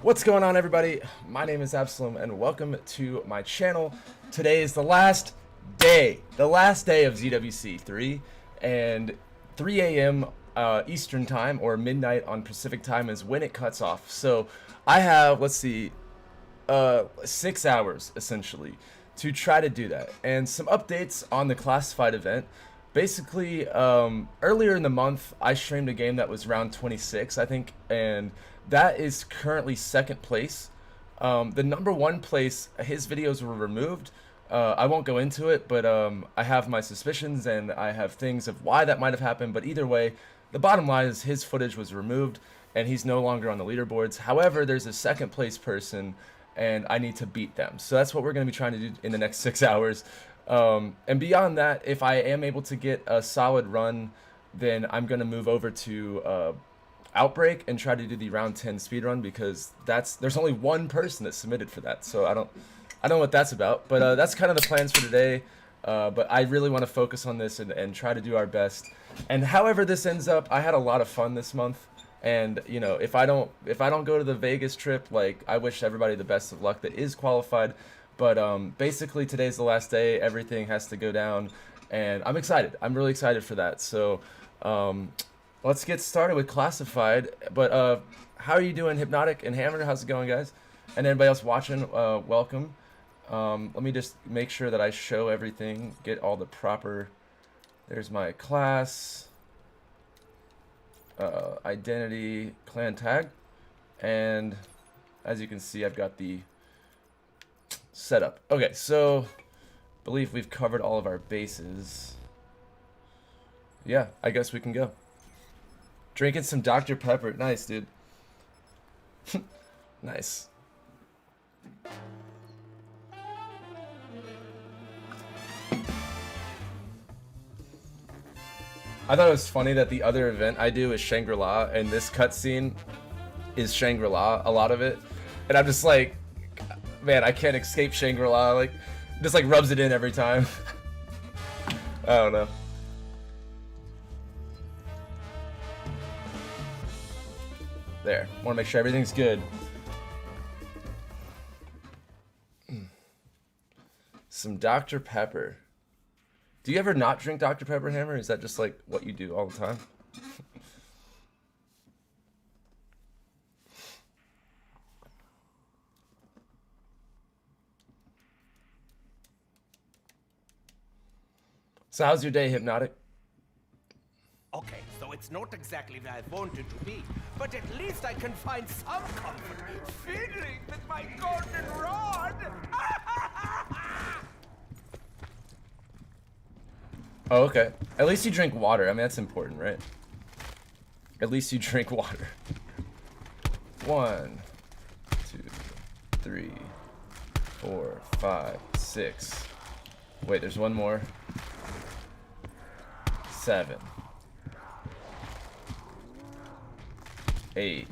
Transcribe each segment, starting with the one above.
What's going on, everybody? My name is Absoulem and welcome to my channel. Today is the last day of ZWC 3, and 3 a.m. Eastern time or midnight on Pacific time is when it cuts off. So I have, let's see, 6 hours essentially to try to do that. And some updates on the classified event. Basically, earlier in the month, I streamed a game that was round 26, I think, and that is currently second place. The number one place, his videos were removed. I won't go into it, but I have my suspicions and I have things of why that might have happened. But either way, the bottom line is his footage was removed and he's no longer on the leaderboards. However, there's a second place person and I need to beat them. So that's what we're going to be trying to do in the next 6 hours. And beyond that, if I am able to get a solid run, then I'm going to move over to Outbreak and try to do the round 10 speedrun, because there's only one person that submitted for that. So I don't know what that's about, but that's kind of the plans for today. But I really want to focus on this and try to do our best. And however this ends up, I had a lot of fun this month. And you know, if I don't go to the Vegas trip, like, I wish everybody the best of luck that is qualified. But basically today's the last day. Everything has to go down, and I'm excited. I'm really excited for that. So let's get started with classified. But how are you doing, Hypnotic and Hammer? How's it going, guys? And everybody else watching, welcome. Let me just make sure that I show everything, get all the proper. There's my class, identity, clan tag, and as you can see, I've got the setup. Okay, so believe we've covered all of our bases. Yeah, I guess we can go. Drinking some Dr. Pepper. Nice, dude. Nice. I thought it was funny that the other event I do is Shangri-La, and this cutscene is Shangri-La, a lot of it. And I'm just like, man, I can't escape Shangri-La. Like, just like rubs it in every time. I don't know. There. Want to make sure everything's good. Some Dr. Pepper. Do you ever not drink Dr. Pepper, Hammer? Is that just like what you do all the time? So how's your day, Hypnotic? Okay, so it's not exactly where I wanted to be, but at least I can find some comfort fiddling with my golden rod. Oh, okay. At least you drink water. I mean, that's important, right? At least you drink water. 1, 2, 3, 4, 5, 6. Wait, there's one more. 7, 8,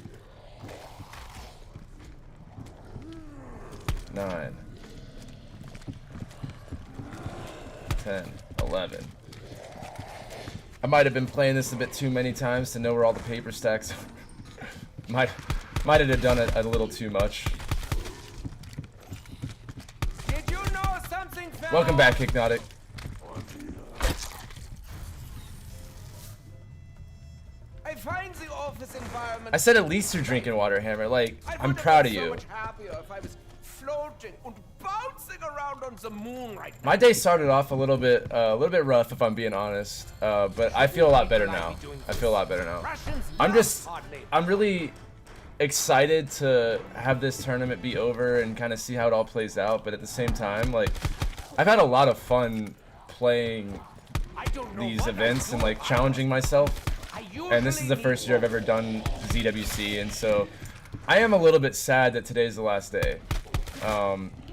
9, 10, 11. I might have been playing this a bit too many times to know where all the paper stacks are. might have done it a little too much. Did you know something? Welcome back, Hypnotic. I find the office environment. I said at least you're drinking water, Hammer. Like, I'm proud of you. So much happier if I was floating and bouncing around on the moon right now. My day started off a little bit rough, if I'm being honest. But I feel a lot better now. I feel a lot better now. I'm really excited to have this tournament be over and kind of see how it all plays out. But at the same time, like, I've had a lot of fun playing these events and like challenging myself. And this is the first year I've ever done ZWC, and so I am a little bit sad that today's the last day.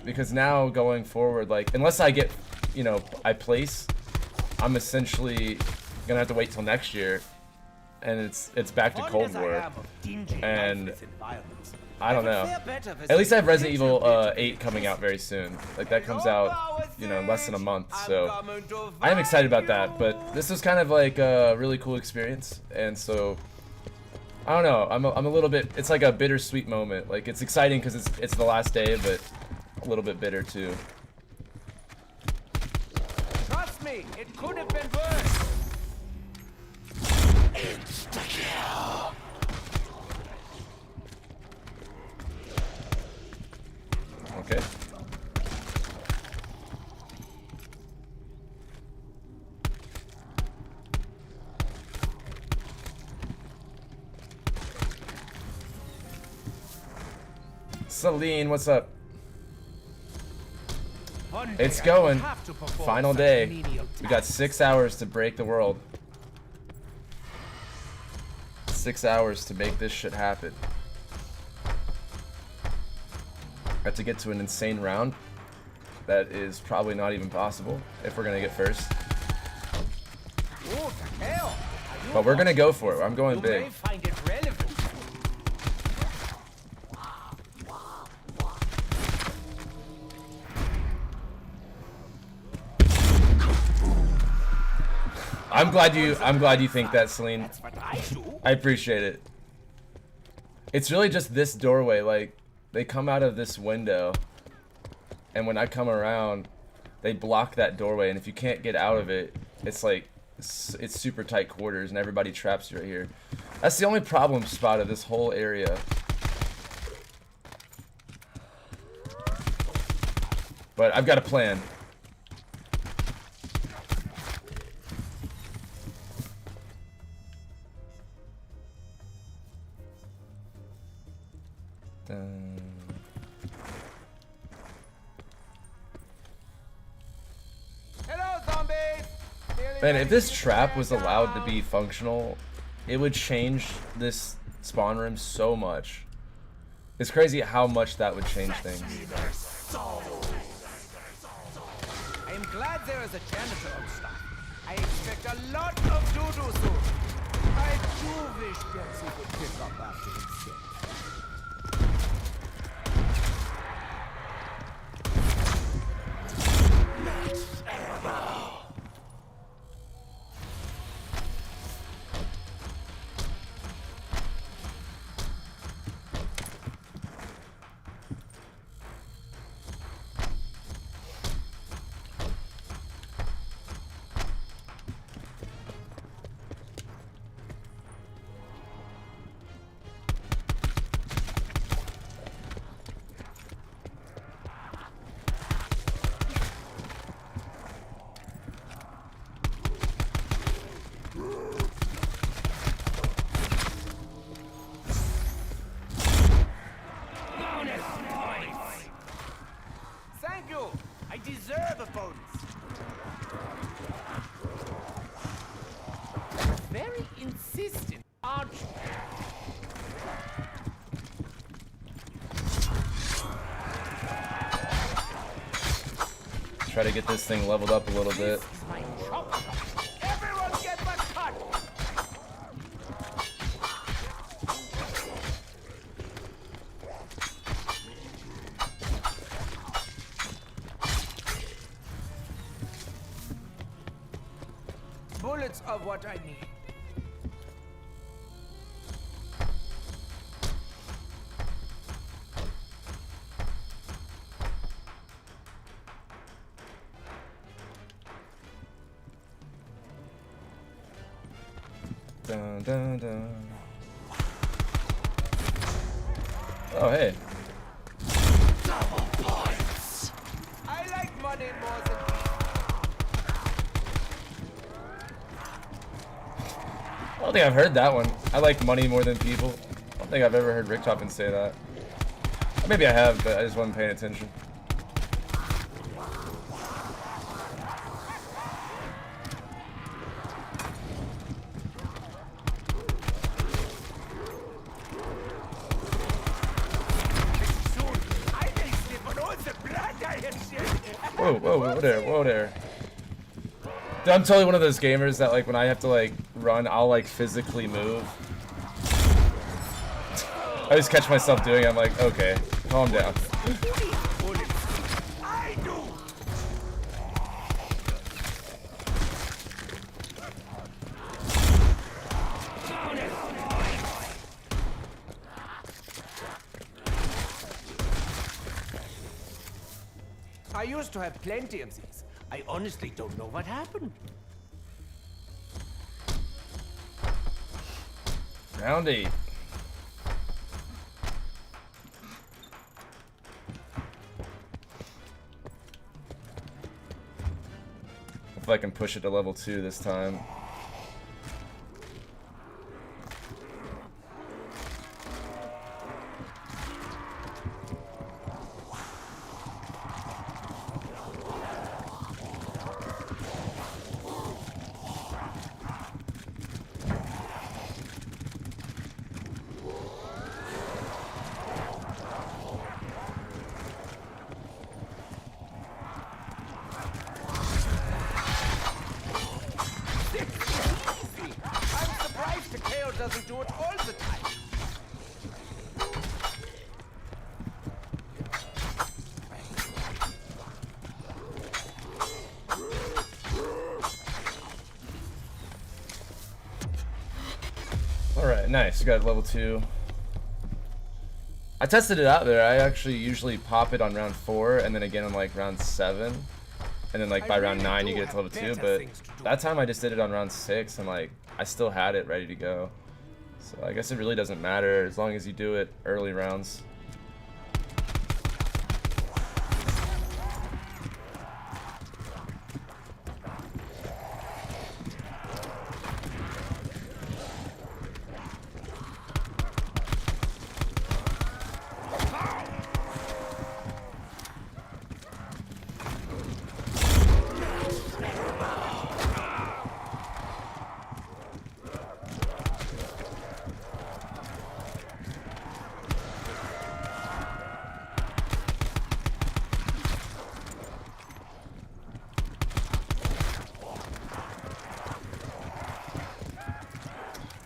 Because now going forward, like, unless I get, you know, I place, I'm essentially gonna have to wait till next year, and it's back to Cold War, and I don't know. At least I have Resident Evil 8 coming out very soon. Like, that comes out, you know, in less than a month, so I am excited about that. But this was kind of like a really cool experience, and so I don't know. I'm a little bit. It's like a bittersweet moment. Like it's exciting because it's the last day, but a little bit bitter too. Trust me, it could have been worse. Insta-kill. Okay. Celine, what's up? One day It's I will going. have to perform Final such day. menial We got tasks. 6 hours to break the world. 6 hours to make this shit happen. Have to get to an insane round. That is probably not even possible if we're gonna get first. What the hell? Are you But we're gonna watching go for it. I'm this? going You big. may find it relevant. I'm glad you think that, Celine. That's what I do. I appreciate it. It's really just this doorway. Like they come out of this window, and when I come around, they block that doorway. And if you can't get out of it, it's like it's super tight quarters, and everybody traps you right here. That's the only problem spot of this whole area. But I've got a plan. Hello, zombies. Man, if this trap was allowed to be functional, it would change this spawn room so much. It's crazy how much that would change things. I am glad there is a janitor on staff. I expect a lot of doo-doo soon. I do wish Betsy would pick up after himself. Thank you. I deserve a bonus. Very insistent, aren't you? Try to get this thing leveled up a little bit. This is my chop shop. Everyone get my cut. Bullets are what I need. Dun, dun, dun. Oh, hey. Double points. I like money more than I don't think I've heard that one. I like money more than people. I don't think I've ever heard Rick Toppin say that. Maybe I have, but I just wasn't paying attention. soon. I may slip on all the blood I have shed. Whoa, whoa, whoa there, whoa there. Dude, I'm totally one of those gamers that like when I have to like run, I'll like physically move. I just catch myself doing it, I'm like, okay, calm down. I do. used to have plenty of these. I honestly don't know what happened. Round 8. If I can push it to level 2 this time. Doesn't do it all the time. Alright, nice. You got level 2. I tested it out there. I actually usually pop it on round 4 and then again on like round 7. And then like by round 9 you get it to level 2. But that time I just did it on round 6 and like I still had it ready to go. So I guess it really doesn't matter as long as you do it early rounds.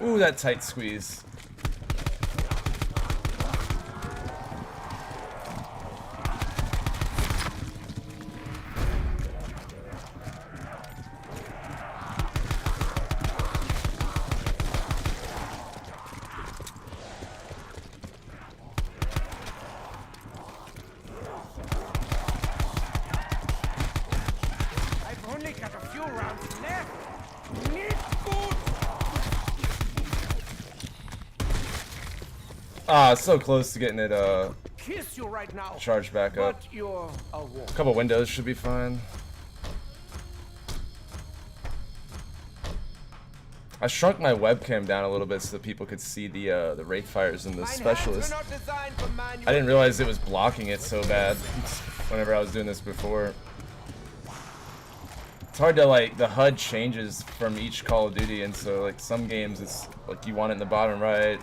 Ooh, that tight squeeze. I've only got a few rounds left. Need food. Ah, so close to getting it Kiss you right now. charged back up. But you're a wolf. A couple windows should be fine. I shrunk my webcam down a little bit so that people could see the Wraith Fires and the Specialist. I didn't realize it was blocking it so bad whenever I was doing this before. It's hard to like, the HUD changes from each Call of Duty, and so like some games it's like you want it in the bottom right,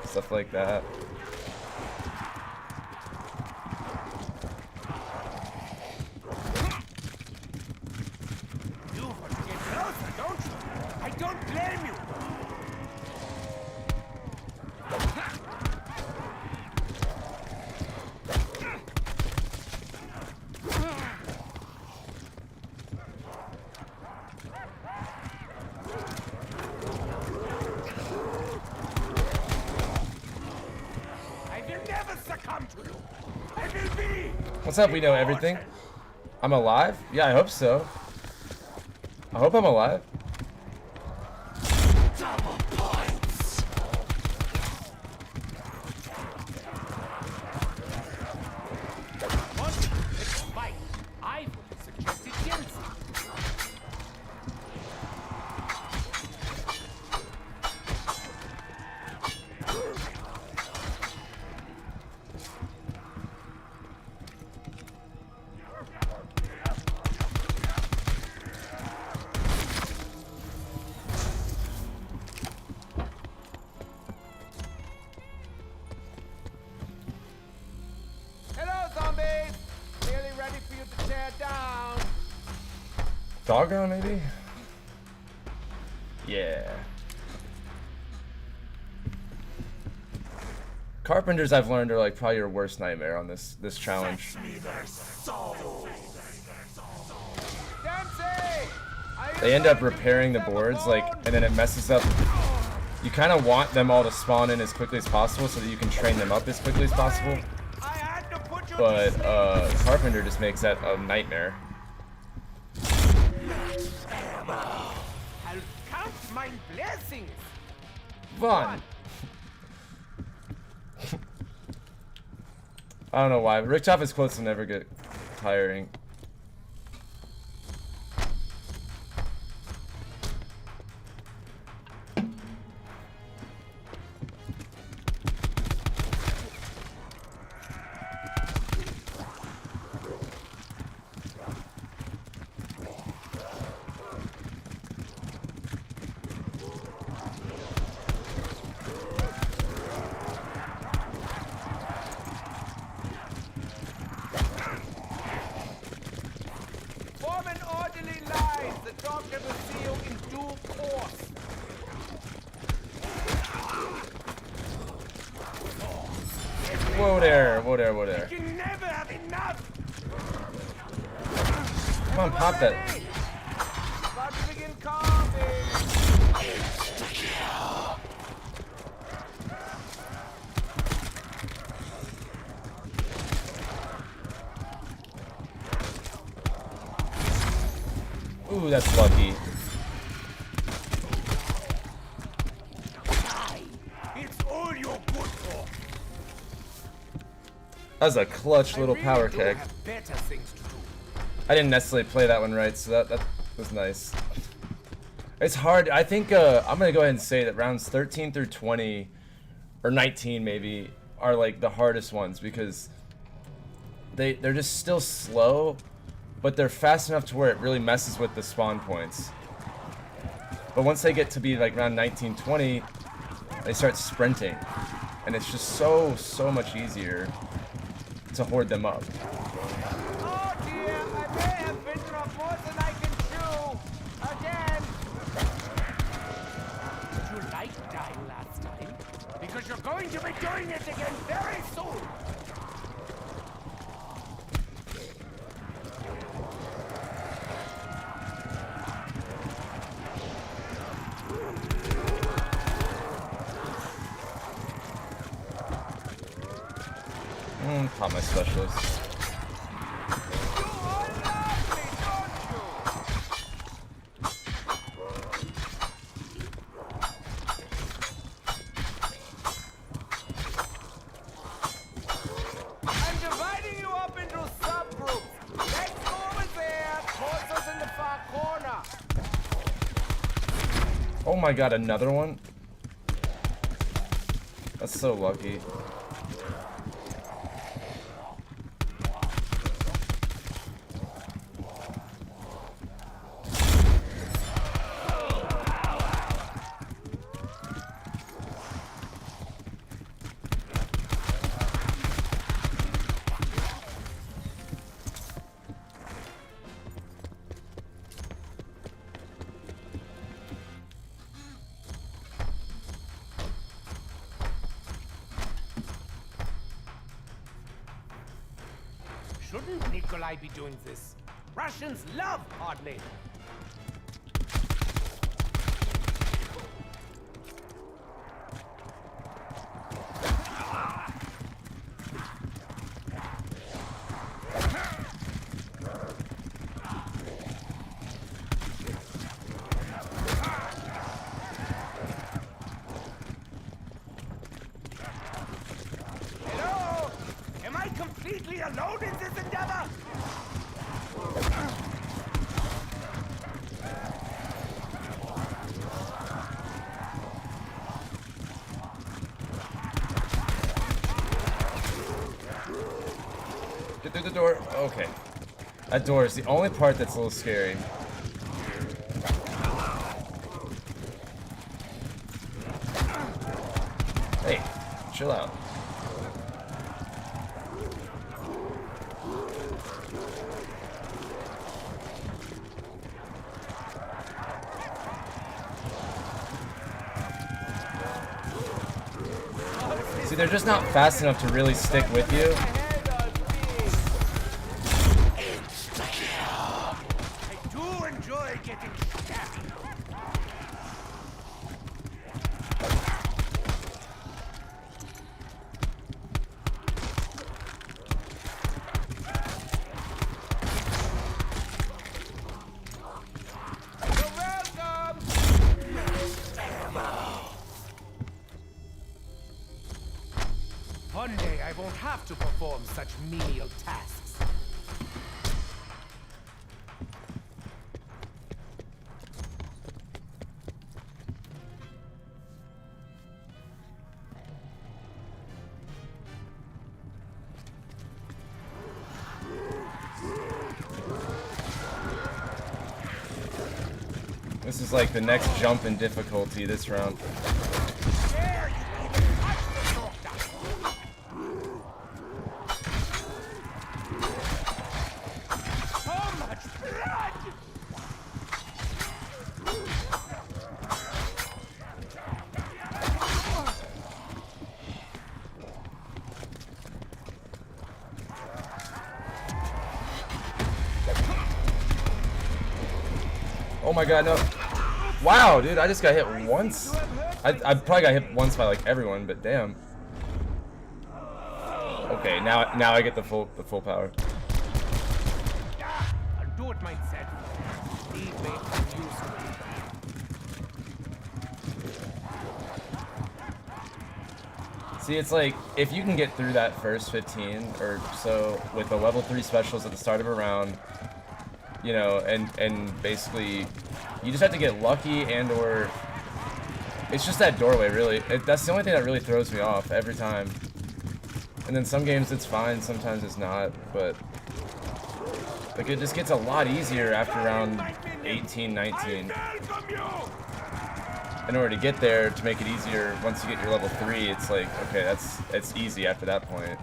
stuff like that. You want to get closer, don't you? I don't blame you. What's up? We know everything. I'm alive? Yeah, I hope so. I hope I'm alive. Double points. Let's fight. I would have suggested Jensen. Doggo, maybe? Yeah. Carpenters, I've learned, are like probably your worst nightmare on this challenge. They end up repairing the boards, like, and then it messes up. You kind of want them all to spawn in as quickly as possible so that you can train them up as quickly as possible. I had to put but Carpenter just makes that a nightmare. I'll count my blessings. Fun. I don't know why. Rick Chopper's quotes will never get tiring. Form an orderly line. The doctor will see you in due course. Whoa there, whoa there, whoa there. You can never have enough. Come on, pop that. Ready? About to begin carving. Ooh, that's lucky. It's all you're good for. That was a clutch little I power really do kick. have better things to do. I didn't necessarily play that one right, so that was nice. It's hard. I think I'm gonna go ahead and say that rounds 13 through 20, or 19 maybe, are like the hardest ones because they're just still slow, but they're fast enough to where it really messes with the spawn points. But once they get to be like round 19, 20, they start sprinting, and it's just so much easier to hoard them up. Oh dear, I may have bitten off more than I can chew. Again. Did you like dying last time? Because you're going to be doing it again very soon. Pop my specialist. You all love me, don't you? I'm dividing you up into subgroups. Let's go over there. Torsos in the far corner. Oh my god, another one? That's so lucky. Shouldn't Nikolai be doing this? Russians love hard labor. Hello? Am I completely alone in this endeavor? Get through the door. Okay. That door is the only part that's a little scary. Hey, chill out. See, they're just not fast enough to really stick with you. I do enjoy getting stabbed. One day I won't have to perform such menial tasks. This is like the next jump in difficulty this round. Oh my god, no. Wow, dude, I just got hit once. I probably got hit once by like everyone, but damn. Okay, now I get the full power. I'll do it myself. Leave me useful. See, it's like if you can get through that first 15 or so with the level 3 specials at the start of a round, you know, and basically you just have to get lucky and or it's just that doorway really. That's the only thing that really throws me off every time. And then some games it's fine, sometimes it's not, but like it just gets a lot easier after round 18, 19. In order to get there, to make it easier, once you get your level 3, it's like, okay, it's easy after that point.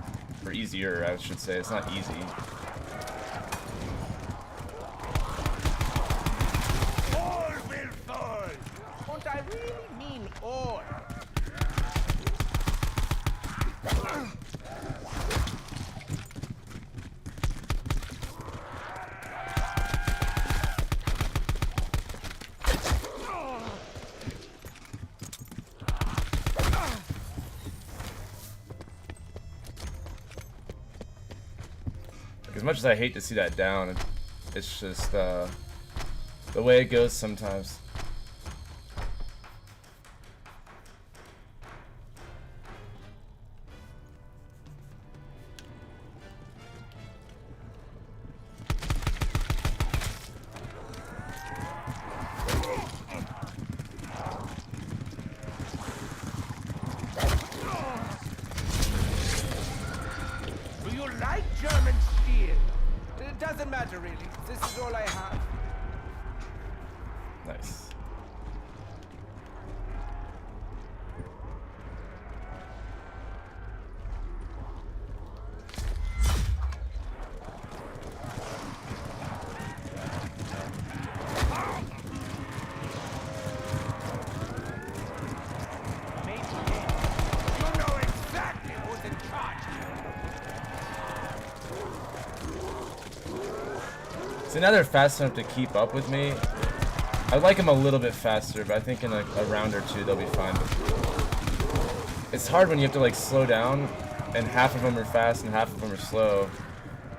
Or easier, I should say. It's not easy. All will fall. And I really mean all. As much as I hate to see that down, it's just the way it goes sometimes. Do you like German steel? It doesn't matter really. This is all I have. Nice. Maybe you know exactly who's in charge. See, now they're fast enough to keep up with me. I'd like them a little bit faster, but I think in a round or two they'll be fine. It's hard when you have to like slow down, and half of them are fast and half of them are slow.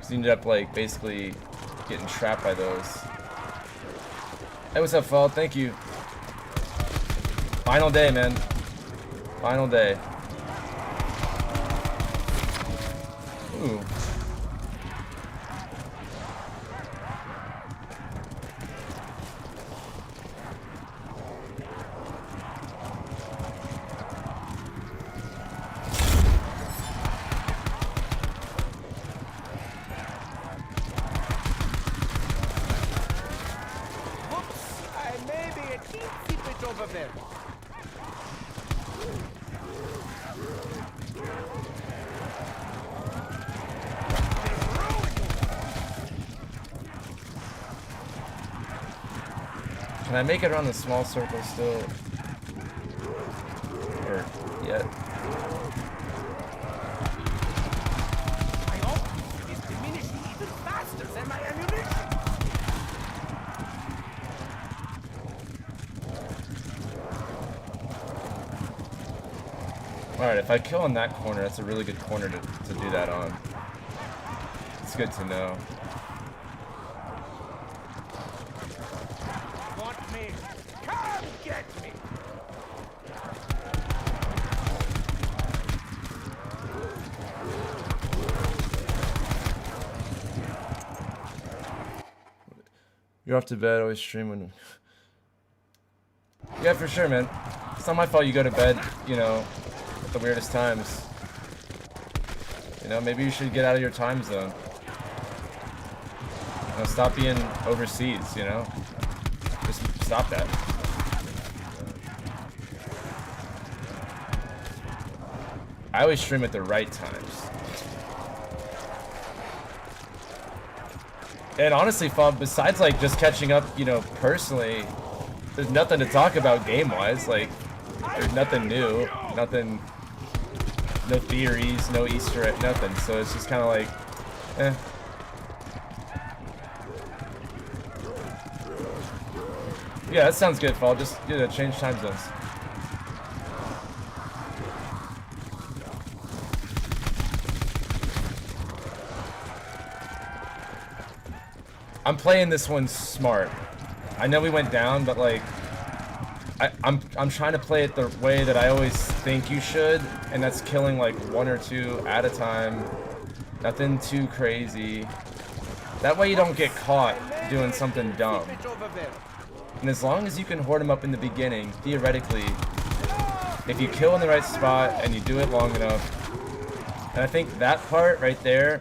So you end up like basically getting trapped by those. Hey, what's up, Fall? Thank you. Final day, man. Final day. Ooh. Whoops! I may be a teensy bit overwhelmed. Can I make it around the small circle still? Or yet? My oxygen is diminishing even faster than my ammunition. Alright, if I kill in that corner, that's a really good corner to do that on. It's good to know. Want me? Come get me! You're off to bed. Always stream when. Yeah, for sure, man. It's not my fault you go to bed, you know, at the weirdest times. You know, maybe you should get out of your time zone. You know, stop being overseas, you know? Just stop that. I always stream at the right times. And honestly, Fob, besides like just catching up, you know, personally, there's nothing to talk about game-wise. Like, there's nothing new, nothing, no theories, no Easter egg, nothing. So it's just kind of like, eh. Yeah, that sounds good, Fob. Just change time zones. I'm playing this one smart. I know we went down, but like, I'm trying to play it the way that I always think you should, and that's killing like 1 or 2 at a time. Nothing too crazy. That way you don't get caught doing something dumb. And as long as you can hoard them up in the beginning, theoretically, if you kill in the right spot and you do it long enough, and I think that part right there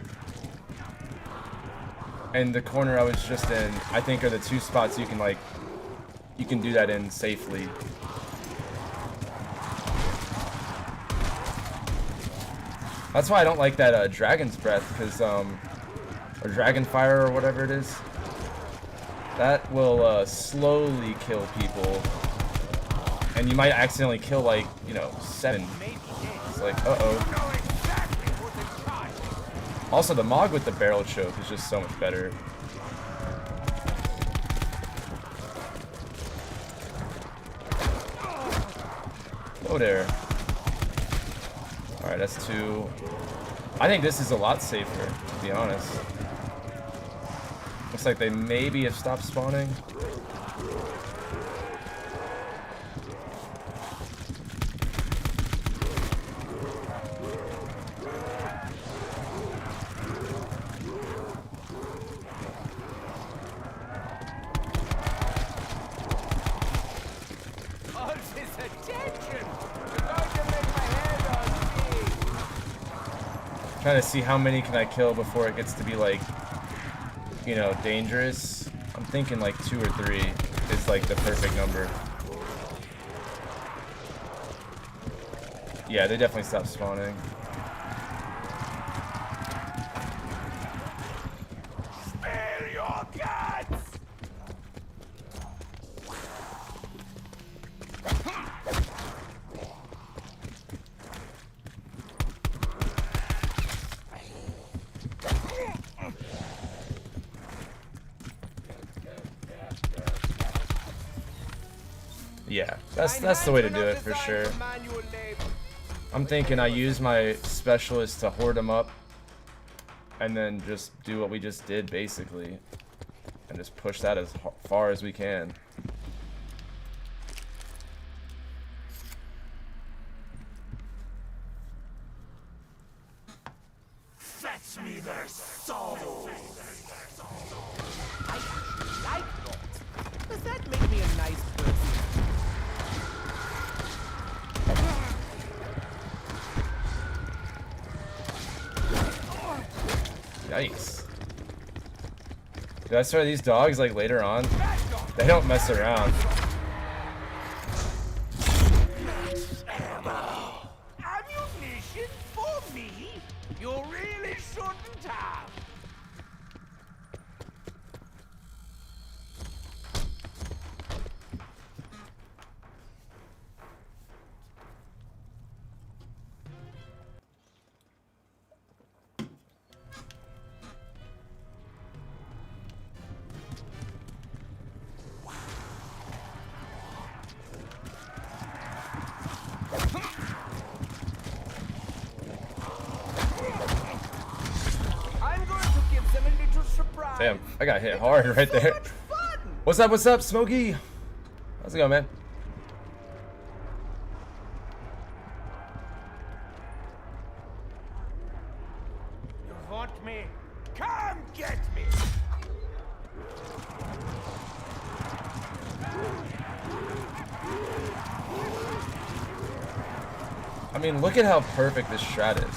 and the corner I was just in, I think are the 2 spots you can like, you can do that in safely. That's why I don't like that Dragon's Breath, because or Dragon Fire or whatever it is. That will slowly kill people, and you might accidentally kill like, you know, 7. It's like, uh-oh. Also, the Mog with the barrel choke is just so much better. Oh, there. Alright, that's 2. I think this is a lot safer, to be honest. Looks like they maybe have stopped spawning. Trying to see how many can I kill before it gets to be like, you know, dangerous. I'm thinking like 2 or 3 is like the perfect number. Yeah, they definitely stopped spawning. Spare your guts! Yeah, that's the way to do it for sure. I'm thinking I use my specialist to hoard them up, and then just do what we just did basically, and just push that as far as we can. Fetch me their souls! I actually like that. Does that make me a nice person? Yikes. Dude, I swear these dogs, like, later on, they don't mess around. Ammunition for me? You really shouldn't have. Damn, I got hit hard right there. What's up, Smokey? How's it going, man? You want me? Come get me! mean, look at how perfect this strat is.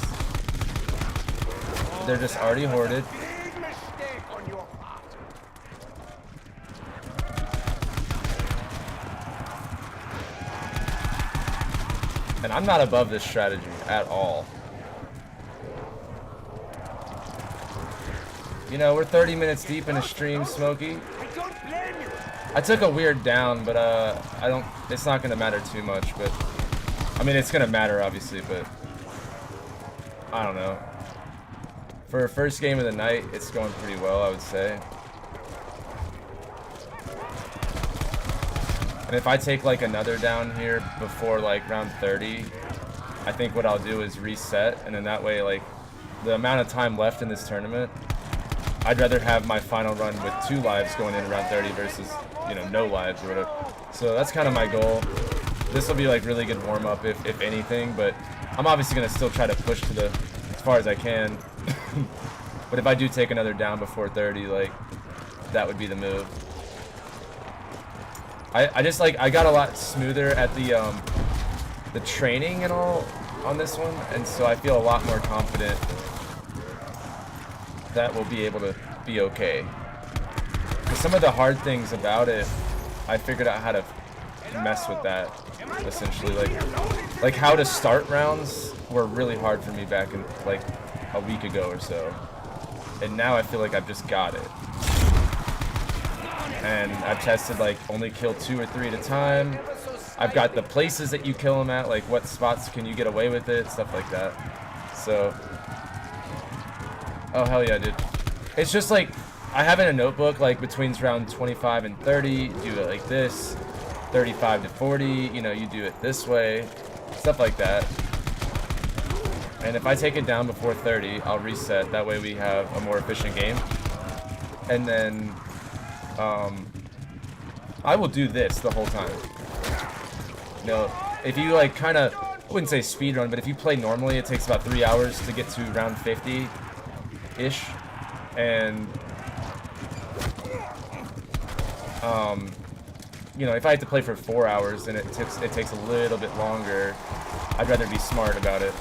They're just already hoarded. Big mistake on your part. And I'm not above this strategy at all. You know, we're 30 minutes deep in a stream, Smokey. I don't blame you. I took a weird down, but I don't. It's not gonna matter too much. But I mean, it's gonna matter obviously, but I don't know. For a first game of the night, it's going pretty well, I would say. And if I take like another down here before like round 30, I think what I'll do is reset, and then that way, like, the amount of time left in this tournament, I'd rather have my final run with 2 lives going into round 30 versus, you know, no lives or whatever. So that's kind of my goal. This will be like really good warm up if anything, but I'm obviously gonna still try to push to the as far as I can. But if I do take another down before 30, like, that would be the move. I just like, I got a lot smoother at the training and all on this one, and so I feel a lot more confident that we'll be able to be okay. Because some of the hard things about it, I figured out how to mess with that, essentially. Like how to start rounds were really hard for me back in like a week ago or so. And now I feel like I've just got it. And I've tested like only kill 2 or 3 at a time. I've got the places that you kill them at, like what spots can you get away with it, stuff like that. So, oh hell yeah, dude. It's just like, I have in a notebook like between round 25 and 30, do it like this, 35 to 40, you know, you do it this way, stuff like that. And if I take it down before 30, I'll reset, that way we have a more efficient game. And then, I will do this the whole time. You know, if you like kind of, I wouldn't say speed run, but if you play normally, it takes about 3 hours to get to round 50-ish. And, you know, if I had to play for 4 hours, then it takes a little bit longer. I'd rather be smart about it.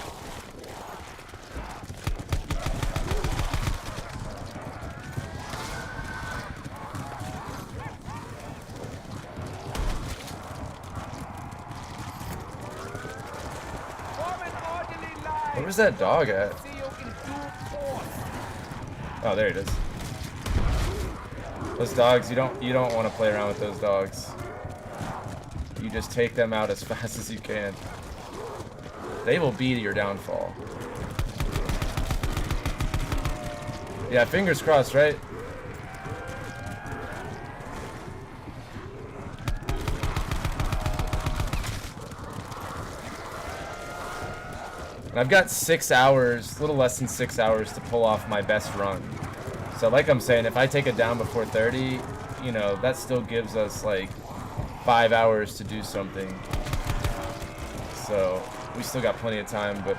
Where's that dog at? Oh, there it is. Those dogs, you don't want to play around with those dogs. You just take them out as fast as you can. They will be your downfall. Yeah, fingers crossed, right? And I've got 6 hours, a little less than 6 hours to pull off my best run. So like I'm saying, if I take it down before 30, you know, that still gives us like 5 hours to do something. So we still got plenty of time, but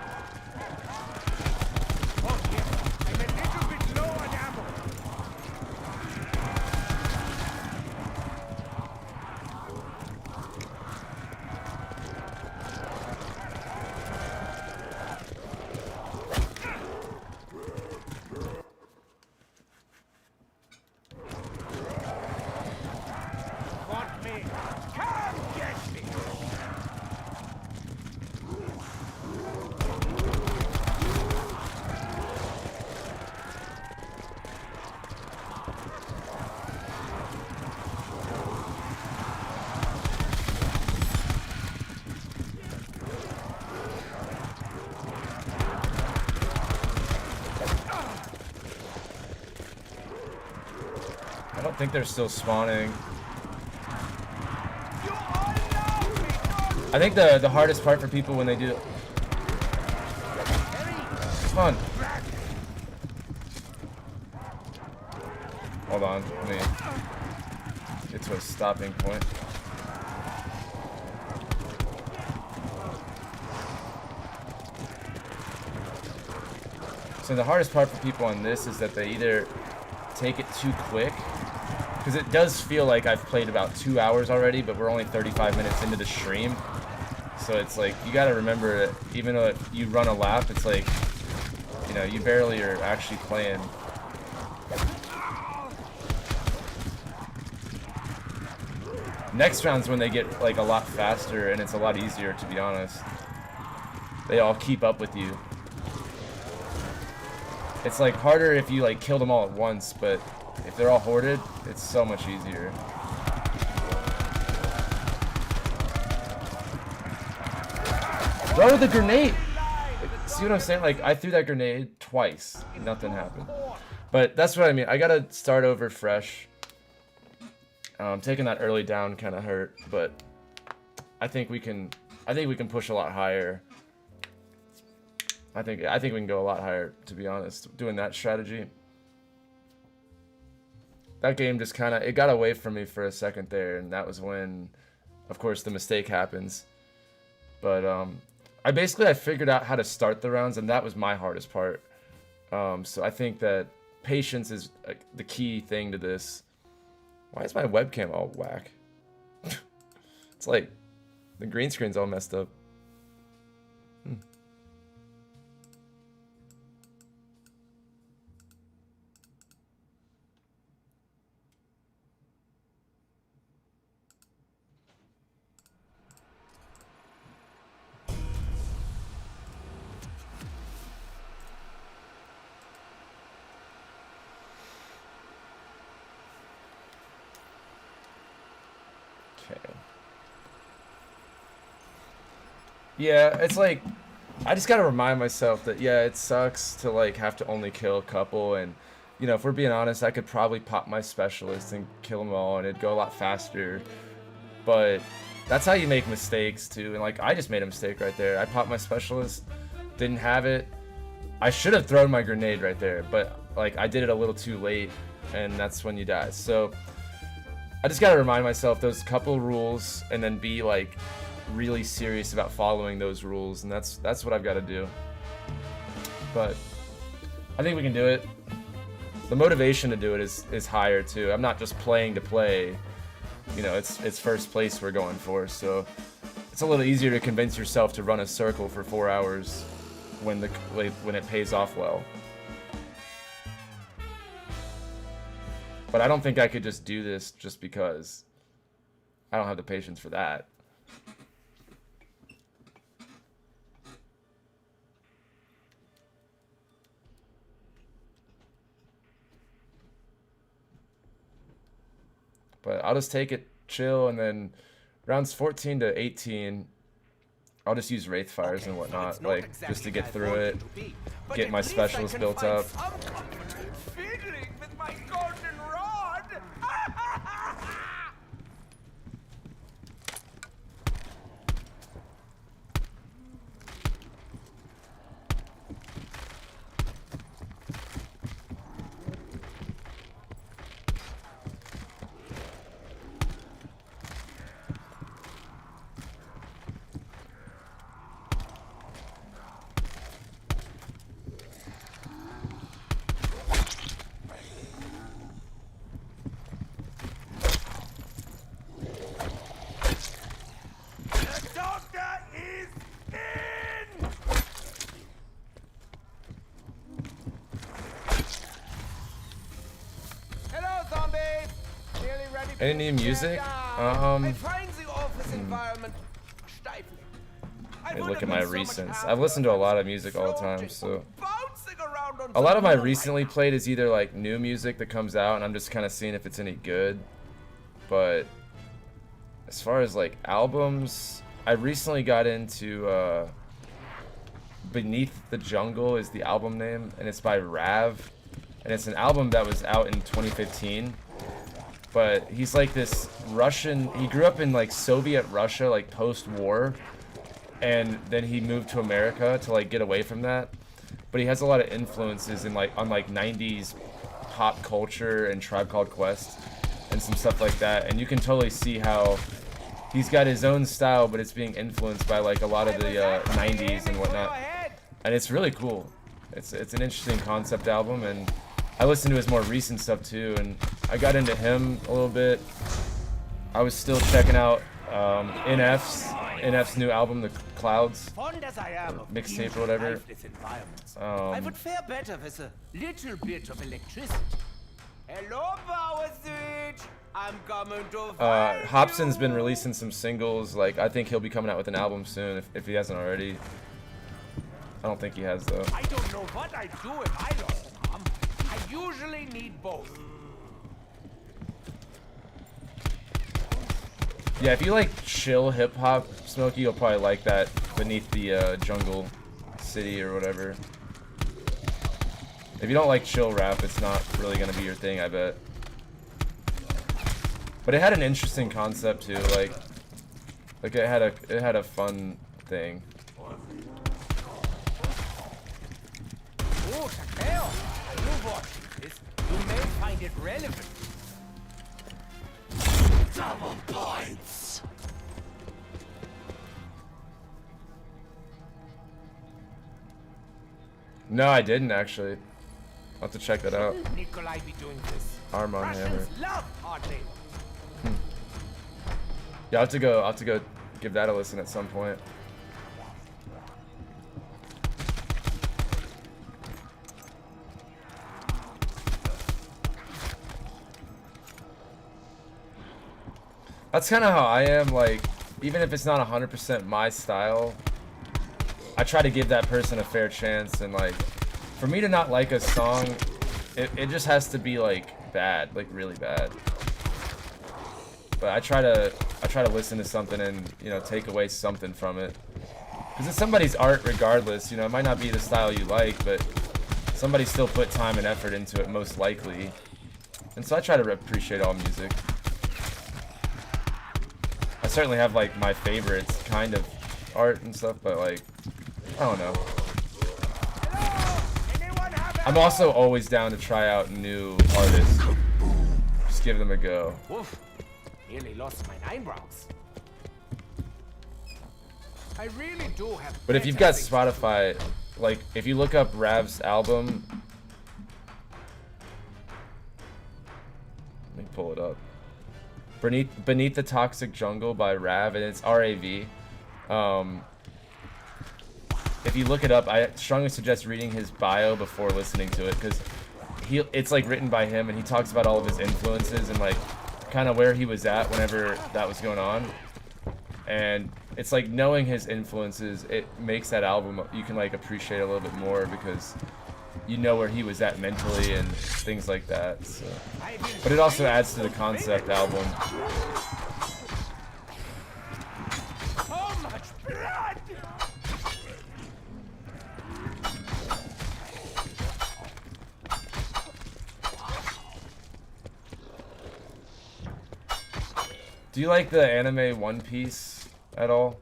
I don't think they're still spawning. I think the hardest part for people when they do... Come on. Hold on, let me get to a stopping point. So the hardest part for people on this is that they either take it too quick, because it does feel like I've played about 2 hours already, but we're only 35 minutes into the stream. So it's like, you gotta remember that even though you run a lap, it's like, you know, you barely are actually playing. Next round's when they get like a lot faster and it's a lot easier, to be honest. They all keep up with you. It's like harder if you like kill them all at once, but if they're all hoarded, it's so much easier. Throw with the grenade! See what I'm saying? Like, I threw that grenade twice. Nothing happened. But that's what I mean. I gotta start over fresh. Taking that early down kind of hurt, but I think we can push a lot higher. I think we can go a lot higher, to be honest, doing that strategy. That game just kind of, it got away from me for a second there, and that was when, of course, the mistake happens. But I figured out how to start the rounds, and that was my hardest part. So I think that patience is the key thing to this. Why is my webcam all whack? It's like the green screen's all messed up. Okay. Yeah, it's like, I just gotta remind myself that, yeah, it sucks to like have to only kill a couple, and you know, if we're being honest, I could probably pop my specialist and kill them all and it'd go a lot faster. But that's how you make mistakes too, and like I just made a mistake right there. I popped my specialist, didn't have it. I should have thrown my grenade right there, but like I did it a little too late, and that's when you die. So I just gotta remind myself those couple rules, and then be like really serious about following those rules, and that's what I've got to do. But I think we can do it. The motivation to do it is higher too. I'm not just playing to play. You know, it's first place we're going for, so it's a little easier to convince yourself to run a circle for 4 hours when it pays off well. But I don't think I could just do this just because. I don't have the patience for that. But I'll just take it chill, and then rounds 14 to 18, I'll just use Wraith Fires and whatnot, so like exactly just to get through it, get my specials built up. Any new music? Let me look at my recents. I've listened to a lot of music all the time, so a lot of my recently played is either like new music that comes out, and I'm just kind of seeing if it's any good. But as far as like albums, I recently got into Beneath the Jungle is the album name, and it's by Rav, and it's an album that was out in 2015. But he's like this Russian, he grew up in like Soviet Russia, like post-war, and then he moved to America to like get away from that. But he has a lot of influences in like on like 90s pop culture and Tribe Called Quest and some stuff like that. And you can totally see how he's got his own style, but it's being influenced by like a lot of the 90s and whatnot. And it's really cool. It's an interesting concept album, and I listened to his more recent stuff too, and I got into him a little bit. I was still checking out NF's NF's new album, The Clouds, Fond as I am of mixtape or whatever. lifeless environments, I would fare better with a little bit of electricity. Hello, Power Switch. I'm coming to find Hobson's you. been releasing some singles. Like, I think he'll be coming out with an album soon if he hasn't already. I don't think he has though. I don't know what I'd do if I lost an arm. I usually need both. Yeah, if you like chill hip hop, Smokey, you'll probably like that Beneath the Jungle City or whatever. If you don't like chill rap, it's not really gonna be your thing, I bet. But it had an interesting concept too, like it had a fun thing. Oh, Takeo, you watch this. You may find it relevant. Double points. No, I didn't actually. I'll have to check that out. Nikolai be doing this. Arm on Hammer. Russians love hard labor. Yeah, I'll have to go give that a listen at some point. That's kind of how I am, like, even if it's not 100% my style, I try to give that person a fair chance, and like, for me to not like a song, it just has to be like bad, like really bad. But I try to listen to something and, you know, take away something from it. Because it's somebody's art regardless, you know, it might not be the style you like, but somebody still put time and effort into it most likely. And so I try to appreciate all music. I certainly have like my favorites kind of art and stuff, but like, I don't know. I'm also always down to try out new artists. Just give them a go. Woof. Nearly lost my eyebrows. I really do have. But if you've got Spotify, like if you look up Rav's album, let me pull it up. Beneath the Toxic Jungle by Rav, and it's R-A-V. If you look it up, I strongly suggest reading his bio before listening to it, because it's like written by him, and he talks about all of his influences and like kind of where he was at whenever that was going on. And it's like knowing his influences, it makes that album, you can like appreciate a little bit more because you know where he was at mentally and things like that. So. But it also adds to the concept album. So much blood. Do you like the anime One Piece at all?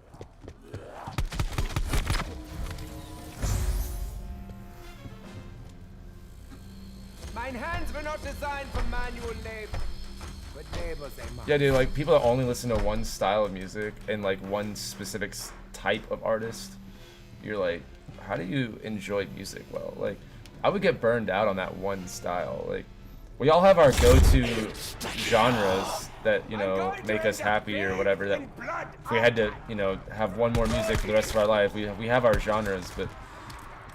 Mine hands were not designed for manual labor, but labor they must. Yeah, dude, like people that only listen to one style of music and like one specific type of artist, you're like, how do you enjoy music well? Like, I would get burned out on that one style. Like, we all have our go-to genres that, you know, make us happy or whatever. That if we had to, you know, have one more music for the rest of our life, we have our genres. But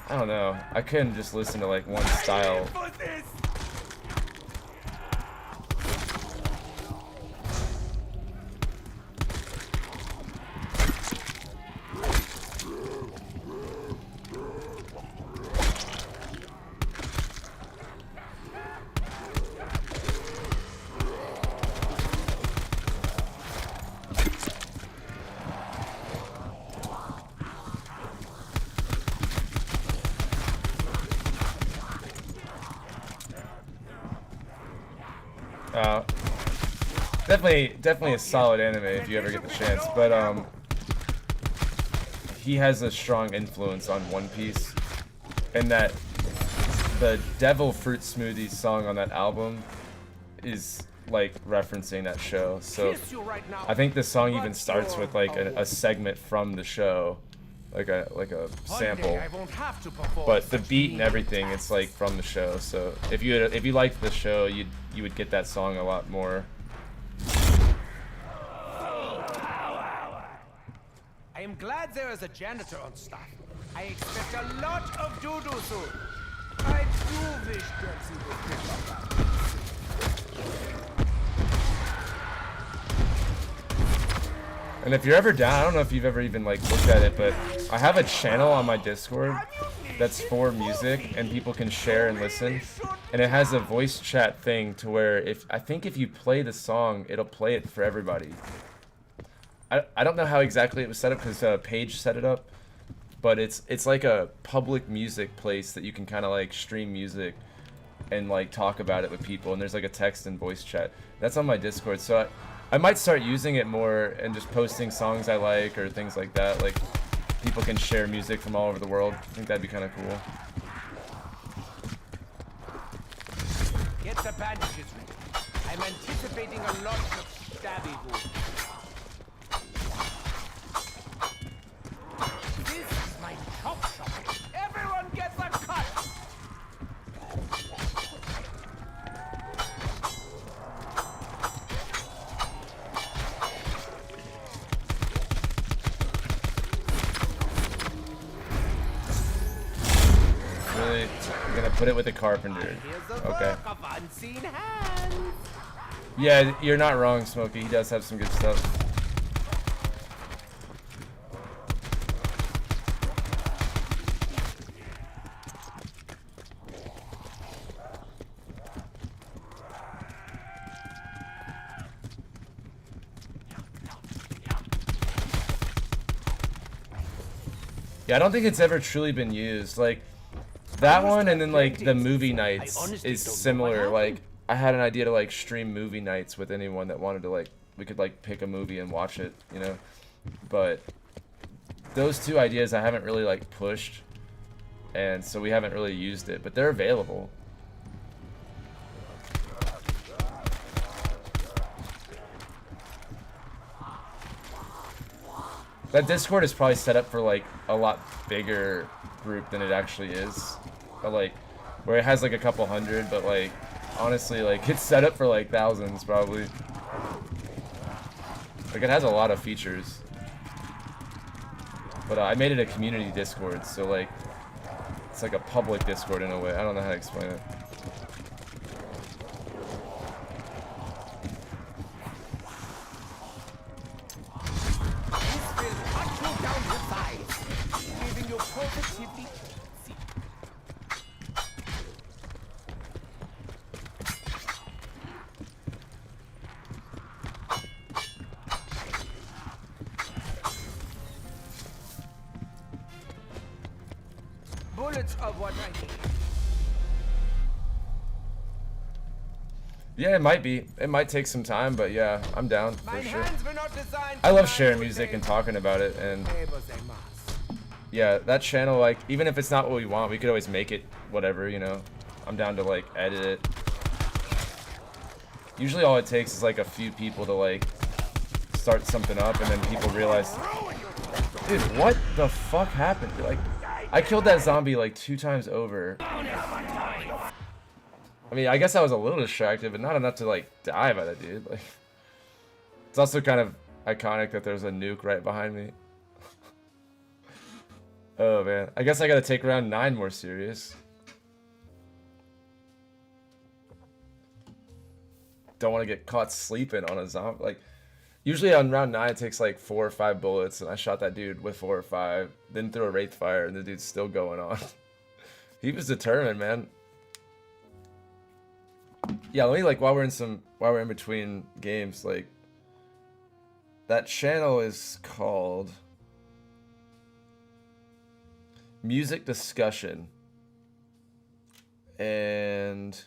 I don't know. I couldn't just listen to like one style. Definitely a solid anime if you ever get the chance. But he has a strong influence on One Piece, and that the Devil Fruit Smoothie song on that album is like referencing that show. So I think the song even starts with like a segment from the show, like a sample. But the beat and everything, it's like from the show. So if you liked the show, you would get that song a lot more. glad there is a janitor on staff. I expect a lot of doo-doo soon. I do wish Betsy would pick up that. And if you're ever down, I don't know if you've ever even like looked at it, but I have a channel on my Discord that's for music and people can share and listen. And it has a voice chat thing to where I think if you play the song, it'll play it for everybody. I don't know how exactly it was set up because Paige set it up, but it's like a public music place that you can kind of like stream music and like talk about it with people. And there's like a text and voice chat. That's on my Discord, so I might start using it more and just posting songs I like or things like that. Like people can share music from all over the world. I think that'd be kind of cool. Get the bandages ready. I'm anticipating a lot of stabby wounds. This is my chop shop. Everyone gets a cut. Really, you're gonna put it with the carpenter. Okay. Yeah, you're not wrong, Smokey. He does have some good stuff. Yeah, I don't think it's ever truly been used. Like, that one and then, like, the movie nights is similar. Like, I had an idea to, like, stream movie nights with anyone that wanted to, like, we could, like, pick a movie and watch it, you know? But those two ideas I haven't really, like, pushed. And so we haven't really used it. But they're available. That Discord is probably set up for like a lot bigger group than it actually is. But, like, where it has like a couple hundred, but like honestly, like it's set up for like thousands probably. Like it has a lot of features. But I made it a community Discord, so like it's like a public Discord in a way. I don't know how to explain it. Bullets of what I need. Yeah, it might be. It might take some time, but yeah, I'm down for My sure. hands were not designed I for love sharing manual music and labor. talking about it, and Labor they must. yeah, that channel, like, even if it's not what we want, we could always make it whatever, you know? I'm down to, like, edit it. Usually all it takes is, like, a few people to, like, start something up, and then people realize, dude, what the fuck happened? Like, I killed that zombie, like, 2 times over. I mean, I guess I was a little distracted, but not enough to, like, die by that dude. Like, it's also kind of iconic that there's a nuke right behind me. Oh, man. I guess I gotta take round 9 more serious. Don't want to get caught sleeping on a zombie. Like, usually on round 9 it takes like 4 or 5 bullets, and I shot that dude with 4 or 5, then threw a wraith fire, and the dude's still going on. He was determined, man. Yeah, let me, like, while we're in between games, like, that channel is called Music Discussion, and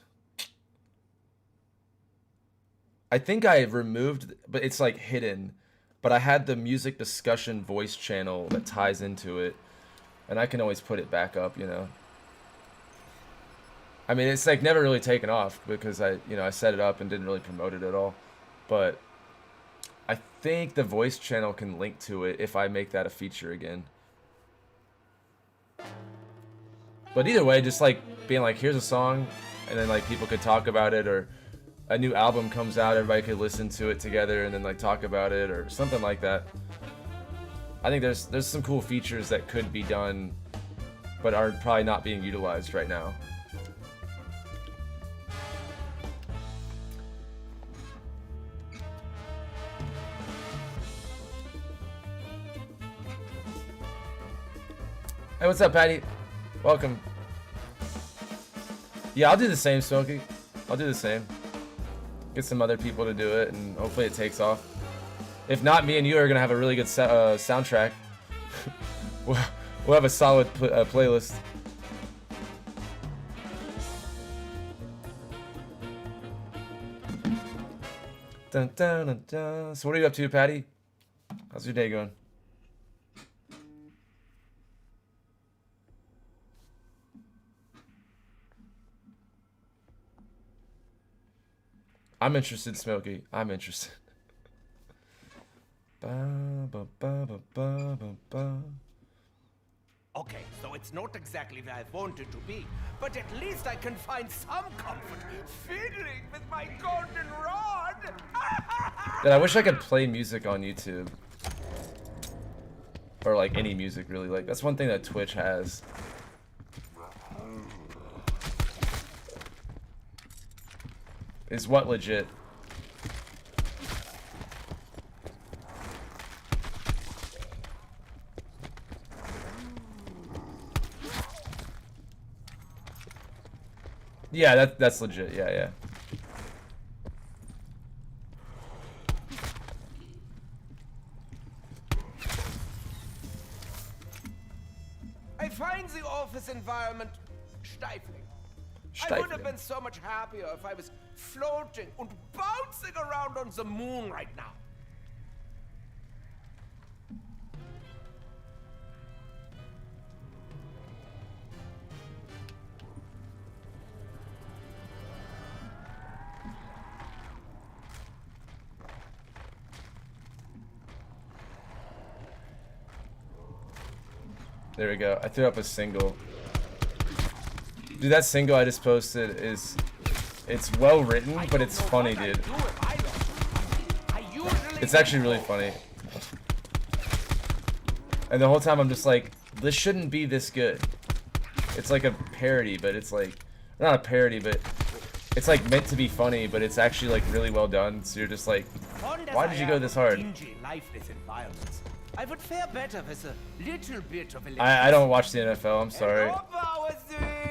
I think I removed, but it's like hidden, but I had the Music Discussion voice channel that ties into it, and I can always put it back up, you know. I mean, it's like never really taken off because I set it up and didn't really promote it at all, but I think the voice channel can link to it if I make that a feature again. But either way, just like being like, here's a song, and then like people could talk about it, or a new album comes out, everybody could listen to it together and then like talk about it or something like that. I think there's some cool features that could be done, but are probably not being utilized right now. Hey, what's up, Patty? Welcome. Yeah, I'll do the same, Smokey. I'll do the same. Get some other people to do it, and hopefully it takes off. If not, me and you are gonna have a really good soundtrack. We'll have a solid playlist. Dun, dun, dun, dun. So what are you up to, Patty? How's your day going? I'm interested, Smokey. I'm interested. Ba, ba, ba, ba, ba, ba, ba. Okay, so it's not exactly where I wanted to be, but at least I can find some comfort fiddling with my golden rod. Dude, I wish I could play music on YouTube. Or like any music, really. Like that's one thing that Twitch has. Is what legit? Yeah, that's legit. Yeah, yeah. I find the office environment stifling. I would have been so much happier if I was floating and bouncing around on the moon right now. There we go. I threw up a single. Dude, that single I just posted it's well written, but it's funny, dude. It's actually really funny. And the whole time I'm just like, this shouldn't be this good. It's like a parody, but it's like, not a parody, but it's like meant to be funny, but it's actually like really well done. So you're just like, why did you go this hard? I would fare better with a little bit of I don't watch the NFL, I'm sorry.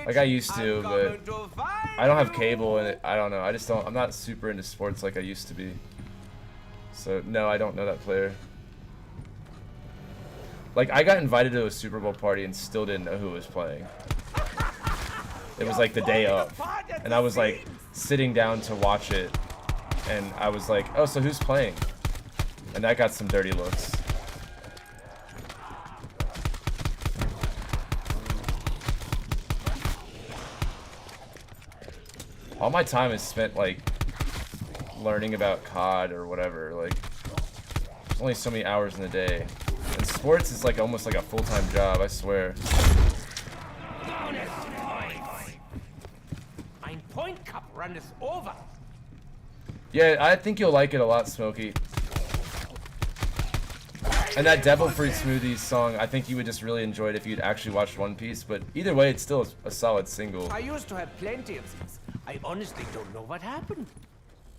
Like I used to, but I don't have cable and I don't know. I'm not super into sports like I used to be. So no, I don't know that player. Like I got invited to a Super Bowl party and still didn't know who was playing. It was like the day of. And I was like sitting down to watch it and I was like, oh, so who's playing? And that got some dirty looks. All my time is spent like learning about COD or whatever. Like there's only so many hours in a day. And sports is like almost like a full-time job, I swear. Mein Point Cup run is over. Yeah, I think you'll like it a lot, Smokey. And that Devil Fruit Smoothies song, I think you would just really enjoy it if you'd actually watched One Piece. But either way, it's still a solid single. I used to have plenty of these. I honestly don't know what happened.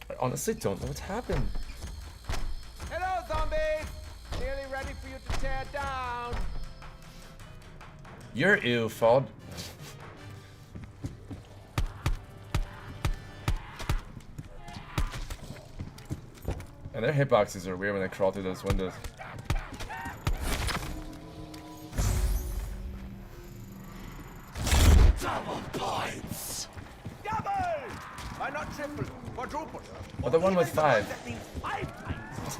I honestly don't know what's happened. Hello, zombies! Nearly ready for you to tear down. You're ew, Fald. And their hitboxes are weird when they crawl through those windows. Double points. Double! Why not triple? Quadruple? Oh, the one with 5. That means 5 times.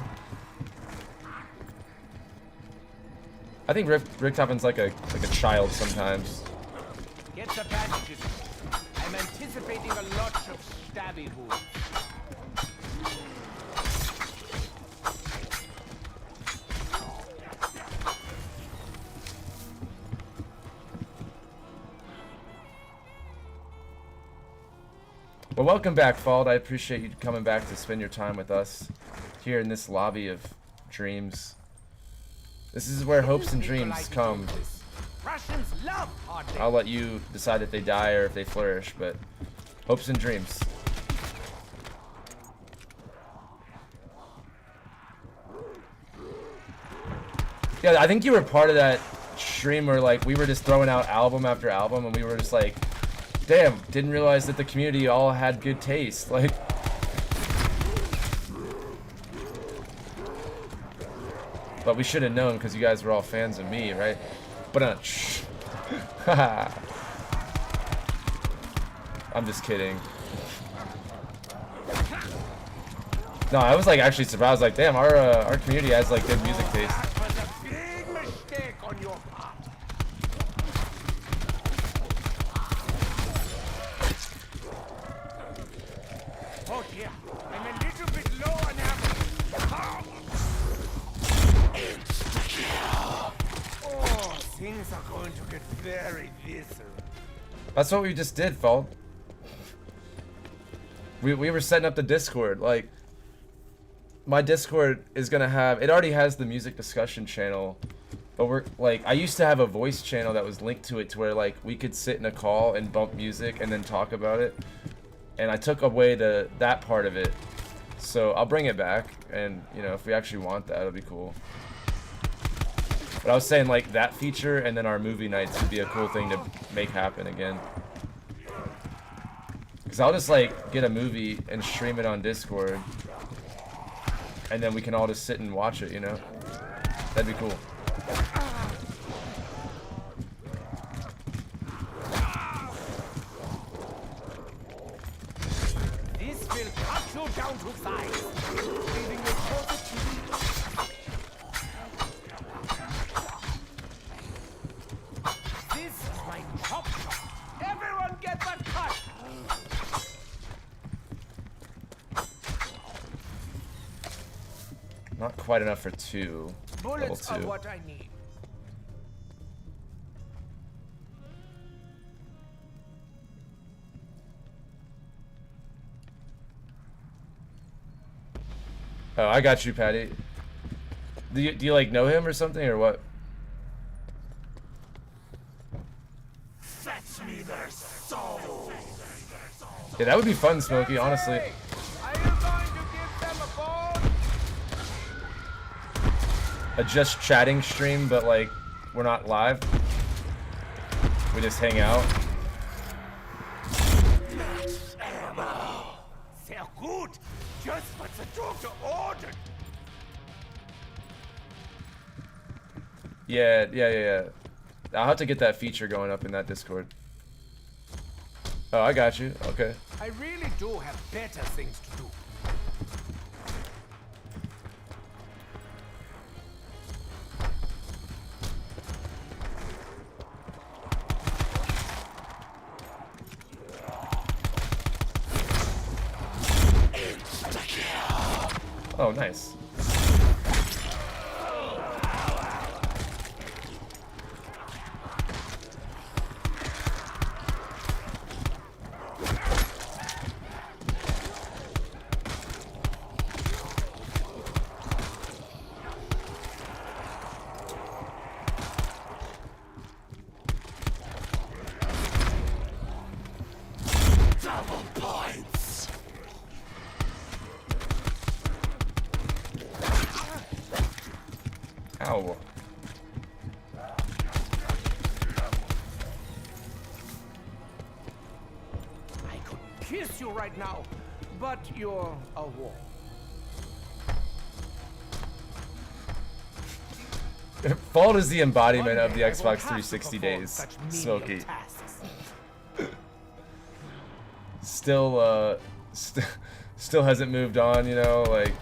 I think Richthofen's like a child sometimes. Get the bandages. I'm anticipating a lot of stabby wounds. Well, welcome back, Fald. I appreciate you coming back to spend your time with us here in this lobby of dreams. This is where hopes and dreams come. Russians love hard labor. I'll let you decide if they die or if they flourish, but hopes and dreams. Yeah, I think you were part of that stream where like we were just throwing out album after album and we were just like, damn, didn't realize that the community all had good taste. Like, but we should have known because you guys were all fans of me, right? But I'm just kidding. No, I was like actually surprised. Like, damn, our community has like good music taste. That was a big mistake on your part. Oh dear, I'm a little bit low on ammo. Oh, things are going to get very visceral. That's what we just did, Fault. We were setting up the Discord. Like, my Discord is gonna have, it already has the music discussion channel, but we're like, I used to have a voice channel that was linked to it to where like we could sit in a call and bump music and then talk about it, and I took away that part of it. So I'll bring it back, and you know, if we actually want that, it'll be cool. But I was saying like that feature and then our movie nights would be a cool thing to make happen again. Cause I'll just like get a movie and stream it on Discord, and then we can all just sit and watch it, you know? That'd be cool. This will cut you down to size, leaving you closer to me. This is my chop shop. Everyone gets a cut. Not quite enough for two. Level Bullets are two. what I need. Oh, I got you, Patty. Do you like know him or something or what? Fetch me their soul. Yeah, that would be fun, Smokey, honestly. Hey, are you going to give them a bone? A just chatting stream, but like we're not live. We just hang out. Sehr gut. Just what the doctor ordered. Yeah. I'll have to get that feature going up in that Discord. Oh, I got you. Okay. I really do have better things to do. Oh, nice. Double points. Ow. I could kiss you right now, but you're a wall. Fault is the embodiment of the One day I Xbox won't have to 360 perform days. such menial Smokey. tasks. Still hasn't moved on, you know, like.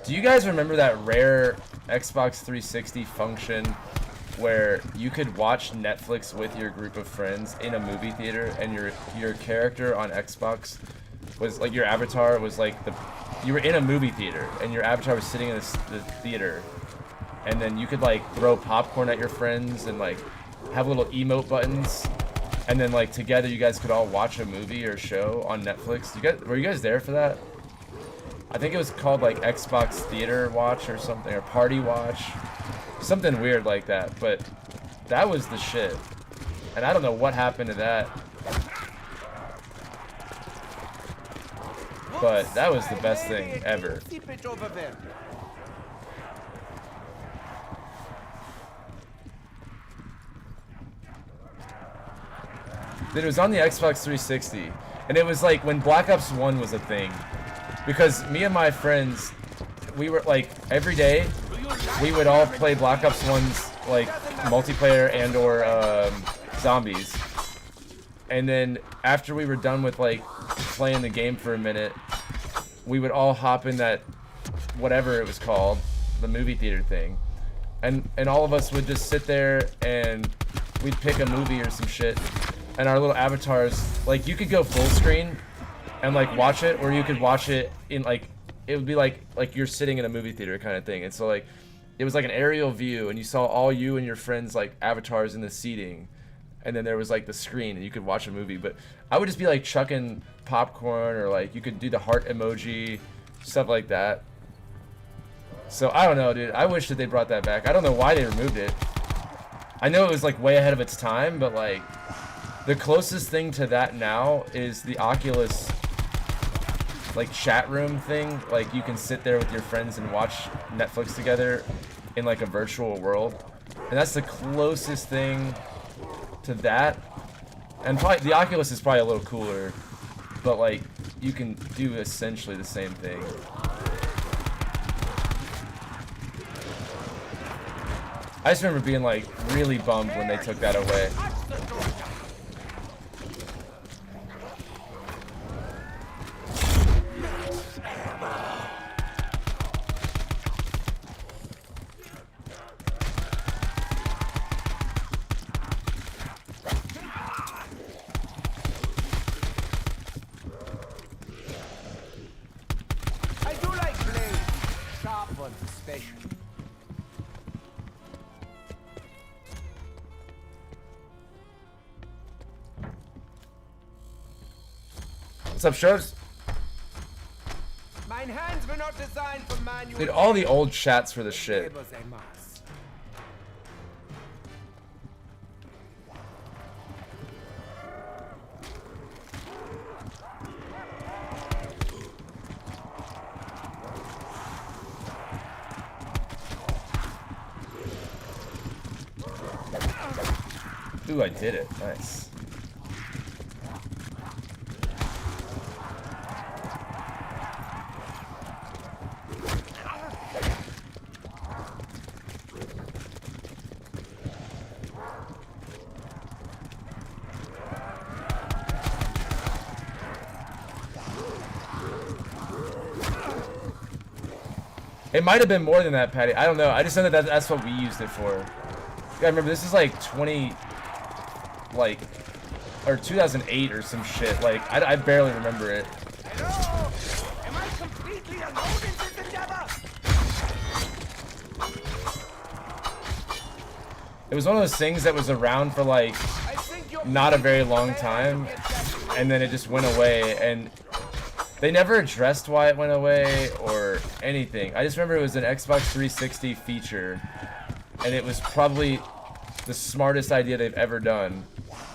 Do you guys remember that rare Xbox 360 function where you could watch Netflix with your group of friends in a movie theater, and your character on Xbox was like, your avatar was like you were in a movie theater and your avatar was sitting in the theater, and then you could like throw popcorn at your friends and like have little emote buttons, and then like together you guys could all watch a movie or show on Netflix. Were you guys there for that? I think it was called like Xbox Theater Watch or something, or Party Watch, something weird like that. But that was the shit, and I don't know what happened to that. But that was the best thing ever. Dude, it was on the Xbox 360, and it was like when Black Ops 1 was a thing. Because me and my friends, we were like, every day, we would all play Black Ops 1's like multiplayer and or zombies. And then after we were done with like playing the game for a minute, we would all hop in that, whatever it was called, the movie theater thing. And all of us would just sit there and we'd pick a movie or some shit. And our little avatars, like you could go full screen and like watch it, or you could watch it in like, it would be like you're sitting in a movie theater kind of thing. And so like, it was like an aerial view and you saw all you and your friends like avatars in the seating. And then there was like the screen and you could watch a movie. But I would just be like chucking popcorn, or like you could do the heart emoji, stuff like that. So I don't know, dude. I wish that they brought that back. I don't know why they removed it. I know it was like way ahead of its time, but like the closest thing to that now is the Oculus like chat room thing. Like you can sit there with your friends and watch Netflix together in like a virtual world. And that's the closest thing to that. And probably the Oculus is probably a little cooler, but like you can do essentially the same thing. I just remember being like really bummed when they took that away. I do like blades, sharp ones especially. What's up, shows? Mine hands were not designed for manual. Dude, all the old chats for the shit. labors they must. Ooh, I did it. Nice. It might have been more than that, Patty. I don't know. I just know that that's what we used it for. Yeah, remember, this is like 2008 or some shit. Like, I barely remember it. Hello? Am I completely alone in this endeavor? It was one of those things that was around for like I think you're not a very long time, and then it just went away, and they never addressed why it went away or anything. I just remember it was an Xbox 360 feature, and it was probably the smartest idea they've ever done.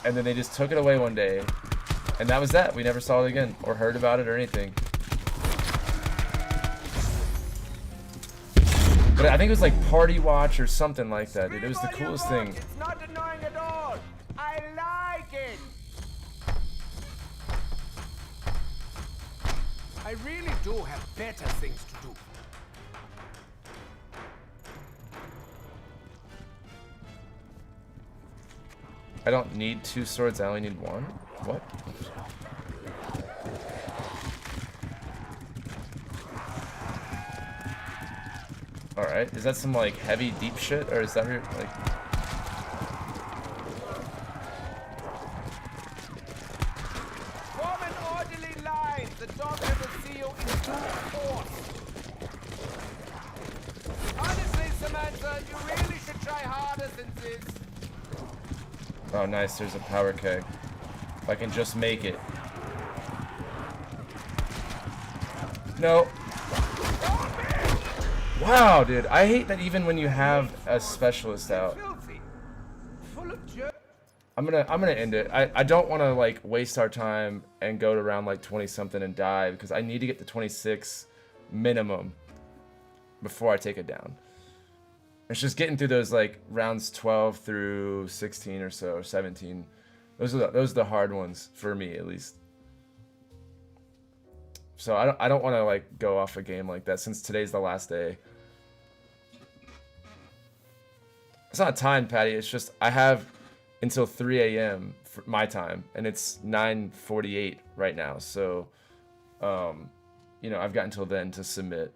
And then they just took it away one day, and that was that. We never saw it again or heard about it or anything. But I think it was like Party Watch or something like that, dude. It was the coolest thing. It's not annoying at all. I like it. I really do have better things to do. I don't need 2 swords, I only need 1? What? Alright, is that some like heavy deep shit, or is that your, like... Form an orderly line. The dog will see you in due course. Honestly, Samantha, you really should try harder than this. Oh nice, there's a power keg. If I can just make it. No. Wow, dude. I hate that even when you have a specialist out. I'm gonna end it. I don't want to like waste our time and go to round like 20 something and die, because I need to get to 26 minimum before I take it down. It's just getting through those like rounds 12 through 16 or so, or 17. Those are the hard ones for me, at least. So I don't want to like go off a game like that, since today's the last day. It's not time, Patty. It's just I have until 3 a.m. for my time, and it's 9:48 right now. So, you know, I've got until then to submit.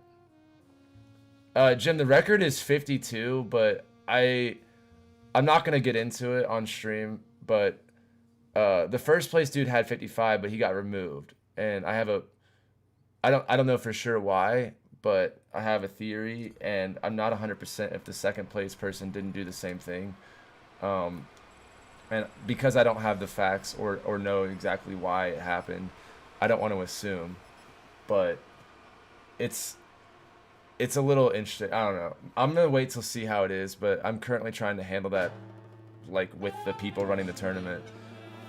Jim, the record is 52, but I'm not gonna get into it on stream. But the first place dude had 55, but he got removed, and I don't know for sure why, but I have a theory, and I'm not 100% if the second place person didn't do the same thing. And because I don't have the facts or know exactly why it happened, I don't want to assume. But it's a little interesting. I don't know. I'm gonna wait till see how it is, but I'm currently trying to handle that like with the people running the tournament.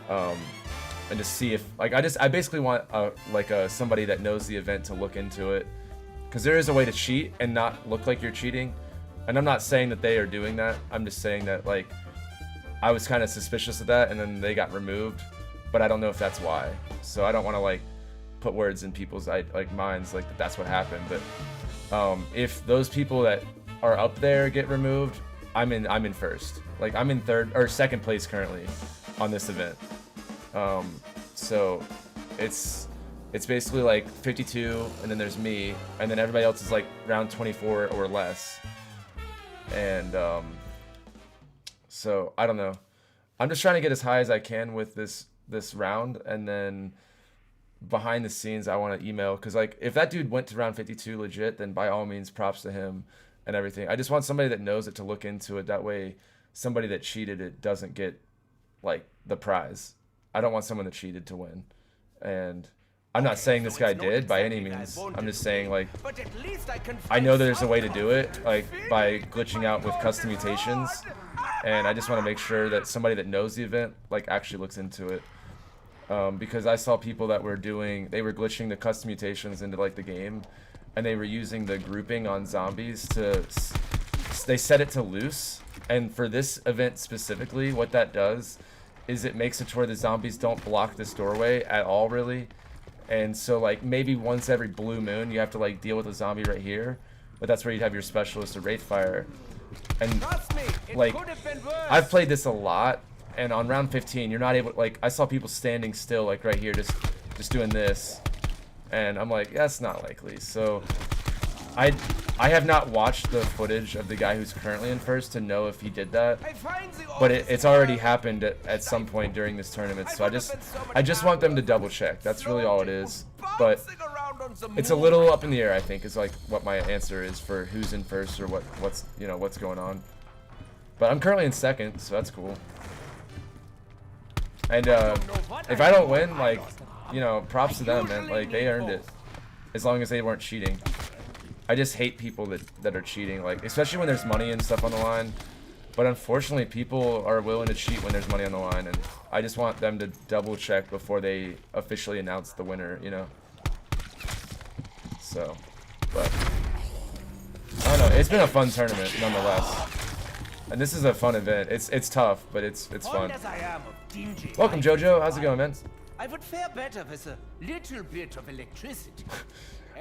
And to see if like I basically want somebody that knows the event to look into it, because there is a way to cheat and not look like you're cheating. And I'm not saying that they are doing that. I'm just saying that like I was kind of suspicious of that, and then they got removed, but I don't know if that's why. So I don't want to like put words in people's like minds like that's what happened. But if those people that are up there get removed, I'm in first. Like I'm in third or second place currently on this event. So it's basically like 52, and then there's me, and then everybody else is like round 24 or less. And so I don't know. I'm just trying to get as high as I can with this round, and then behind the scenes I want to email, because like if that dude went to round 52 legit, then by all means props to him and everything. I just want somebody that knows it to look into it. That way somebody that cheated it doesn't get like the prize. I don't want someone that cheated to win. And I'm not saying this guy did by any means. I'm just saying like I know there's a way to do it, like by glitching out with custom mutations, and I just want to make sure that somebody that knows the event like actually looks into it. Because I saw people that were glitching the custom mutations into like the game, and they were using the grouping on zombies they set it to loose. And for this event specifically, what that does is it makes it to where the zombies don't block this doorway at all, really. And so like maybe once every blue moon you have to like deal with a zombie right here, but that's where you'd have your specialist or Wraithfire. And like I've played this a lot, and on round 15 you're not able, like I saw people standing still like right here just doing this, and I'm like, that's not likely. So I have not watched the footage of the guy who's currently in first to know if he did that, but it's already happened at some point during this tournament. So I just want them to double check. That's really all it is. But it's a little up in the air, I think, is like what my answer is for who's in first or what's going on. But I'm currently in second, so that's cool. And if I don't win, like, you know, props to them, man. Like they earned it, as long as they weren't cheating. I just hate people that are cheating, like especially when there's money and stuff on the line. But unfortunately, people are willing to cheat when there's money on the line, and I just want them to double check before they officially announce the winner, you know. So, but I don't know. It's been a fun tournament nonetheless, and this is a fun event. It's tough, but it's fun. Welcome, Jojo. How's it going, man? I would fare better with a little bit of electricity.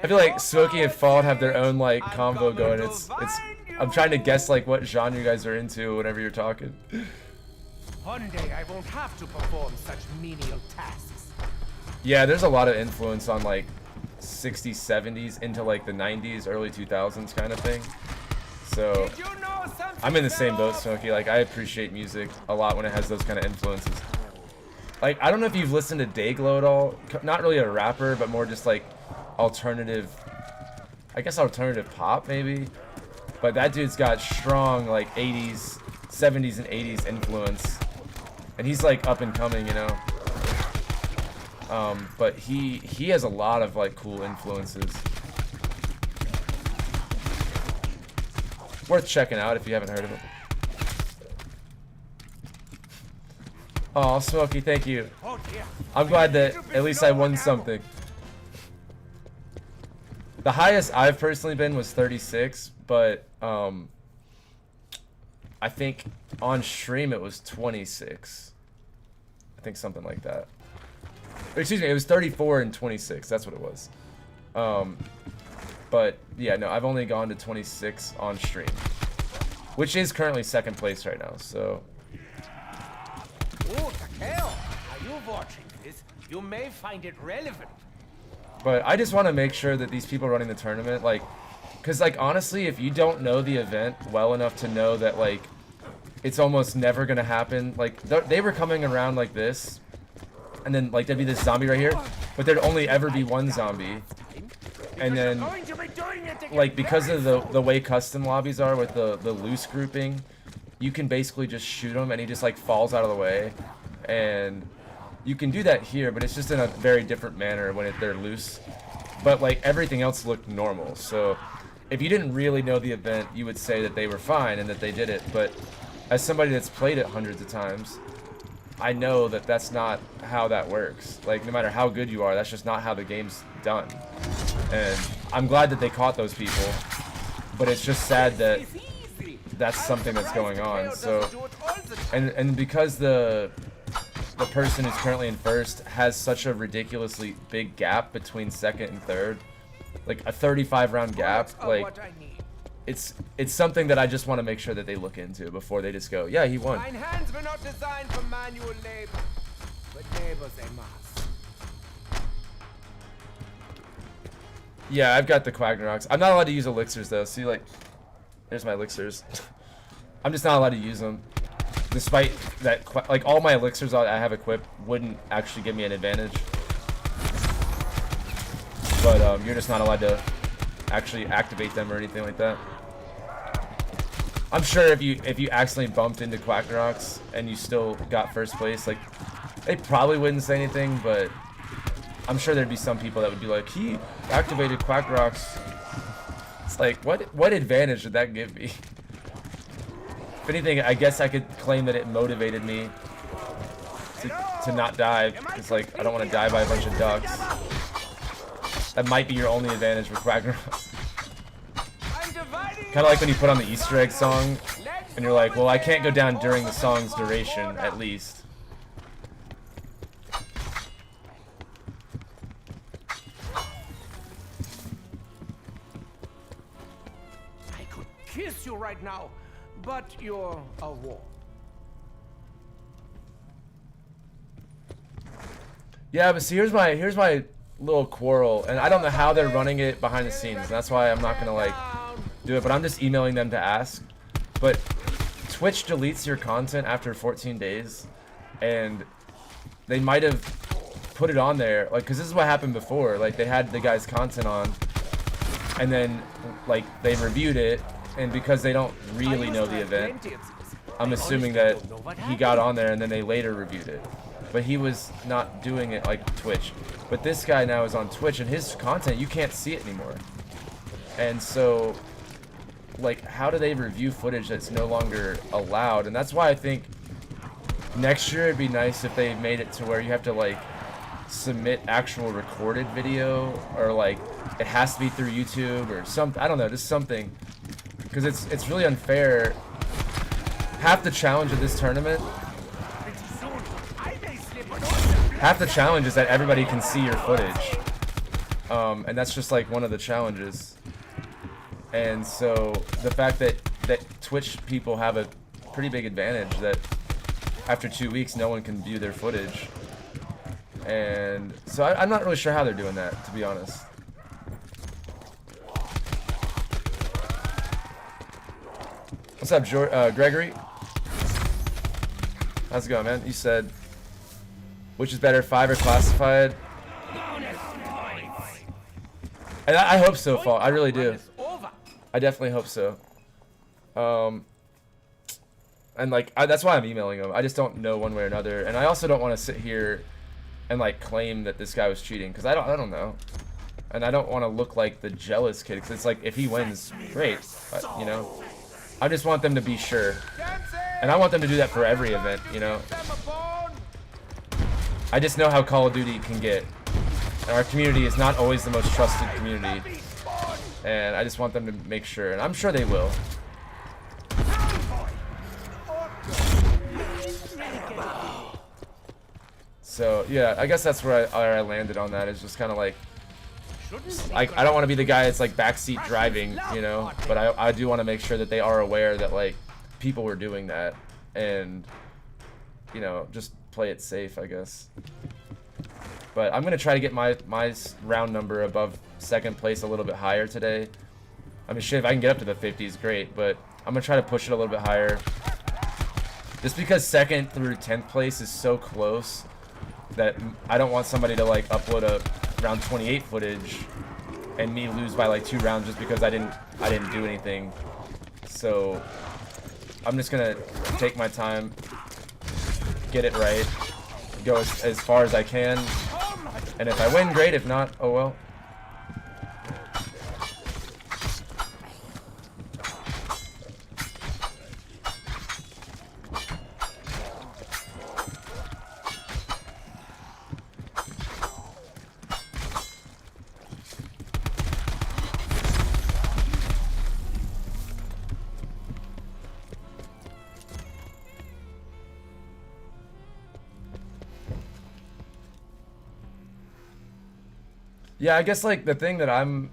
I feel like Smokey and Fault have their own like combo going. I'm trying to guess like what genre you guys are into whenever you're talking. One day I won't have to perform such menial tasks. Yeah, there's a lot of influence on like 60s, 70s into like the 90s, early 2000s kind of thing. So I'm in the same boat, Smokey. Like I appreciate music a lot when it has those kind of influences. Like I don't know if you've listened to Dayglow at all. Not really a rapper, but more just like alternative, I guess alternative pop maybe. But that dude's got strong like 80s, 70s and 80s influence, and he's like up and coming, you know. But he has a lot of like cool influences. Worth checking out if you haven't heard of it. Oh, Smokey, thank you. I'm glad that at least I won something. The highest I've personally been was 36, but I think on stream it was 26. I think something like that. Or, excuse me, it was 34 and 26. That's what it was. But yeah, no, I've only gone to 26 on stream, which is currently second place right now. So. Oh, Takeo, are you watching this? You may find it relevant. But I just want to make sure that these people running the tournament, like, because, like, honestly, if you don't know the event well enough to know that, like, it's almost never going to happen, like, they were coming around like this, and then, like, there'd be this zombie right here, but there'd only ever be one zombie. And then, like, because of the way custom lobbies are with the loose grouping, you can basically just shoot him and he just, like, falls out of the way. And you can do that here, but it's just in a very different manner when they're loose. But, like, everything else looked normal. So if you didn't really know the event, you would say that they were fine and that they did it. But as somebody that's played it hundreds of times, I know that that's not how that works. Like, no matter how good you are, that's just not how the game's done. And I'm glad that they caught those people, but it's just sad that that's something that's going on. So, and because the person who's currently in first has such a ridiculously big gap between second and third, like a 35 round gap, like it's something that I just want to make sure that they look into before they just go, yeah, he won. Mine hands were not designed for manual labor, but labor they must. Yeah, I've got the Quagnaroks. I'm not allowed to use elixirs though. See, like, there's my elixirs. I'm just not allowed to use them. Despite that, like, all my elixirs I have equipped wouldn't actually give me an advantage. But you're just not allowed to actually activate them or anything like that. I'm sure if you accidentally bumped into Quagnaroks and you still got first place, like, they probably wouldn't say anything, but I'm sure there'd be some people that would be like, he activated Quagnaroks. It's like, what advantage did that give me? If anything, I guess I could claim that it motivated me to not die. It's like, I don't want to die by a bunch of ducks. That might be your only advantage with Quagnaroks. Kind of like when you put on the Easter egg song, and you're like, well, I can't go down during the song's duration, at least. I could kiss you right now, but you're a wall. Yeah, but see, here's my little quarrel, and I don't know how they're running it behind the scenes, and that's why I'm not gonna, like, do it, but I'm just emailing them to ask. But Twitch deletes your content after 14 days, and they might have put it on there, like, because this is what happened before. Like, they had the guy's content on, and then, like, they reviewed it, and because they don't really know the event, I'm assuming that he got on there and then they later reviewed it. But he was not doing it like Twitch. But this guy now is on Twitch, and his content, you can't see it anymore. And so, like, how do they review footage that's no longer allowed? And that's why I think next year it'd be nice if they made it to where you have to, like, submit actual recorded video, or, like, it has to be through YouTube or something. I don't know, just something. Because it's really unfair. Half the challenge of this tournament, half the challenge is that everybody can see your footage. And that's just, like, one of the challenges. And so the fact that Twitch people have a pretty big advantage that after 2 weeks no one can view their footage. And so I'm not really sure how they're doing that, to be honest. What's up, Gregory? How's it going, man? You said, which is better, 5 or classified? And I hope so, Fall. I really do. I definitely hope so. And, like, that's why I'm emailing them. I just don't know one way or another. And I also don't want to sit here and like claim that this guy was cheating, because I don't know, and I don't want to look like the jealous kid, because it's like if he wins, great, you know. I just want them to be sure, and I want them to do that for every event, you know. I just know how Call of Duty can get, and our community is not always the most trusted community, and I just want them to make sure, and I'm sure they will. So yeah, I guess that's where I landed on that. Is just kind of like, I don't want to be the guy that's like backseat driving, you know, but I do want to make sure that they are aware that like people were doing that, and you know, just play it safe, I guess. But I'm gonna try to get my round number above second place a little bit higher today. I mean, shit, if I can get up to the 50s, great, but I'm gonna try to push it a little bit higher. Just because second through 10th place is so close that I don't want somebody to like upload a round 28 footage and me lose by like 2 rounds just because I didn't do anything. So I'm just gonna take my time, get it right, go as far as I can, and if I win, great. If not, oh well. Yeah, I guess like the thing that I'm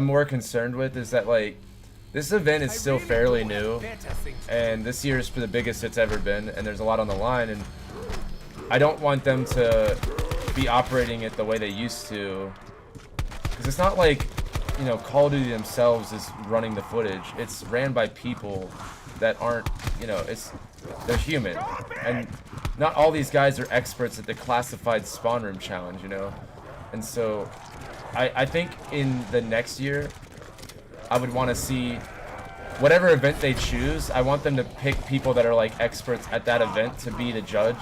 more concerned with is that like this event is still fairly new, and this year is for the biggest it's ever been, and there's a lot on the line, and I don't want them to be operating it the way they used to, because it's not like, you know, Call of Duty themselves is running the footage. It's ran by people that aren't, you know, they're human, and not all these guys are experts at the classified spawn room challenge, you know. And so I think in the next year I would want to see whatever event they choose, I want them to pick people that are like experts at that event to be the judge,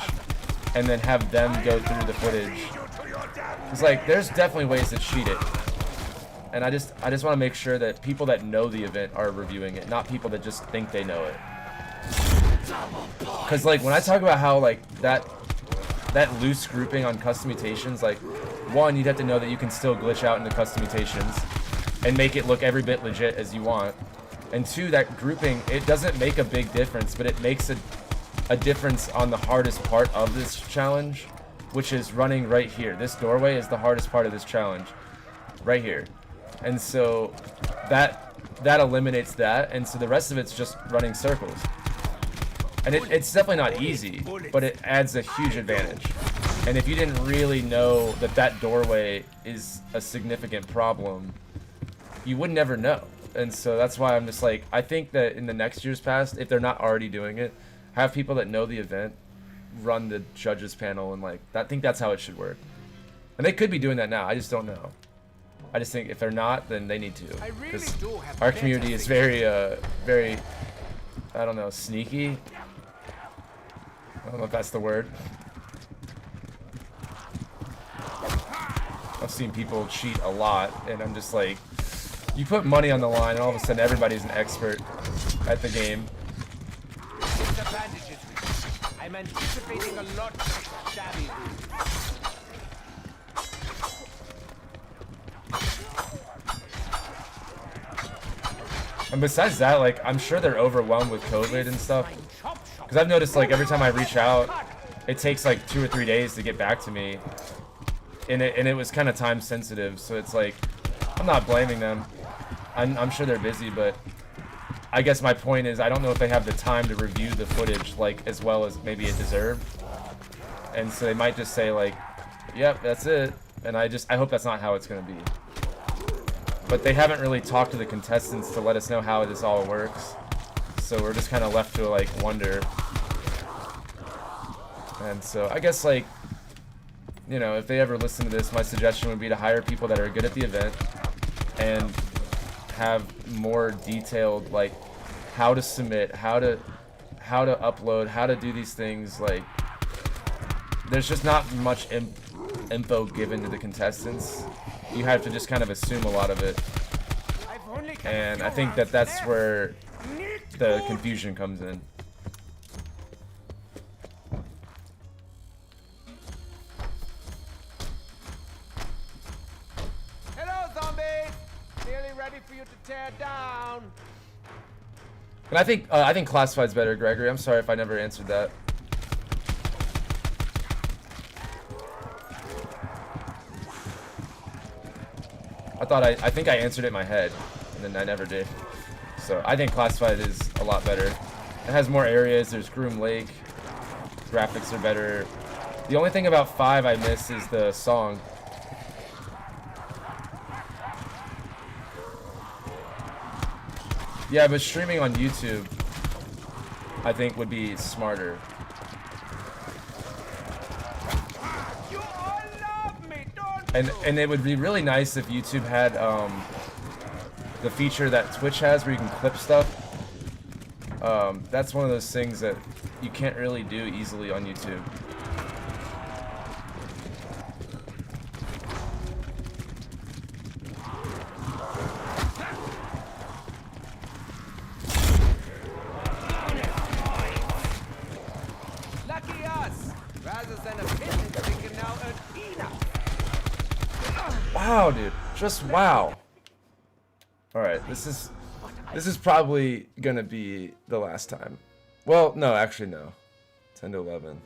and then have them go through the footage. It's like there's definitely ways to cheat it, and I just want to make sure that people that know the event are reviewing it, not people that just think they know it. Because like when I talk about how like that loose grouping on custom mutations, like, one, you'd have to know that you can still glitch out into custom mutations and make it look every bit legit as you want. And two, that grouping, it doesn't make a big difference, but it makes a difference on the hardest part of this challenge, which is running right here. This doorway is the hardest part of this challenge, right here. And so that eliminates that, and so the rest of it's just running circles. And it's definitely not easy, but it adds a huge advantage. And if you didn't really know that that doorway is a significant problem, you would never know. And so that's why I'm just like, I think that in the next year's past, if they're not already doing it, have people that know the event run the judges panel, and like, I think that's how it should work. And they could be doing that now, I just don't know. I just think if they're not, then they need to. Because our community is very, very, I don't know, sneaky. I don't know if that's the word. I've seen people cheat a lot, and I'm just like, you put money on the line, and all of a sudden everybody's an expert at the game. I'm anticipating a lot of stabby. And besides that, like, I'm sure they're overwhelmed with COVID and stuff. Because I've noticed, like, every time I reach out, it takes, like, 2 or 3 days to get back to me. And it was kind of time sensitive, so it's like, I'm not blaming them. I'm sure they're busy, but I guess my point is I don't know if they have the time to review the footage, like, as well as maybe it deserved. And so they might just say, like, yep, that's it. And I hope that's not how it's going to be. But they haven't really talked to the contestants to let us know how this all works. So we're just kind of left to, like, wonder. And so I guess, like, you know, if they ever listen to this, my suggestion would be to hire people that are good at the event and have more detailed, like, how to submit, how to upload, how to do these things, like, there's just not much info given to the contestants. You have to just kind of assume a lot of it. And I think that that's where the confusion comes in. Hello, zombies! Nearly ready for you to tear down. And I think classified's better, Gregory. I'm sorry if I never answered that. I think I answered it in my head, and then I never did. So I think classified is a lot better. It has more areas. There's Groom Lake. Graphics are better. The only thing about 5 I miss is the song. Yeah, but streaming on YouTube, I think, would be smarter. You all love me, don't And it would be really nice if YouTube had the feature that Twitch has where you can clip stuff. That's one of those things that you can't really do easily on YouTube. Lucky us! Rather than a pittance, we can now earn peanuts. Wow, dude. Just wow. Alright, this is probably gonna be the last time. Well, no, actually no. 10 to 11.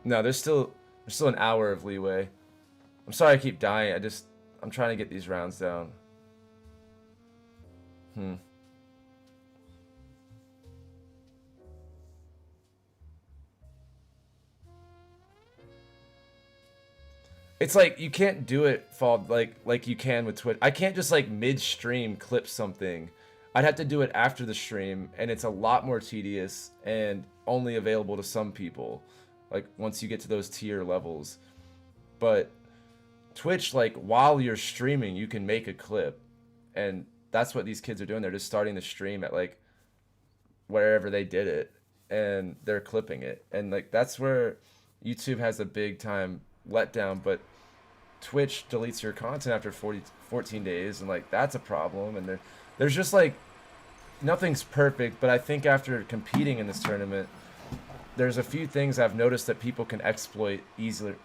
No, there's still an hour of leeway. I'm sorry I keep dying. I'm trying to get these rounds down. It's like you can't do it like you can with Twitch. I can't just like mid-stream clip something. I'd have to do it after the stream, and it's a lot more tedious and only available to some people, like once you get to those tier levels. But Twitch, like while you're streaming, you can make a clip, and that's what these kids are doing. They're just starting the stream at like wherever they did it, and they're clipping it, and like that's where YouTube has a big time letdown. But Twitch deletes your content after 14 days, and like that's a problem. And there's just like nothing's perfect, but I think after competing in this tournament, there's a few things I've noticed that people can exploit easily,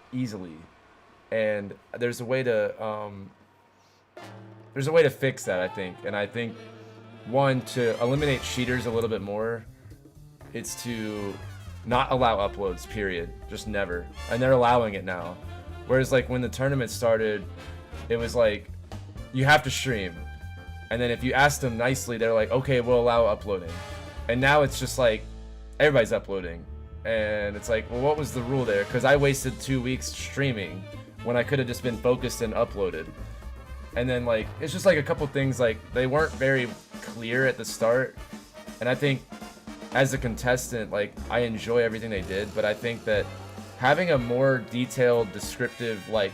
and there's a way to fix that, I think. And I think one, to eliminate cheaters a little bit more, it's to not allow uploads, period. Just never. And they're allowing it now. Whereas like when the tournament started, it was like you have to stream. And then if you asked them nicely, they're like, okay, we'll allow uploading. And now it's just like everybody's uploading. And it's like, well, what was the rule there? Because I wasted 2 weeks streaming when I could have just been focused and uploaded. And then like it's just like a couple things, like they weren't very clear at the start. And I think as a contestant, like I enjoy everything they did, but I think that having a more detailed, descriptive like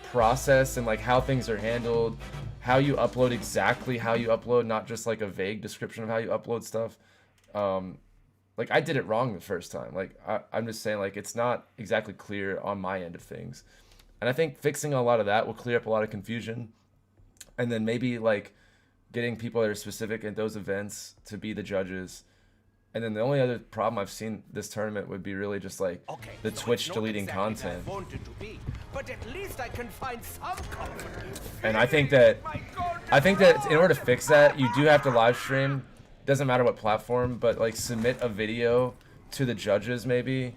process and like how things are handled, how you upload, exactly how you upload, not just like a vague description of how you upload stuff. Like I did it wrong the first time. Like I'm just saying, like it's not exactly clear on my end of things. And I think fixing a lot of that will clear up a lot of confusion. And then maybe like getting people that are specific at those events to be the judges. And then the only other problem I've seen this tournament would be really just like the Twitch deleting content. But at least I can find some comfort. And I think that in order to fix that, you do have to live stream. Doesn't matter what platform, but like submit a video to the judges maybe,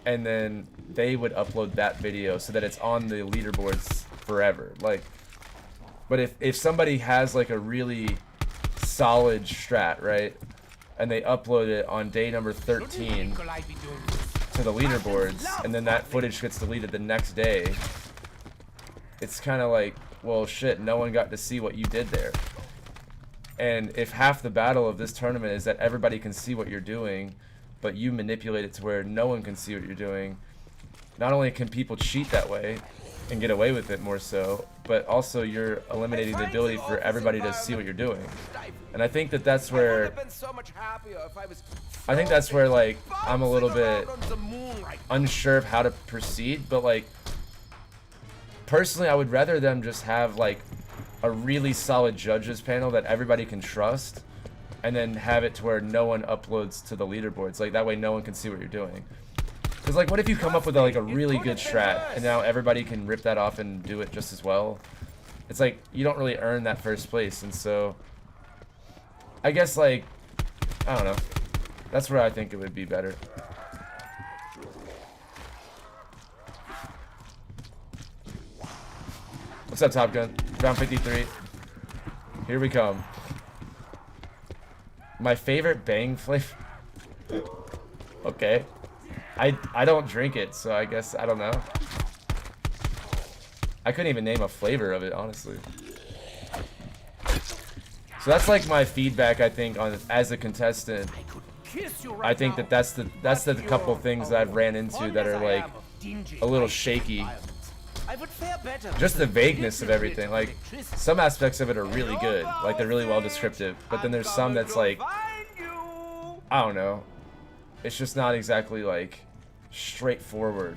and then they would upload that video so that it's on the leaderboards forever. Like, but if somebody has like a really solid strat, right, and they upload it on day number 13 to the leaderboards, and then that footage gets deleted the next day, it's kind of like, well, shit, no one got to see what you did there. And if half the battle of this tournament is that everybody can see what you're doing, but you manipulate it to where no one can see what you're doing, not only can people cheat that way, and get away with it more so, but also you're eliminating the ability for everybody to see what you're doing. And I think that that's where like I'm a little bit unsure of how to proceed, but like personally I would rather them just have like a really solid judges panel that everybody can trust, and then have it to where no one uploads to the leaderboards. Like that way no one can see what you're doing. Because like what if you come up with like a really good strat and now everybody can rip that off and do it just as well? It's like you don't really earn that first place. And so I guess like, I don't know, that's where I think it would be better. What's up, Top Gun? Round 53. Here we come. My favorite bang flavor. Okay. I don't drink it, so I guess I don't know. I couldn't even name a flavor of it, honestly. So that's like my feedback, I think, on as a contestant. I think that that's the couple things that I've ran into that are like a little shaky. Just the vagueness of everything. Like some aspects of it are really good, like they're really well descriptive, but then there's some that's like, I don't know, it's just not exactly like straightforward.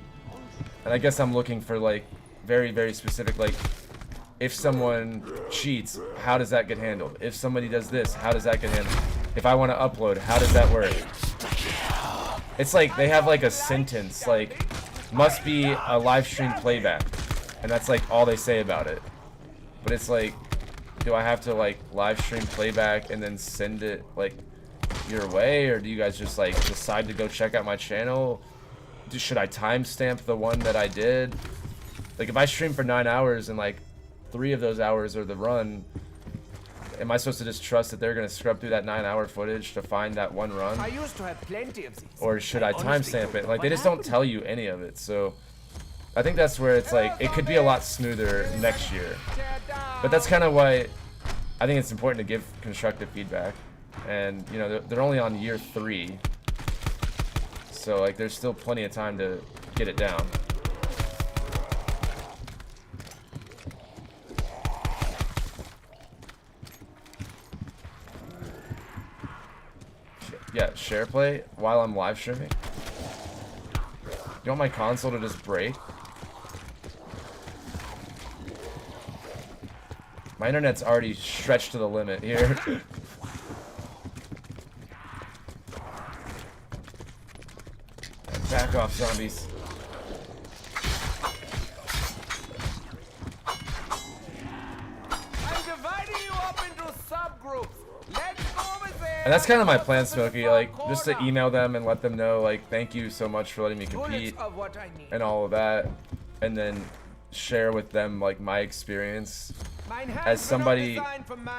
And I guess I'm looking for like very, very specific, like if someone cheats, how does that get handled? If somebody does this, how does that get handled? If I want to upload, how does that work? It's like they have like a sentence like must be a live stream playback, and that's like all they say about it. But it's like, do I have to like live stream playback and then send it like your way, or do you guys just like decide to go check out my channel? Should I timestamp the one that I did? Like if I stream for 9 hours and like 3 of those hours are the run, am I supposed to just trust that they're gonna scrub through that 9-hour footage to find that one run? I used to have plenty of these. Or should I timestamp it? Like they just don't tell you any of it. So I think that's where it's like it could be a lot smoother next year. But that's kind of why I think it's important to give constructive feedback. And you know they're only on year 3, so like there's still plenty of time to get it down. Yeah, share play while I'm live streaming. You want my console to just break? My internet's already stretched to the limit here. Back off, zombies. I'm dividing you up into subgroups. Let's go over there. And that's kind of my plan, Smokey. Like, just to email them and let them know, like, thank you so much for letting me compete and all of that, and then share with them like my experience as somebody.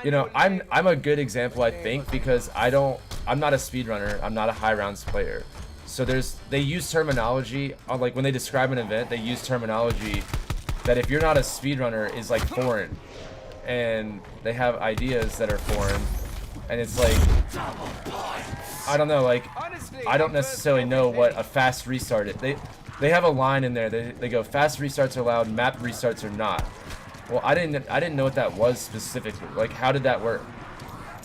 You know, I'm a good example, I think, because I'm not a speedrunner. I'm not a high rounds player. So they use terminology on, like when they describe an event, they use terminology that if you're not a speedrunner is like foreign, and they have ideas that are foreign, and it's like, I don't know, like I don't necessarily know what a fast restart is. They have a line in there. They go, fast restarts are allowed, map restarts are not. Well, I didn't know what that was specifically. Like, how did that work?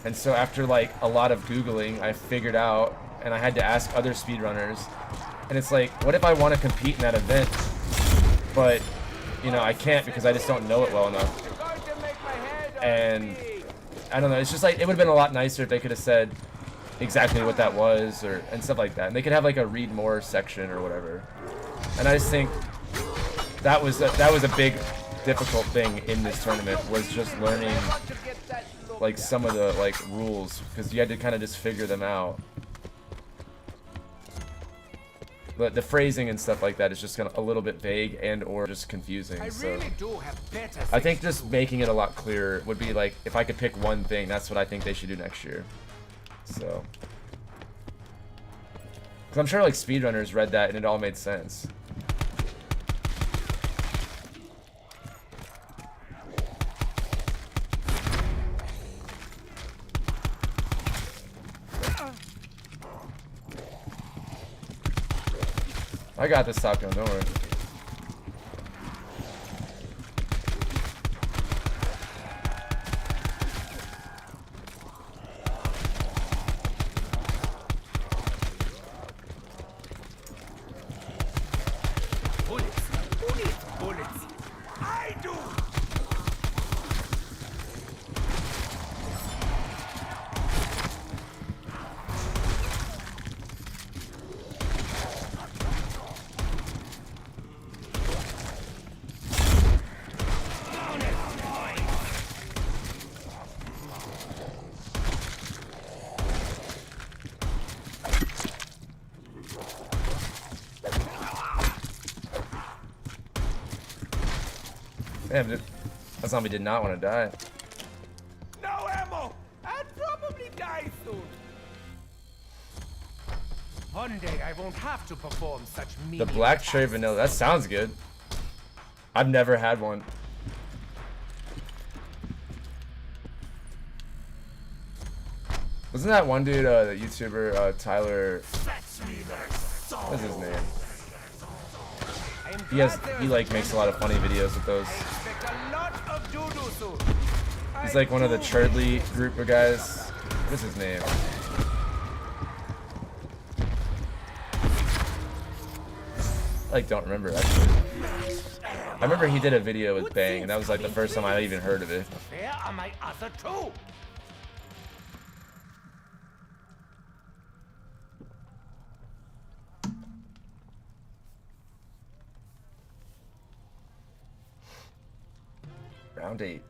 And so after like a lot of Googling, I figured out, and I had to ask other speedrunners, and it's like, what if I want to compete in that event, but you know I can't because I just don't know it well enough. And I don't know, it's just like it would have been a lot nicer if they could have said exactly what that was, or and stuff like that, and they could have like a read more section or whatever. And I just think that was a big difficult thing in this tournament, was just learning like some of the like rules, because you had to kind of just figure them out. But the phrasing and stuff like that is just kind of a little bit vague and or just confusing. So I think just making it a lot clearer would be like, if I could pick one thing, that's what I think they should do next year. So, because I'm sure like speedrunners read that and it all made sense. I got this, Top Gun, don't worry. Damn, dude. That zombie did not want to die. No ammo! I'll probably die soon. One day I won't have to perform such The menial black cherry tasks. vanilla. That sounds good. I've never had one. Wasn't that one dude, the YouTuber, Tyler? What's his name? I am He has, glad there he is like a makes a lot of funny videos with those. I expect a lot of doo-doo soon. He's I like one of the do Churdley group of guys. What's his name? I like don't remember actually. I remember he did a video with Bang, and that was like the first time I even heard of it. Where are my other two? Round 8.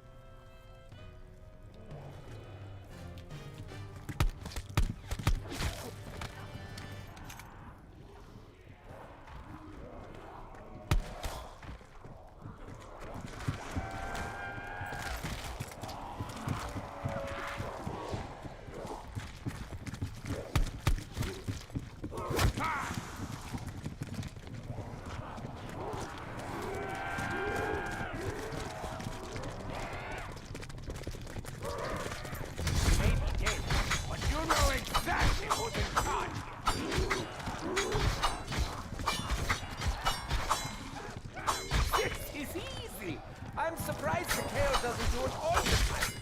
Maybe dead, but you know exactly who's in charge here. This is easy. I'm surprised the tail doesn't do it all the time.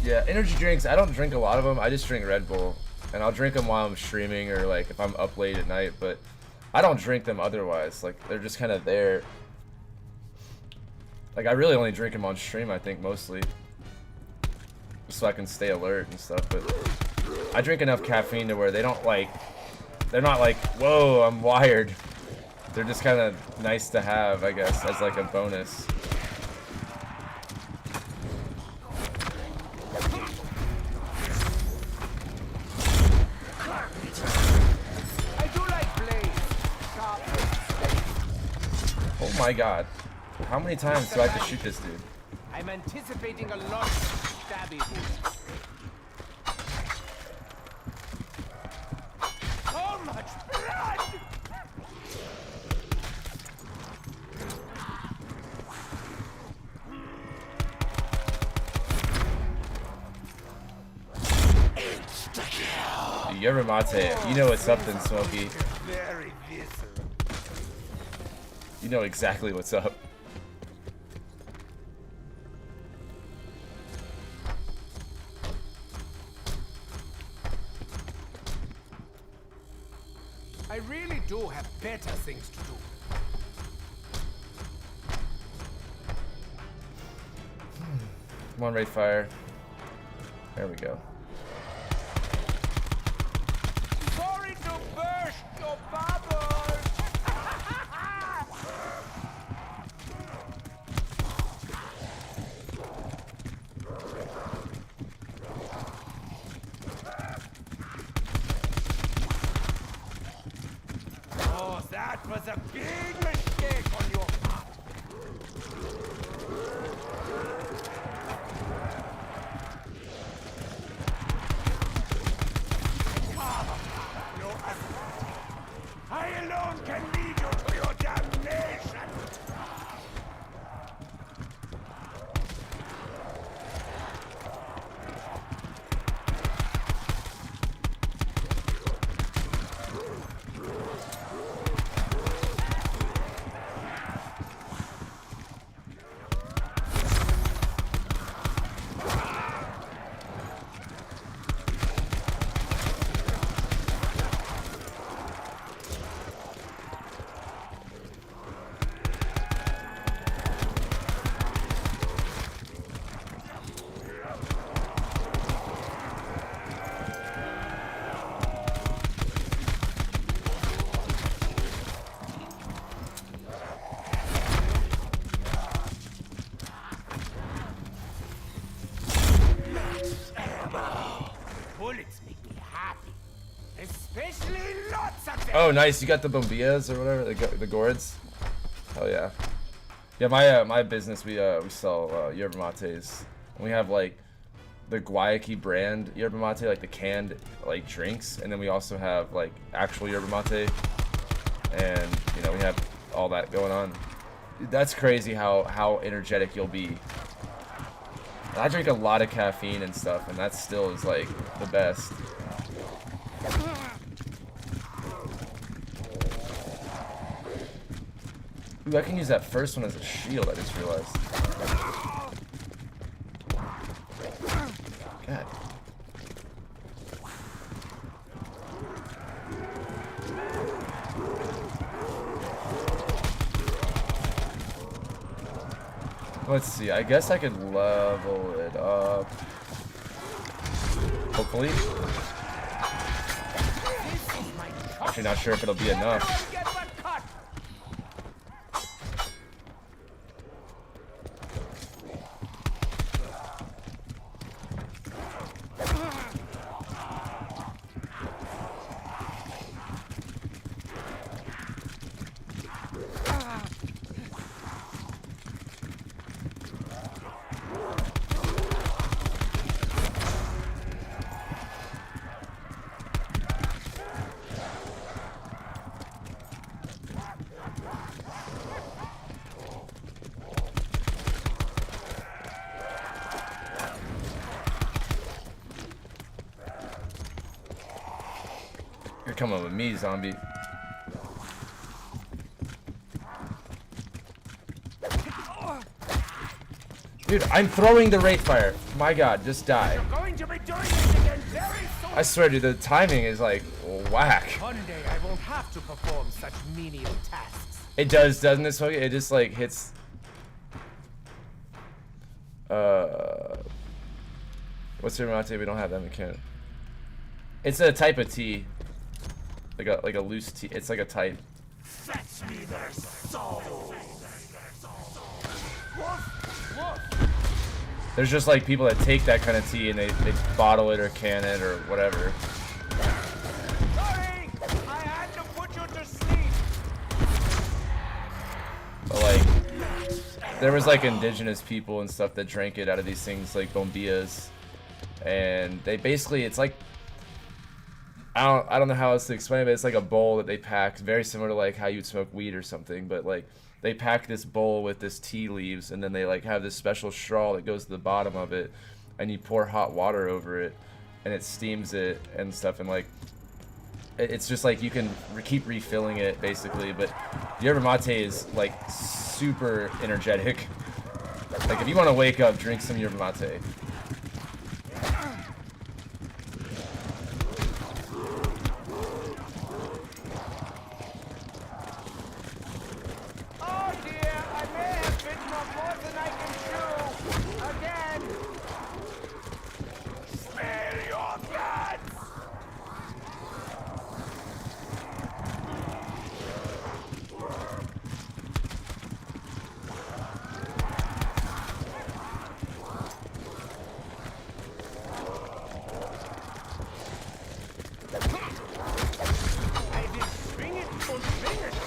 Yeah, energy drinks. I don't drink a lot of them. I just drink Red Bull, and I'll drink them while I'm streaming or like if I'm up late at night. But I don't drink them otherwise. Like they're just kind of there. Like I really only drink them on stream. I think mostly, just so I can stay alert and stuff. But I drink enough caffeine to where they don't like. They're not like, whoa, I'm wired. They're just kind of nice to have, I guess, as like a bonus. I do like blades. Sharp and Oh my god. How many times do I have to shoot this dude? I'm anticipating a lot of stabby bullets. So much blood! You ever mate? You know it's something, Smokey. Very visceral. You know exactly what's up. I really do have better things to do. Come on, Raid Fire. There we go. Sorry to burst your bubble. Oh, that was a big mistake on your part. No authority. I alone can lead you to your damnation. Lots of them. Oh, nice. You got the bombillas or whatever, the gourds. Hell yeah. Yeah, my business, we sell yerba mates. And we have like the Guayaki brand yerba mate, like the canned like drinks, and then we also have like actual yerba mate, and you know we have all that going on. That's crazy how energetic you'll be. I drink a lot of caffeine and stuff, and that still is like the best. Ooh, I can use that first one as a shield, I just realized. God. Let's see, I guess I could level it up. Hopefully. Actually not sure if it'll be enough. You're coming with me, zombie. Dude, I'm throwing the Wraith Fire. My god, just die. You're going to be doing this again very soon. I swear, dude, the timing is like whack. One day I won't have to perform such menial tasks. It does, doesn't it? So it just like hits. What's your mate? We don't have that mechanic. It's a type of tea. Like a loose tea. It's like a type. Fetch me their souls. There's just like people that take that kind of tea and they bottle it or can it or whatever. Sorry, I had to put you to sleep. But like, there was like indigenous people and stuff that drank it out of these things like bombillas, and they basically, it's like, I don't know how else to explain it, but it's like a bowl that they pack, very similar to like how you'd smoke weed or something, but like they pack this bowl with this tea leaves, and then they like have this special straw that goes to the bottom of it, and you pour hot water over it, and it steams it and stuff, and like it's just like you can keep refilling it basically. But yerba mate is like super energetic. Like if you want to wake up, drink some yerba mate. Oh dear, I may have bitten off more than I can chew. Again. Spill your guts. I will swing it and finish.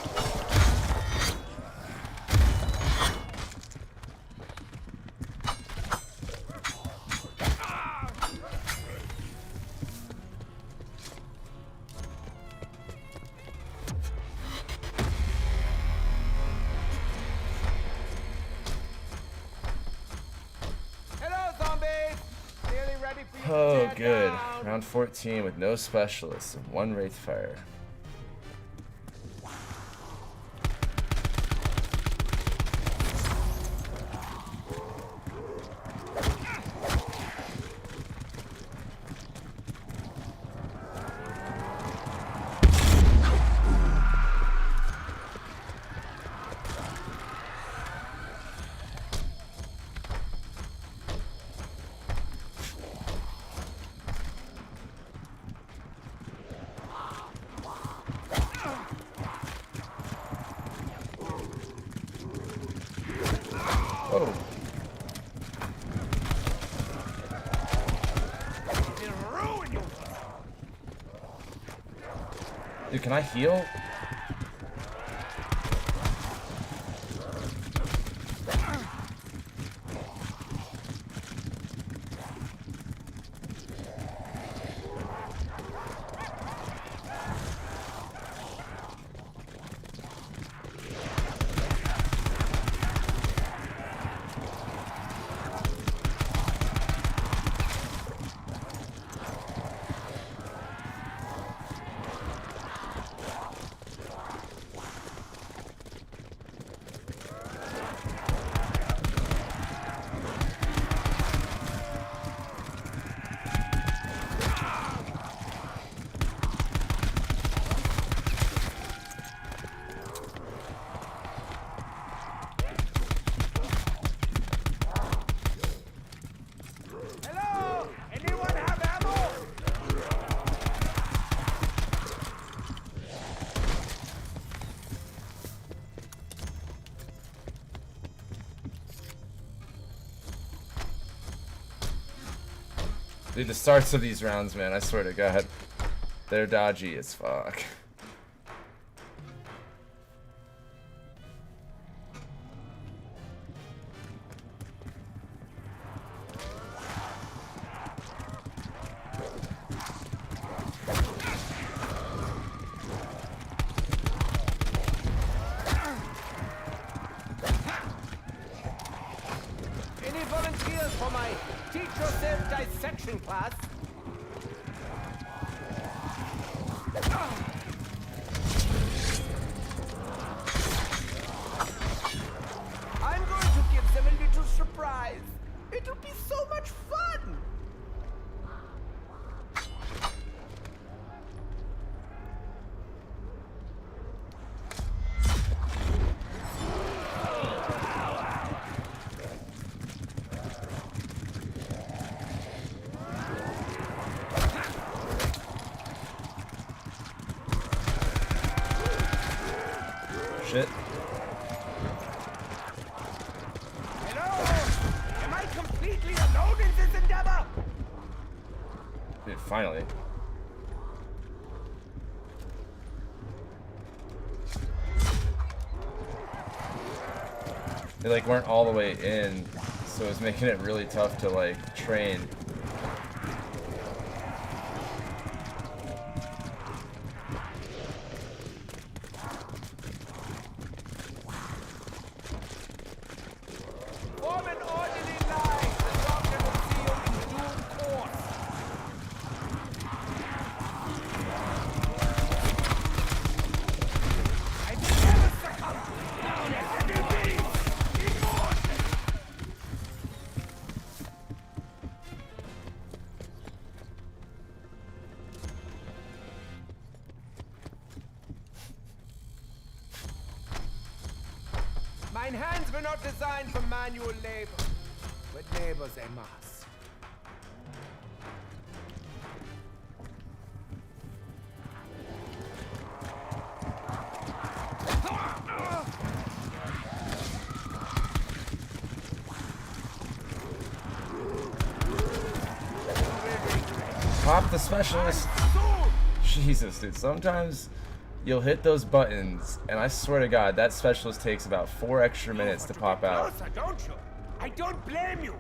Hello, zombies! Nearly ready for you Oh, to tear good. down. Round 14 with no specialists and one Wraith Fire. Oh. It'll ruin you. Dude, can I heal? Hello? Anyone have ammo? Dude, the starts of these rounds, man, I swear to God, they're dodgy as fuck. Any volunteers for my teach yourself dissection class? I'm going to give them a little surprise. It'll be so much fun. Shit. Hello? Am I completely alone in this endeavor? Dude, finally. They like weren't all the way in, so it was making it really tough to like train. Form an orderly line. The doctor will see you in due course. I will never succumb. Now let me be immortal. Mine hands were not designed for manual labor, but labor they must. Pop the specialist. Jesus, dude. Sometimes you'll hit those buttons, and I swear to God, that specialist takes about 4 extra minutes to pop out. Closer, don't you? I don't blame you.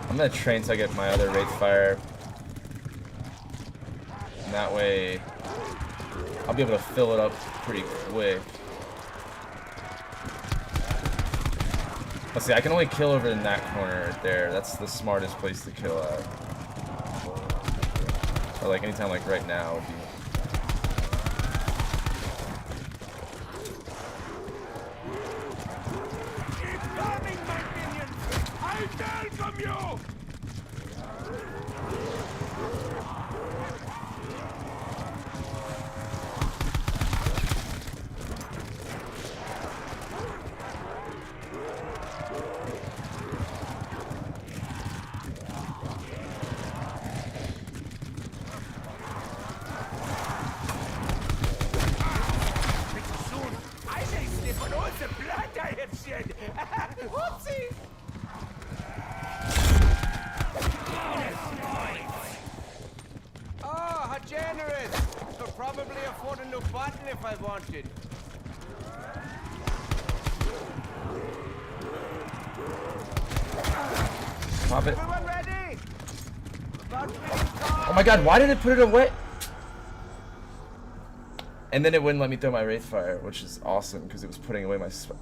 I'm gonna train till I get my other Wraith Fire. And that way, I'll be able to fill it up pretty quick. Let's see, I can only kill over in that corner right there. That's the smartest place to kill at. Or like anytime like right now would be. Keep coming, my minions! I welcome you! Pretty soon, I may slip on all the blood I have shed. Whoopsie! Oh, how generous! Could probably afford a new button if I wanted. Pop it. Everyone ready? Oh my god, why did it put it away? And then it wouldn't let me throw my Wraith Fire, which is awesome because it was putting away my swear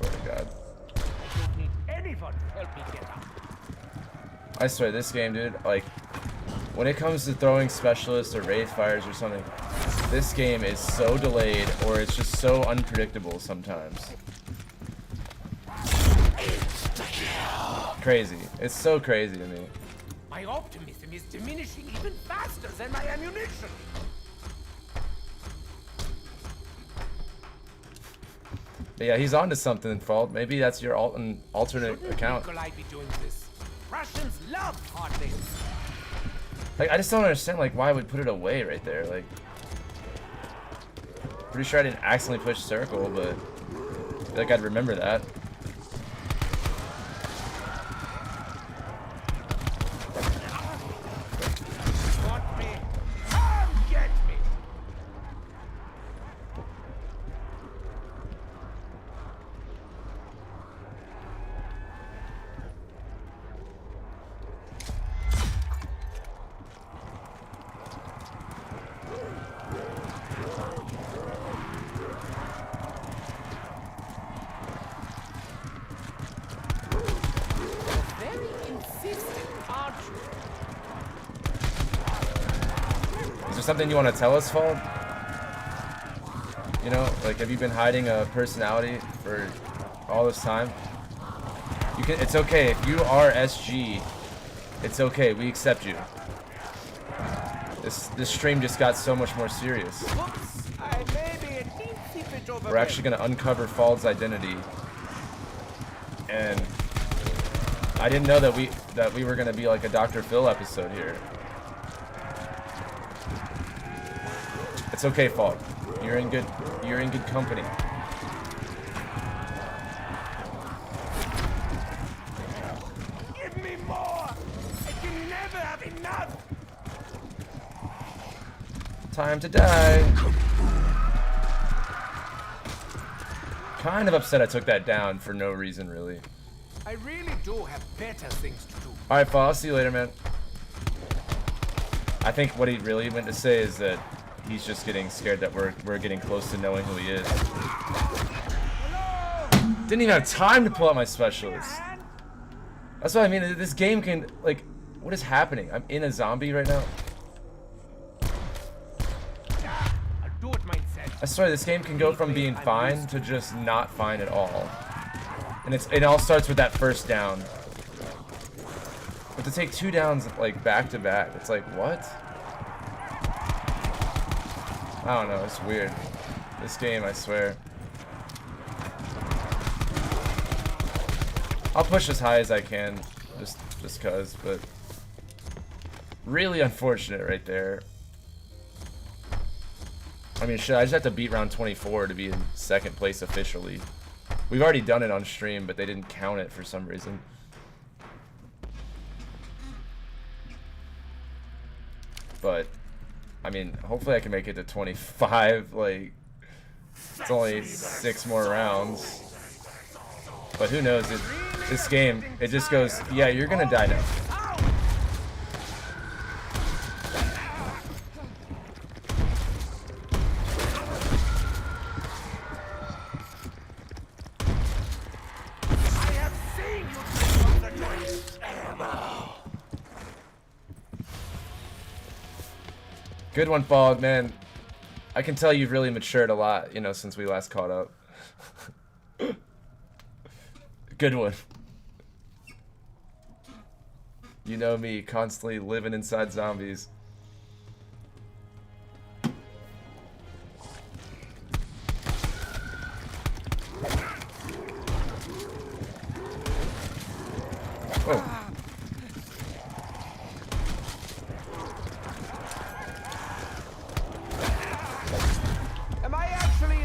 to God. Don't need anyone to help me get up. I swear, this game, dude, like, when it comes to throwing specialists or Wraith Fires or something, this game is so delayed or it's just so unpredictable sometimes. Crazy. It's so crazy to me. My optimism is diminishing even faster than my ammunition. But yeah, he's onto something, Fault. Maybe that's your alternate Shouldn't account. Nikolai be doing this? Russians love hard things. Like, I just don't understand, like, why I would put it away right there. Like, pretty sure I didn't accidentally push circle, but I feel like I'd remember that. Want me? Come get me! Very insistent, aren't you? Is there something you want to tell us, Fault? You know, like, have you been hiding a personality for all this time? You can. It's okay if you are SG. It's okay. We accept you. This stream just got so much more serious. Whoops! I may be a teensy bit over. We're actually gonna uncover Fault's identity, and I didn't know that we were gonna be like a Dr. Phil episode here. It's okay, Fault. You're in good company. Give me more! I can never have enough! Time to die. Kind of upset I took that down for no reason, really. I really do have better things to do. All right, Fault. I'll see you later, man. I think what he really meant to say is that he's just getting scared that we're getting close to knowing who he is. Didn't even have time to pull out my specialist. That's what I mean. This game can, like, what is happening? I'm in a zombie right now. I'll do it myself. I swear this game can go from being fine to just not fine at all. And it all starts with that first down. But to take 2 downs like back to back, it's like, what? I don't know, it's weird. This game, I swear. I'll push as high as I can, just cause, but really unfortunate right there. I mean, shit, I just have to beat round 24 to be in 2nd place officially. We've already done it on stream, but they didn't count it for some reason. But, I mean, hopefully I can make it to 25, like, it's only 6 more rounds. But who knows, this game, it just goes, yeah, you're gonna die now. Good one, Fog, man. I can tell you've really matured a lot, you know, since we last caught up. Good one. You know me, constantly living inside zombies. Oh.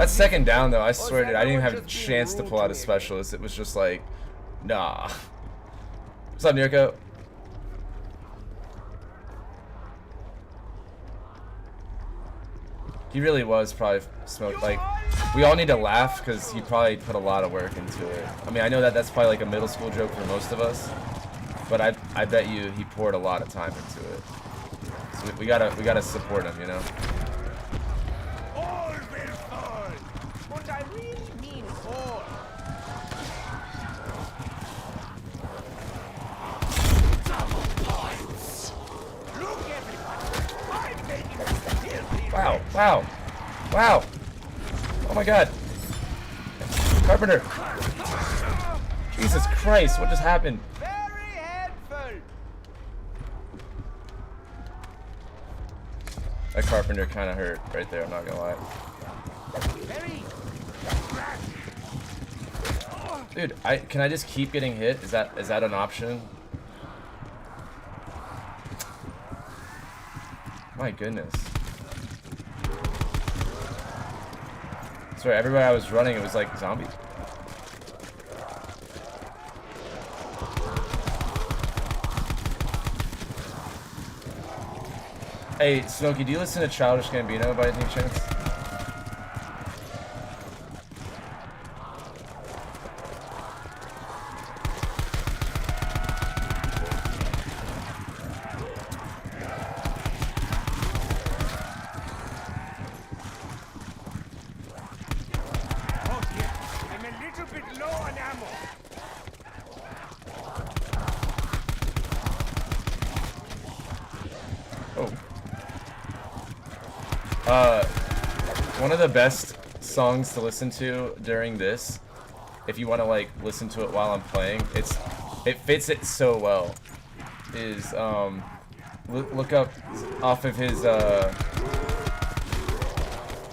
That second down though, I swear, dude, I didn't even have a chance to pull out a specialist. It was just like, nah. What's up, Nirko? He really was probably smoked. Like, we all need to laugh because he probably put a lot of work into it. I mean, I know that that's probably like a middle school joke for most of us, but I bet you he poured a lot of time into it. So we gotta support him, you know. All will fall. What I really mean all. Double points. Look, everyone. I'm making this filthy. Wow, wow, wow. Oh my god. Carpenter. Jesus Christ, what just happened? Very helpful. That Carpenter kind of hurt right there, I'm not gonna lie. Very. Dude, can I just keep getting hit? Is that an option? My goodness. Sorry, everywhere I was running, it was like zombies. Hey, Smokey, do you listen to Childish Gambino by any chance? Oh dear, I'm a little bit low on ammo. Oh. One of the best songs to listen to during this, if you want to like listen to it while I'm playing, it fits it so well. Is look up off of his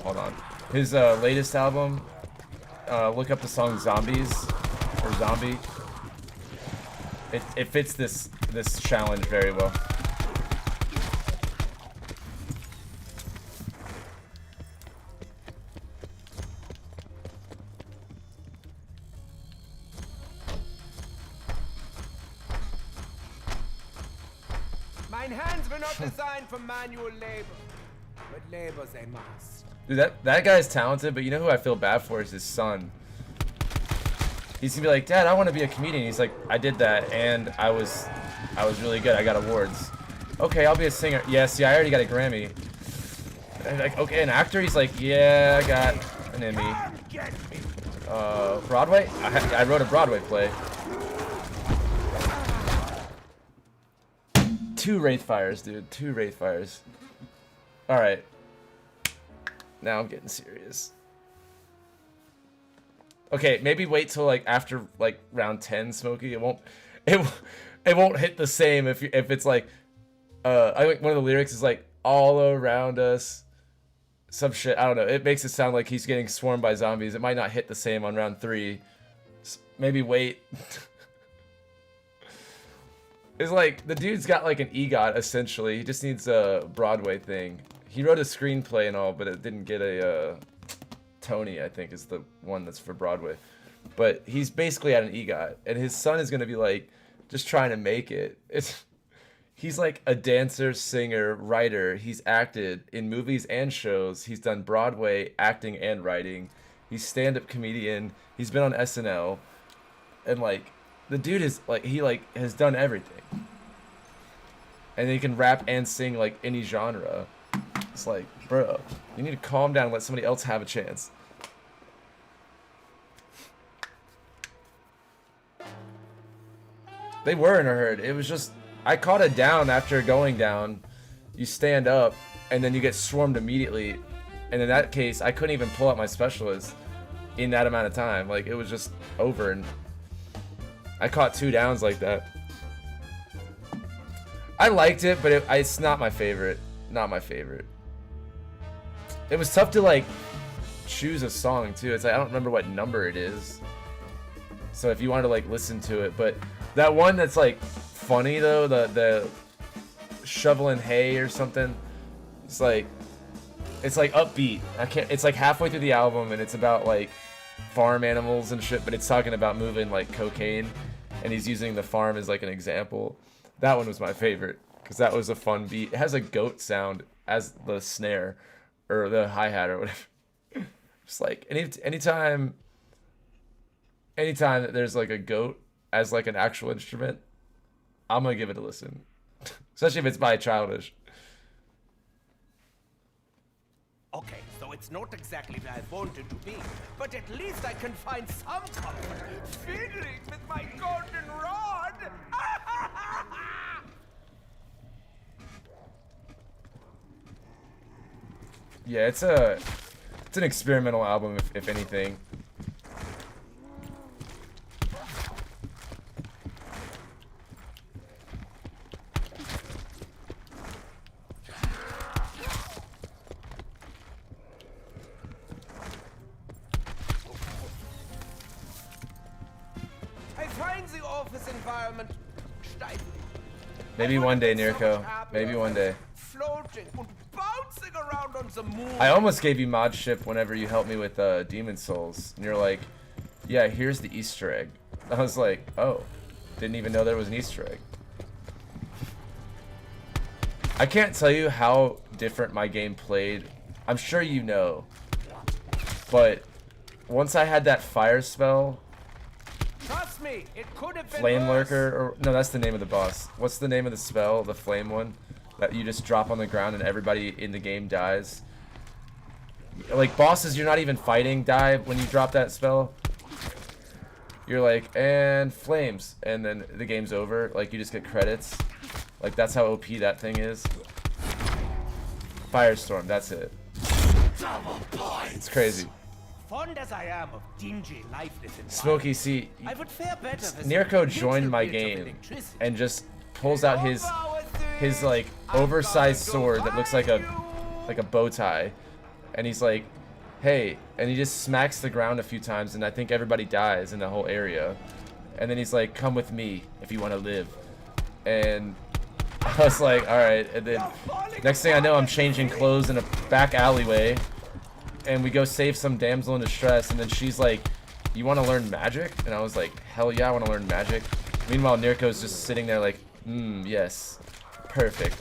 hold on, his latest album. Look up the song Zombies or Zombie. It fits this challenge very well. Mine hands were not designed for manual labor, but labor they must. Dude, that guy's talented, but you know who I feel bad for is his son. He's gonna be like, Dad, I want to be a comedian. He's like, I did that, and I was really good. I got awards. Okay, I'll be a singer. Yeah, see, I already got a Grammy. And like, okay, an actor? He's like, yeah, I got an Emmy. Come get me. Broadway? I wrote a Broadway play. 2 Wraithfires, dude. 2 Wraithfires. Alright. Now I'm getting serious. Okay, maybe wait till like after like round 10, Smokey. It won't hit the same if it's like I think one of the lyrics is like all around us. Some shit. I don't know. It makes it sound like he's getting swarmed by zombies. It might not hit the same on round 3. Maybe wait. It's like the dude's got like an EGOT essentially. He just needs a Broadway thing. He wrote a screenplay and all, but it didn't get a Tony, I think, is the one that's for Broadway. But he's basically at an EGOT, and his son is gonna be like just trying to make it. He's like a dancer, singer, writer. He's acted in movies and shows. He's done Broadway acting and writing. He's stand-up comedian. He's been on SNL, and like the dude is like he like has done everything. And he can rap and sing like any genre. It's like, bro, you need to calm down and let somebody else have a chance. They were in a herd. It was just, I caught it down after going down. You stand up, and then you get swarmed immediately. And in that case, I couldn't even pull out my specialist in that amount of time. Like, it was just over, and I caught 2 downs like that. I liked it, but it's not my favorite. Not my favorite. It was tough to like choose a song too. It's like I don't remember what number it is. So if you wanted to like listen to it, but that one that's like funny though, the shoveling hay or something. It's like It's like upbeat. I can't. It's like halfway through the album, and it's about like farm animals and shit. But it's talking about moving like cocaine, and he's using the farm as like an example. That one was my favorite because that was a fun beat. It has a goat sound as the snare or the hi-hat or whatever. Just like anytime that there's like a goat as like an actual instrument, I'm gonna give it a listen. Especially if it's by Childish. Okay, so it's not exactly where I wanted to be, but at least I can find some comfort fiddling with my golden rod. Yeah, it's an experimental album, if anything. I find the office environment stifling. Maybe one day, Nirko. Maybe one day. Floating and bouncing around on the moon. I almost gave you mod ship whenever you helped me with Demon Souls, and you're like, "Yeah, here's the Easter egg." I was like, "Oh, didn't even know there was an Easter egg." I can't tell you how different my game played. I'm sure you know, but once I had that fire spell, Trust me, it could have been Flame worse. Lurker, or no, that's the name of the boss. What's the name of the spell? The flame one that you just drop on the ground and everybody in the game dies. Like bosses you're not even fighting die when you drop that spell. You're like, and flames, and then the game's over. Like you just get credits. Like that's how OP that thing is. Firestorm, that's it. Double points. It's crazy. Fond as I am of dingy, lifeless environments, Smokey, see, I would fare better with Nirko a joined little my bit of game electricity. and just pulls out his like oversized sword that looks like a bow tie, and he's like, hey, and he just smacks the ground a few times, and I think everybody dies in the whole area, and then he's like, come with me if you want to live, and I was like, all right, and then next thing I know, I'm changing clothes in a back alleyway, and we go save some damsel in distress, and then she's like, you want to learn magic? And I was like, hell yeah, I want to learn magic. Meanwhile, Nirko's just sitting there like, yes, perfect.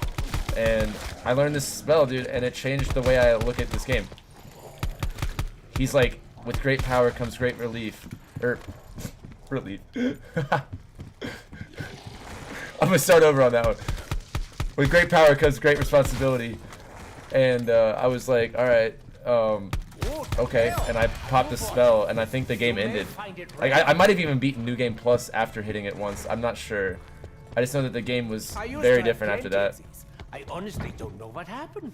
And I learned this spell, dude, and it changed the way I look at this game. He's like, with great power comes great relief. Relief. I'm gonna start over on that one. With great power comes great responsibility. And I was like, alright, okay, and I popped the spell, and I think the game ended. Like, I might have even beaten New Game Plus after hitting it once. I'm not sure. I just know that the game was very different after that. I honestly don't know what happened.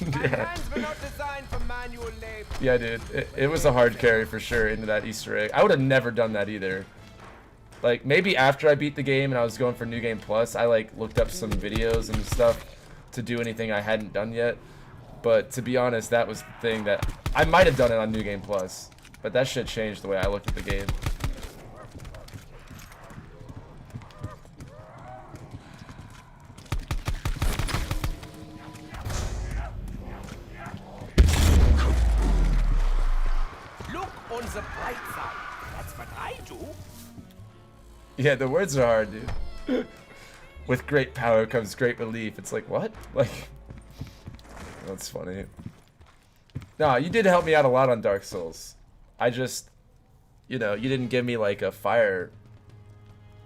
My Yeah. hands were not designed for manual labor. Yeah, dude. It was a hard carry for sure into that Easter egg. I would have never done that either. Like, maybe after I beat the game and I was going for New Game Plus, I, like, looked up some videos and stuff to do anything I hadn't done yet. But to be honest, that was the thing that I might have done it on New Game Plus, but that shit changed the way I looked at the game. Look on the bright side. That's what I do. Yeah, the words are hard, dude. With great power comes great relief. It's like, what? Like, that's funny. No, you did help me out a lot on Dark Souls. I just, you know, you didn't give me like a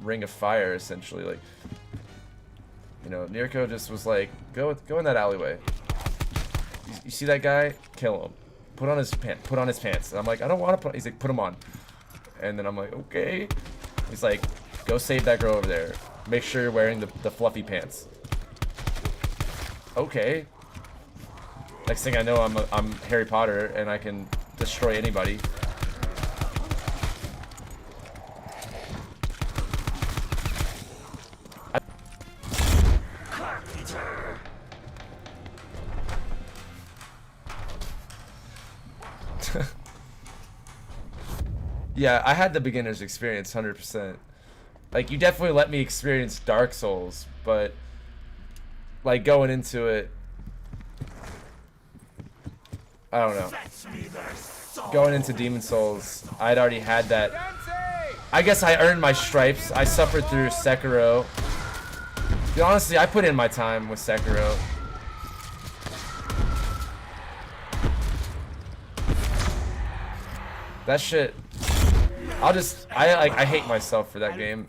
ring of fire, essentially. Like, you know, Nirko just was like, go in that alleyway. You see that guy? Kill him. Put on his pants. And I'm like, I don't want to put. He's like, put them on. And then I'm like, okay. He's like, go save that girl over there. Make sure you're wearing the fluffy pants. Okay. Next thing I know, I'm Harry Potter and I can destroy anybody. Yeah, I had the beginner's experience 100%. Like, you definitely let me experience Dark Souls, but like going into it, I don't know. Going into Demon Souls, I'd already had that. I guess I earned my stripes. I suffered through Sekiro. Dude, honestly, I put in my time with Sekiro. That shit. I hate myself for that game.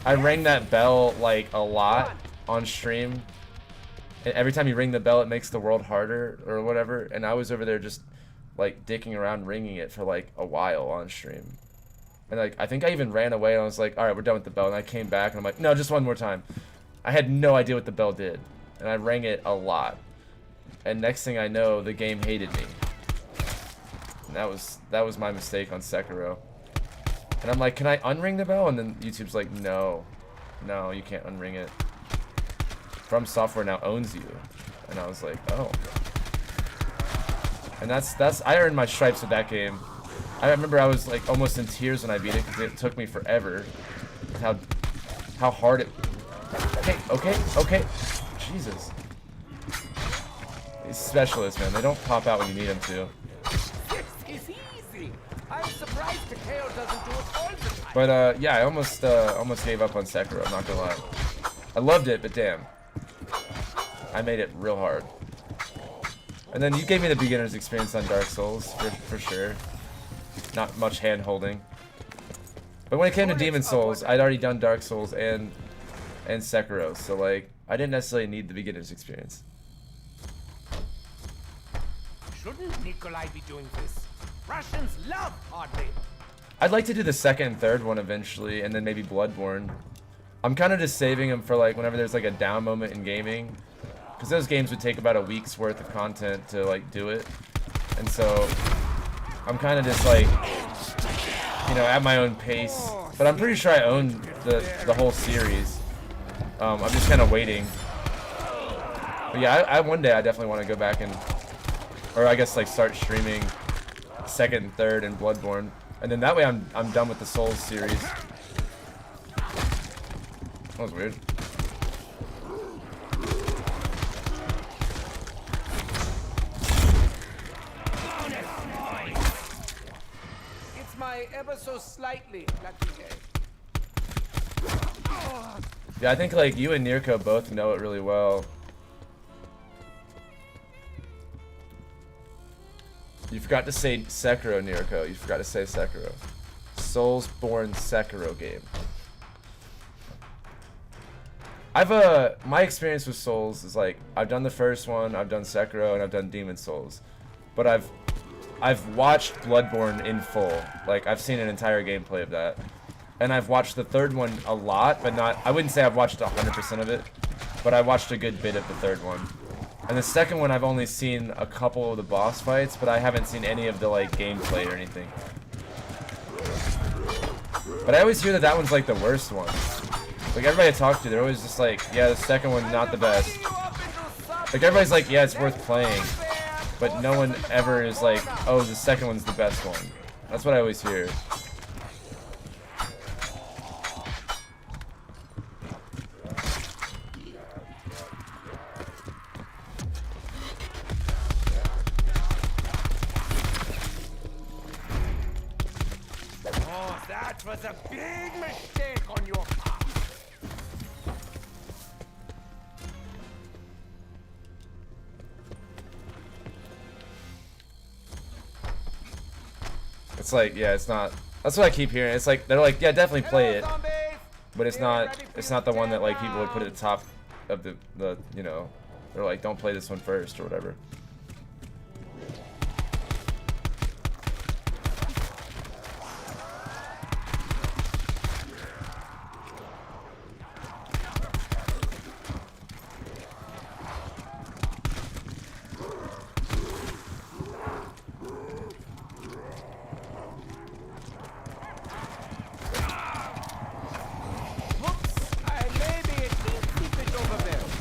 I rang that bell like a lot on stream. And every time you ring the bell, it makes the world harder or whatever. And I was over there just like dicking around ringing it for like a while on stream. And like I think I even ran away and I was like, all right, we're done with the bell. And I came back and I'm like, no, just one more time. I had no idea what the bell did, and I rang it a lot. And next thing I know, the game hated me. And that was my mistake on Sekiro. And I'm like, can I unring the bell? And then YouTube's like, no, you can't unring it. From Software now owns you. And I was like, oh. And I earned my stripes with that game. I remember I was like almost in tears when I beat it because it took me forever. How hard it. Okay. Jesus. These specialists, man, they don't pop out when you need them to. This is easy. I'm surprised Takeo doesn't do it all the time. But yeah, I almost gave up on Sekiro, I'm not gonna lie. I loved it, but damn. I made it real hard. And then you gave me the beginner's experience on Dark Souls, for sure. Not much hand holding. But when it came to Demon Souls, I'd already done Dark Souls and Sekiro, so like I didn't necessarily need the beginner's experience. Shouldn't Nikolai be doing this? Russians love hard labor. I'd like to do the second and third one eventually, and then maybe Bloodborne. I'm kind of just saving them for like whenever there's like a down moment in gaming, because those games would take about a week's worth of content to like do it, and so I'm kind of just like, you know, at my own pace. But I'm pretty sure I own the whole series. I'm just kind of waiting. But yeah, one day I definitely want to go back and, or I guess like start streaming second and third and Bloodborne, and then that way I'm done with the Souls series. That was weird. It's my ever so slightly lucky day. Yeah, I think like you and Nirko both know it really well. You forgot to say Sekiro, Nirko. You forgot to say Sekiro. Soulsborne Sekiro game. My experience with Souls is like I've done the first one, I've done Sekiro, and I've done Demon Souls, but I've watched Bloodborne in full. Like I've seen an entire gameplay of that, and I've watched the third one a lot, but not. I wouldn't say I've watched 100% of it, but I watched a good bit of the third one. And the second one, I've only seen a couple of the boss fights, but I haven't seen any of the like gameplay or anything. But I always hear that one's like the worst one. Like everybody I talk to, they're always just like, yeah, the second one's not the best. Like everybody's like, yeah, it's worth playing, but no one ever is like, oh, the second one's the best one. That's what I always hear. Oh, that was a big mistake on your part. It's like, yeah, it's not. That's what I keep hearing. It's like they're like, yeah, definitely play it, but it's not the one that like people would put at the top of the you know, they're like, don't play this one first or whatever. I may be a teensy bit overwhelmed.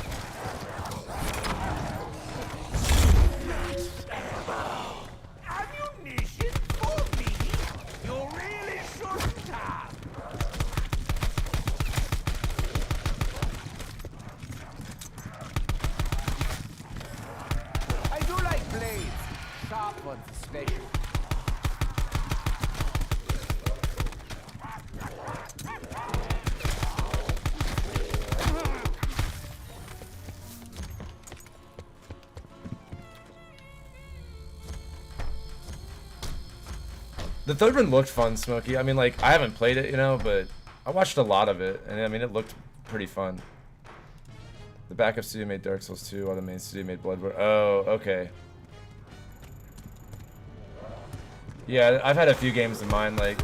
The third one looked fun, Smokey. I mean, like, I haven't played it, you know, but I watched a lot of it, and I mean, it looked pretty fun. The backup studio made Dark Souls 2, while the main studio made Bloodborne. Oh, okay. Yeah, I've had a few games in mind, like,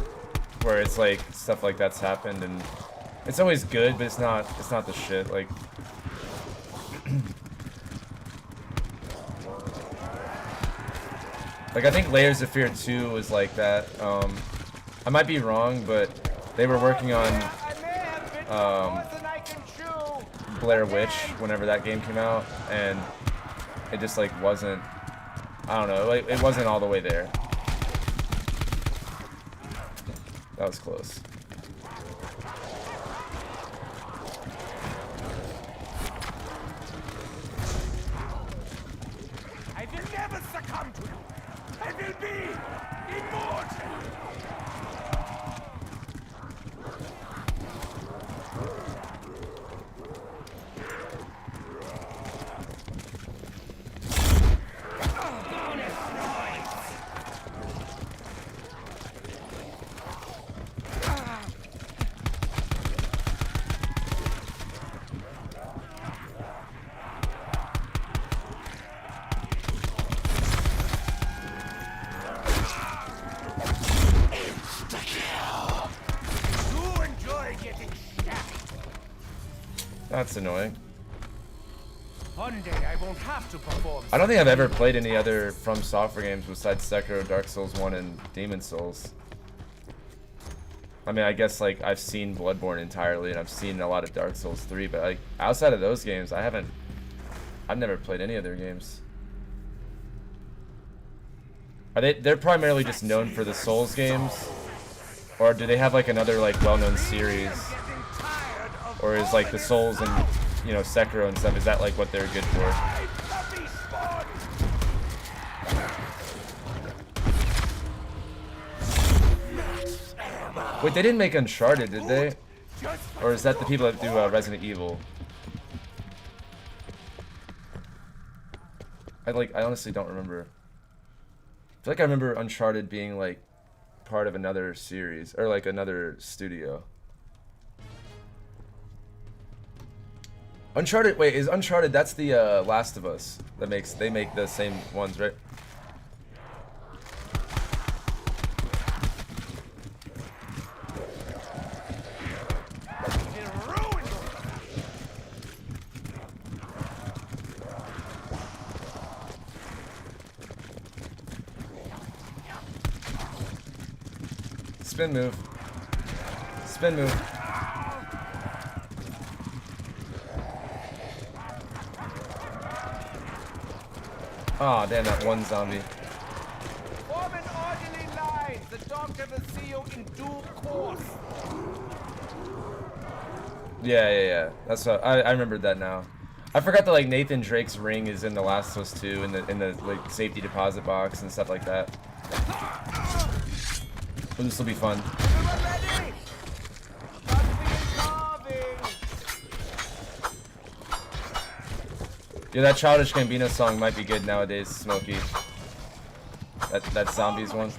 where it's like stuff like that's happened, and it's always good, but it's not the shit. Like, like I think Layers of Fear 2 was like that. I might be wrong, but they were working on Blair Witch whenever that game came out, and it just like wasn't. I don't know. Like, it wasn't all the way there. That was close. I will never succumb to you. I will be immortal. That's annoying. One day I won't have to perform. I don't think I've ever played any other From Software games besides Sekiro, Dark Souls 1, and Demon Souls. I mean, I guess like I've seen Bloodborne entirely, and I've seen a lot of Dark Souls 3, but like outside of those games, I've never played any of their games. They're primarily just known for the Souls games, or do they have like another like well-known series? Or is like the Souls and, you know, Sekiro and stuff, is that like what they're good for? Wait, they didn't make Uncharted, did they? Or is that the people that do Resident Evil? I honestly don't remember. I feel like I remember Uncharted being like part of another series, or like another studio. Uncharted, wait, is Uncharted, that's the Last of Us they make the same ones, right? Spin move. Spin move. Oh, damn, that one zombie. Form an orderly line. The doctor will see you in due course. Yeah. That's what I remembered that now. I forgot that like Nathan Drake's ring is in The Last of Us 2 in the like safety deposit box and stuff like that. But this will be fun. Yeah, that Childish Gambino song might be good nowadays, Smokey. That zombies one.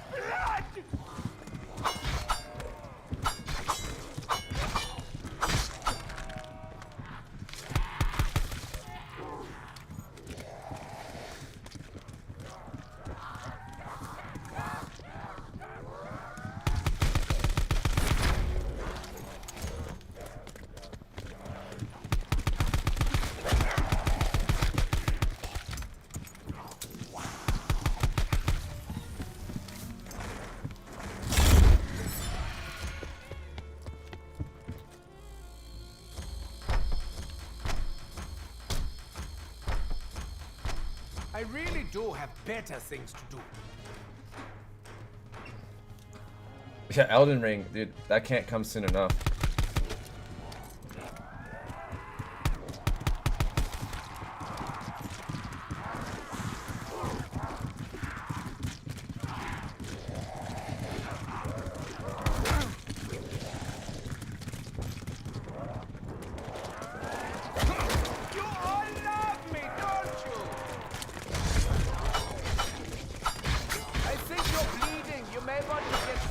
I really do have better things to do. Yeah, Elden Ring, dude, that can't come soon enough. I think you're bleeding. You may want to get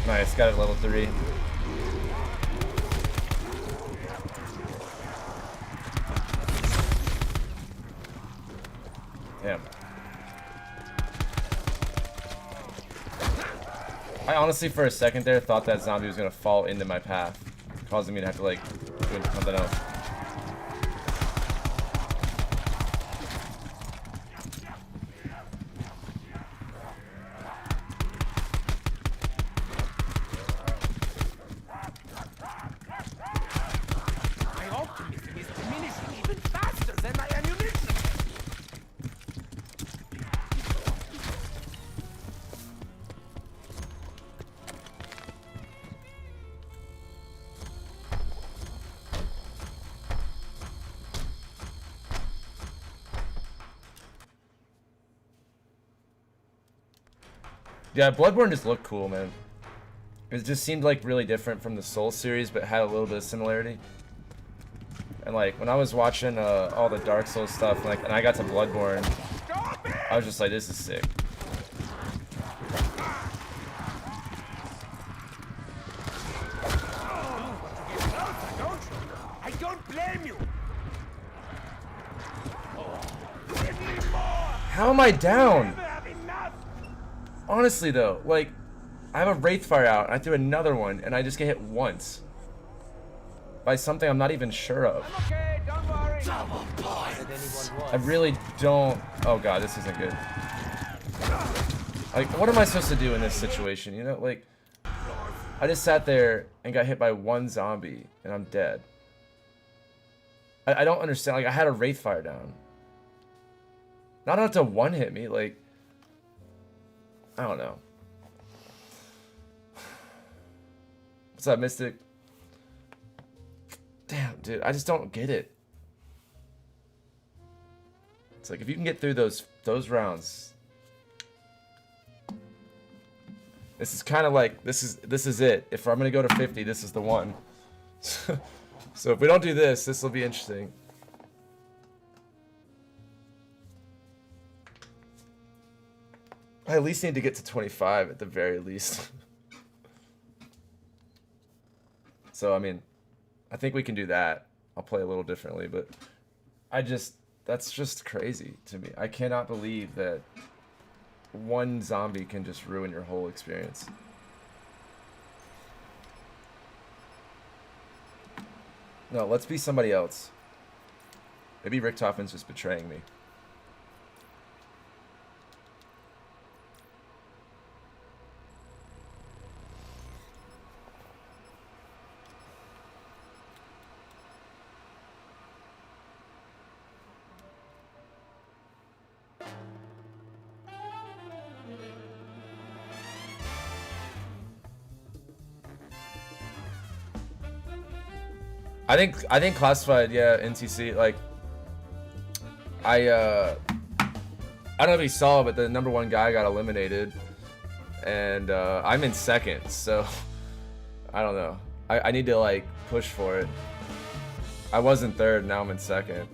Nice, got it level 3. Damn. I honestly, for a second there, thought that zombie was gonna fall into my path, causing me to have to, like, do something else. My optimism is diminishing even faster than my ammunition. Yeah, Bloodborne just looked cool, man. It just seemed like really different from the Soul series, but had a little bit of similarity. And like when I was watching all the Dark Souls stuff, like, and I got to Bloodborne, I was just like, this is sick. I don't blame you. How am I down? Never have enough. Honestly though, like, I have a Wraithfire out, and I threw another one, and I just get hit once. By something I'm not even sure of. I'm okay, don't worry. Double points. I really don't... Oh god, this isn't good. Like, what am I supposed to do in this situation, you know? Like, I just sat there and got hit by one zombie, and I'm dead. I don't understand. Like, I had a Wraithfire down. Not enough to one-hit me, like... I don't know. What's up, Mystic? Damn, dude, I just don't get it. It's like, if you can get through those rounds... This is kind of like, this is it. If I'm gonna go to 50, this is the one. So if we don't do this, this will be interesting. I at least need to get to 25 at the very least. So, I mean, I think we can do that. I'll play a little differently, but that's just crazy to me. I cannot believe that one zombie can just ruin your whole experience. No, let's be somebody else. Maybe Richtofen's just betraying me. I think classified, yeah, NTC, like, I don't know if you saw, but the #1 guy got eliminated, and I'm in second, so I don't know. I need to, like, push for it. I was in third, now I'm in second,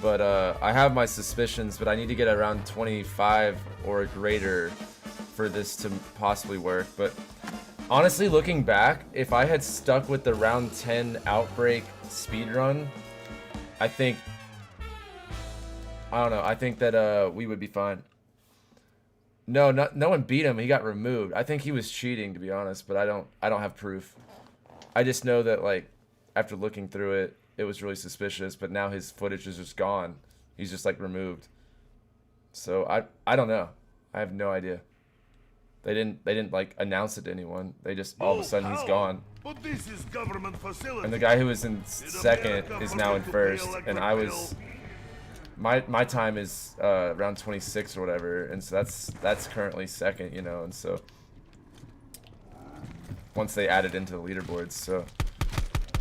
but I have my suspicions, but I need to get around 25 or greater for this to possibly work. But honestly, looking back, if I had stuck with the round 10 Outbreak speedrun, I think, I don't know, I think that we would be fine. No one beat him. He got removed. I think he was cheating, to be honest, but I don't have proof. I just know that, like, after looking through it, it was really suspicious, but now his footage is just gone. He's just, like, removed. So I don't know. I have no idea. They didn't like announce it to anyone. They just all of a sudden he's gone. But this is government facility. And the guy who was in second is now in first, and I was my time is around 26 or whatever, and so that's currently second, you know, and so once they added into the leaderboards, so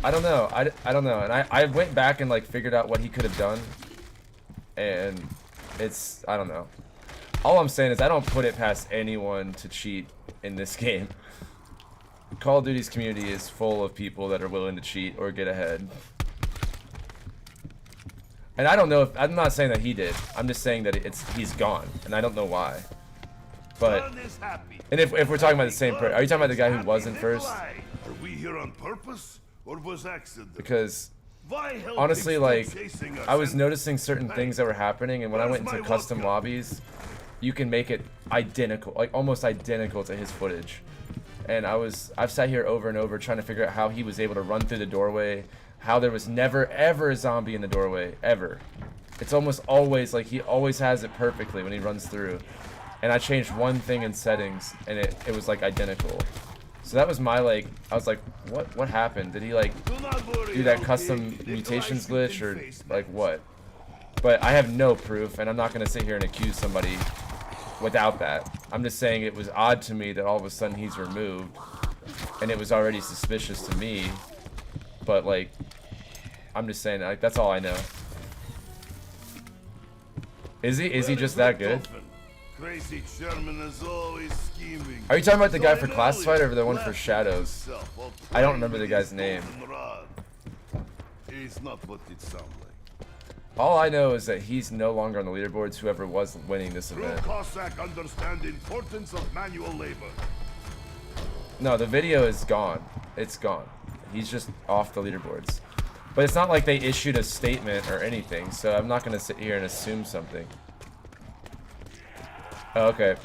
I don't know. I don't know, and I went back and like figured out what he could have done, and it's, I don't know. All I'm saying is I don't put it past anyone to cheat in this game. Call of Duty's community is full of people that are willing to cheat or get ahead. And I don't know if, I'm not saying that he did. I'm just saying that he's gone, and I don't know why. But Son is happy. and if we're talking about the same person, are you talking about the guy who wasn't first? Are we here on purpose or was accident? Because Why hell honestly, keeps like, chasing us I was and- noticing certain things that were happening, and when I Where's went into my custom vodka? lobbies, you can make it identical, like almost identical to his footage. And I've sat here over and over trying to figure out how he was able to run through the doorway, how there was never ever a zombie in the doorway, ever. It's almost always like he always has it perfectly when he runs through. And I changed one thing in settings, and it was like identical. So that was my like, I was like, what happened? Did he like Do not worry, do that LP. custom They mutations try shooting glitch or face like next. what? But I have no proof, and I'm not gonna sit here and accuse somebody without that. I'm just saying it was odd to me that all of a sudden he's removed, and it was already suspicious to me. But like, I'm just saying, like, that's all I know. Is he just that good? Crazy Sherman is always scheming. Are you talking about the guy for So Classified or the one for left Shadows? himself while I don't playing remember the with guy's his name. goldenrod. He's not what it sounds like. All I know is that he's no longer on the leaderboards, whoever was winning this True event. Cossack understand the importance of manual labor. No, the video is gone. It's gone. He's just off the leaderboards. But it's not like they issued a statement or anything, so I'm not going to sit here and assume something. Oh, okay.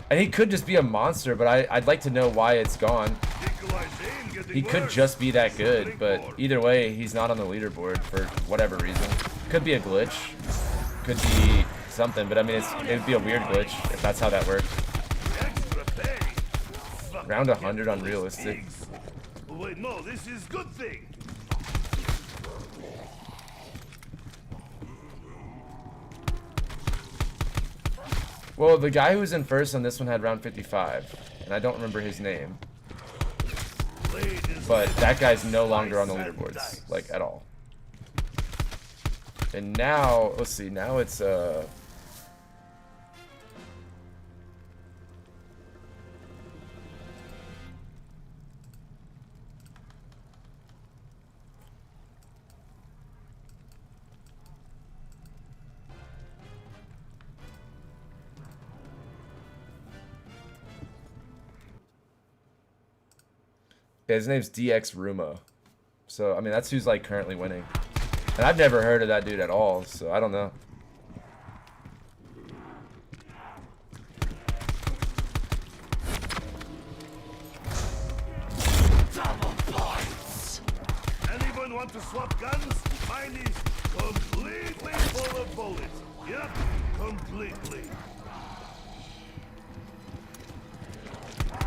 And he could just be a monster, but I'd like to know why it's gone. Nikolai Zane getting He could worse. just be that good, Getting but bored. either way, he's not on the leaderboard for whatever reason. Could be a glitch. Could be something, but I mean, it'd be a weird glitch if that's how that worked. Extra pay. Fuck, Round get 100 all on these realistic. pigs. Wait, no, this is good thing. Well, the guy who was in first on this one had round 55, and I don't remember his name. Ladies But and that guy's no longer on the dice and leaderboards, dice. like, at all. And now, let's see, now it's, yeah, his name's DX Ruma. So, I mean, that's who's, like, currently winning. And I've never heard of that dude at all, so I don't know. Anyone want to swap guns? Mine is completely full of bullets. Yep, completely.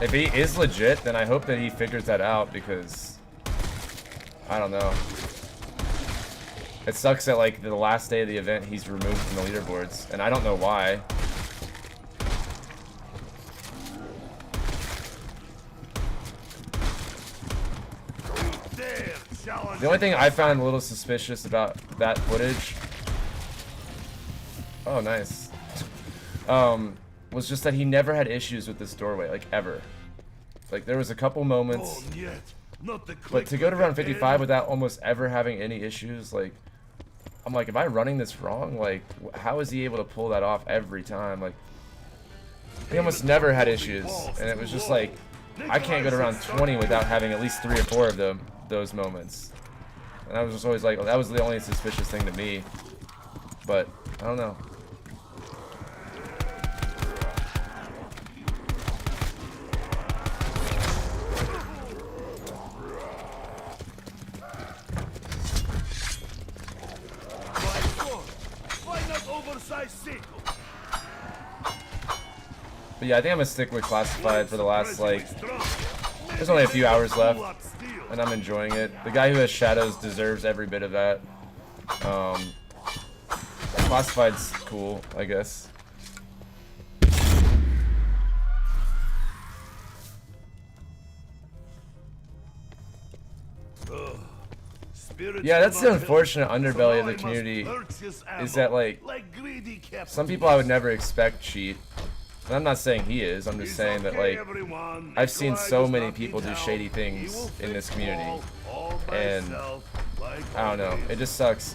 If he is legit, then I hope that he figures that out, because I don't know. It sucks that, like, the last day of the event he's removed from the leaderboards, and I don't know why. There, challenge. The only thing I found a little suspicious about that footage, oh nice, was just that he never had issues with this doorway, like, ever. Like, there was a couple moments, Oh, yet. Not the but to go to round 55 without almost ever having any issues, like, I'm like, am I running this wrong? Like, how is he able to pull that off every time? Like, he almost never had issues, and it was just like, I can't go to round 20 without having at least 3 or 4 of those moments. And I was just always like, well, that was the only suspicious thing to me. But I don't know. Why not oversized sequel? But yeah, I think I'm gonna stick with Classified for the last, like, there's only a few hours left, and I'm enjoying it. The guy who has Shadows deserves every bit of that. Classified's cool, I guess. Yeah, that's the unfortunate underbelly of the community, is that, like, some people I would never expect cheat. And I'm not saying he is, I'm just saying that, like, I've seen so many people do shady things in this community, and I don't know, it just sucks.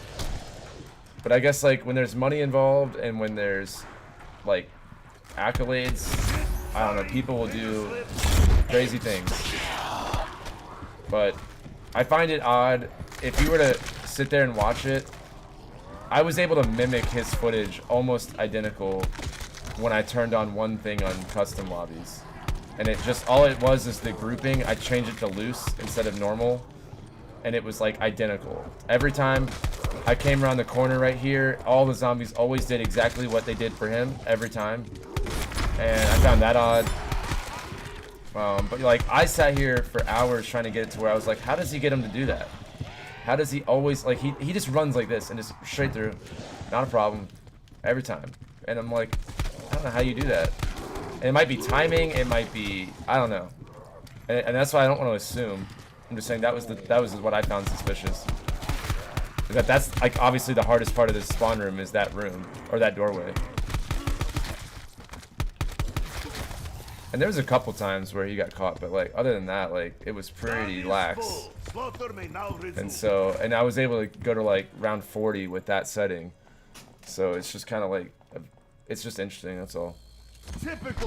But I guess, like, when there's money involved and when there's, like, accolades, I don't know, people will do crazy things. But I find it odd, if you were to sit there and watch it, I was able to mimic his footage almost identical when I turned on one thing on custom lobbies. And it just, all it was is the grouping. I changed it to loose instead of normal. And it was like identical. Every time I came around the corner right here, all the zombies always did exactly what they did for him every time. And I found that odd. But like, I sat here for hours trying to get it to where I was like, how does he get him to do that? How does he always, like, he just runs like this and just straight through. Not a problem. Every time. And I'm like, I don't know how you do that. And it might be timing, it might be, I don't know. And that's why I don't want to assume. I'm just saying that was what I found suspicious. That's like obviously the hardest part of this spawn room is that room or that doorway. And there was a couple times where he got caught, but like other than that, like it was pretty lax. And so, and I was able to go to like round 40 with that setting. So it's just kind of like, it's just interesting. That's all.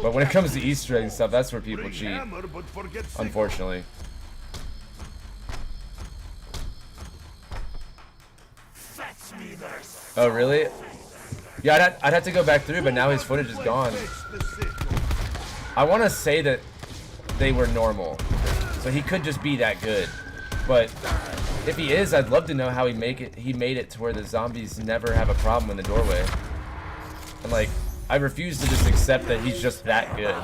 But when it comes to Easter eggs and stuff, that's where people cheat. Unfortunately. Oh really? Yeah, I'd have to go back through, but now his footage is gone. I want to say that they were normal, so he could just be that good. But if he is, I'd love to know how he made it to where the zombies never have a problem in the doorway. And like, I refuse to just accept that he's just that good.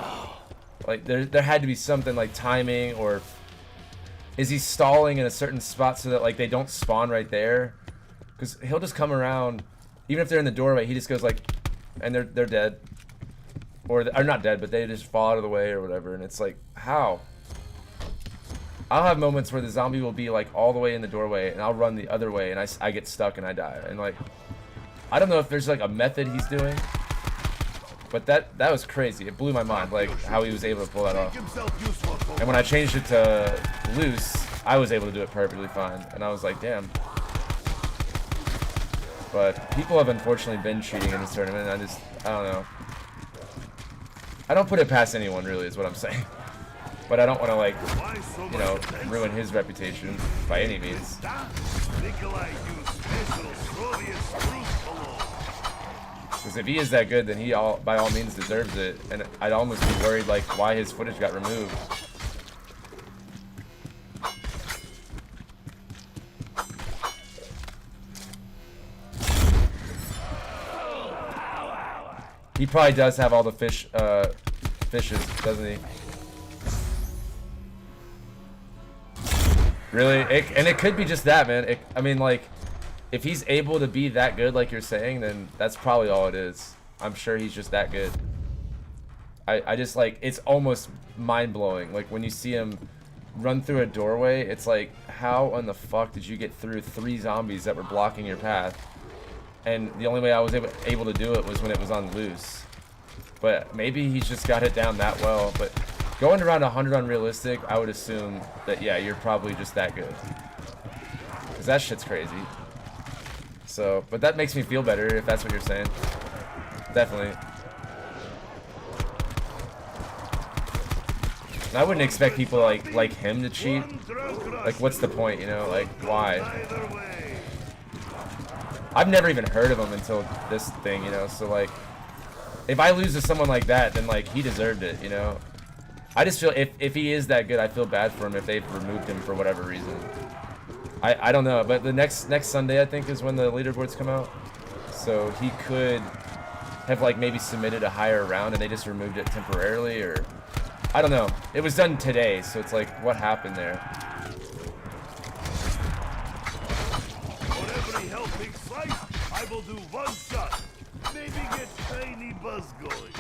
Like there had to be something like timing, or is he stalling in a certain spot so that like they don't spawn right there? Because he'll just come around, even if they're in the doorway, he just goes like, and they're dead. Or not dead, but they just fall out of the way or whatever, and it's like, how? I'll have moments where the zombie will be like all the way in the doorway, and I'll run the other way, and I get stuck and I die. And like, I don't know if there's like a method he's doing, but that was crazy. It blew my mind, like how he was able to pull that off. And when I changed it to loose, I was able to do it perfectly fine, and I was like, damn. But people have unfortunately been cheating in this tournament, and I don't know. I don't put it past anyone, really, is what I'm saying. But I don't want to, like, you know, ruin his reputation by any means. Because if he is that good, then he by all means deserves it. And I'd almost be worried, like, why his footage got removed. He probably does have all the fishes, doesn't he? Really? And it could be just that, man. I mean, like, if he's able to be that good like you're saying, then that's probably all it is. I'm sure he's just that good. I just, like, it's almost mind-blowing. Like, when you see him run through a doorway, it's like, how in the fuck did you get through 3 zombies that were blocking your path? And the only way I was able to do it was when it was on loose. But maybe he's just got it down that well. But going around 100 on realistic, I would assume that, yeah, you're probably just that good. Because that shit's crazy. So, but that makes me feel better if that's what you're saying. Definitely. And I wouldn't expect people like him to cheat. Like, what's the point, you know? Like, why? I've never even heard of him until this thing, you know, so like, if I lose to someone like that, then like, he deserved it, you know? I just feel, if he is that good, I feel bad for him if they've removed him for whatever reason. I don't know, but the next Sunday, I think, is when the leaderboards come out. So he could have like maybe submitted a higher round and they just removed it temporarily, or, I don't know. It was done today, so it's like, what happened there? I will do one shot. Maybe get tiny buzz going.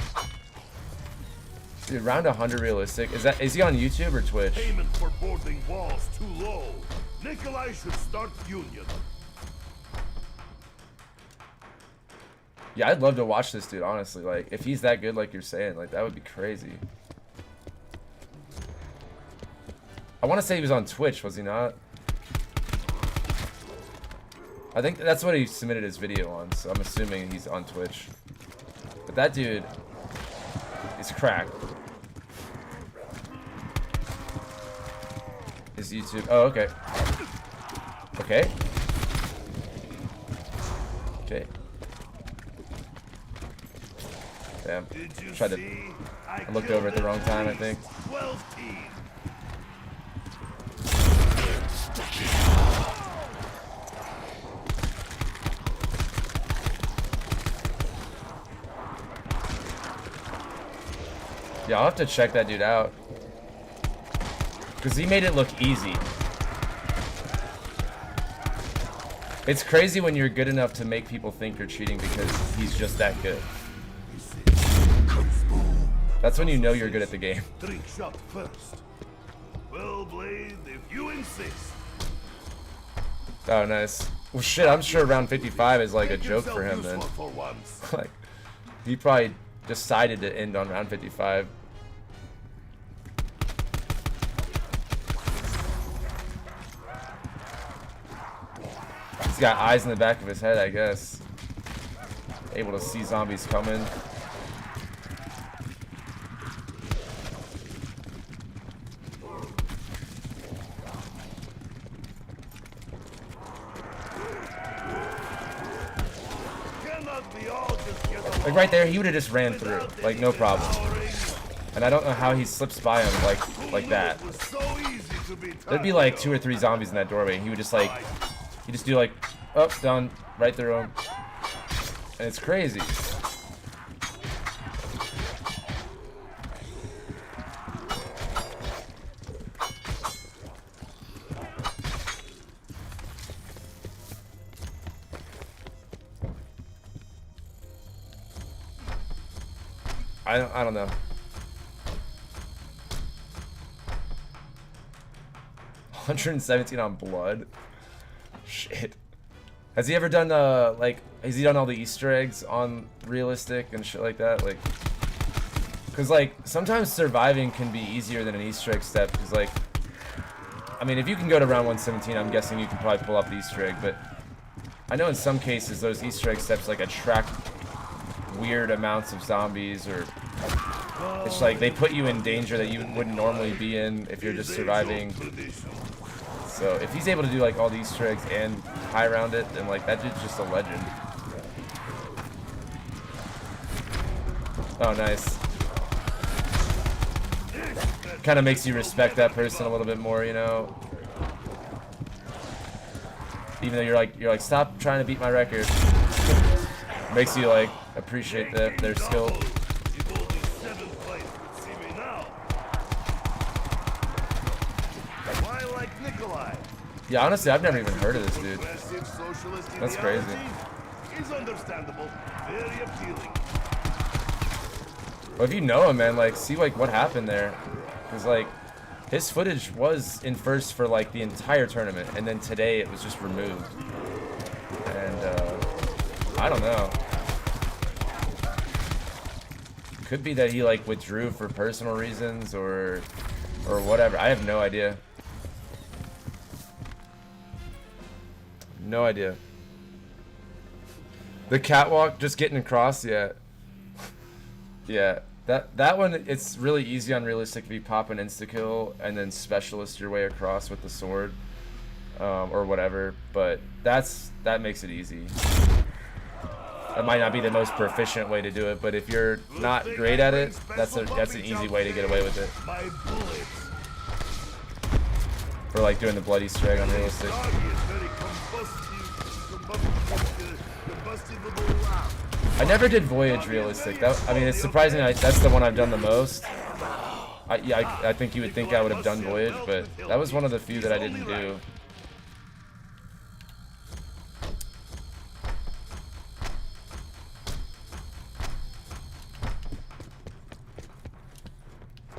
Dude, round 100 realistic. Is he on YouTube or Twitch? Payment for boarding walls too low. Nikolai should start union. Yeah, I'd love to watch this dude, honestly. Like, if he's that good like you're saying, like, that would be crazy. I want to say he was on Twitch, was he not? I think that's what he submitted his video on, so I'm assuming he's on Twitch. But that dude is cracked. His YouTube. Oh, okay. Okay. Okay. Damn. Tried to. I looked over at the wrong time, I think. 12 teams. Yeah, I'll have to check that dude out. Because he made it look easy. It's crazy when you're good enough to make people think you're cheating because he's just that good. That's when you know you're good at the game. Trick shot first. Well, Blade, if you insist. Oh, nice. Well, shit, I'm sure round 55 is like a joke for him then. Like, he probably decided to end on round 55. He's got eyes in the back of his head, I guess. Able to see zombies coming. Like right there, he would have just ran through, like no problem. And I don't know how he slips by him like that. There'd be like 2 or 3 zombies in that doorway, and he would just like, he just do like, up, down, right through him, and it's crazy. I don't know. $117 on blood. Shit. Has he ever done like, has he done all the Easter eggs on realistic and shit like that? Like, cause like sometimes surviving can be easier than an Easter egg step. Cause like, I mean, if you can go to round 117, I'm guessing you can probably pull off the Easter egg. But I know in some cases those Easter egg steps like attract weird amounts of zombies, or it's like they put you in danger that you wouldn't normally be in if you're just surviving. So if he's able to do like all the Easter eggs and high round it, then like that dude's just a legend. Oh, nice. Kind of makes you respect that person a little bit more, you know. Even though you're like stop trying to beat my record. Makes you like appreciate their skill. Yeah, honestly, I've never even heard of this dude. That's crazy. Is understandable, very appealing. Well, if you know him, man, like see like what happened there, because like his footage was in first for like the entire tournament, and then today it was just removed. And I don't know. Could be that he like withdrew for personal reasons or whatever. I have no idea. No idea. The catwalk just getting across, yeah. Yeah. That one, it's really easy on realistic if you pop an insta-kill and then specialist your way across with the sword. Or whatever. But that makes it easy. That might not be the most proficient way to do it, but if you're not great at it, that's an easy way to get away with it. For like doing the blood Easter egg on realistic. I never did Voyage realistic. I mean, it's surprising. That's the one I've done the most. I think you would think I would have done Voyage, but that was one of the few that I didn't do.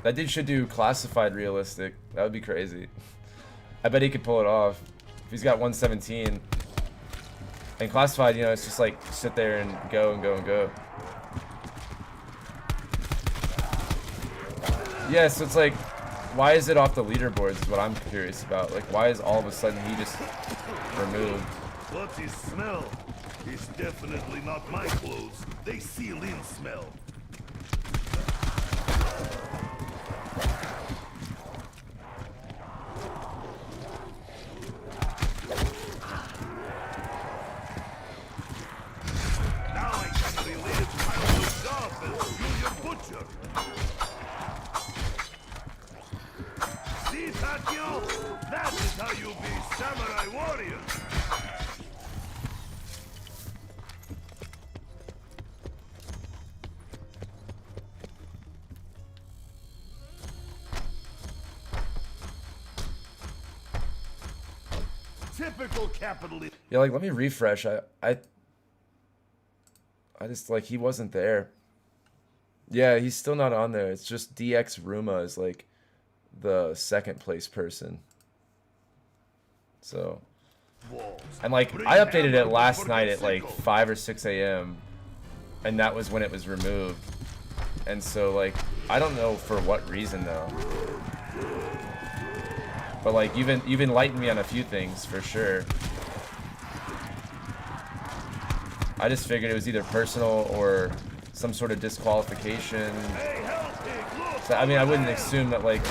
That dude should do classified realistic. That would be crazy. I bet he could pull it off. If he's got 117. And classified, you know, it's just like sit there and go and go and go. Yeah, so it's like, why is it off the leaderboards is what I'm curious about. Like, why is all of a sudden he just removed? What is smell? It's definitely not my clothes. They seal in smell. Takio? That is how you be samurai warrior. Typical capitalist. Yeah, like let me refresh. I just like he wasn't there. Yeah, he's still not on there. It's just DX Ruma is like the second place person. So, and like I updated it last night at like 5 or 6 a.m. and that was when it was removed. And so like I don't know for what reason though. But like you've enlightened me on a few things for sure. I just figured it was either personal or some sort of disqualification. So, I mean, I wouldn't assume that like,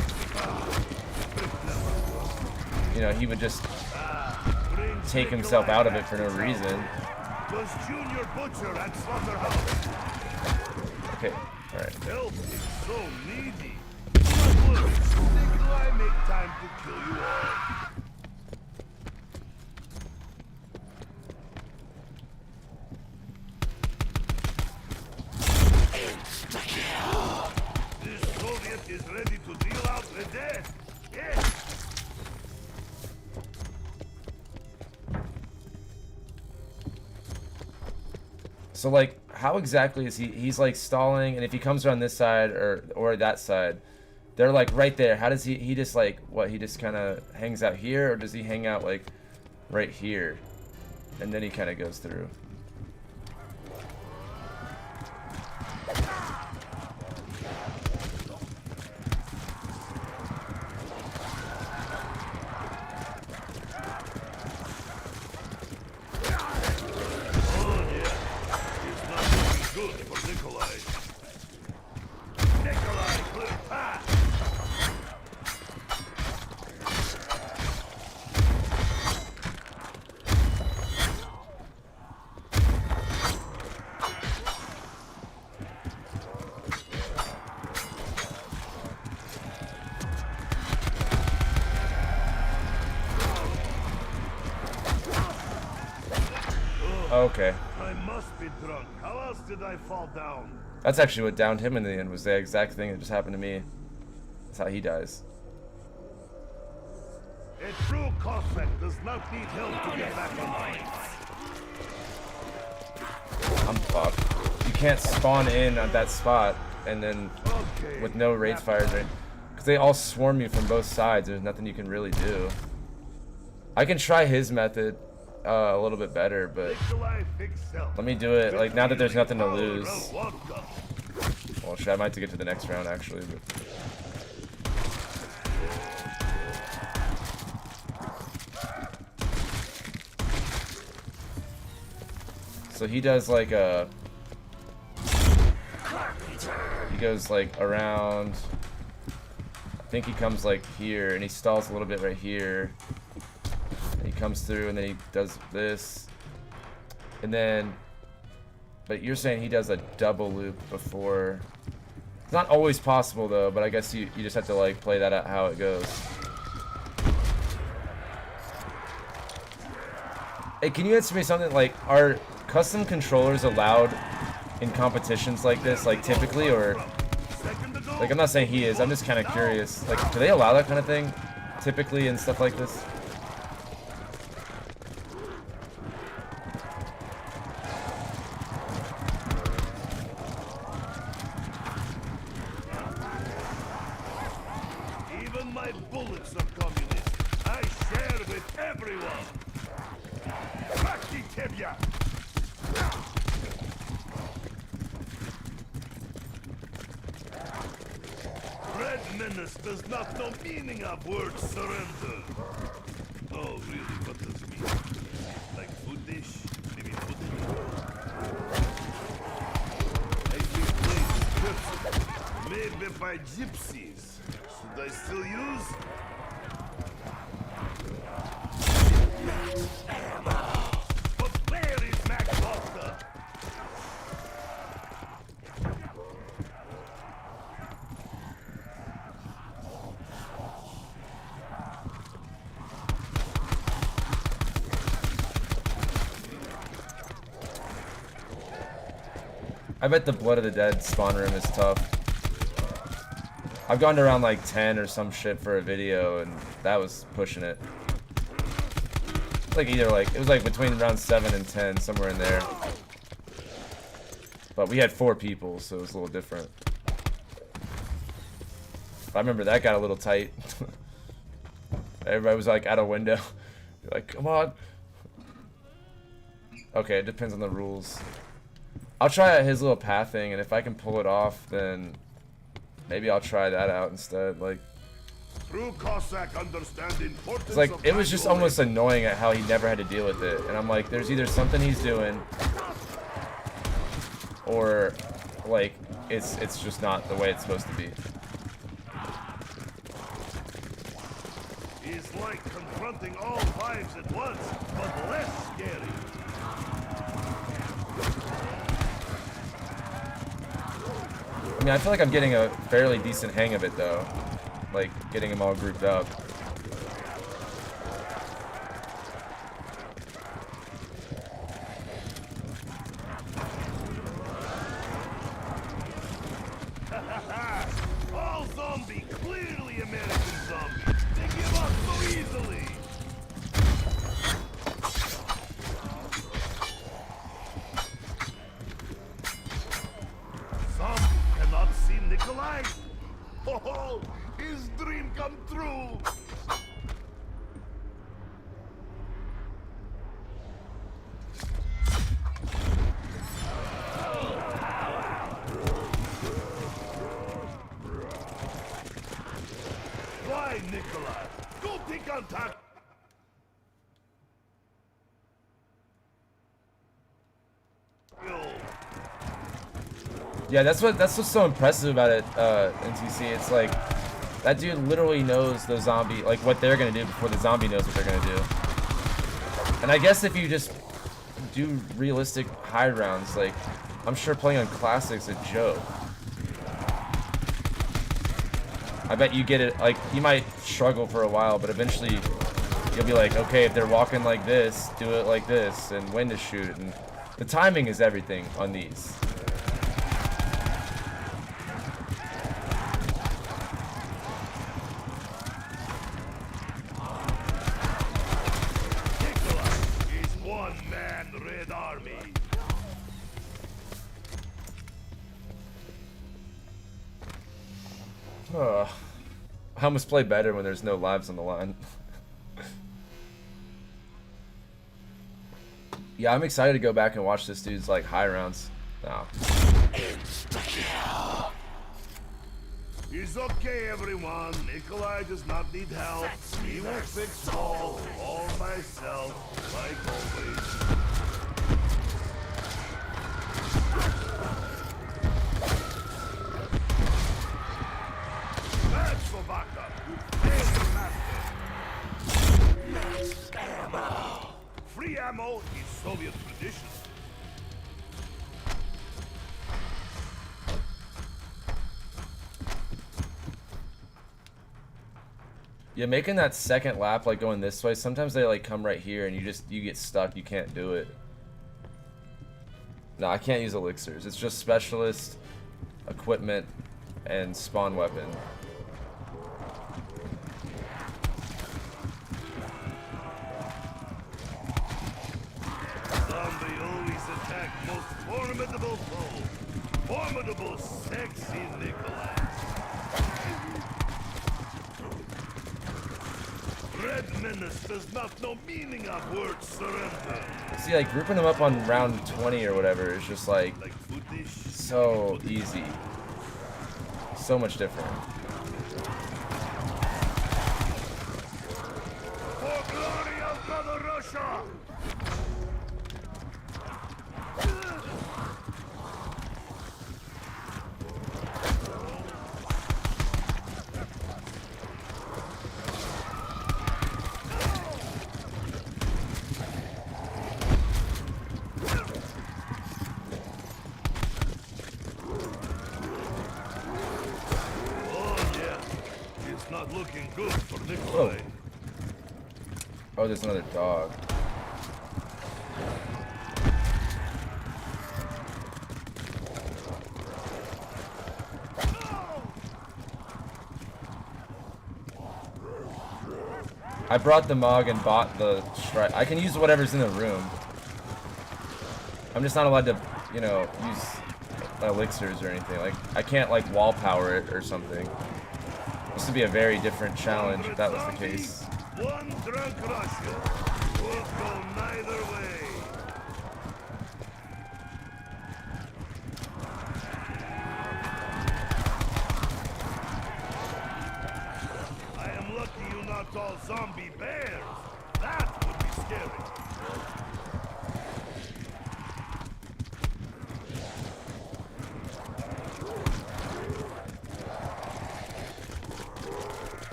you know, he would just take himself out of it for no reason. Okay, all right. Help is so needy. I make time to kill you all. This Soviet is ready to deal out the death. Yes. So like, how exactly is he's like stalling, and if he comes around this side or that side, they're like right there. How does he just like, what, he just kind of hangs out here, or does he hang out like right here? And then he kind of goes through. Okay. I must be drunk. How else did I fall down? That's actually what downed him in the end, was the exact thing that just happened to me. That's how he dies. A true Cossack does not need help to get back online. I'm fucked. You can't spawn in at that spot and then with no rage fires, right? Because they all swarm you from both sides. There's nothing you can really do. I can try his method a little bit better, but let me do it like now that there's nothing to lose. Well, shit, I might have to get to the next round actually. But... so he does like a... he goes like around... I think he comes like here, and he stalls a little bit right here. And he comes through, and then he does this. And then... but you're saying he does a double loop before... it's not always possible though, but I guess you just have to like play that out how it goes. Hey, can you answer me something like, are custom controllers allowed in competitions like this, like typically, or like I'm not saying he is, I'm just kind of curious, like do they allow that kind of thing typically and stuff like this? Even my bullets are communist. I share with everyone. Tibia. Red menace does not know meaning of word surrender. Oh, really? What does it mean? Like food dish? Maybe food dish? I give maybe by gypsies. Should I still use? But where is Mac Foster? I bet the Blood of the Dead spawn room is tough. I've gone to around like 10 or some shit for a video, and that was pushing it. Like either like, it was like between around 7 and 10, somewhere in there. But we had 4 people, so it was a little different. I remember that got a little tight. Everybody was like out a window. Like, come on. Okay, it depends on the rules. I'll try out his little path thing, and if I can pull it off, then maybe I'll try that out instead. Like, True Cossack understand the importance it's like, of it was just manual almost annoying at how he never had to deal with it. And I'm like, there's either something he's doing, or like it's just not the way it's supposed to be. It's like confronting all 5s at once, but less scary. I mean, I feel like I'm getting a fairly decent hang of it though, like getting them all grouped up. All zombie, clearly American zombies. They give up so easily. Some cannot see Nikolai. Oh, his dream come true. Why, Nikolai? Go take contact. Yeah, that's what's so impressive about it, NTC. It's like that dude literally knows the zombie, like what they're gonna do before the zombie knows what they're gonna do. And I guess if you just do realistic high rounds, like I'm sure playing on classic's a joke. I bet you get it, like you might struggle for a while, but eventually you'll be like, okay, if they're walking like this, do it like this, and when to shoot, and the timing is everything on these. I almost play better when there's no lives on the line. Yeah, I'm excited to go back and watch this dude's like high rounds. No. It's okay, everyone. Nikolai does not need help. He will fix all myself, like always. Free ammo is Soviet tradition. Yeah, making that second lap, like going this way, sometimes they like come right here and you get stuck, you can't do it. No, I can't use elixirs. It's just specialist, equipment, and spawn weapon. Zombie always attack most formidable foe. Formidable, sexy Nikolai. Red Menace does not know meaning of word surrender. See, like grouping them up on round 20 or whatever is just like so easy. So much different. For glory of Mother Russia! Looking good for Nikolai. Oh, there's another dog. I brought the mug and bought the strike. I can use whatever's in the room. I'm just not allowed to, you know, use elixirs or anything. Like, I can't, like, wall power it or something. This would be a very different challenge if that was the case. One drunk Russian would go neither way. I am lucky you knocked all zombie bears. That would be scary.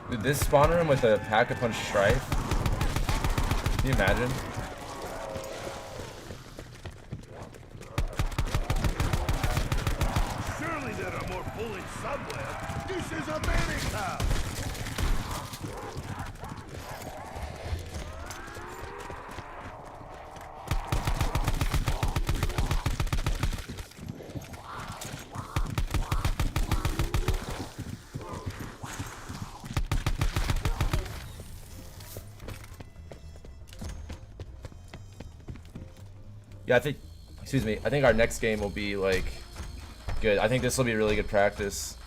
Dude, this spawn room with a pack-a-punch strife. Can you imagine? Surely there are more bullets somewhere. This is America. Yeah, I think, excuse me, I think our next game will be, like, good. I think this will be really good practice.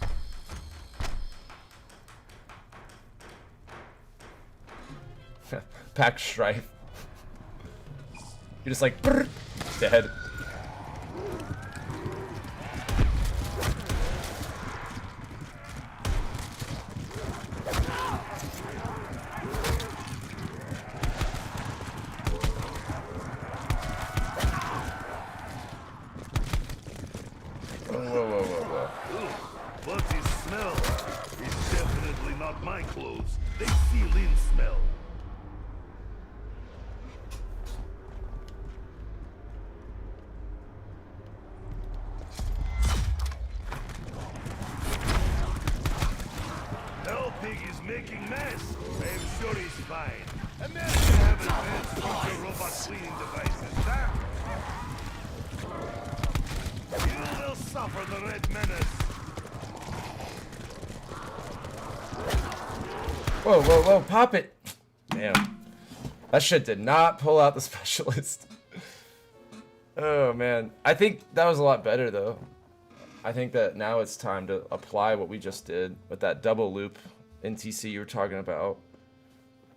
Pack strife. You're just like, brrr, dead. But this smell is definitely not my clothes. They seal in smell. Hell Pig is making mess. I am sure he's fine. America have advanced future robot cleaning devices, huh? You will suffer the Red Menace. Whoa, whoa, whoa, pop it! Damn. That shit did not pull out the specialist. Oh, man. I think that was a lot better, though. I think that now it's time to apply what we just did with that double loop NTC you were talking about.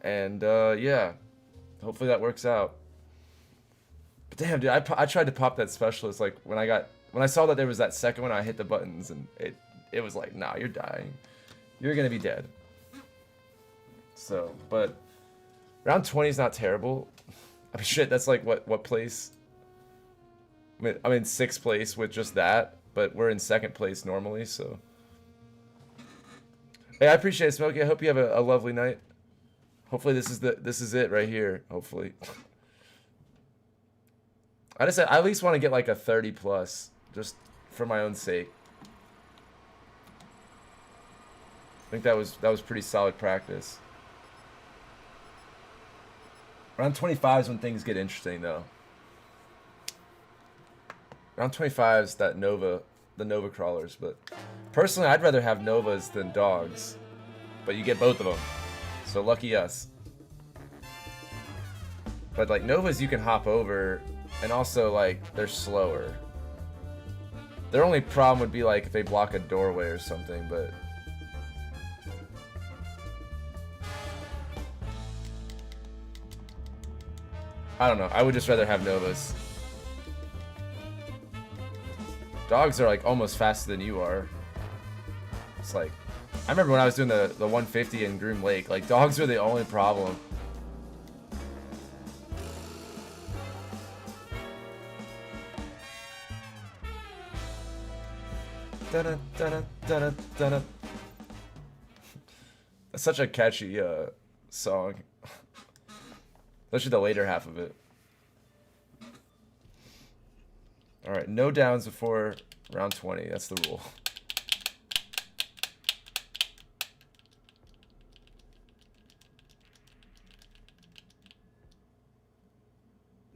And, yeah. Hopefully that works out. But damn, dude, I tried to pop that specialist, like, when I saw that there was that second one, I hit the buttons, and it was like, nah, you're dying. You're gonna be dead. So, but round 20 is not terrible. I mean, shit, that's like what place? I'm in 6th place with just that, but we're in 2nd place normally, so. Hey, I appreciate it, Smokey. I hope you have a lovely night. Hopefully this is it right here. Hopefully. I at least want to get like a 30 plus, just for my own sake. I think that was pretty solid practice. Round 25 is when things get interesting, though. Round 25 is that the Nova crawlers, but personally, I'd rather have Novas than dogs. But you get both of them, so lucky us. But like Novas, you can hop over, and also like they're slower. Their only problem would be like if they block a doorway or something, but. I don't know. I would just rather have Novas. Dogs are like almost faster than you are. It's like, I remember when I was doing the 150 in Groom Lake, like dogs were the only problem. Dun dun dun dun. That's such a catchy song. Especially the later half of it. Alright, no downs before round 20. That's the rule.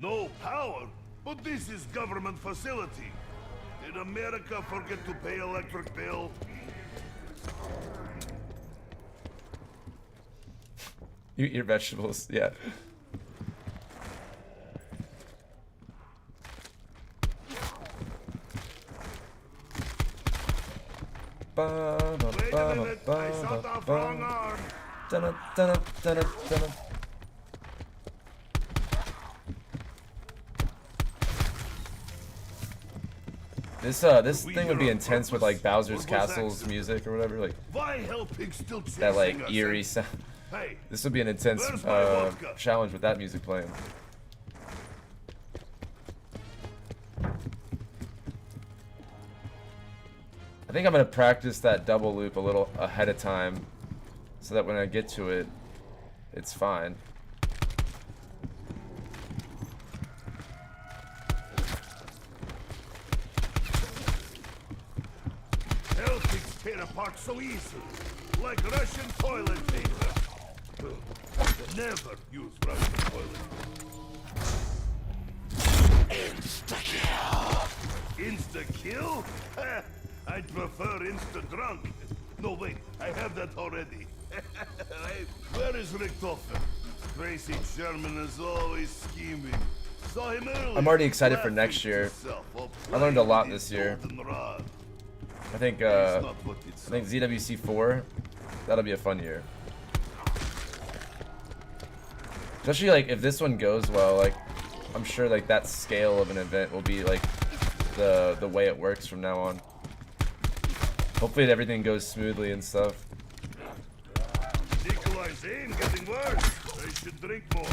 No power? But this is government facility. Did America forget to pay electric bill? You eat your vegetables, yeah. Wait a minute, I shot off wrong arm. Dunna, dunna, dunna, dunna. This thing would be intense with like Bowser's Castle's music or whatever, like Why hell pigs still that like chasing us, eerie eh? sound. Hey, This would be an intense Where's my vodka? challenge with that music playing. I think I'm gonna practice that double loop a little ahead of time, so that when I get to it, it's fine. hell pigs tear apart so easily, like Russian toilet paper. Never use Russian toilet paper. Insta-kill! Insta-kill? I'd prefer insta-drunk. No, wait, I have that already. Where is Richtofen? Crazy Sherman is always scheming. Saw him earlier. I'm already excited for next year. I learned a lot this year. I think ZWC 4, that'll be a fun year. Especially like if this one goes well, like I'm sure like that scale of an event will be like the way it works from now on. Hopefully everything goes smoothly and stuff. Nikolai's aim getting worse. I should drink more.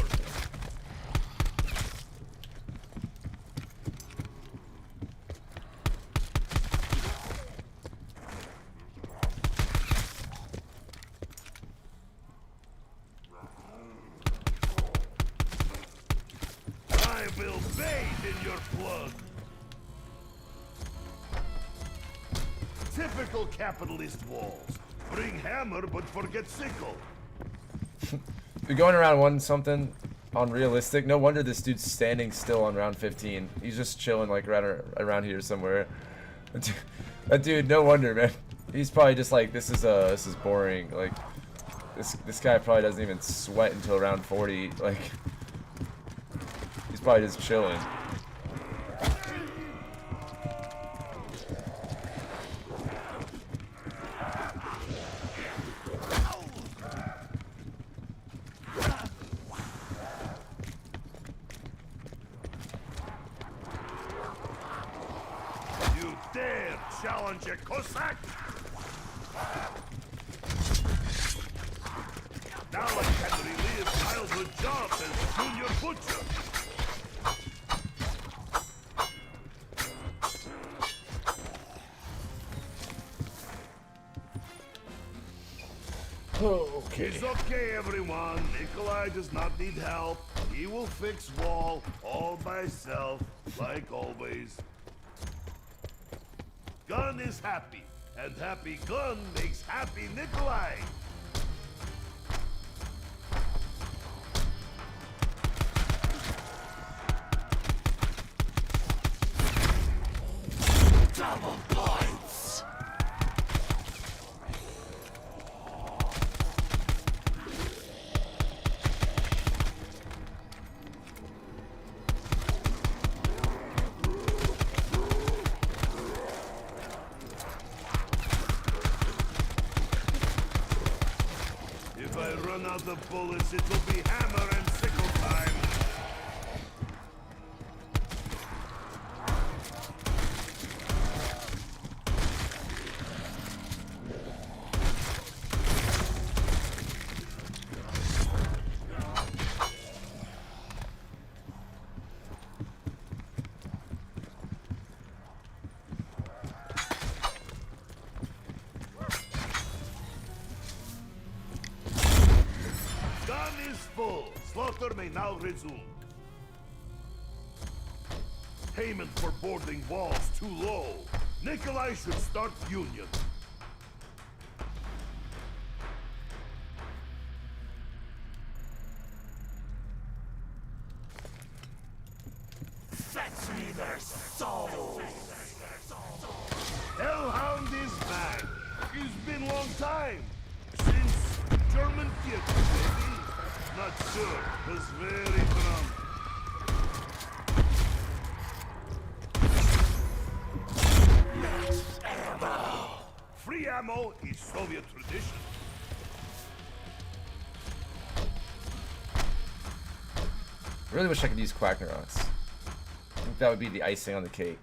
I will bathe in your blood. Typical capitalist walls. Bring hammer, but forget sickle. You're going around 1-something on realistic. No wonder this dude's standing still on round 15. He's just chilling like around here somewhere. That dude, no wonder, man. He's probably just like, this is boring. Like this guy probably doesn't even sweat until round 40. Like he's probably just chilling. Dare challenge a Cossack? Now I can relive childhood jobs as junior butcher. Okay. It's okay, everyone. Nikolai does not need help. He will fix wall all by himself, like always. Gun is happy, and happy gun makes happy Nikolai. Double points. If I run out of bullets, it will be hammer and sickle time. Gun is full. Slaughter may now resume. Payment for boarding walls too low. Nikolai should start union. Fetch me their souls. Hellhound is back. It's been long time. Since German theater, maybe? Not sure. Was very drunk. Max ammo. Free ammo is Soviet tradition. I really wish I could use Quacknerox. I think that would be the icing on the cake.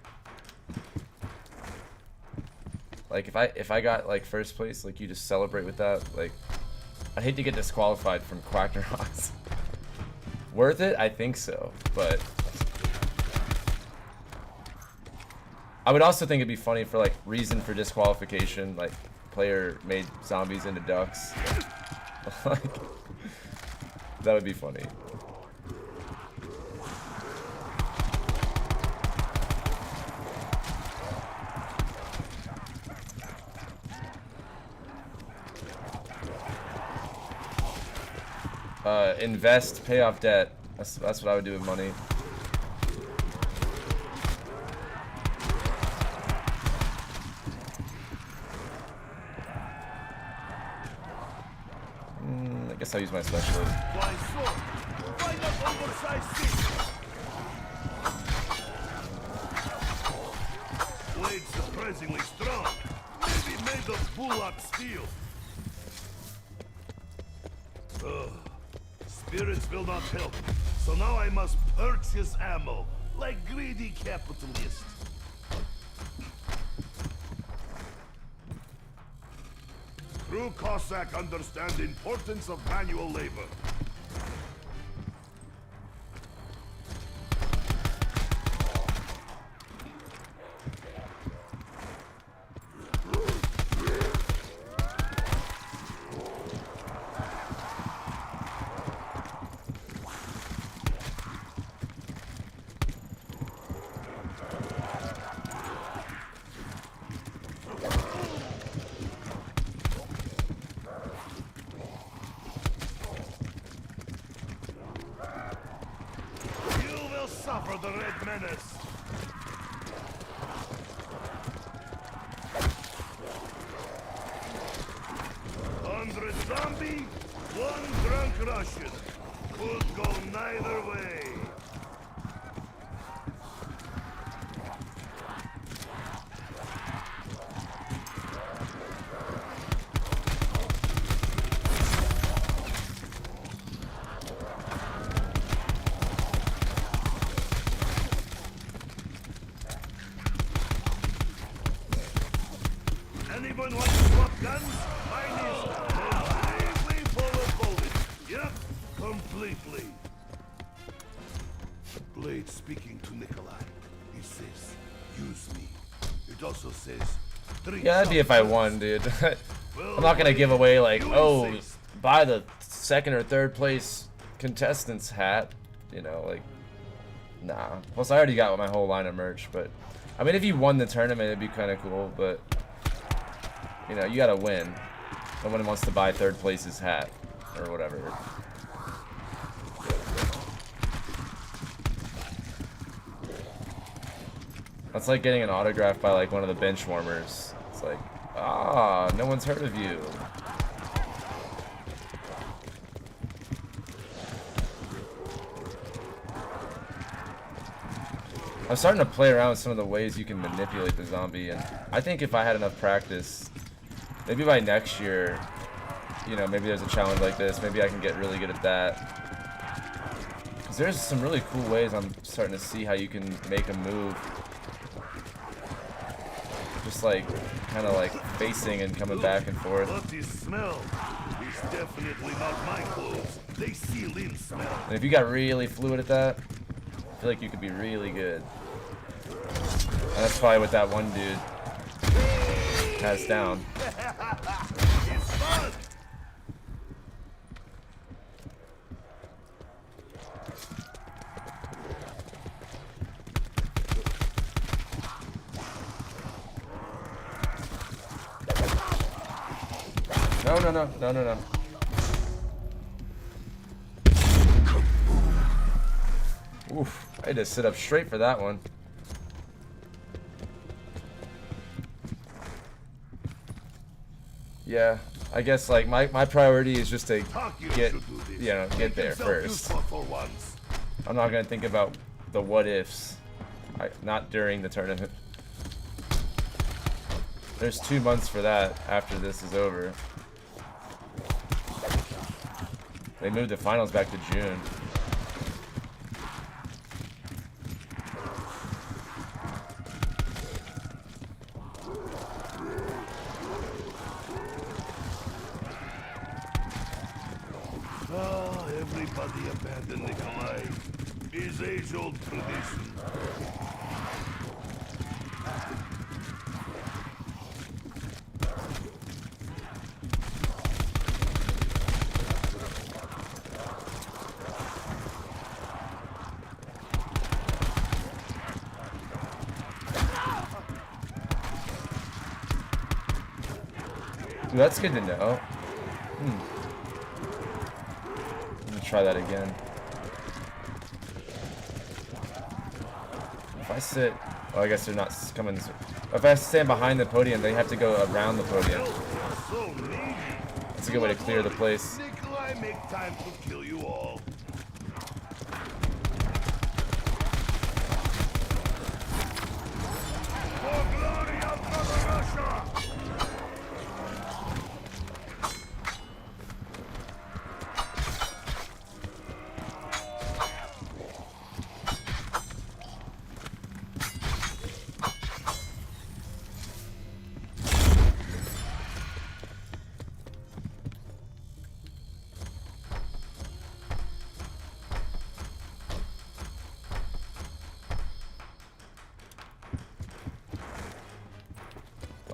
Like if I got like first place, like you just celebrate with that. Like I'd hate to get disqualified from Quacknerox. Worth it? I think so, but I would also think it'd be funny for like reason for disqualification, like player made zombies into ducks. Like that would be funny. Invest, pay off debt. That's what I would do with money. I guess I'll use my specialist. Why so? Why not oversized thing? Blade surprisingly strong. Maybe made of bullock steel. Spirits will not help. So now I must purchase ammo, like greedy capitalists. True Cossack understand the importance of manual labor. Suffer the Red Menace. $100 zombie, 1 drunk Russian. Could go neither way. Anyone want to swap guns? Mine is completely full of bullets. Yep, completely. Blade speaking to Nikolai. He says, use me. It also says, yeah, that'd be if I won, dude. I'm not gonna give away like, oh, buy the 2nd or 3rd place contestants hat. You know, like, nah. Plus, I already got my whole line of merch, but I mean, if you won the tournament, it'd be kind of cool, but you know, you gotta win. No one wants to buy 3rd place's hat or whatever. That's like getting an autograph by like one of the bench warmers. It's like, ah, no one's heard of you. I'm starting to play around with some of the ways you can manipulate the zombie, and I think if I had enough practice, maybe by next year, you know, maybe there's a challenge like this, maybe I can get really good at that. Because there's some really cool ways I'm starting to see how you can make a move. Just like, kind of like facing and coming back and forth. What is smell? It's definitely not my clothes. They seal in smell. And if you got really fluid at that, I feel like you could be really good. And that's probably what that one dude has down. It's fun. No. Oof, I had to sit up straight for that one. Yeah, I guess like my priority is just to Takio get, should do this. you know, get Make there himself first. useful for once. I'm not gonna think about the what ifs. Not during the tournament. There's 2 months for that after this is over. They moved the finals back to June. Ah, everybody abandoned Nikolai. His age-old tradition. Dude, that's good to know. Let me try that again. If I sit... Oh, I guess they're not coming this way. If I stand behind the podium, they have to go around the podium. So needy. That's a good way to clear the place. Nikolai, make time to kill you all. For glory of Mother Russia!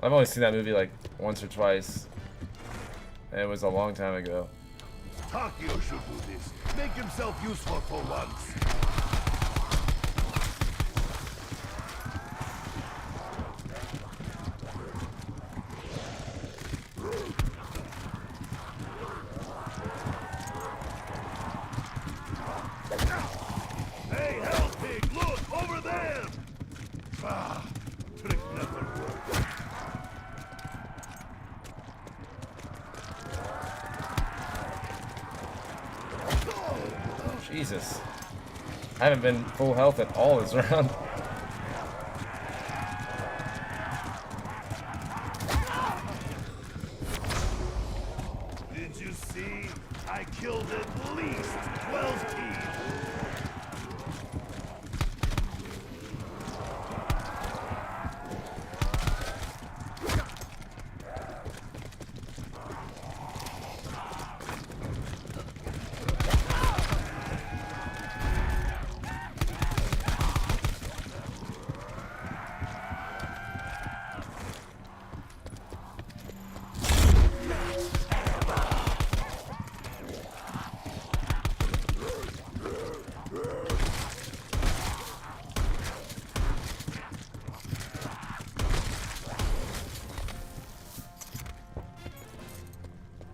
I've only seen that movie like once or twice. And it was a long time ago. Takio should do this. Make himself useful for once. Hey, hell pig, look, over there! Ah, trick never worked. Jesus. I haven't been full health at all this round. Did you see? I killed at least 12 teams.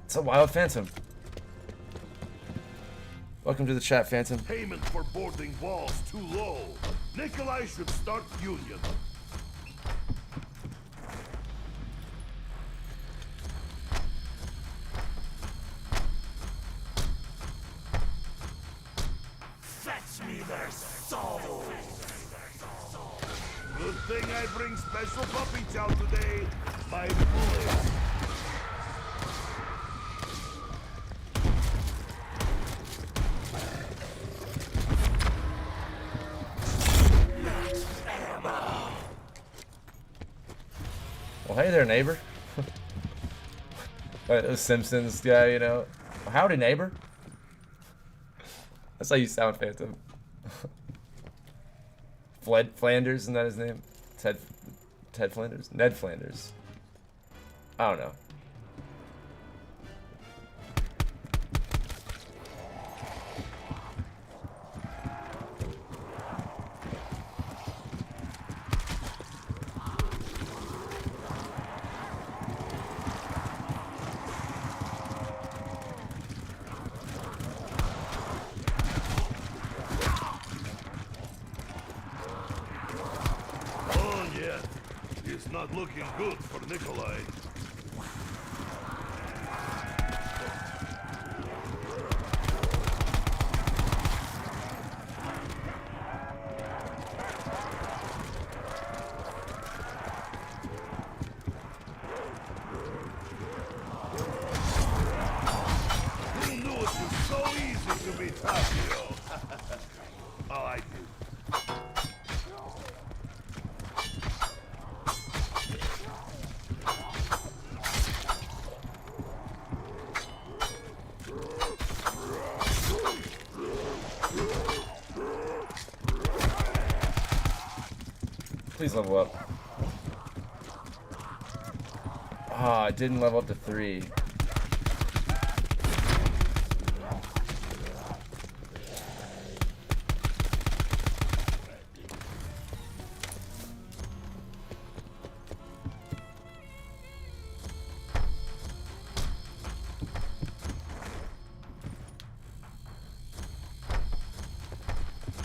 It's a wild Phantom. Welcome to the chat, Phantom. Payment for boarding walls too low. Nikolai should start union. Fetch me their souls! Good thing I bring special puppy chow today. My bullets. Well, hey there, neighbor. Like Simpsons guy, you know. Howdy, neighbor. That's how you sound, Phantom. Flanders, isn't that his name? Ted Flanders? Ned Flanders. I don't know. Oh yeah, it's not looking good for Nikolai. Please level up. Ah, I didn't level up to 3.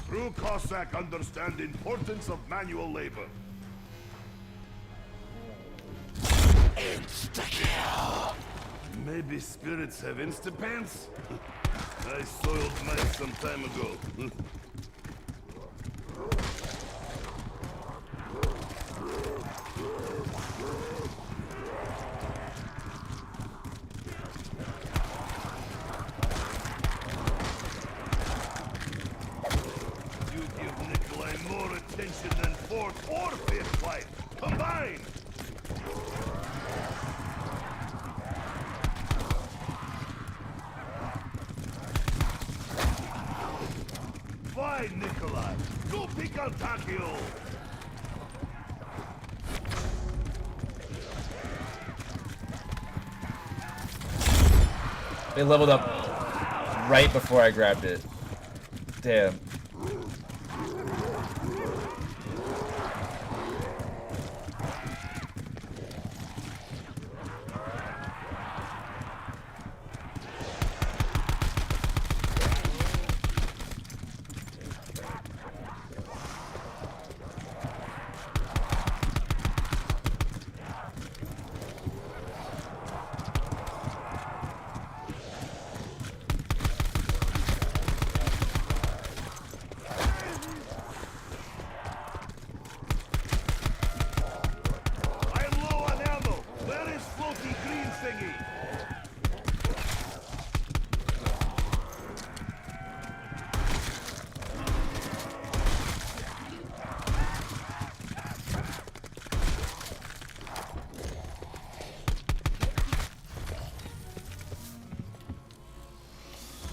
True Cossack understand the importance of manual labor. Insta-kill! Maybe spirits have insta-pants? I soiled mine some time ago. You give Nikolai more attention than 4th or 5th flight combined! Fine, Nikolai. Go pick on Takio. They leveled up right before I grabbed it. Damn. I am low on ammo. Where is floaty green thingy?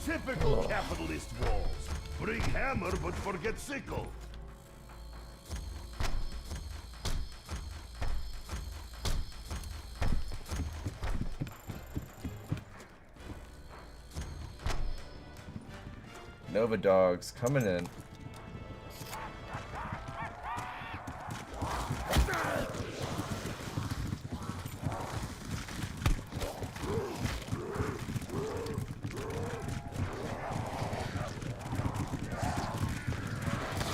Typical capitalist walls. Bring hammer but forget sickle. Nova dogs coming in.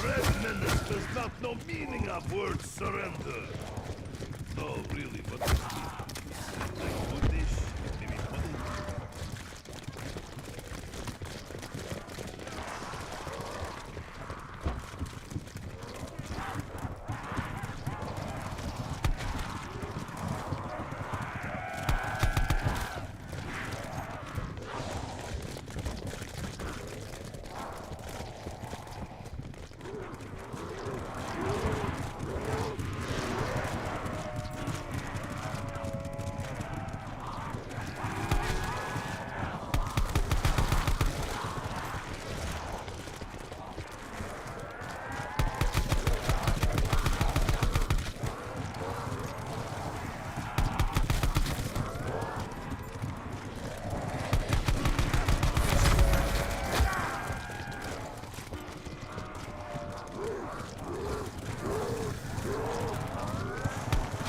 Red menace does not know meaning of word surrender. No, really, but like goodish, maybe pudding.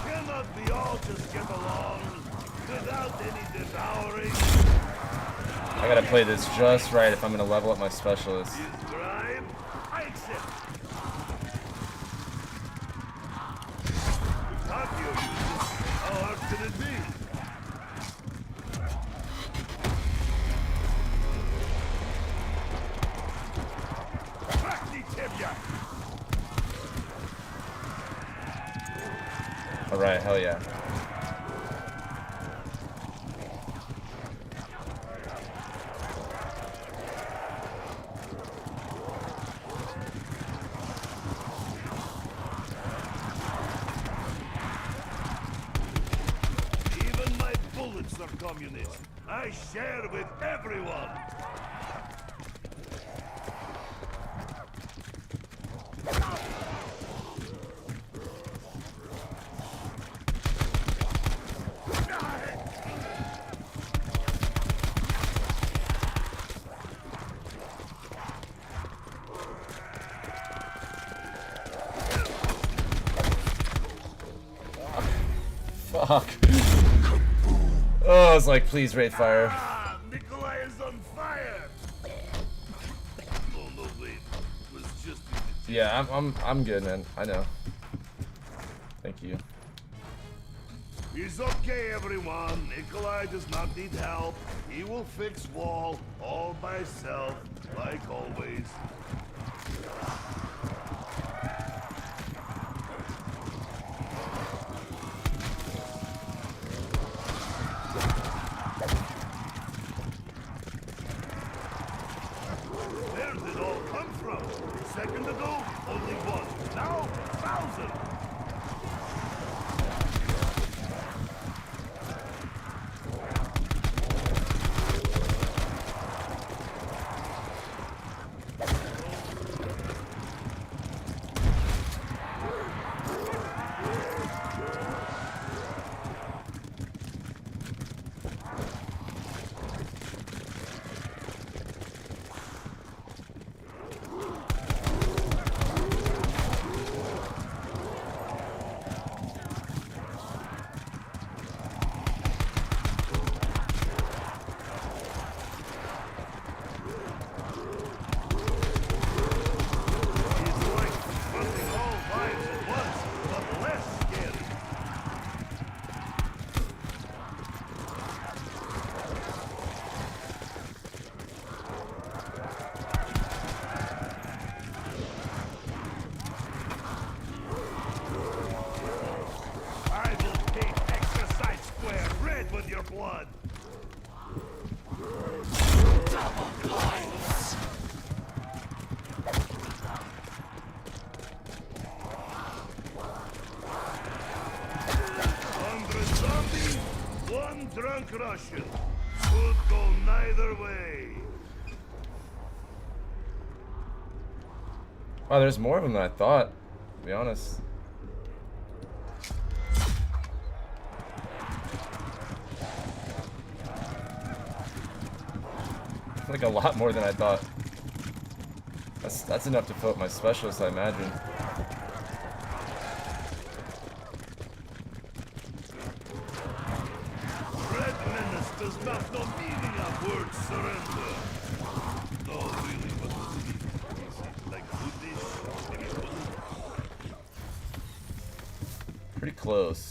Cannot we all just get along without any devouring? I gotta play this just right if I'm gonna level up my specialist. Is bribe? I accept. If Takio uses, how hard can it be? Crack the tibia! Alright, hell yeah. Even my bullets are communist. I share with everyone. Fuck. Oh, I was like, please, Wraithfire. Ah, Nikolai is on fire. Oh no, wait. It was just. Yeah, I'm good, man. I know. Thank you. He's okay, everyone. Nikolai does not need help. He will fix wall all by himself, like always. Where did it all come from? A second ago, only one. Now, 1,000. Blood. Double points. 100 zombies, 1 drunk Russian. Could go neither way. Wow, there's more of them than I thought, to be honest. Like a lot more than I thought. That's enough to fill up my specialist, I imagine. Red menace does not know meaning of word surrender. No, really, what does it mean? Is it like good dish? Maybe bullet? Pretty close.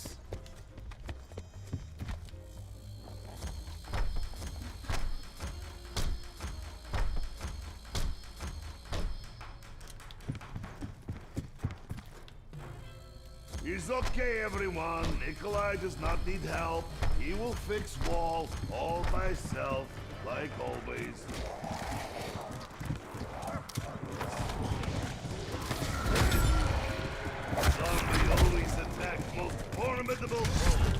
He's okay, everyone. Nikolai does not need help. He will fix wall all by himself, like always. Zombie always attack most formidable foes.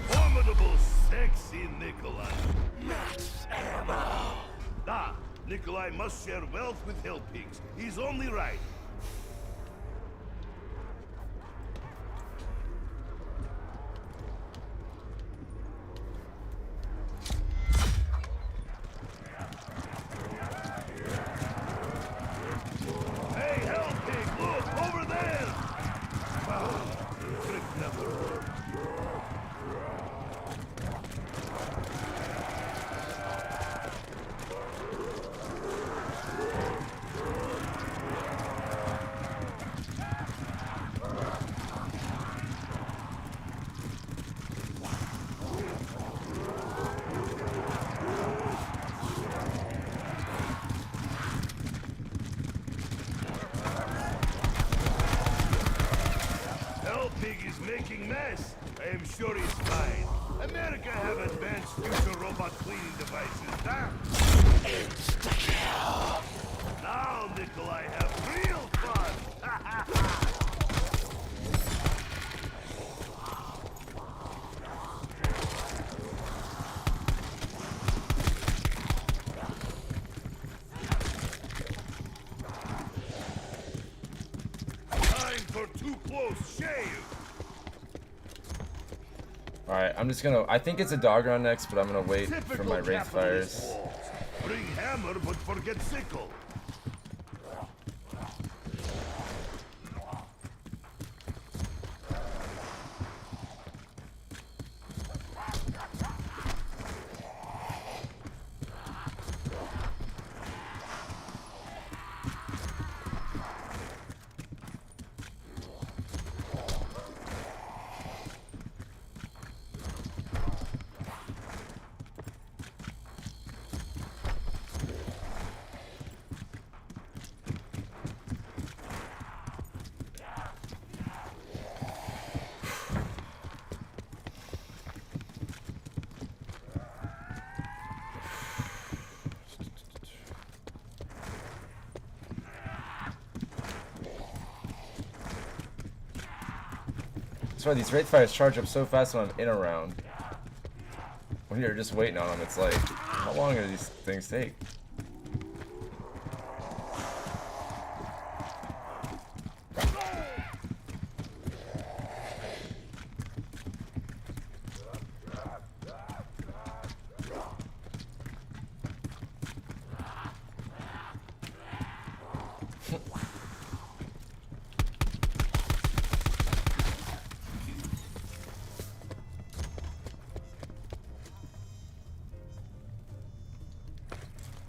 Formidable, sexy Nikolai. Max ammo. Ah, Nikolai must share wealth with Hell Pigs. He's only right. Pig is making mess. I am sure he's fine. America have advanced future robot cleaning devices, huh? Insta-kill. Now Nikolai have real fun. Time for too close shave. Alright, I'm just gonna... I think it's a dog run next, but I'm gonna wait for my Wraith capitalist fires. walls. Bring hammer, but forget sickle. why these Wraith Fires charge up so fast when I'm in a round. When you're just waiting on them, it's like, how long do these things take?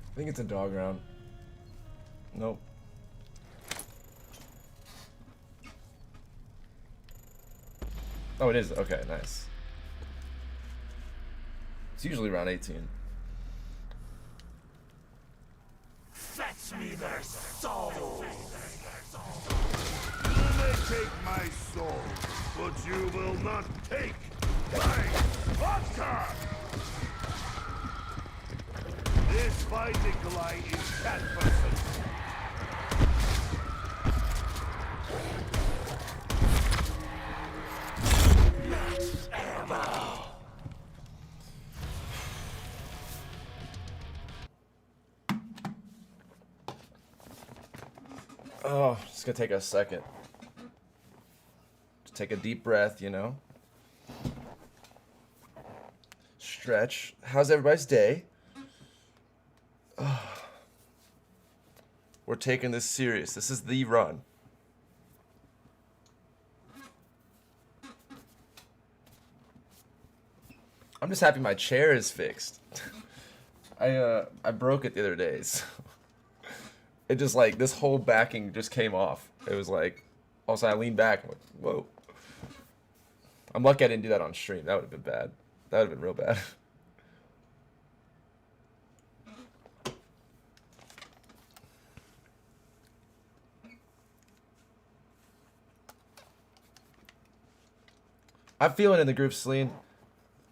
I think it's a dog round. Nope. Oh, it is. Okay, nice. It's usually round 18. Fetch me their souls. You may take my soul, but you will not take my vodka! This fight, Nikolai, is that person. Max ammo. Oh, just gonna take a second. Just take a deep breath, you know? Stretch. How's everybody's day? We're taking this serious. This is the run. I'm just happy my chair is fixed. I broke it the other day. So it just like this whole backing just came off. It was like also I leaned back. I'm like, whoa. I'm lucky I didn't do that on stream. That would have been bad. That would have been real bad. I'm feeling in the group, Celine.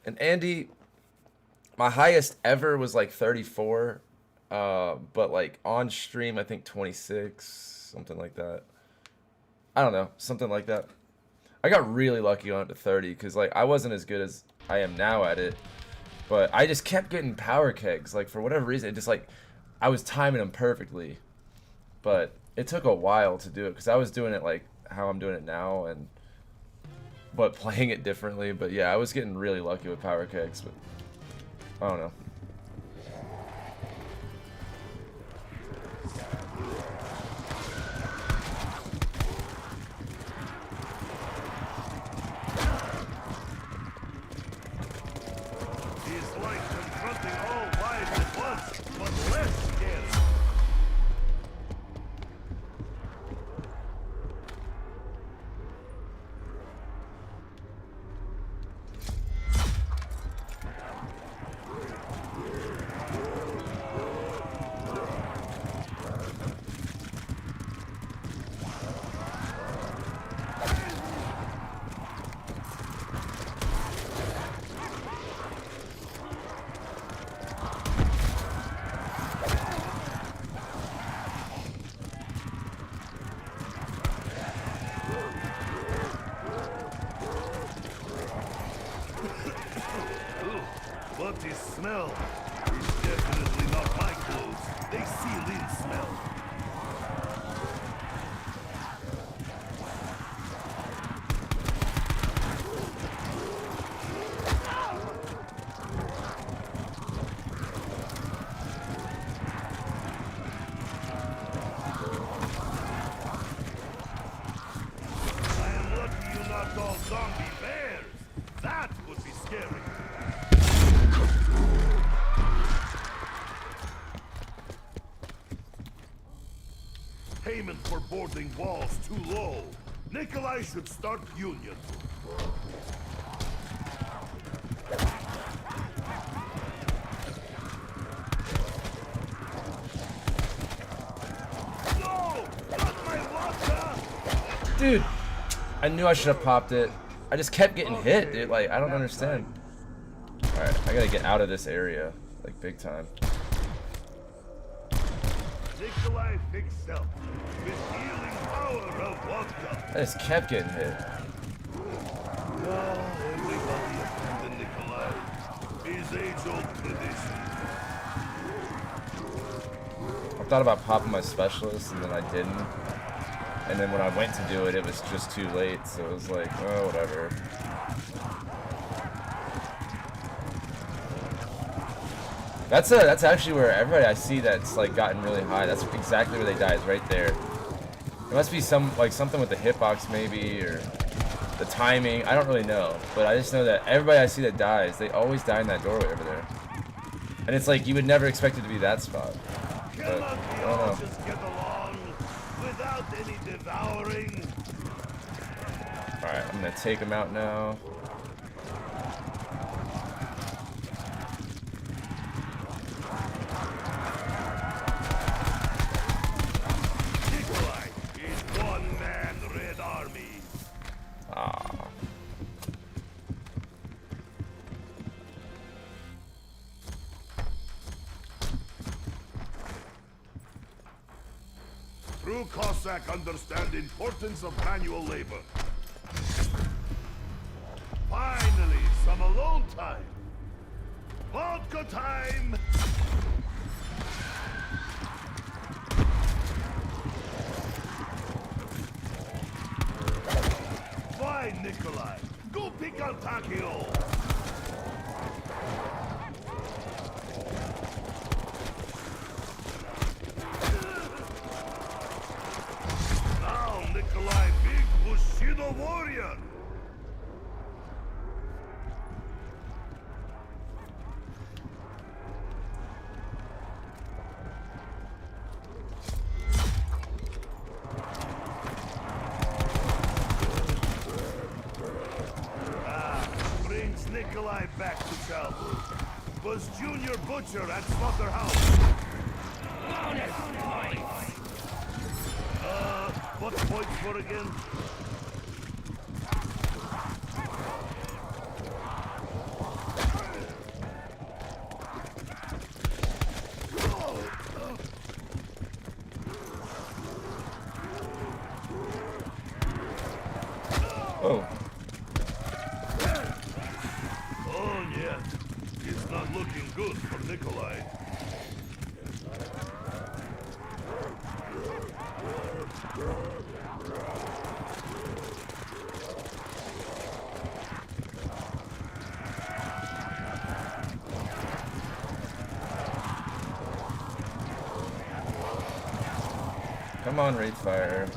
And Andy, my highest ever was like 34. But like on stream, I think 26, something like that. I don't know, something like that. I got really lucky on it to 30 because like I wasn't as good as I am now at it. But I just kept getting power kegs. Like for whatever reason, it just like I was timing them perfectly. But it took a while to do it because I was doing it like how I'm doing it now and but playing it differently. But yeah, I was getting really lucky with power kegs, but I don't know. It's like confronting all lives at once, but less scary. What is smell? It's definitely not my clothes. They seal in smell. I am lucky you knocked all zombie bears. That would be scary. Payment for boarding walls too low. Nikolai should start union. No! Not my vodka! Dude, I knew I should have popped it. I just kept getting hit, dude. Like, I don't understand. Alright, I gotta get out of this area. Like, big time. Nikolai fixed up with healing power of vodka. I just kept getting hit. Everybody abandoned Nikolai. His age-old tradition. I thought about popping my specialist, and then I didn't. And then when I went to do it, it was just too late, so it was like, oh, whatever. That's actually where everybody I see that's like gotten really high. That's exactly where they die, is right there. There must be something with the hitbox maybe, or the timing. I don't really know, but I just know that everybody I see that dies, they always die in that doorway over there. And it's like you would never expect it to be that spot. But I don't know. Just get along without any devouring. All right, I'm gonna take him out now. Nikolai is one-man Red Army. Ah. True Cossack understand the importance of manual labor. Finally, some alone time. Vodka time! Fine, Nikolai. Go pick on Takio. Now, Nikolai, big Bushido warrior. Brings Nikolai back to childhood. Was Junior Butcher at Slaughterhouse. What points for again? Oh. Oh, yeah. It's not looking good for Nikolai. Come on, Wraith Fire.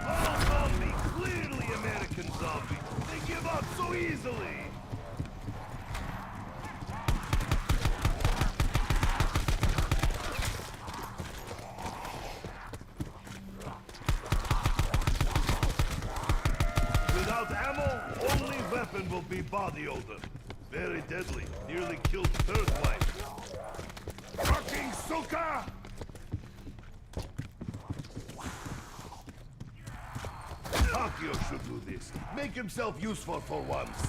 All zombies, clearly American zombies. They give up so easily. Without ammo, only weapon will be body odor. Very deadly. Nearly killed third wife. Fucking suka! Takio should do this. Make himself useful for once.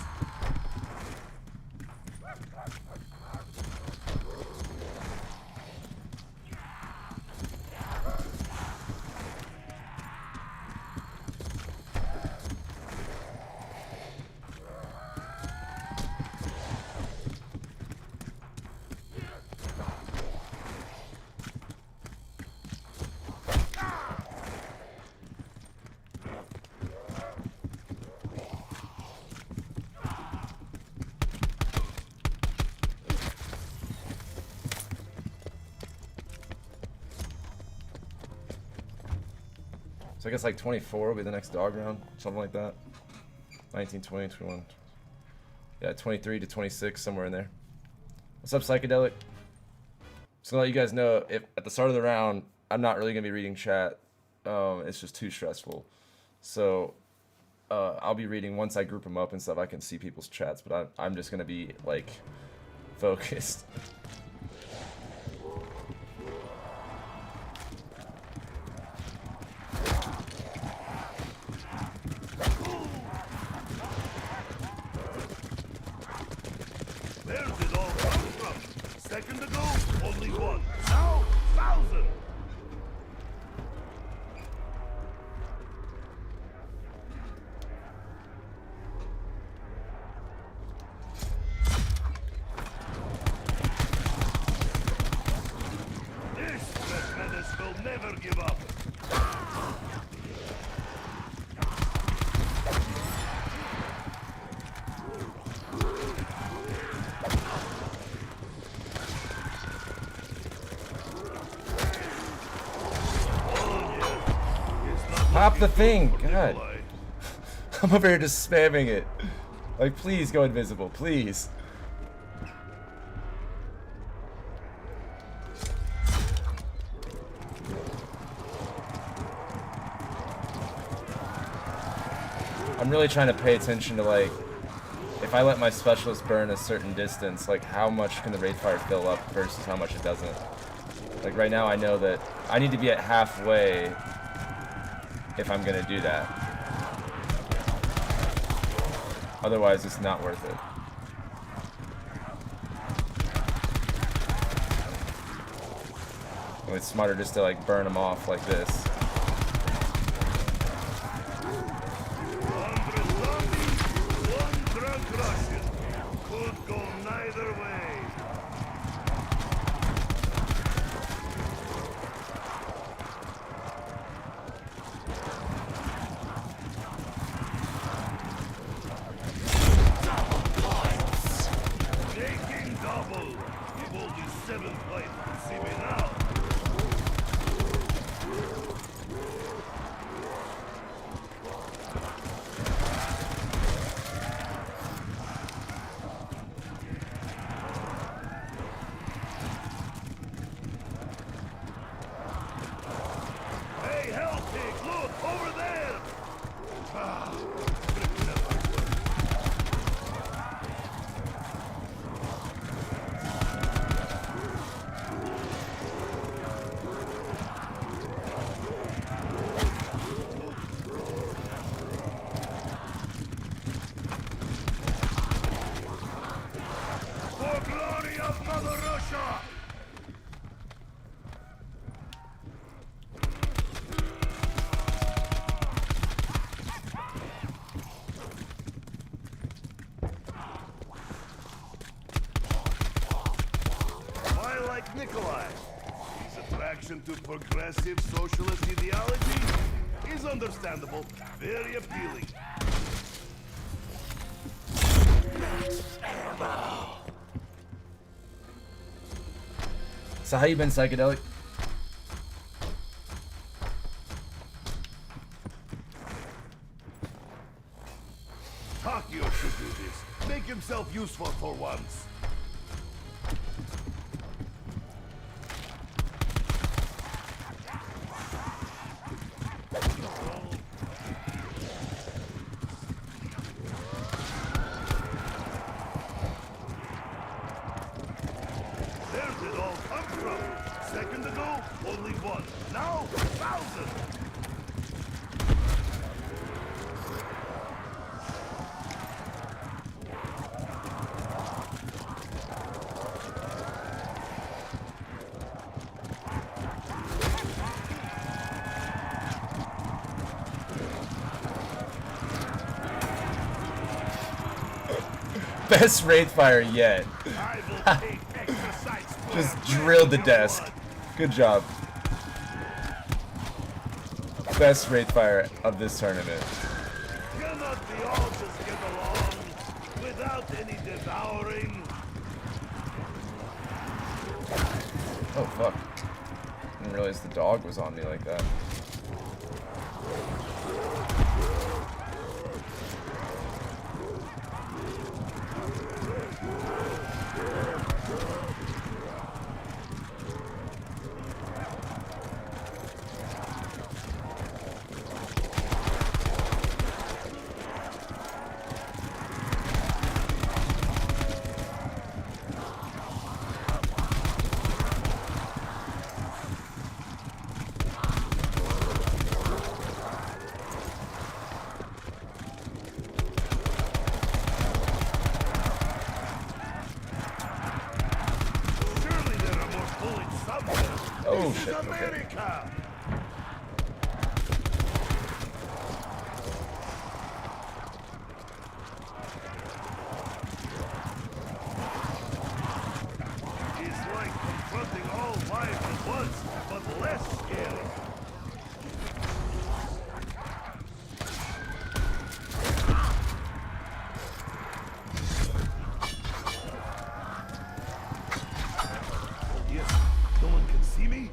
So I guess like 24 will be the next dog round, something like that. 19, 20, 21. Yeah, 23 to 26, somewhere in there. What's up, Psychedelic? Just gonna let you guys know, if at the start of the round, I'm not really gonna be reading chat. It's just too stressful. So I'll be reading once I group them up and stuff. I can see people's chats, but I'm just gonna be like focused. Stop the thing! God. Nikolai. I'm over here just spamming it. Like, please go invisible, please. I'm really trying to pay attention to, like, if I let my specialist burn a certain distance, like, how much can the Wraithfire fill up versus how much it doesn't. Like, right now I know that I need to be at halfway if I'm gonna do that. Otherwise, it's not worth it. It's smarter just to, like, burn them off like this. 100 zombies, 1 drunk Russian. Could go neither way. Taking double. You've only 7 life to see me now. Hey, hell pig, look, over there! Ah, brick never worked. For glory of Mother Russia! Why like Nikolai? His attraction to progressive socialist ideology is understandable, very appealing. So how you been, Psychedelic? Takio should do this. Make himself useful for once. Where did it all come from? Second ago, only 1. Now, 1,000. Best Wraithfire yet. I will take exercise for Just a drilled the man desk. you Good job. Best Wraithfire of this tournament. want. Cannot we all just get along without any devouring? Oh fuck. Didn't realize the dog was on me like that. Surely there are more bullets somewhere. Oh, This shit, is okay. America. It's like confronting all life at once, but less scary. Yes, no one can see me?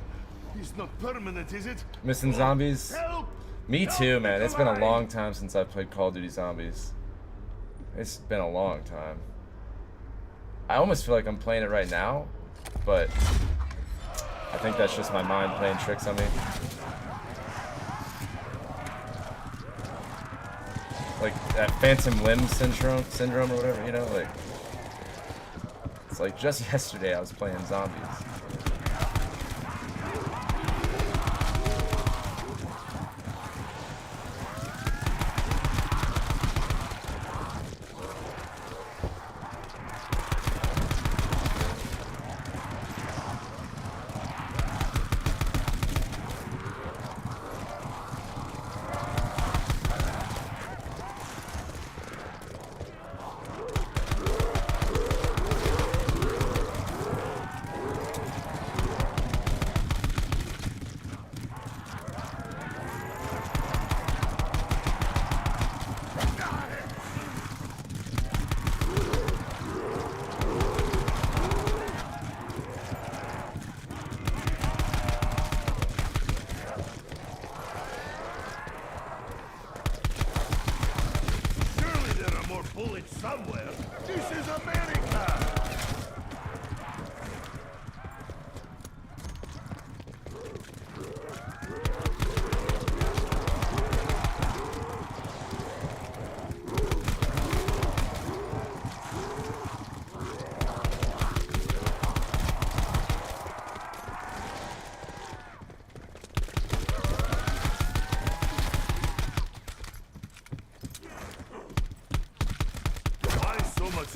It's not permanent, is it? Missing zombies. Help! Me too, man. It's been a long time since I played Call of Duty Zombies. It's been a long time. I almost feel like I'm playing it right now, but I think that's just my mind playing tricks on me. Like that phantom limb syndrome or whatever, you know, like it's like just yesterday I was playing zombies. Somewhere. This is America.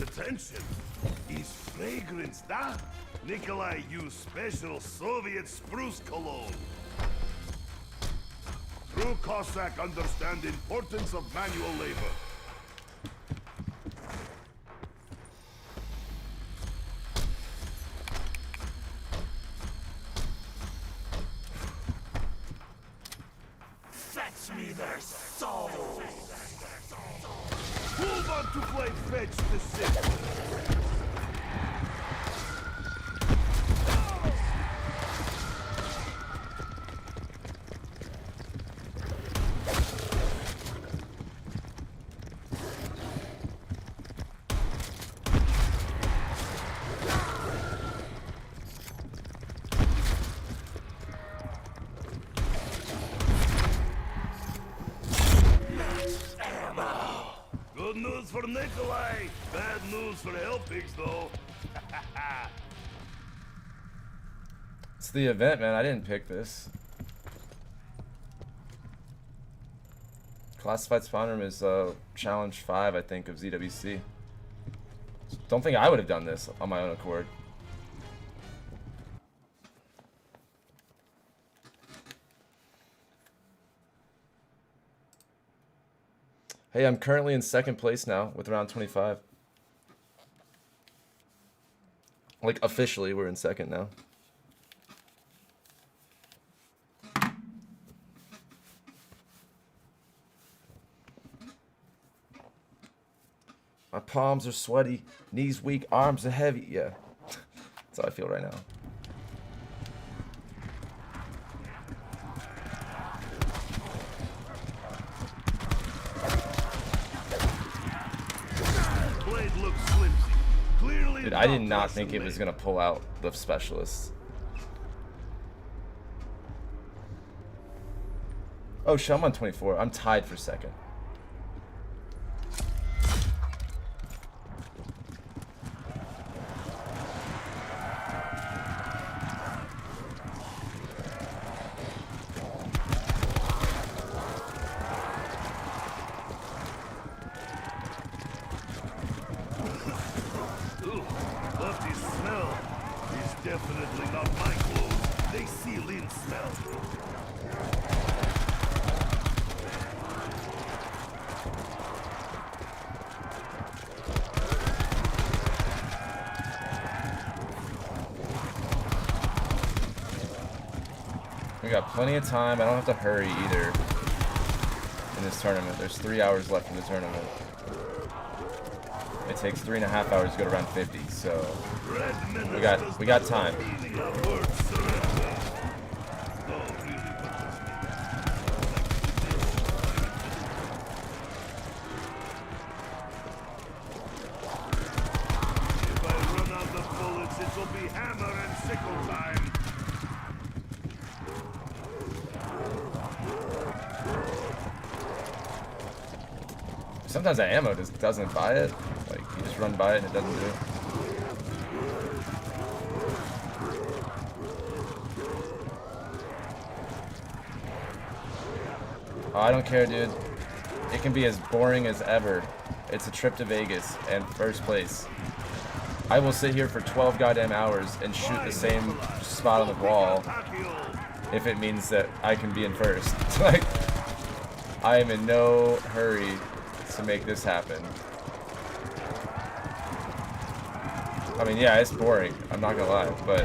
Attention. Is fragrance that? Nikolai used special Soviet spruce cologne. True Cossack understand the importance of manual labor. Fetch me their souls! Who want to play fetch the city? Good news for Nikolai. Bad news for Hellpigs, though. It's the event, man. I didn't pick this. Classified spawn room is challenge 5, I think, of ZWC. Don't think I would have done this on my own accord. Hey, I'm currently in 2nd place now with round 25. Like, officially, we're in 2nd now. My palms are sweaty, knees weak, arms are heavy. Yeah, that's how I feel right now. Dude, I did not think it was gonna pull out the specialists. Oh shit, I'm on 24. I'm tied for 2nd. Definitely not my clothes. They seal in smell. We got plenty of time. I don't have to hurry either in this tournament. There's 3 hours left in the tournament. It takes 3.5 hours to go to round 50, so we got time. Sometimes the ammo just doesn't buy it. Like, you just run by it and it doesn't do it. Oh, I don't care, dude. It can be as boring as ever. It's a trip to Vegas and first place. I will sit here for 12 goddamn hours and shoot the same spot on the wall if it means that I can be in first. Like, I am in no hurry to make this happen. I mean, yeah, it's boring. I'm not gonna lie, but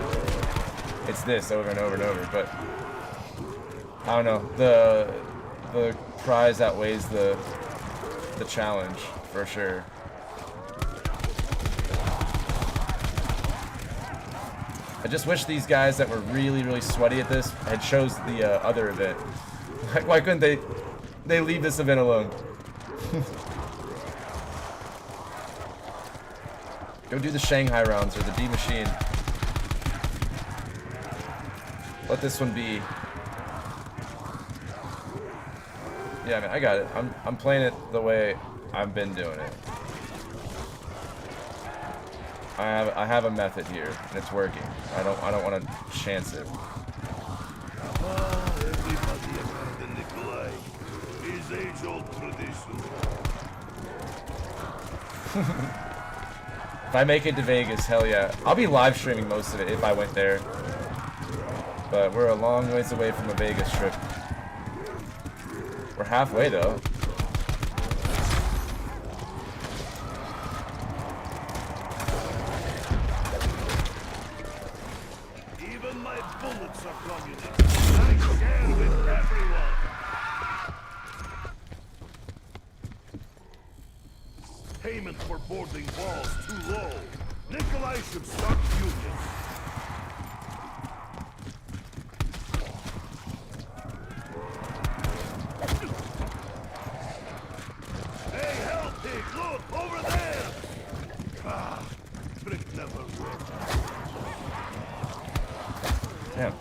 it's this over and over and over. But I don't know. The prize outweighs the challenge for sure. I just wish these guys that were really, really sweaty at this had chose the other event. Like, why couldn't they leave this event alone? Go do the Shanghai rounds or the D machine. Let this one be. Yeah, man, I got it. I'm playing it the way I've been doing it. I have a method here, and it's working. I don't want to chance it. Everybody abandoned Nikolai. His age-old tradition. If I make it to Vegas, hell yeah. I'll be live streaming most of it if I went there. But we're a long ways away from a Vegas trip. We're halfway though. Even my bullets are communist. I share with everyone. Payment for boarding balls too low. Nikolai should start union. Hey, help, pig! Look, over there! Ah, trick never worked. Damn.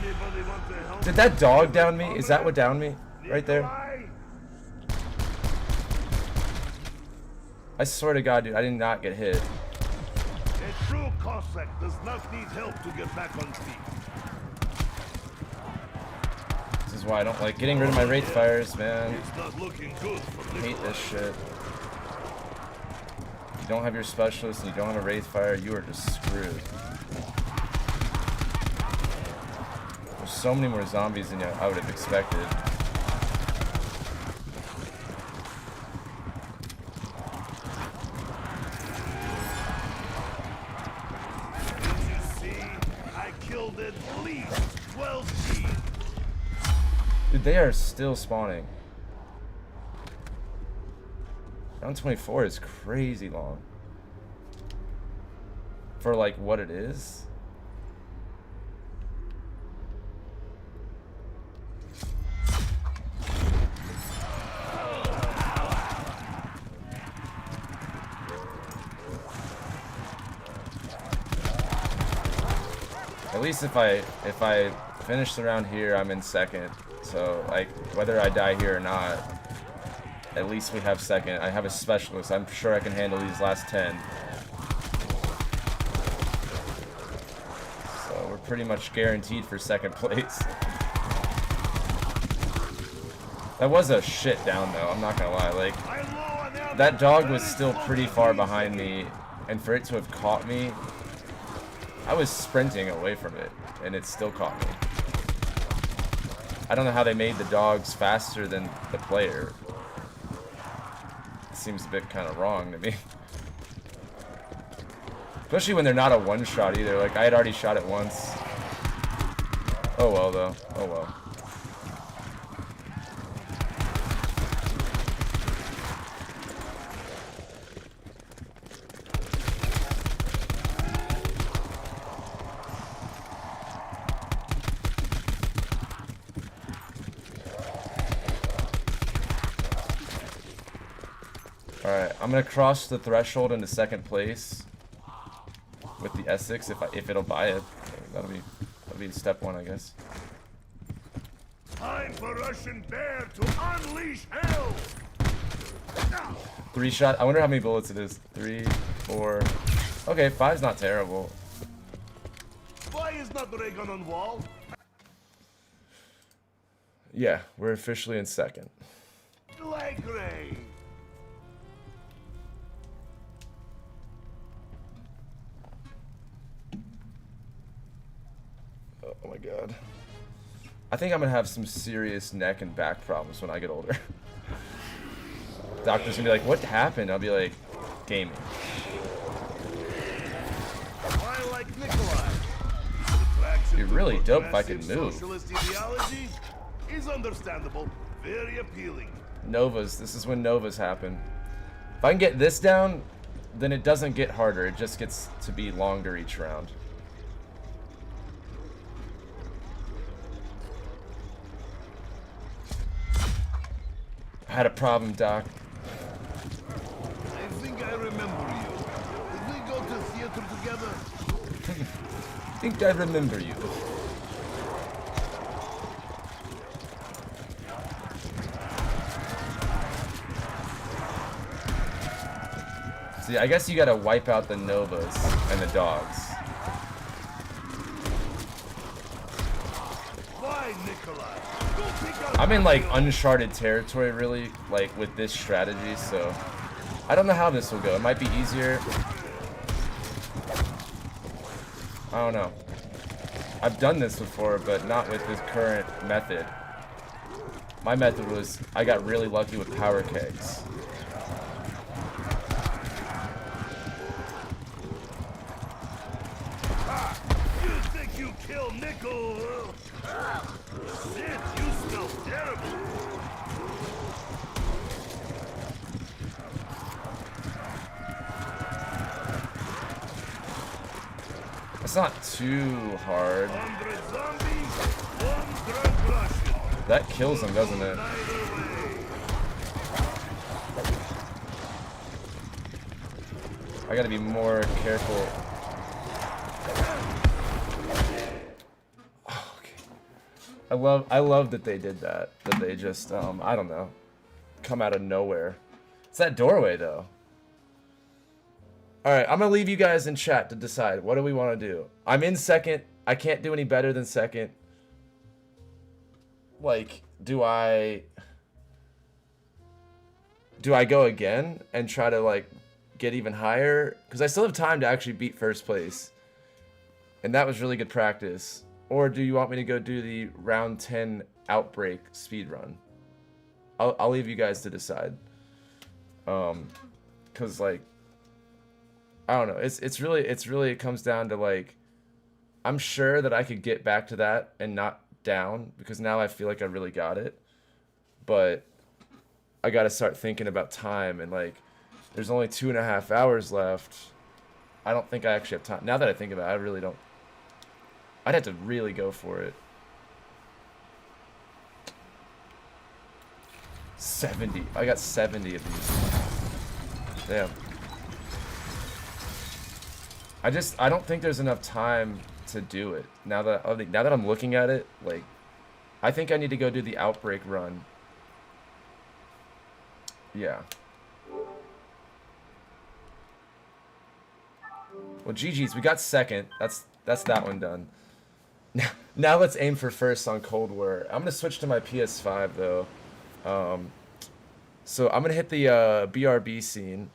Anybody want to help? Did that dog down me? Is that what downed me? Right there? Nikolai? I swear to God, dude, I did not get hit. A true Cossack does not need help to get back on feet. This is why I don't like getting rid of my Wraith Fires, man. It's not looking good for I hate Nikolai. this shit. If you don't have your specialist and you don't have a Wraith Fire, you are just screwed. There's so many more zombies than I would have expected. Did you see? I killed at least 12 teams. Dude, they are still spawning. Round 24 is crazy long. For like what it is. At least if I finish the round here, I'm in second. So like whether I die here or not, at least we have second. I have a specialist. I'm sure I can handle these last 10. So we're pretty much guaranteed for second place. That was a shit down though, I'm not gonna lie. Like, that dog was still pretty far behind me, and for it to have caught me, I was sprinting away from it, and it still caught me. I don't know how they made the dogs faster than the player. It seems a bit kind of wrong to me. Especially when they're not a one-shot either. Like, I had already shot it once. Oh well, though. Oh well. Alright, I'm gonna cross the threshold into second place with the S6 if it'll buy it. That'll be step one, I guess. Time for Russian Bear to unleash hell! 3 shot. I wonder how many bullets it is. 3, 4. Okay, 5's not terrible. Why is not Reagan on wall? Yeah, we're officially in second. Like rain. Oh my god. I think I'm gonna have some serious neck and back problems when I get older. Doctor's gonna be like, what happened? I'll be like, gaming. I like Nikolai. It'd be really dope if I could move. Socialist ideology is understandable, very appealing. Novas. This is when Novas happen. If I can get this down, then it doesn't get harder. It just gets to be longer each round. I had a problem, Doc. I think I remember you. Did we go to theater together? I think I remember you. See, I guess you gotta wipe out the Novas and the dogs. Why, Nikolai? Go pick up I'm in like uncharted territory really, like with this strategy, so I don't know how this will go. It might be easier. I don't know. I've done this before, but not with this current method. My method was, I got really lucky with power kegs. You think you killed Nickel? Shit, you smell terrible. It's not too hard. 100 zombies, 1 drunk Russian. That kills them, doesn't it? Neither way. I gotta be more careful. Oh, okay. I love that they did that. That they just I don't know, come out of nowhere. It's that doorway though. All right, I'm gonna leave you guys in chat to decide what do we want to do. I'm in second. I can't do any better than second. Like, do I go again and try to like get even higher? Because I still have time to actually beat first place, and that was really good practice. Or do you want me to go do the round 10 outbreak speed run? I'll leave you guys to decide. Cause like, I don't know. It's really it comes down to like, I'm sure that I could get back to that and not down, because now I feel like I really got it. But I got to start thinking about time, and like, there's only 2.5 hours left. I don't think I actually have time. Now that I think about it, I really don't. I'd have to really go for it. 70. I got 70 of these. Damn. I don't think there's enough time to do it. Now that I'm looking at it, like, I think I need to go do the outbreak run. Yeah. Well, GG's, we got second. That's that one done. Now let's aim for first on Cold War. I'm gonna switch to my PS5 though. So I'm gonna hit the BRB scene,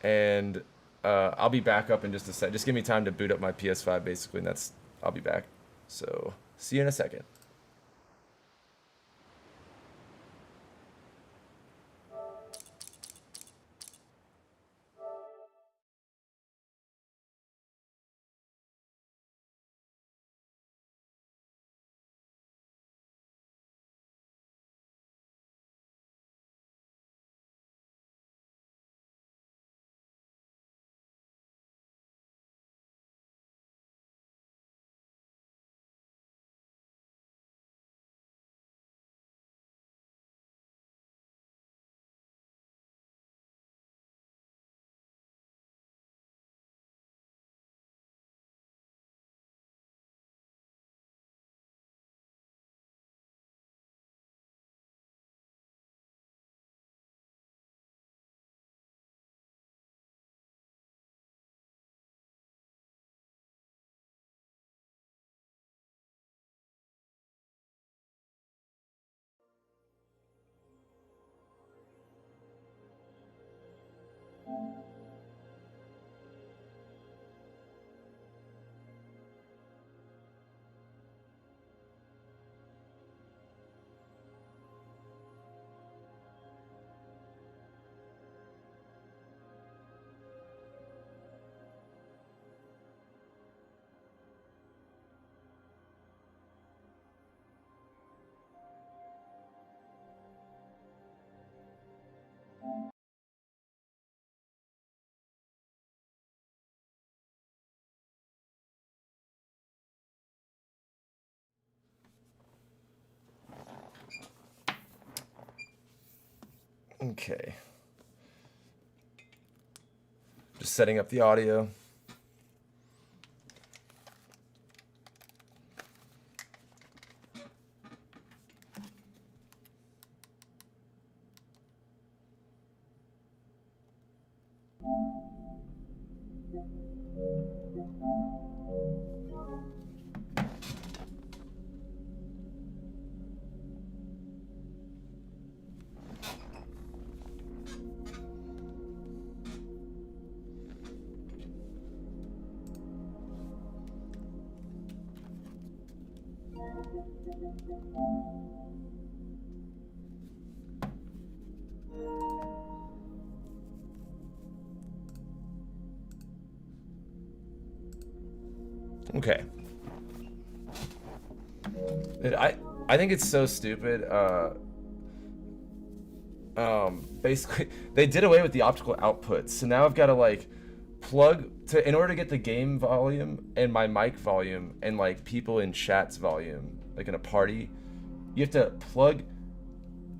and I'll be back up in just a sec. Just give me time to boot up my PS5 basically, and I'll be back. So see you in a second. Okay. Just setting up the audio. Okay. I think it's so stupid. Basically, they did away with the optical outputs, so now I've got to like plug to in order to get the game volume and my mic volume and like people in chat's volume, like in a party, you have to plug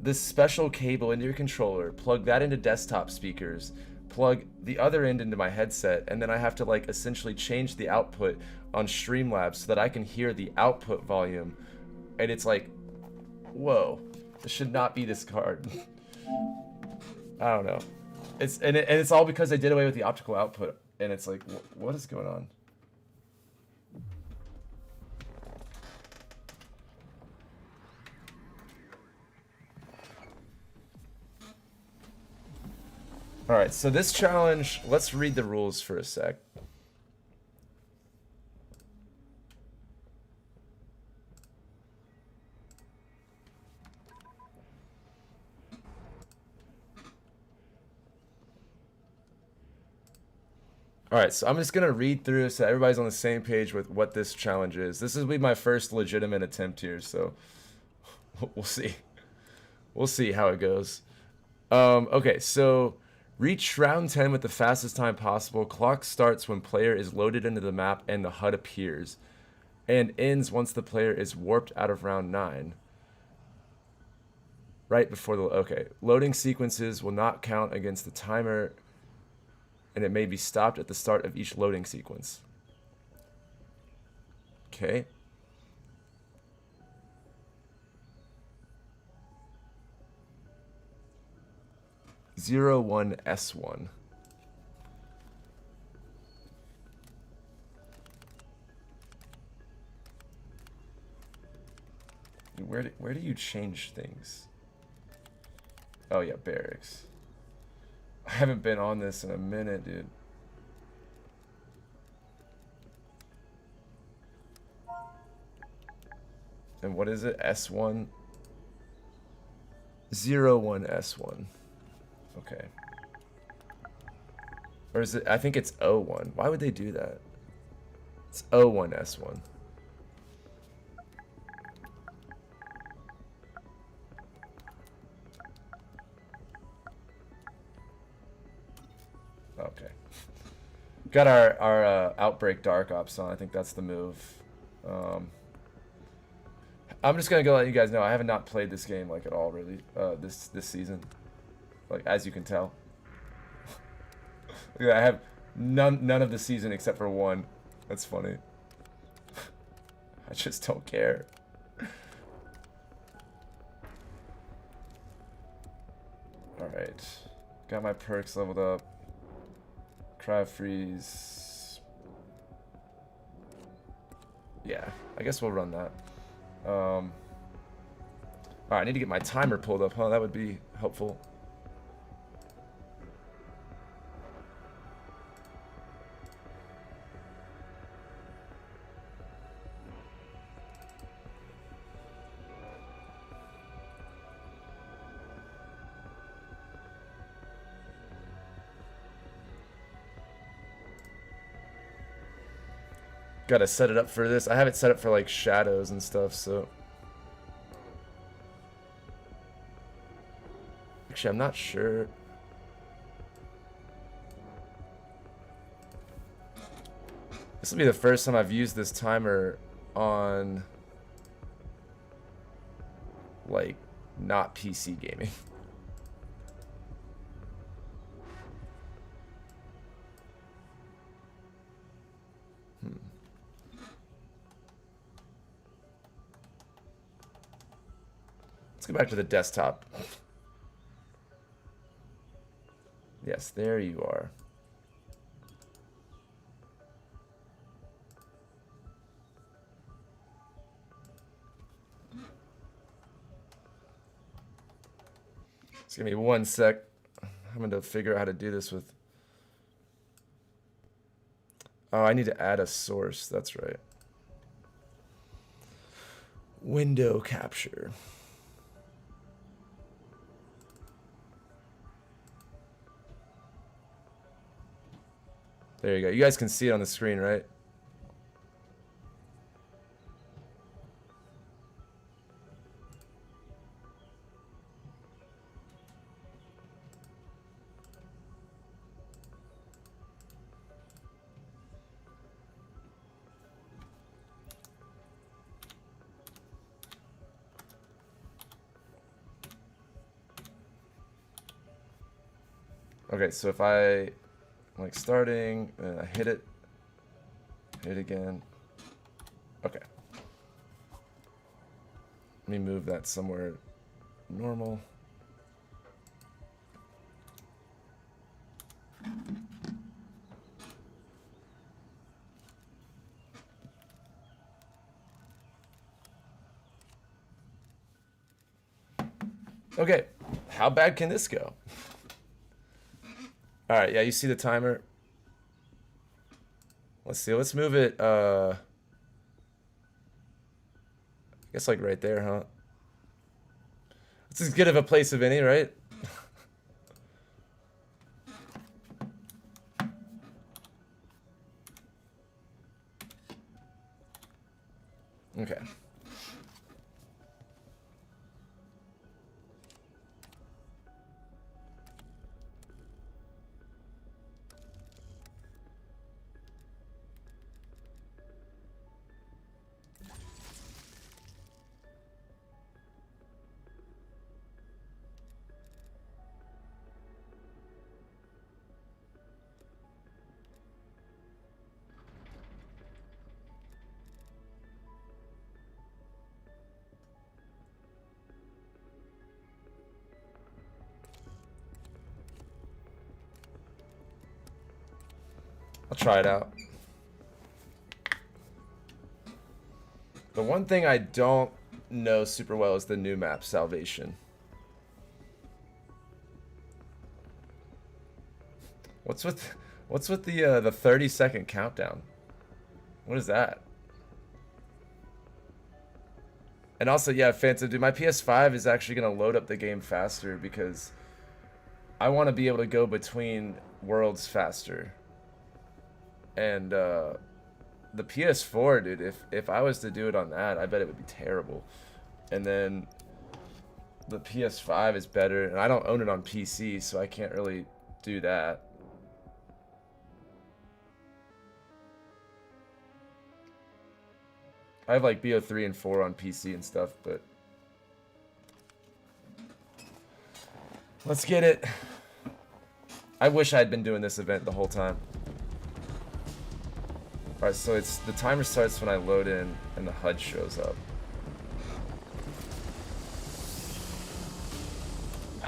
this special cable into your controller, plug that into desktop speakers, plug the other end into my headset, and then I have to like essentially change the output on Streamlabs so that I can hear the output volume. And it's like, whoa, this should not be this hard. I don't know. It's all because they did away with the optical output, and it's like, what is going on? All right, so this challenge, let's read the rules for a sec. All right, so I'm just gonna read through so everybody's on the same page with what this challenge is. This will be my first legitimate attempt here, so we'll see. We'll see how it goes. Okay, so reach round 10 with the fastest time possible. Clock starts when player is loaded into the map and the HUD appears, and ends once the player is warped out of round 9. Right before the okay, loading sequences will not count against the timer, and it may be stopped at the start of each loading sequence. Okay. S1. Where do you change things? Oh yeah, barracks. I haven't been on this in a minute, dude. And what is it? S1? 01S1. Okay. Or is it? I think it's O1. Why would they do that? It's O1S1. Okay. Got our Outbreak Dark Ops on. I think that's the move. I'm just gonna go let you guys know I have not played this game like at all really this season. Like as you can tell. I have none of the season except for one. That's funny. I just don't care. Alright. Got my perks leveled up. Cryo freeze. Yeah, I guess we'll run that. Alright, I need to get my timer pulled up, huh? That would be helpful. Gotta set it up for this. I have it set up for like shadows and stuff, so. Actually, I'm not sure. This will be the first time I've used this timer on like not PC gaming. Let's go back to the desktop. Yes, there you are. Just give me 1 sec. I'm going to figure out how to do this with... Oh, I need to add a source. That's right. Window capture. There you go. You guys can see it on the screen, right? Okay, so if I like starting, and I hit it again. Okay. Let me move that somewhere normal. Okay, how bad can this go? All right, yeah, you see the timer. Let's see, let's move it, I guess like right there, huh? It's as good of a place of any, right? Okay. I'll try it out. The one thing I don't know super well is the new map, Salvation. What's with the 30-second countdown? What is that? And also, yeah, Phantom, dude, my PS5 is actually gonna load up the game faster because I want to be able to go between worlds faster. And the PS4, dude, if I was to do it on that, I bet it would be terrible. And then the PS5 is better, and I don't own it on PC, so I can't really do that. I have like BO3 and 4 on PC and stuff, but let's get it. I wish I had been doing this event the whole time. Alright, so it's the timer starts when I load in and the HUD shows up.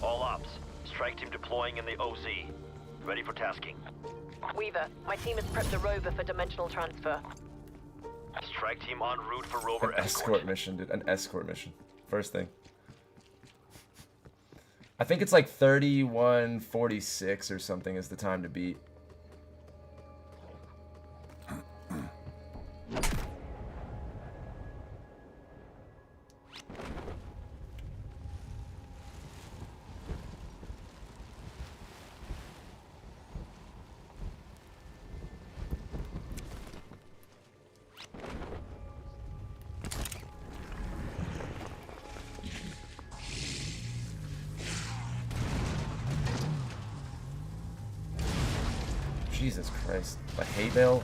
All ops. Strike team deploying in the OZ. Ready for tasking. Weaver, my team has prepped a rover for dimensional transfer. Strike team en route for rover An escort mission, dude. An escort mission. First thing. I think it's like 31:46 or something is the time to beat. Jesus Christ. A hay bale?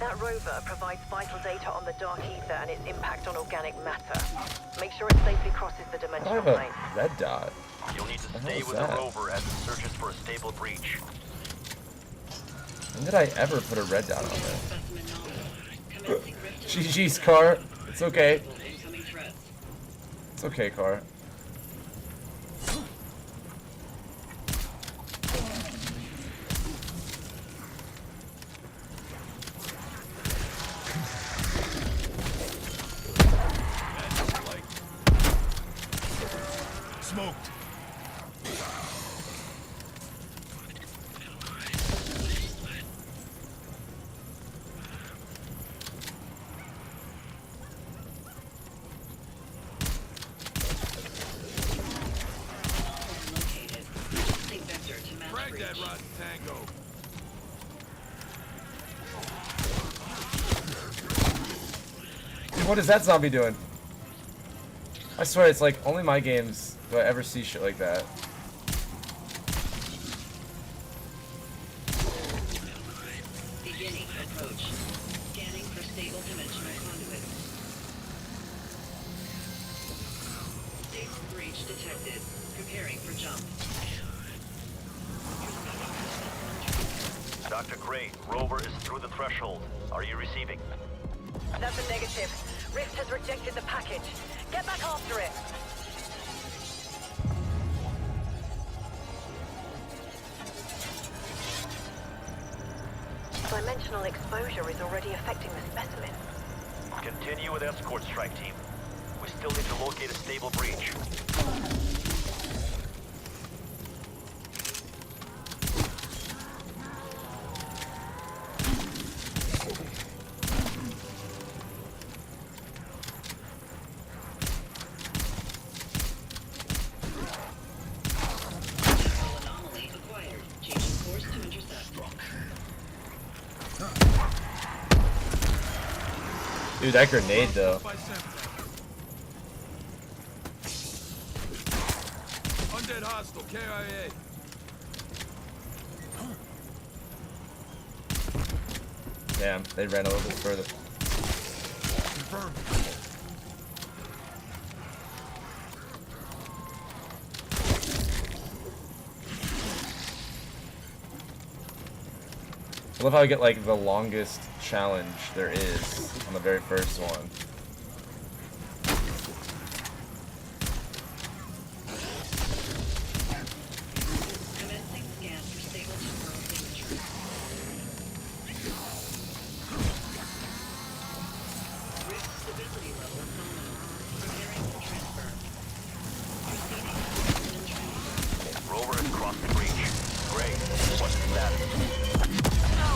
That That rover provides vital data on the dark ether and its impact on organic matter. Make sure it safely crosses the I dimensional have a plane. red dot. You'll need to The hell stay is with that? the rover as it searches for a stable breach. When did I ever put a red dot on there? Specimen knowledge. Commencing rift GG's, Car. It's okay. incoming threats. It's okay, Car. Smoked. Located. Sync vector to match Frag breach. that rotten tango. Dude, what is that zombie doing? I swear, it's like only my games do I ever see shit like that. Beginning approach. Scanning for stable dimensional conduit. Stable breach detected. Preparing for jump. Dr. Gray, rover is through the threshold. Are you receiving? That's a negative. Rift has rejected the package. Get back after it. Dimensional exposure is already affecting the specimen. Continue with escort strike team. We still need to locate a stable breach. Anomaly acquired. Changing course to intercept. Dude, that grenade though. By Semtex. Undead hostile, KIA. Damn, they ran a little bit further. Confirmed. I love how I get like the longest challenge there is on the very first one. Commencing scan for stable temporal signature. Rift stability level nominal. Preparing for transfer. Proceeding to transfer. Rover has crossed the breach. Gray, what's the status? No!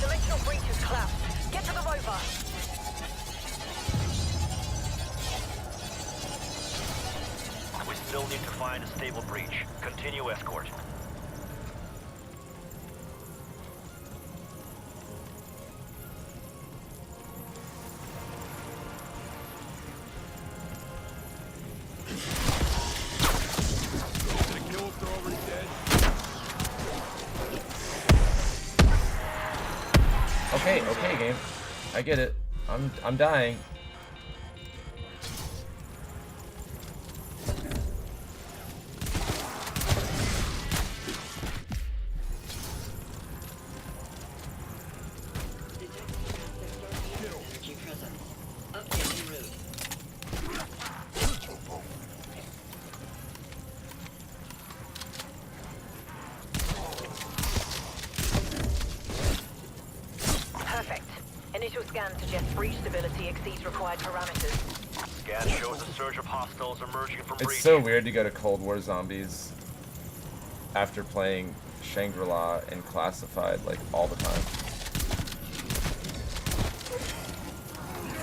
Dimensional breach has collapsed. Get to the rover. We still need to find a stable breach. Continue escort. Get a kill if they're already dead. Okay, okay, game. I get it. I'm dying. Energy presence. Updating route. Perfect. Initial scan suggests breach stability exceeds required parameters. Scan shows a surge of hostiles emerging from It's breach. so weird to go to Cold War Zombies after playing Shangri-La and Classified like all the time.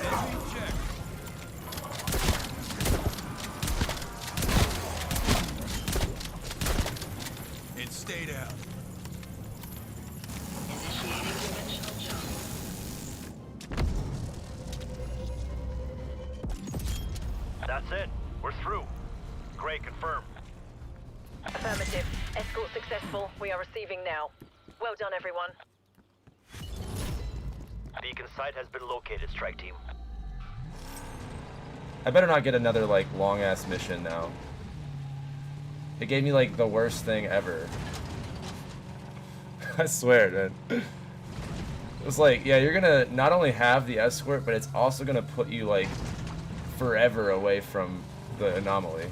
Enemy check. It stayed out. Initiating dimensional jump. That's it. We're through. Gray, confirm. Affirmative. Escort successful. We are receiving now. Well done, everyone. Beacon site has been located, strike team. I better not get another, like, long-ass mission now. It gave me, like, the worst thing ever. I swear, man. It was like, yeah, you're gonna not only have the escort, but it's also gonna put you, like, forever away from the anomaly.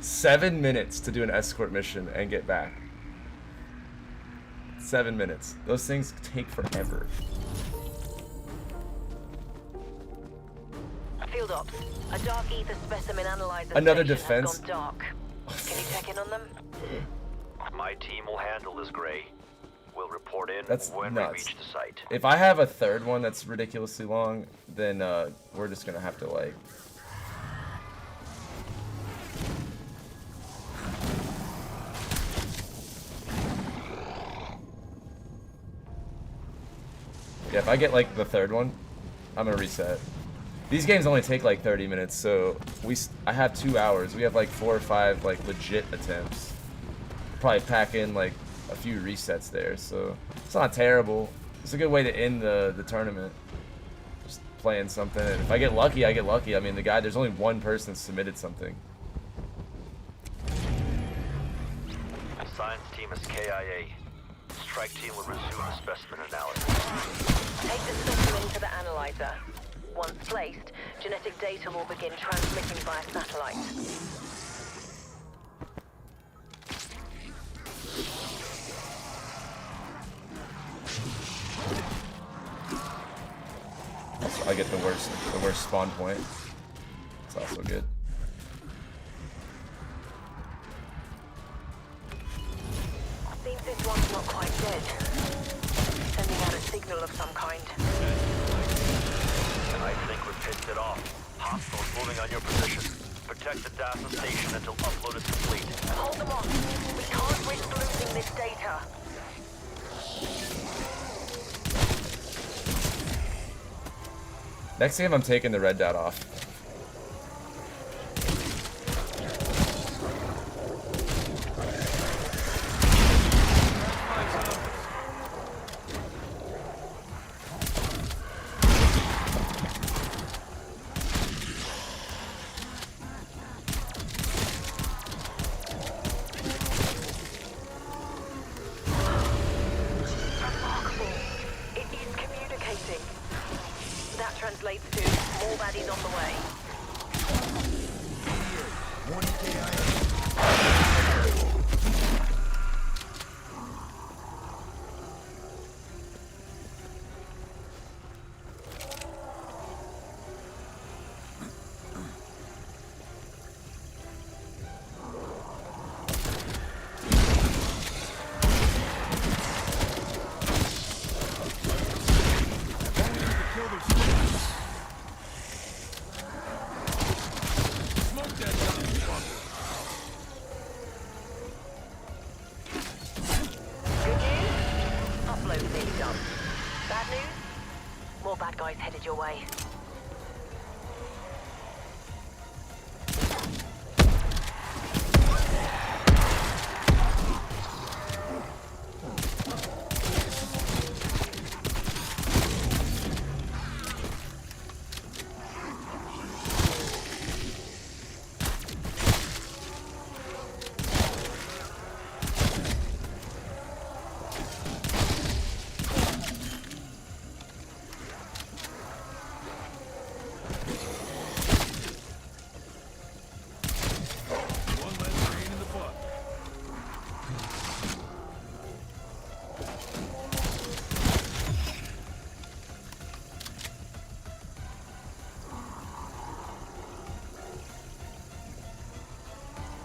Seven minutes to do an escort mission and get back. 7 minutes. Those things take forever. Field ops. A dark ether specimen analyzer Another station defense. has gone dark. Can you check in on them? My team will handle this, Gray. We'll report in That's when nuts. we reach the site. If I have a third one that's ridiculously long, then we're just gonna have to, like... Yeah, if I get, like, the third one, I'm gonna reset. These games only take, like, 30 minutes, so I have 2 hours. We have, like, 4 or 5, like, legit attempts. Probably pack in, like, a few resets there, so it's not terrible. It's a good way to end the tournament. Just playing something, and if I get lucky, I get lucky. I mean, there's only one person that submitted something. Science team is KIA. Strike team will resume the specimen analysis. Take the specimen to the analyzer. Once placed, genetic data will begin transmitting via satellite. Also, I get the worst spawn point. It's also good. Seems this one's not quite dead. Sending out a signal of some kind. And I think we've pissed it off. Hostiles moving on your position. Protect the DASA station until upload is complete. Hold them on. We can't risk losing this data. Next game, I'm taking the red dot off. Remarkable. It is communicating. That translates to more baddies on the way. Good news? Upload nearly done. Bad news? More bad guys headed your way.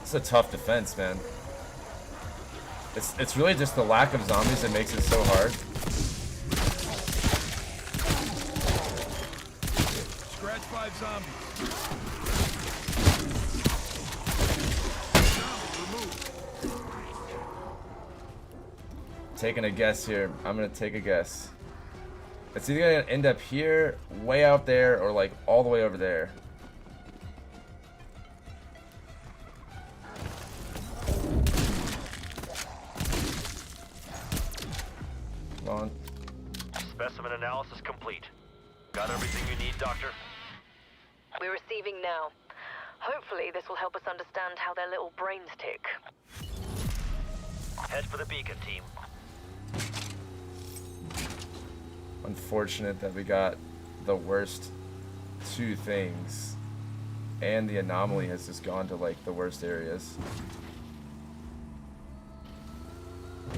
It's a tough defense, man. It's really just the lack of zombies that makes it so hard. 5 zombies. Taking a guess here. I'm gonna take a guess. It's either gonna end up here, way out there, or like all the way over there. Come on. Specimen analysis complete. Got everything you need, Doctor? We're receiving now. Hopefully this will help us understand how their little brains tick. Head for the beacon, team. Unfortunate that we got the worst two things, and the anomaly has just gone to like the worst areas.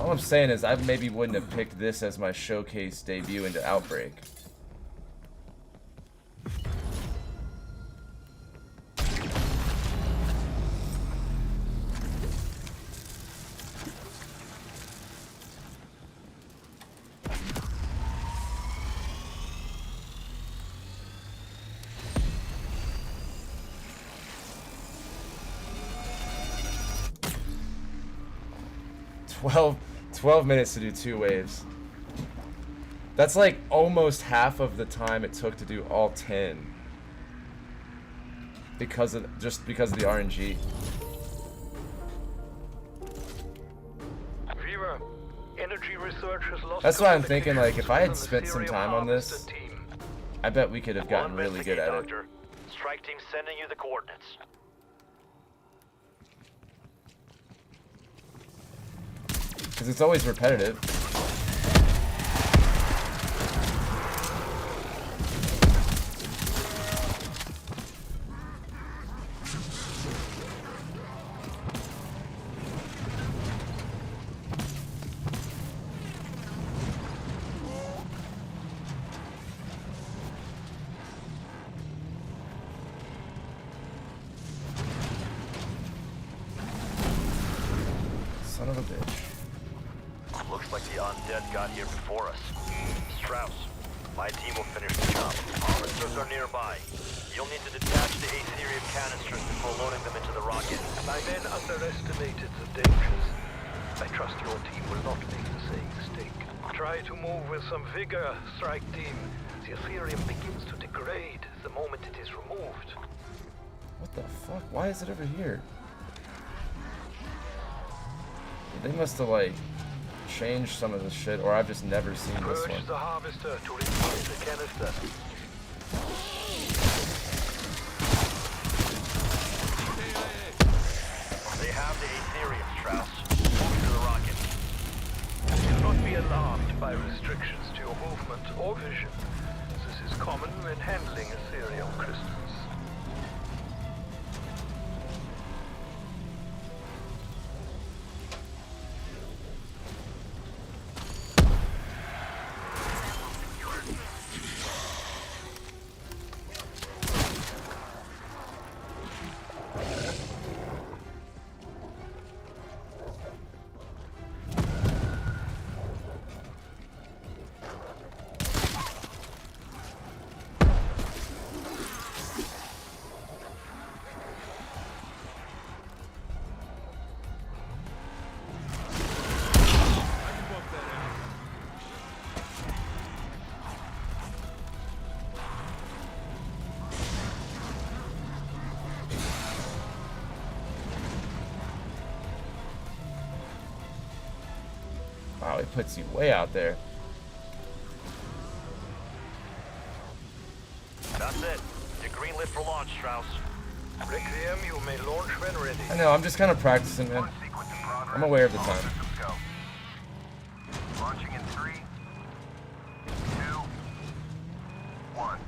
All I'm saying is I maybe wouldn't have picked this as my showcase debut into Outbreak. Twelve minutes to do 2 waves. That's like almost half of the time it took to do all 10. Because of the RNG. Fever, energy research has lost. That's why I'm thinking, like, if I had spent some time on this, I bet we could have gotten really good at it. Doctor. Strike team sending you the coordinates. Because it's always repetitive. Son of a bitch. Looks like the undead got here before us. Strauss, my team will finish the job. Officers are nearby. You'll need to detach the Aetherium canisters before loading them into the rocket. My men underestimated the dangers. I trust your team will not make the same mistake. Try to move with some vigor, strike team. The Aetherium begins to degrade the moment it is removed. What the fuck? Why is it over here? They must have like changed some of this shit, or I've just never seen this Purge one. the harvester to replace the canister. They have the Aetherium, Strauss. Move to the rocket. Do not be alarmed by restrictions to your movement or vision. This is common when handling Aetherium crystals. Wow, it puts you way out there. That's it. You're green lit for launch, Strauss. Requiem, you may launch when ready. I know, I'm just kind of practicing, man. I'm aware of the time. Launching in 3, 2, 1.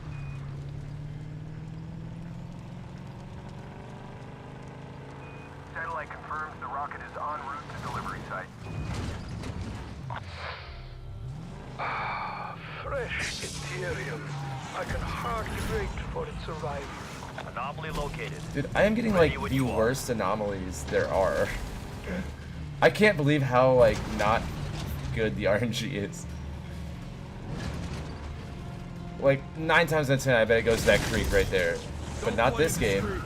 Satellite confirms the rocket is en route to delivery site. Fresh Aetherium. I can hardly wait for its arrival. Anomaly located. Dude, I am getting like the worst anomalies there are. I can't believe how like not good the RNG is. Like 9 times out of 10, I bet it goes to that creek right there. But not this game.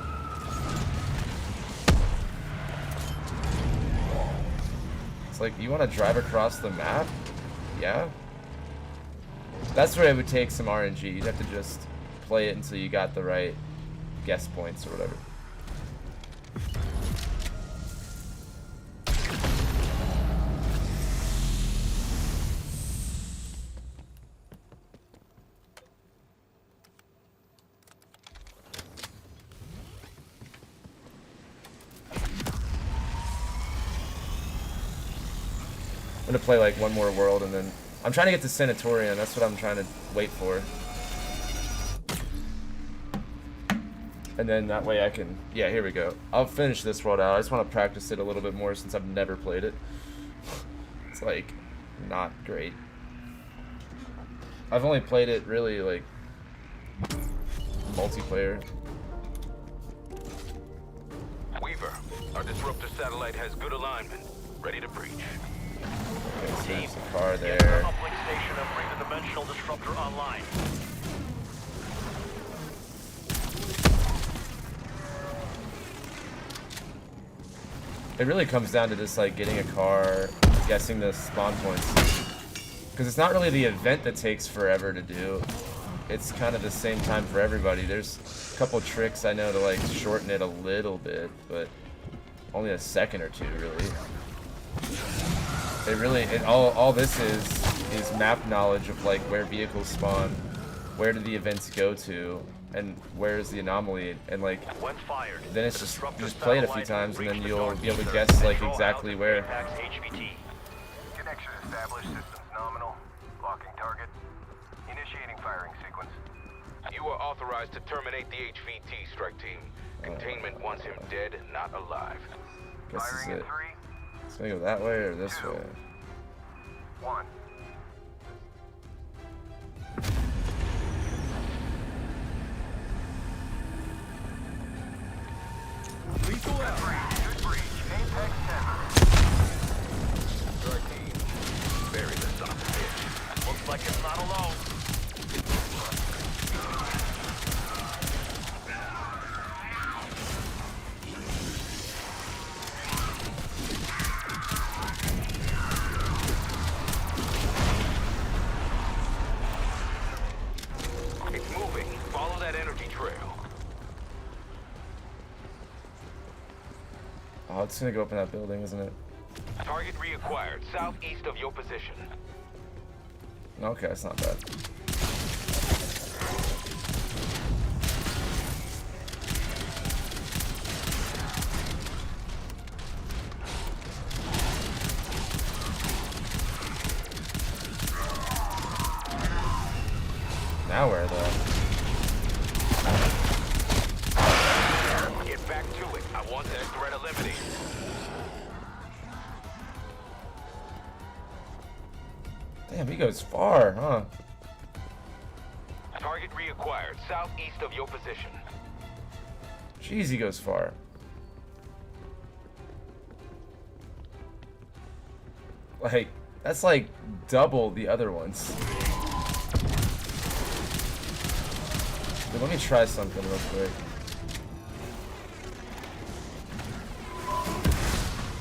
It's like, you want to drive across the map? Yeah. That's where it would take some RNG. You'd have to just play it until you got the right guess points or whatever. I'm gonna play like one more world and then I'm trying to get to Sanatorium. That's what I'm trying to wait for. And then that way I can, yeah, here we go. I'll finish this world out. I just want to practice it a little bit more since I've never played it. It's like not great. I've only played it really like multiplayer. Weaver, our disruptor satellite has good alignment. Ready to breach. Okay, so there's a car Get to the there. uplink station and bring the dimensional disruptor online. It really comes down to just like getting a car, guessing the spawn points. Because it's not really the event that takes forever to do. It's kind of the same time for everybody. There's a couple tricks I know to like shorten it a little bit, but only a second or two really. All this is map knowledge of like where vehicles spawn, where do the events go to, and where's the anomaly, and like When fired, then it's just play it a few times and then you'll be able to guess like exactly where. Connection established. Systems nominal. Locking target. Initiating firing sequence. You are authorized to terminate the HVT, strike team. Containment wants him dead, not alive. Guess this Firing is in it. 3, It's gonna go that way or this way. 1. Lethal out. Good breach. Apex 10. Strike team, bury the son of a bitch. Looks like it's not alone. It's moving. Follow that energy trail. Oh, it's gonna go up in that building, isn't it? Target reacquired, southeast of your position. Okay, it's not bad. Now where though? Get back to it. I want that threat eliminated. Damn, he goes far, huh? Target reacquired, southeast of your position. Jeez, he goes far. Like, that's like double the other ones. Dude, let me try something real quick.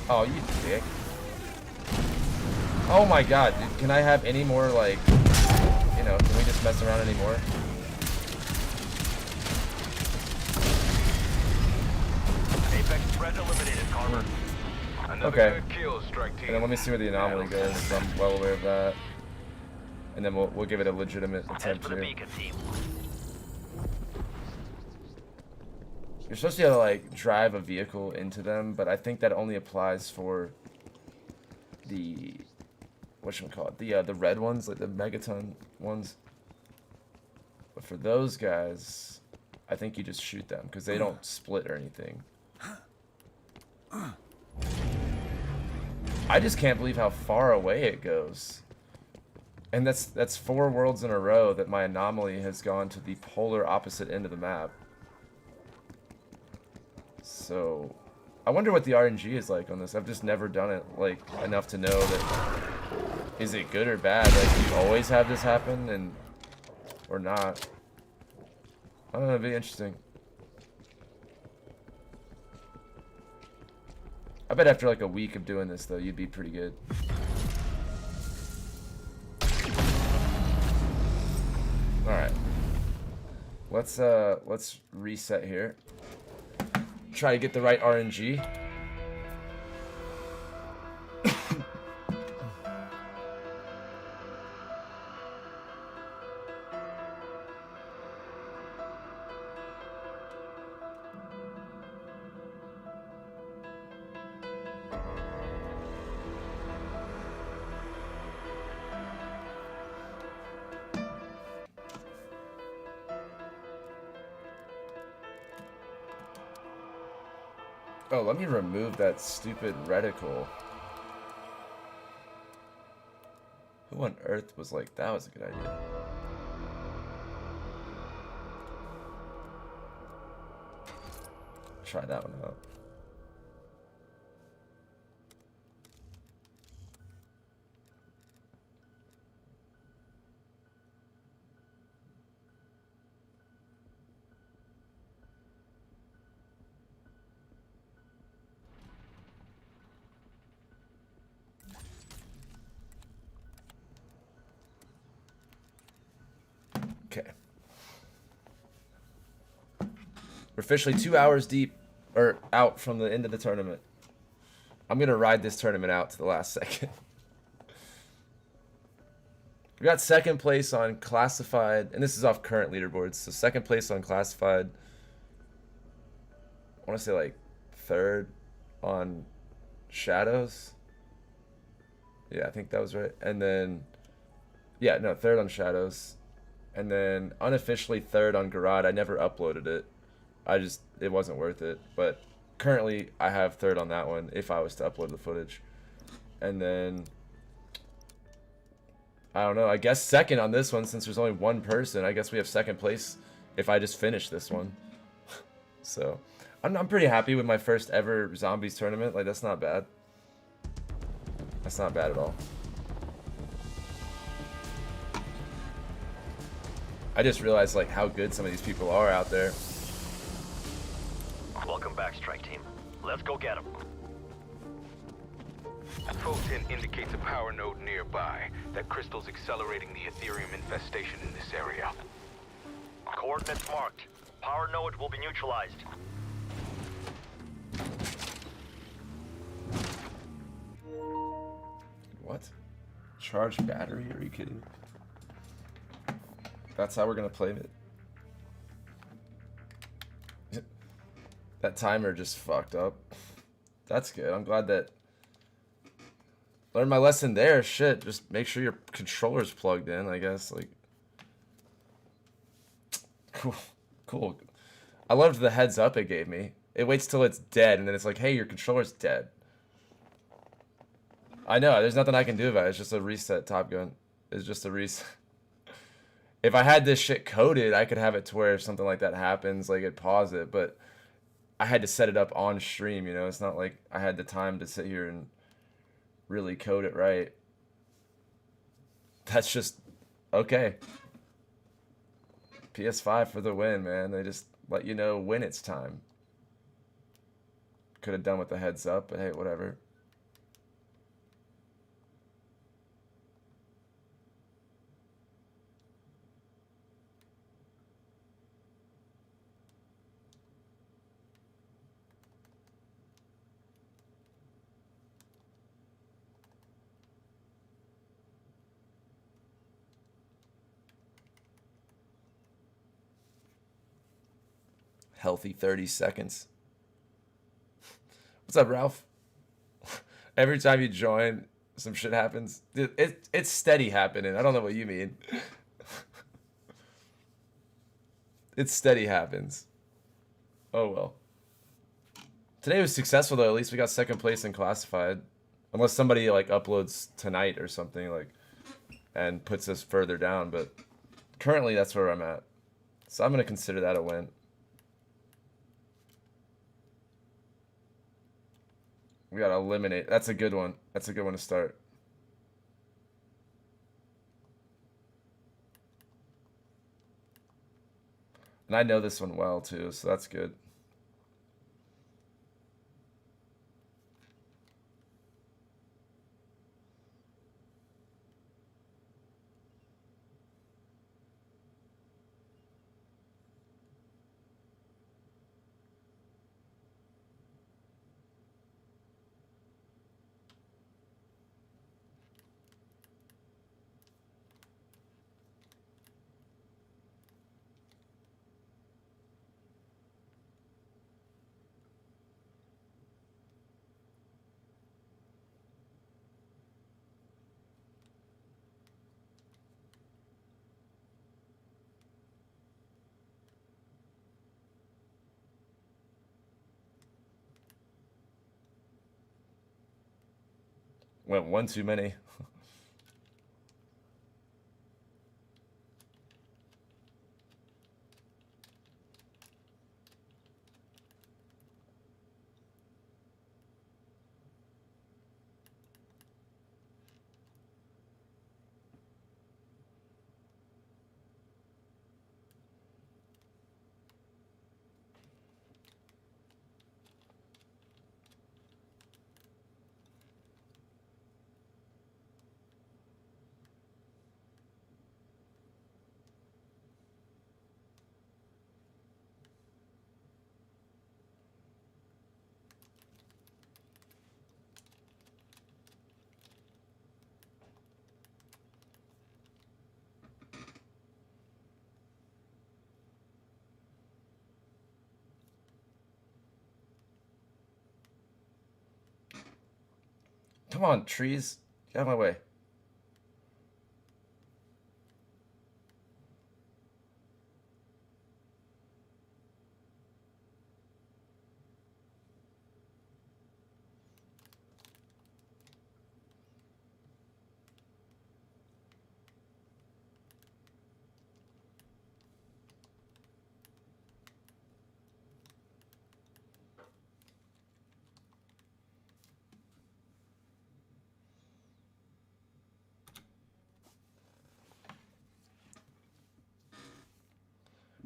Oh, you dick. Oh my god, dude, can I have any more, like, you know, can we just mess around anymore? Apex threat eliminated, Carver. Another Okay. good kill, strike team. And then let me see where the anomaly goes, so I'm well aware of that. And then we'll give it a legitimate Head attempt for the here. beacon team. You're supposed to be able to like drive a vehicle into them, but I think that only applies for the whatchamacallit, the red ones, like the megaton ones. But for those guys, I think you just shoot them because they don't split or anything. I just can't believe how far away it goes. And that's 4 worlds in a row that my anomaly has gone to the polar opposite end of the map. So, I wonder what the RNG is like on this. I've just never done it like enough to know that is it good or bad. Like, do you always have this happen? And Or not. I don't know, it'd be interesting. I bet after like a week of doing this though, you'd be pretty good. Alright. Let's reset here. Try to get the right RNG. Oh, let me remove that stupid reticle. Who on earth was like, that was a good idea? Try that one out. Okay. We're officially 2 hours deep, or out from the end of the tournament. I'm gonna ride this tournament out to the last second. We got second place on classified, and this is off current leaderboards. So second place on classified. I want to say like third on shadows. Yeah, I think that was right. And then, yeah, no, third on shadows. And then unofficially third on Garage. I never uploaded it. It wasn't worth it. But currently I have third on that one if I was to upload the footage. And then, I don't know, I guess second on this one since there's only one person. I guess we have second place if I just finish this one. So, I'm pretty happy with my first ever Zombies tournament. Like, that's not bad. That's not bad at all. I just realized like how good some of these people are out there. Welcome back, strike team. Let's go get them. Photon indicates a power node nearby. That crystal's accelerating the Ethereum infestation in this area. Coordinates marked. Power node will be neutralized. What? Charged battery? Are you kidding? That's how we're gonna play it. That timer just fucked up. That's good. I'm glad that learned my lesson there. Shit, just make sure your controller's plugged in, I guess. Like, cool. I loved the heads up it gave me. It waits till it's dead, and then it's like, hey, your controller's dead. I know, there's nothing I can do about it. It's just a reset, Top Gun. It's just a reset. If I had this shit coded, I could have it to where if something like that happens, like, it'd pause it, but I had to set it up on stream, you know? It's not like I had the time to sit here and really code it right. That's just, okay. PS5 for the win, man. They just let you know when it's time. Could have done with the heads up, but hey, whatever. Healthy 30 seconds. What's up, Ralph? Every time you join, some shit happens. Dude, it's steady happening. I don't know what you mean. It steady happens. Oh well. Today was successful though. At least we got second place in classified. Unless somebody like uploads tonight or something like and puts us further down, but currently that's where I'm at. So I'm gonna consider that a win. We gotta eliminate. That's a good one. That's a good one to start. And I know this one well too, so that's good. Went one too many. Come on, trees. Get out of my way.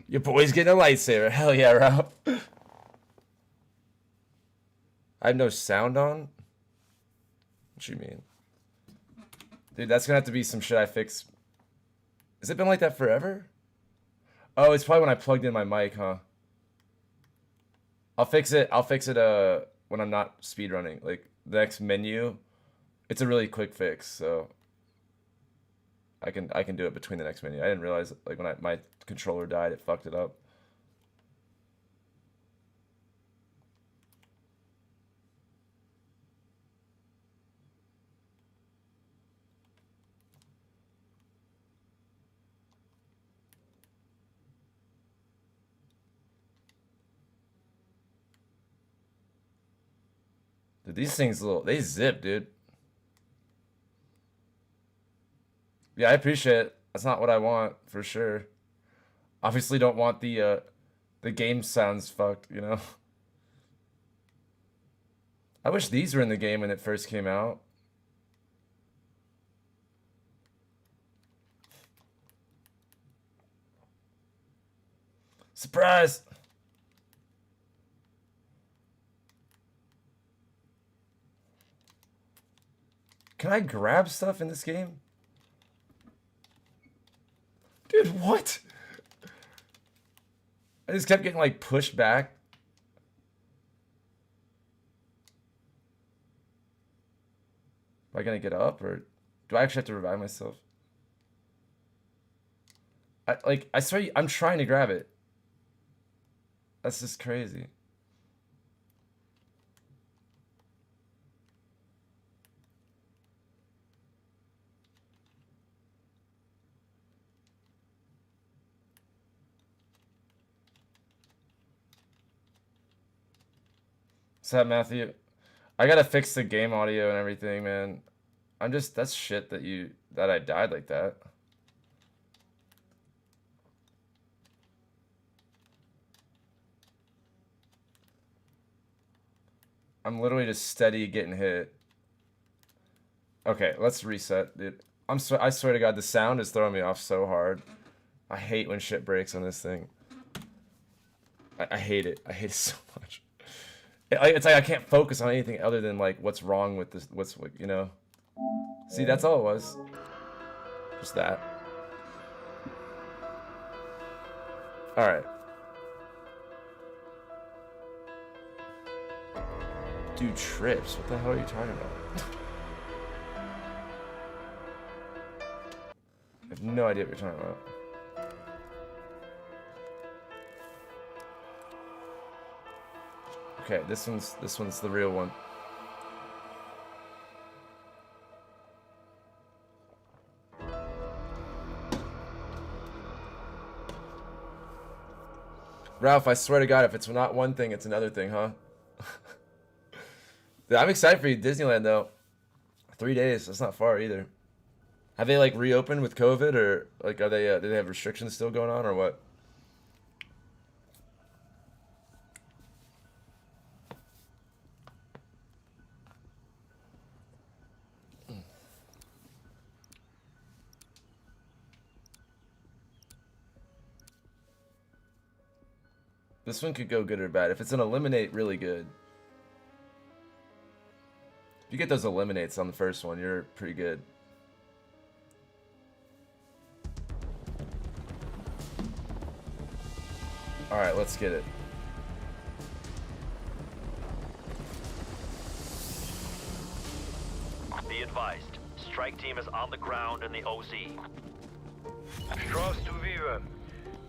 Your boy's getting a lightsaber. Hell yeah, Rob. I have no sound on? What you mean? Dude, that's gonna have to be some shit I fix. Has it been like that forever? Oh, it's probably when I plugged in my mic, huh? I'll fix it when I'm not speedrunning. Like the next menu. It's a really quick fix, so I can do it between the next menu. I didn't realize like when my controller died, it fucked it up. Dude, these things they zip, dude. Yeah, I appreciate it. That's not what I want for sure. Obviously don't want the game sounds fucked, you know. I wish these were in the game when it first came out. Surprise! Can I grab stuff in this game? Dude, what? I just kept getting like pushed back. Am I gonna get up or do I actually have to revive myself? I swear I'm trying to grab it. That's just crazy. What's up, Matthew? I gotta fix the game audio and everything, man. That's shit that I died like that. I'm literally just steady getting hit. Okay, let's reset, dude. I swear to God, the sound is throwing me off so hard. I hate when shit breaks on this thing. I hate it. I hate it so much. It's like I can't focus on anything other than like what's wrong with this. What's what, you know? See, that's all it was. Just that. All right. Do trips? What the hell are you talking about? I have no idea what you're talking about. Okay, this one's the real one. Ralph, I swear to God, if it's not one thing, it's another thing, huh? I'm excited for you, Disneyland, though. 3 days, that's not far either. Have they, like, reopened with COVID, or, like, are they, do they have restrictions still going on, or what? This one could go good or bad. If it's an eliminate, really good. If you get those eliminates on the first one, you're pretty good. Alright, let's get it. Be advised, strike team is on the ground in the OZ. Strauss to Viva.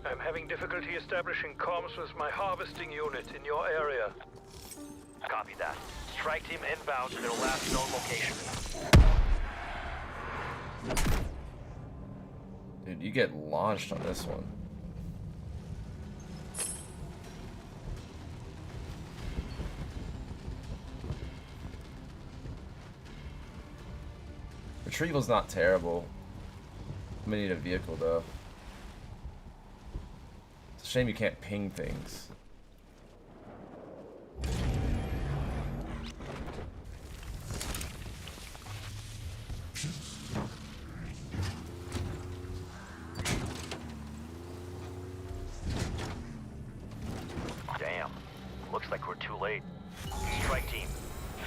I'm having difficulty establishing comms with my harvesting unit in your area. Copy that. Strike team inbound to their last known location. Dude, you get launched on this one. Retrieval's not terrible. I'm gonna need a vehicle though. It's a shame you can't ping things. Damn. Looks like we're too late. Strike team,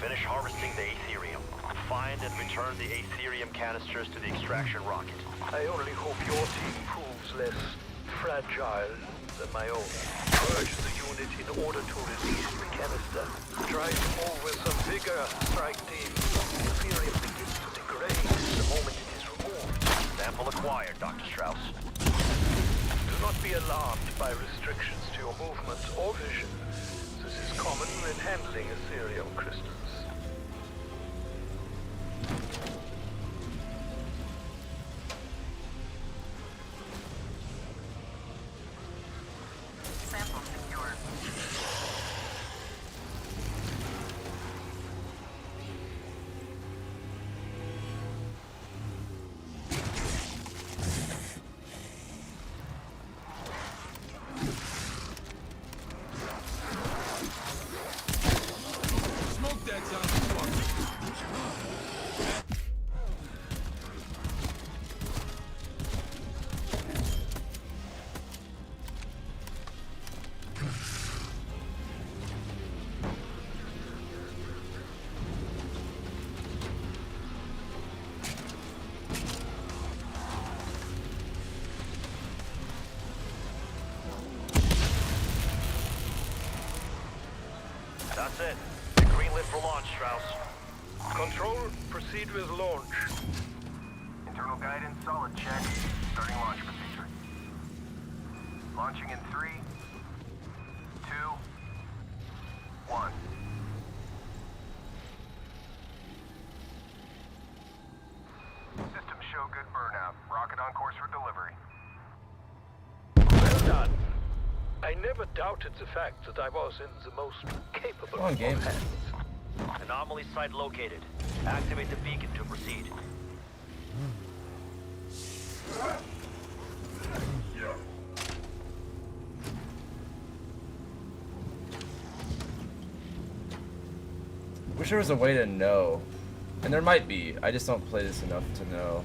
finish harvesting the Aetherium. Find and return the Aetherium canisters to the extraction rocket. I only hope your team proves less fragile than my own. Purge the unit in order to release the canister. Try to move with some vigor, strike team. The Aetherium begins to degrade the moment it is removed. Sample acquired, Dr. Strauss. Do not be alarmed by restrictions to your movements or vision. This is common in handling Aetherium crystals. That's it. Green lit for launch, Strauss. Control, proceed with launch. Internal guidance, solid check. Starting launch procedure. Launching in 3, 2, 1. Systems show good burnout. Rocket on course for delivery. Well done. I never doubted the fact that I was in the most capable Come on, game. of hands. Anomaly site located. Activate the beacon to proceed. Wish there was a way to know. And there might be. I just don't play this enough to know.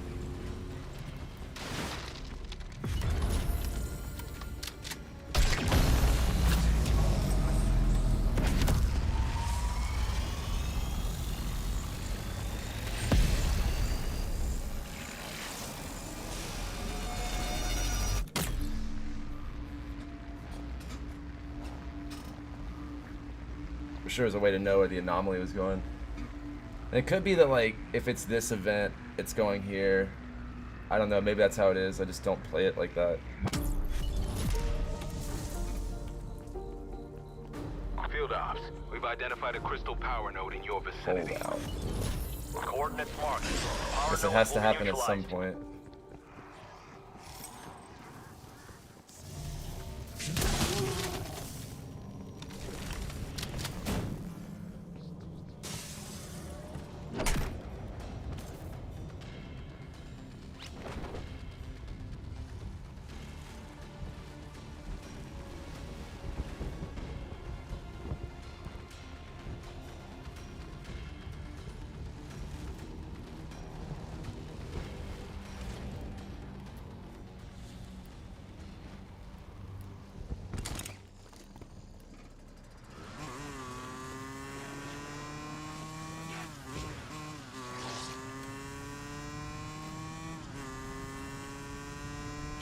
I'm sure there's a way to know where the anomaly was going. And it could be that, like, if it's this event, it's going here. I don't know, maybe that's how it is. I just don't play it like that. Field ops, we've identified a crystal power node in your vicinity. Hold out. Coordinates marked. Power Guess it node has to will be happen at some neutralized. point.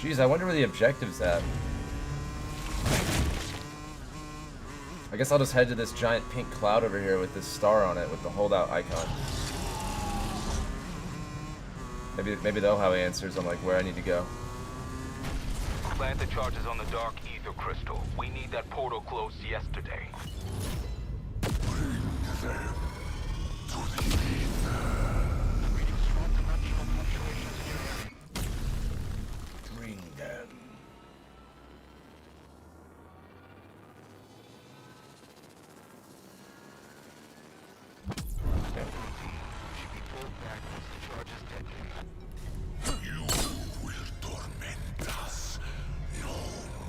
Jeez, I wonder where the objective's at. I guess I'll just head to this giant pink cloud over here with this star on it with the holdout icon. Maybe they'll have answers on like where I need to go. Plant the charges on the dark ether crystal. We need that portal closed yesterday. Bring them. You will torment us no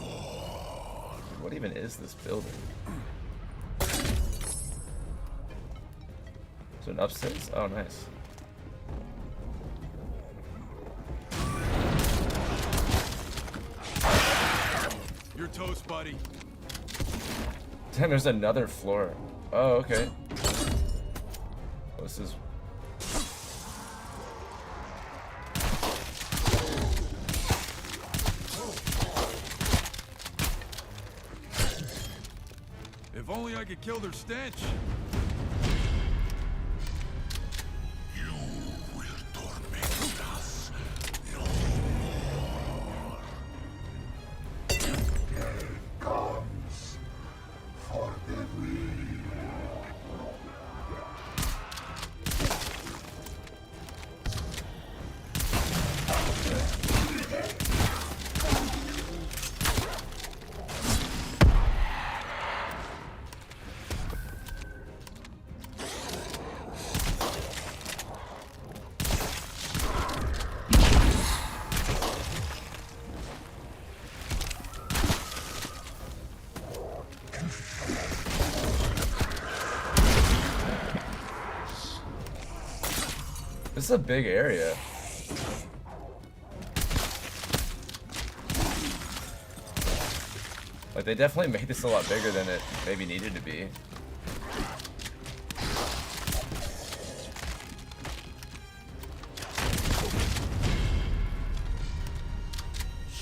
more. What even is this building? Is it an upstairs? Oh, nice. You're toast, buddy. Damn, there's another floor. Oh, okay. Oh, this is... If only I could kill their stench. You will torment us no more. Day comes for the real. This is a big area. Like, they definitely made this a lot bigger than it maybe needed to be.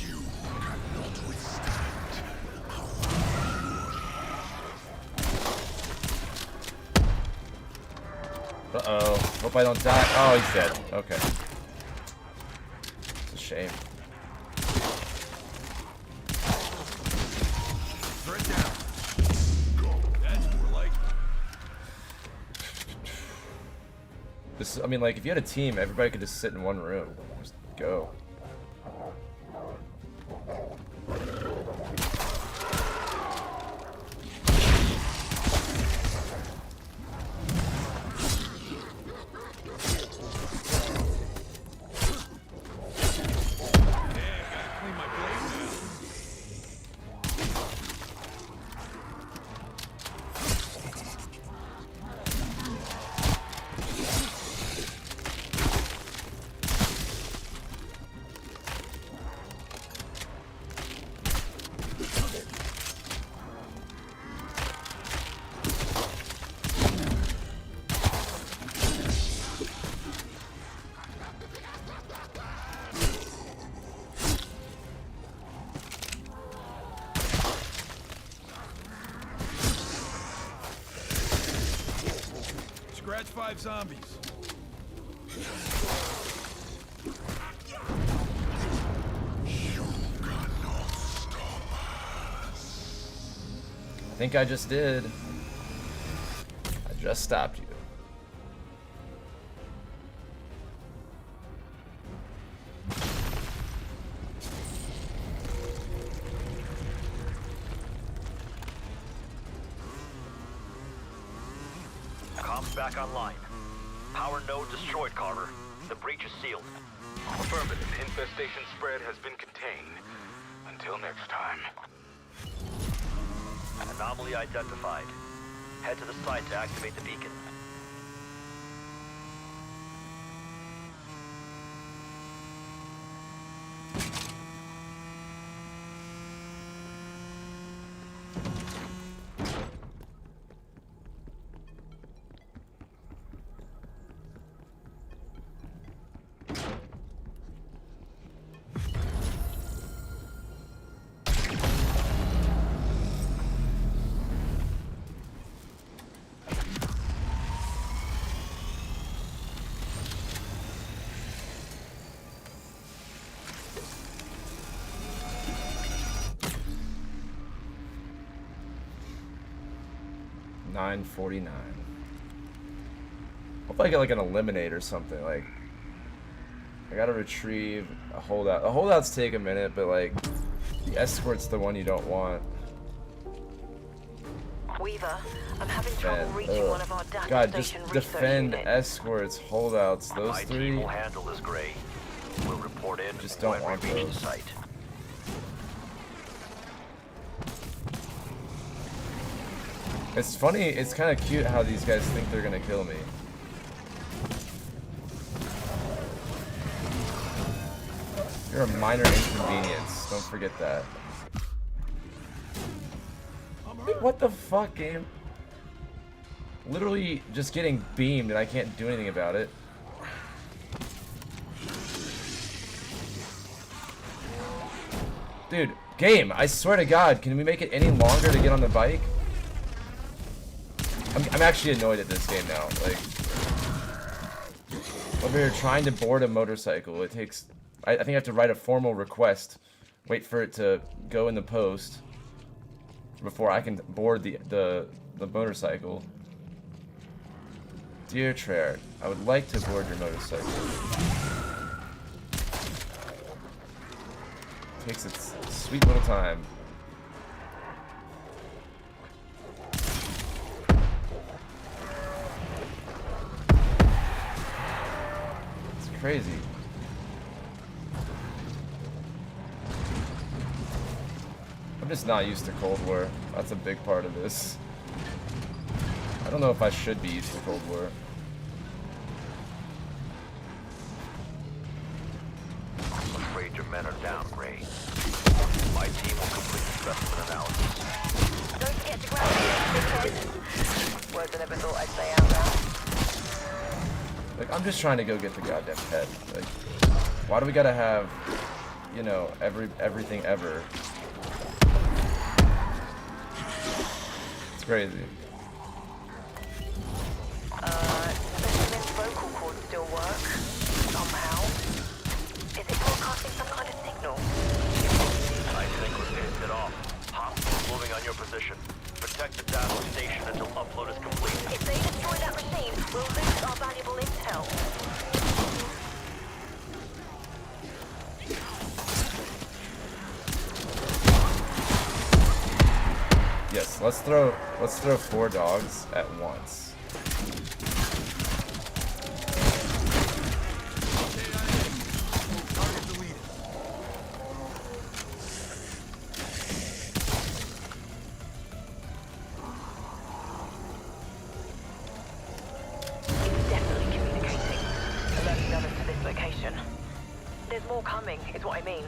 You cannot withstand our Uh-oh. Hope I don't die. Oh, he's dead. Okay. It's a shame. Threat down. That's more like. This, I mean, like, if you had a team, everybody could just sit in one room. Just go. Clean my blade now. Scratch 5 zombies. I think I just did. I just stopped you. Comms back online. Power node destroyed, Carver. The breach is sealed. Affirmative. Infestation spread has been contained. Until next time. Anomaly identified. Head to the site to activate the beacon. $9.49. Hope I get like an eliminate or something. Like, I gotta retrieve a holdout. The holdouts take a minute, but like, the escort's the one you don't want. Weaver, I'm having trouble reaching one of our data God, station just research defend units. escorts, holdouts. Those My three. team will handle this, Gray. We'll report in Just don't when want we reach those. the site. It's funny. It's kind of cute how these guys think they're gonna kill me. You're a minor inconvenience. Don't forget that. What the fuck, game? Literally just getting beamed and I can't do anything about it. Dude, game, I swear to God, can we make it any longer to get on the bike? I'm actually annoyed at this game now. Like, over here trying to board a motorcycle, it takes... I think I have to write a formal request, wait for it to go in the post before I can board the motorcycle. Dear Treyarch, I would like to board your motorcycle. Takes its sweet little time. It's crazy. I'm just not used to Cold War. That's a big part of this. I don't know if I should be used to Cold War. I'm afraid your men are down, Gray. My team will complete the specimen analysis. Don't forget to grab me, dickhead. Words I never thought I'd say out loud. Like, I'm just trying to go get the goddamn pet. Like, why do we gotta have, you know, everything ever? It's crazy. Specimen's vocal cords still work. Somehow. Is it broadcasting some kind of signal? I think we're getting it off. Hostiles moving on your position. Protect the data station until upload is complete. If they destroy that machine, we'll lose our valuable intel. Yes, let's throw 4 dogs at once. Definitely communicating. Alerting others to this location. There's more coming, is what I mean.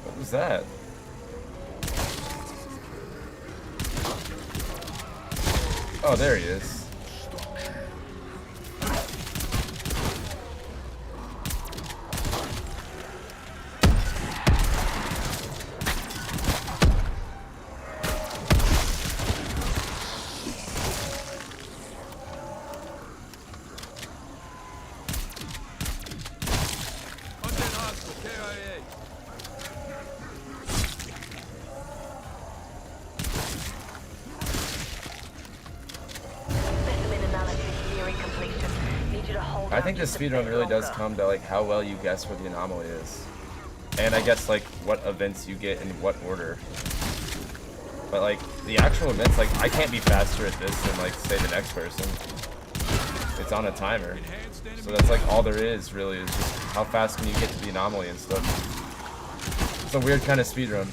What was that? Oh, there he is. I think the speedrun really does come to like how well you guess where the anomaly is. And I guess like what events you get in what order. But like the actual events, like I can't be faster at this than like say the next person. It's on a timer. So that's like all there is really, is just how fast can you get to the anomaly and stuff. It's a weird kind of speedrun.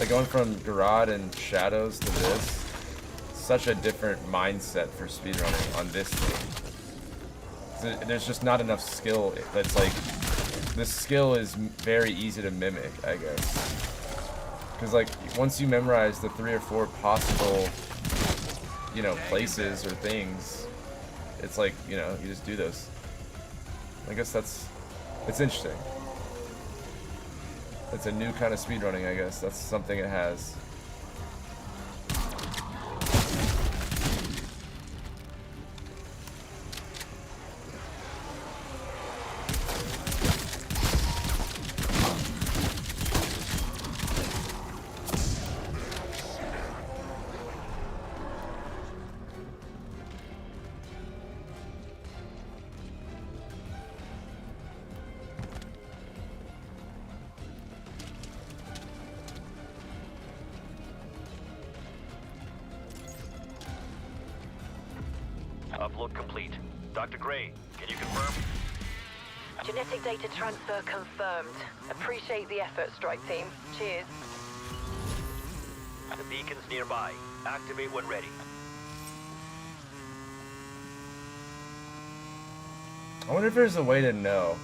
Like going from Garad and Shadows to this, such a different mindset for speedrunning on this thing. There's just not enough skill that's like, the skill is very easy to mimic, I guess. Because like, once you memorize the 3 or 4 possible, you know, places or things, it's like, you know, you just do those. I guess it's interesting. It's a new kind of speedrunning, I guess. That's something it has. Upload complete. Dr. Gray, can you confirm? Genetic data transfer confirmed. Appreciate the effort, strike team. Cheers. The beacon's nearby. Activate when ready. I wonder if there's a way to know.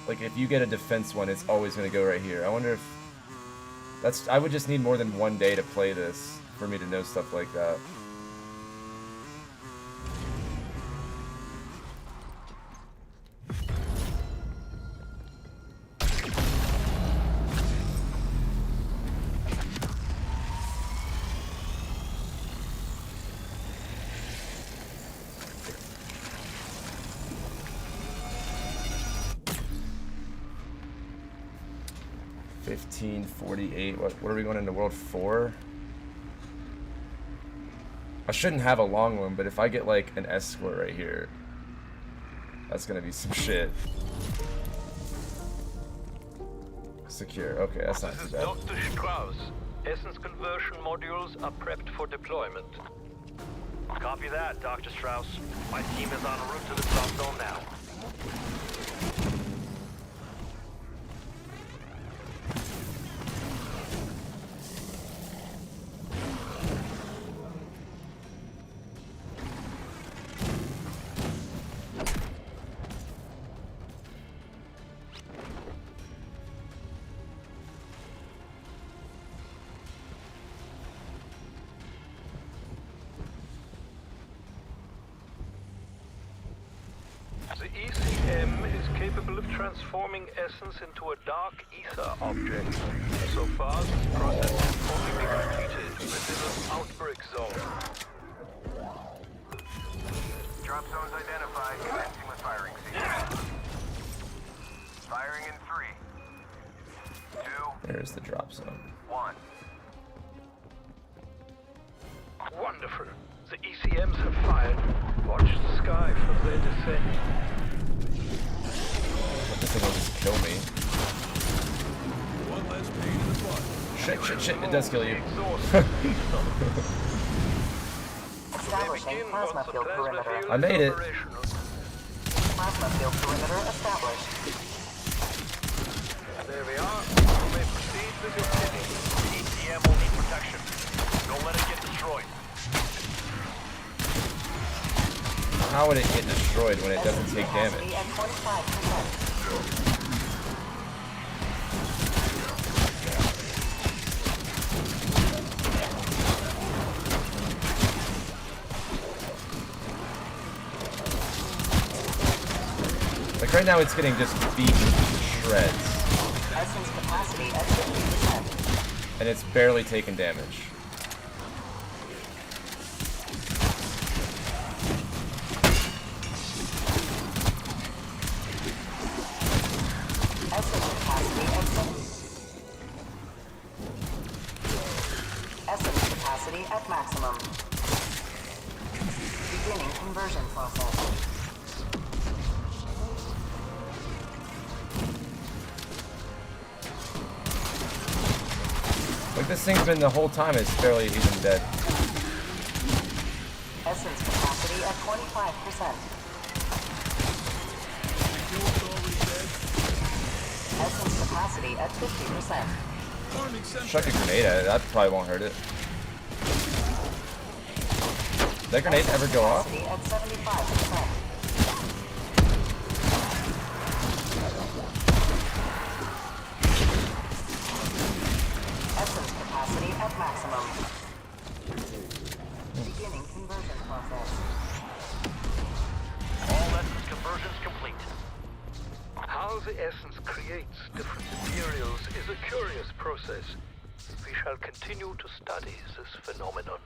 Like if you get a defense one, it's always going to go right here. I wonder if that's, I would just need more than one day to play this for me to know stuff like that. What are we going into World 4? I shouldn't have a long one, but if I get like an S score right here, that's gonna be some shit. Secure. Okay, that's not too bad. Dr. Strauss. Essence conversion modules are prepped for deployment. Copy that, Dr. Strauss. My team is en route to the drop zone now. The ECM is capable of transforming essence into a dark ether object. So far, this process can only be completed within an outbreak zone. Drop zones identified. Commencing with firing sequence. Firing in 3, 2, There's the drop zone. 1. Wonderful. The ECMs have fired. Watch the sky for their descent. This thing will just kill me. One less pain in the butt. Shit, it does kill you. Establishing plasma field perimeter. I made it. Plasma field perimeter established. There we are. You may proceed with your picking. The ECM will need protection. Don't let it get destroyed. How would it get destroyed when it doesn't take damage? Like right now it's getting just beat to shreds. Essence capacity at 50%. And it's barely taking damage. Essence capacity at maximum. Beginning conversion process. Like this thing's been the whole time, it's barely even dead. Essence capacity at 25%. Essence capacity at 50%. Chuck a grenade at it, that probably won't hurt it. Did that grenade ever go off? At 75%. Essence capacity at maximum. Beginning conversion process. All essence conversions complete. How the essence creates different materials is a curious process. We shall continue to study this phenomenon.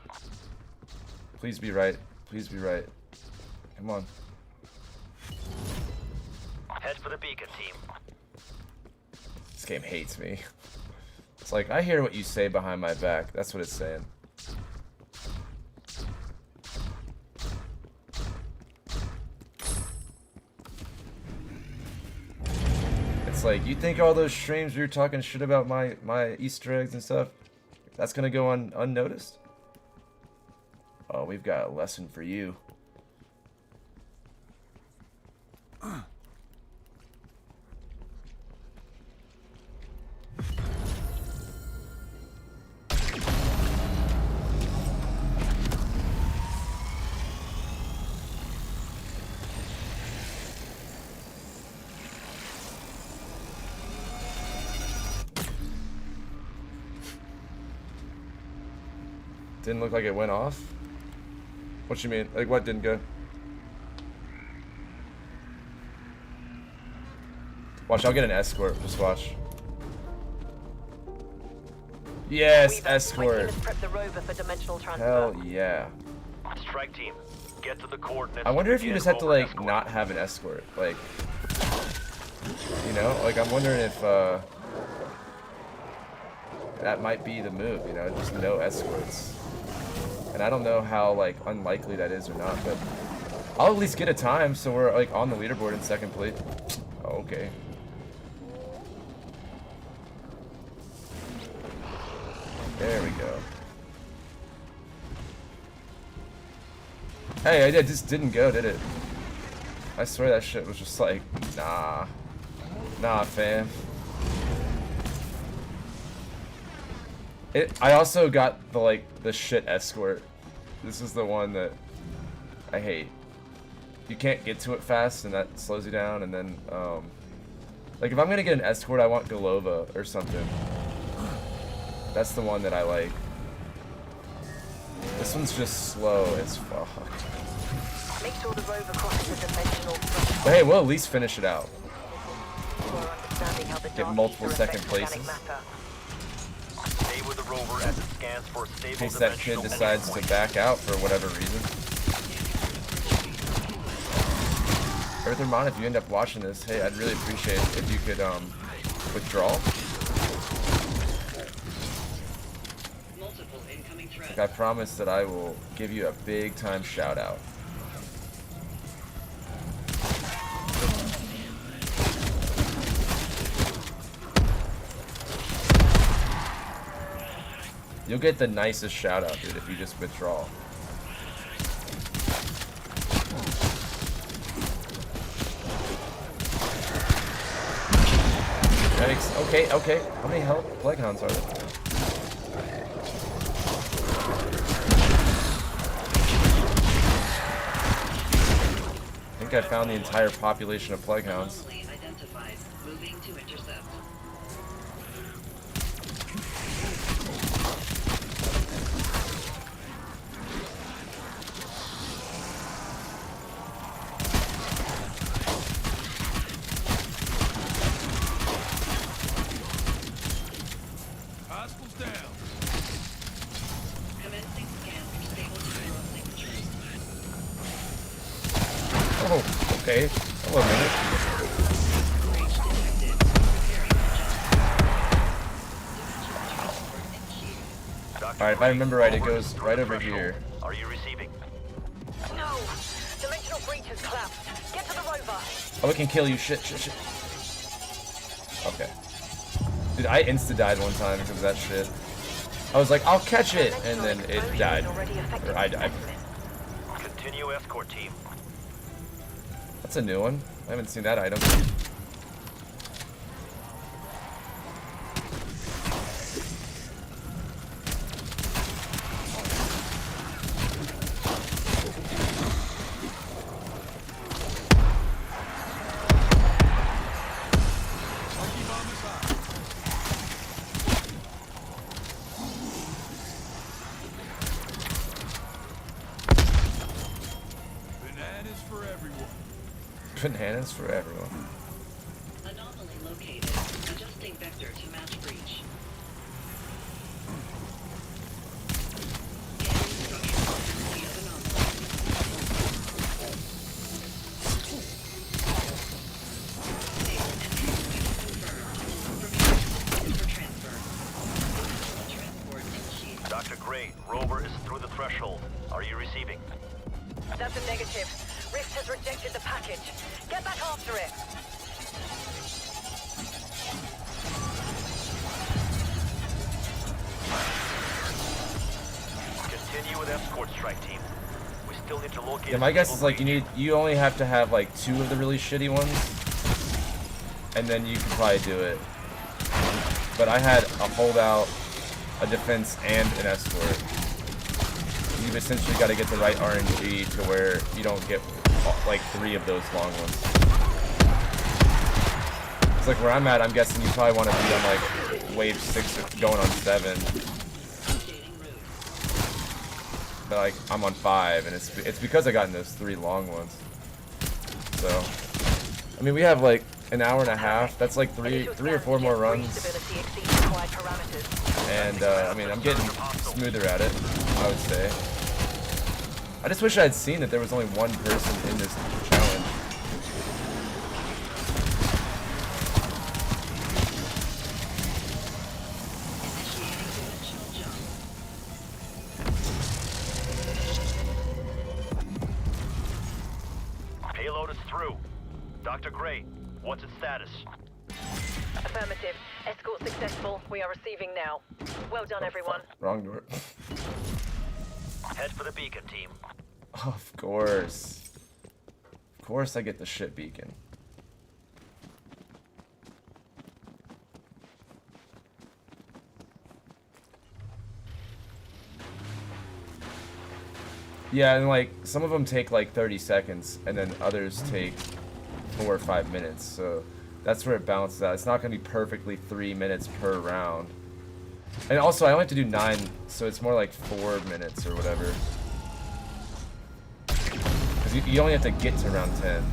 Please be right. Please be right. Come on. Head for the beacon, team. This game hates me. It's like, I hear what you say behind my back. That's what it's saying. It's like, you think all those streams we were talking shit about my Easter eggs and stuff, that's gonna go unnoticed? Oh, we've got a lesson for you. Didn't look like it went off? What you mean? Like what didn't go? Watch, I'll get an escort. Just watch. Yes, escort. The rover for dimensional transfer. Hell yeah. Strike team, get to the coordinates. I wonder if you just have to like escort. not have an escort. Like, you know, like I'm wondering if that might be the move. You know, just no escorts. And I don't know how like unlikely that is or not, but I'll at least get a time so we're like on the leaderboard in second place. Oh, okay. There we go. Hey, it just didn't go, did it? I swear that shit was just like, nah. Nah, fam. I also got the shit escort. This is the one that I hate. You can't get to it fast and that slows you down, and then like if I'm gonna get an escort, I want Golova or something. That's the one that I like. This one's just slow as fuck. Make sure the rover crosses the dimensional threshold. But hey, we'll at least finish it out. For understanding how the Get dark multiple ether second affects organic places. matter. Stay with the rover as it scans for a In stable case that kid dimensional decides to endpoint. back out for whatever reason. Earthermon, if you end up watching this, hey, I'd really appreciate it if you could withdraw. Multiple incoming threats. Like I promise that I will give you a big time shout out. You'll get the nicest shout out, dude, if you just withdraw. That makes, okay. How many plague hounds are there? I think I found the entire population of plague hounds. Anomaly identified. Moving to intercept. Hostiles down. Commencing scan for stable temporal signatures. Oh, okay. Hello, minute. Breach detected. Preparing Dr. Alright, if I remember right, it goes Through right the over threshold. here. Are you receiving? No! Dimensional breach has collapsed. Get to the rover. Oh, it can kill you. Shit. Okay. Dude, I insta-died one time because of that shit. I was like, I'll catch it, and then it died. Or I died. Continue escort team. That's a new one. I haven't seen that item. Bananas for everyone. Anomaly located. Adjusting vector to match breach. Dr. Gray, rover is through the threshold. Are you receiving? That's a negative. Rift has rejected the package. Get back after it. Continue with escort strike team. We still need to locate. Yeah, my guess is like you only have to have like 2 of the really shitty ones, and then you can probably do it. But I had a holdout, a defense, and an escort. You've essentially got to get the right RNG to where you don't get like 3 of those long ones. It's like where I'm at, I'm guessing you probably want to be on like wave 6 going on 7. But like I'm on 5, and it's because I got in those 3 long ones. So I mean, we have like an hour and a half. That's like three or 4 more runs. And I mean, I'm getting smoother at it, I would say. I just wish I had seen that there was only 1 person in this challenge. Payload is through. Dr. Gray, what's its status? Affirmative. Escort successful. We are receiving now. Well done, everyone. Wrong door. Head for the beacon team. Of course. Of course I get the shit beacon. Yeah, and like some of them take like 30 seconds, and then others take 4 or 5 minutes. So that's where it balances out. It's not going to be perfectly 3 minutes per round. And also, I only have to do 9, so it's more like 4 minutes or whatever. Because you only have to get to round 10.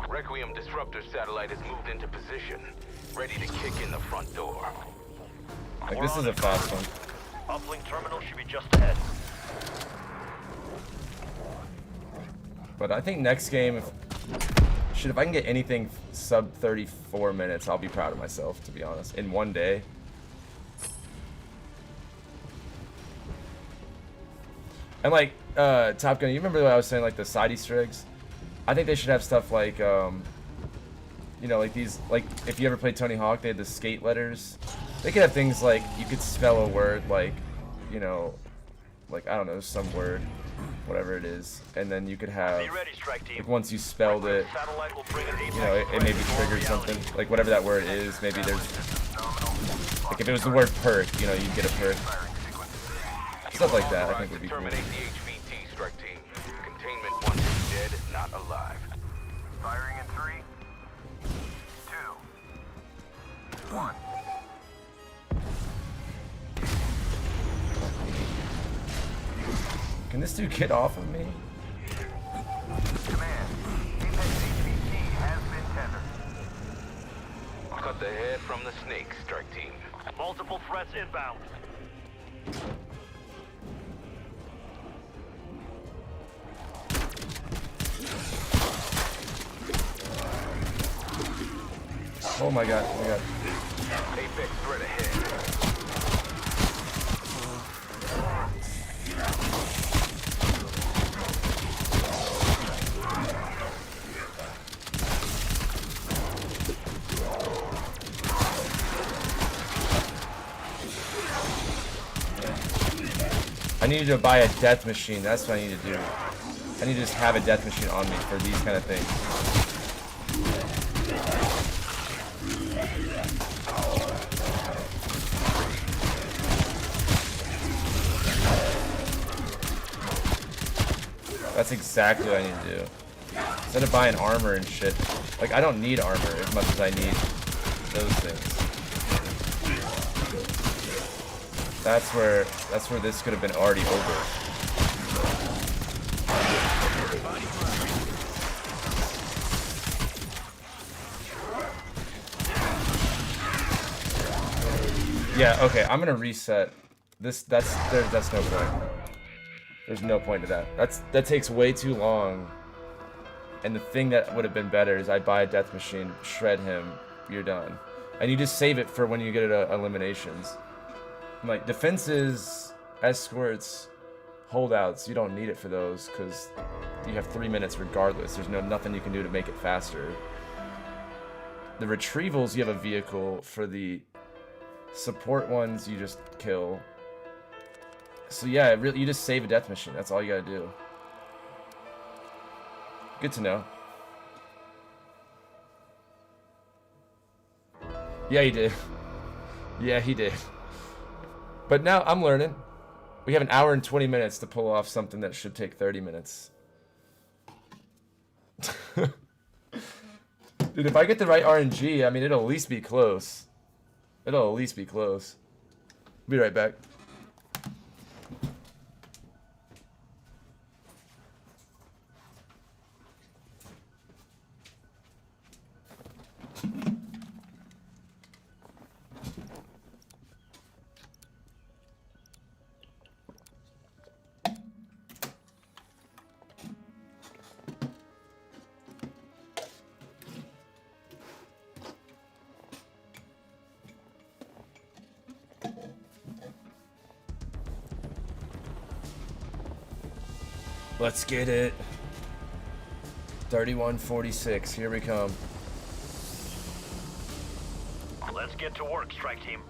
Requiem disruptor satellite has moved into position, ready to kick in the front door. Like, this is a fast one. Uplink terminal should be just ahead. But I think next game, if I can get anything sub 34 minutes, I'll be proud of myself, to be honest, in one day. And like, Top Gun, you remember what I was saying, like the side Easter eggs? I think they should have stuff like, you know, like these, like if you ever played Tony Hawk, they had the skate letters. They could have things like you could spell a word like, you know, like, I don't know, some word, whatever it is, and then you could have, like, once you spelled it, you know, it maybe triggered something, like whatever that word is. Maybe there's, like if it was the word perk, you know, you'd get a perk. Stuff like that, I think would be cool. Terminate the HVT strike team. Containment once is dead, not alive. Firing in 3, 2, 1. Can this dude get off of me? Command, C5H2 has been tendered. Cut the head from the snake, strike team. Multiple threats inbound. Oh my god, oh my god. Apex threat ahead. I need to buy a death machine. That's what I need to do. I need to just have a death machine on me for these kind of things. That's exactly what I need to do. Instead of buying armor and shit. Like, I don't need armor as much as I need those things. That's where this could have been already over. Yeah, okay, I'm gonna reset. That's no point. There's no point to that. That takes way too long. And the thing that would have been better is I buy a death machine, shred him, you're done. And you just save it for when you get it eliminations. Like defenses, escorts, holdouts, you don't need it for those because you have 3 minutes regardless. There's nothing you can do to make it faster. The retrievals, you have a vehicle. For the support ones, you just kill. So yeah, really, you just save a death machine. That's all you gotta do. Good to know. Yeah, he did. Yeah, he did. But now I'm learning. We have an hour and 20 minutes to pull off something that should take 30 minutes. Dude, if I get the right RNG, I mean, it'll at least be close. It'll at least be close. Be right back. Let's get it. 3146, here we come. Let's get to work, strike team.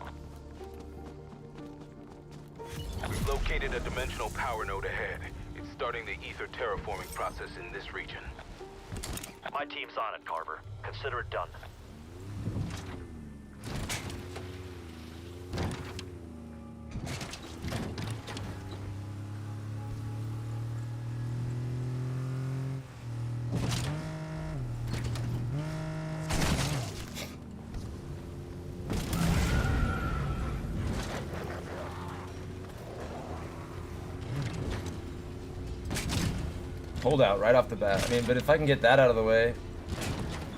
We've located a dimensional power node ahead. It's starting the ether terraforming process in this region. My team's on it, Carver. Consider it done. Holdout right off the bat. I mean, but if I can get that out of the way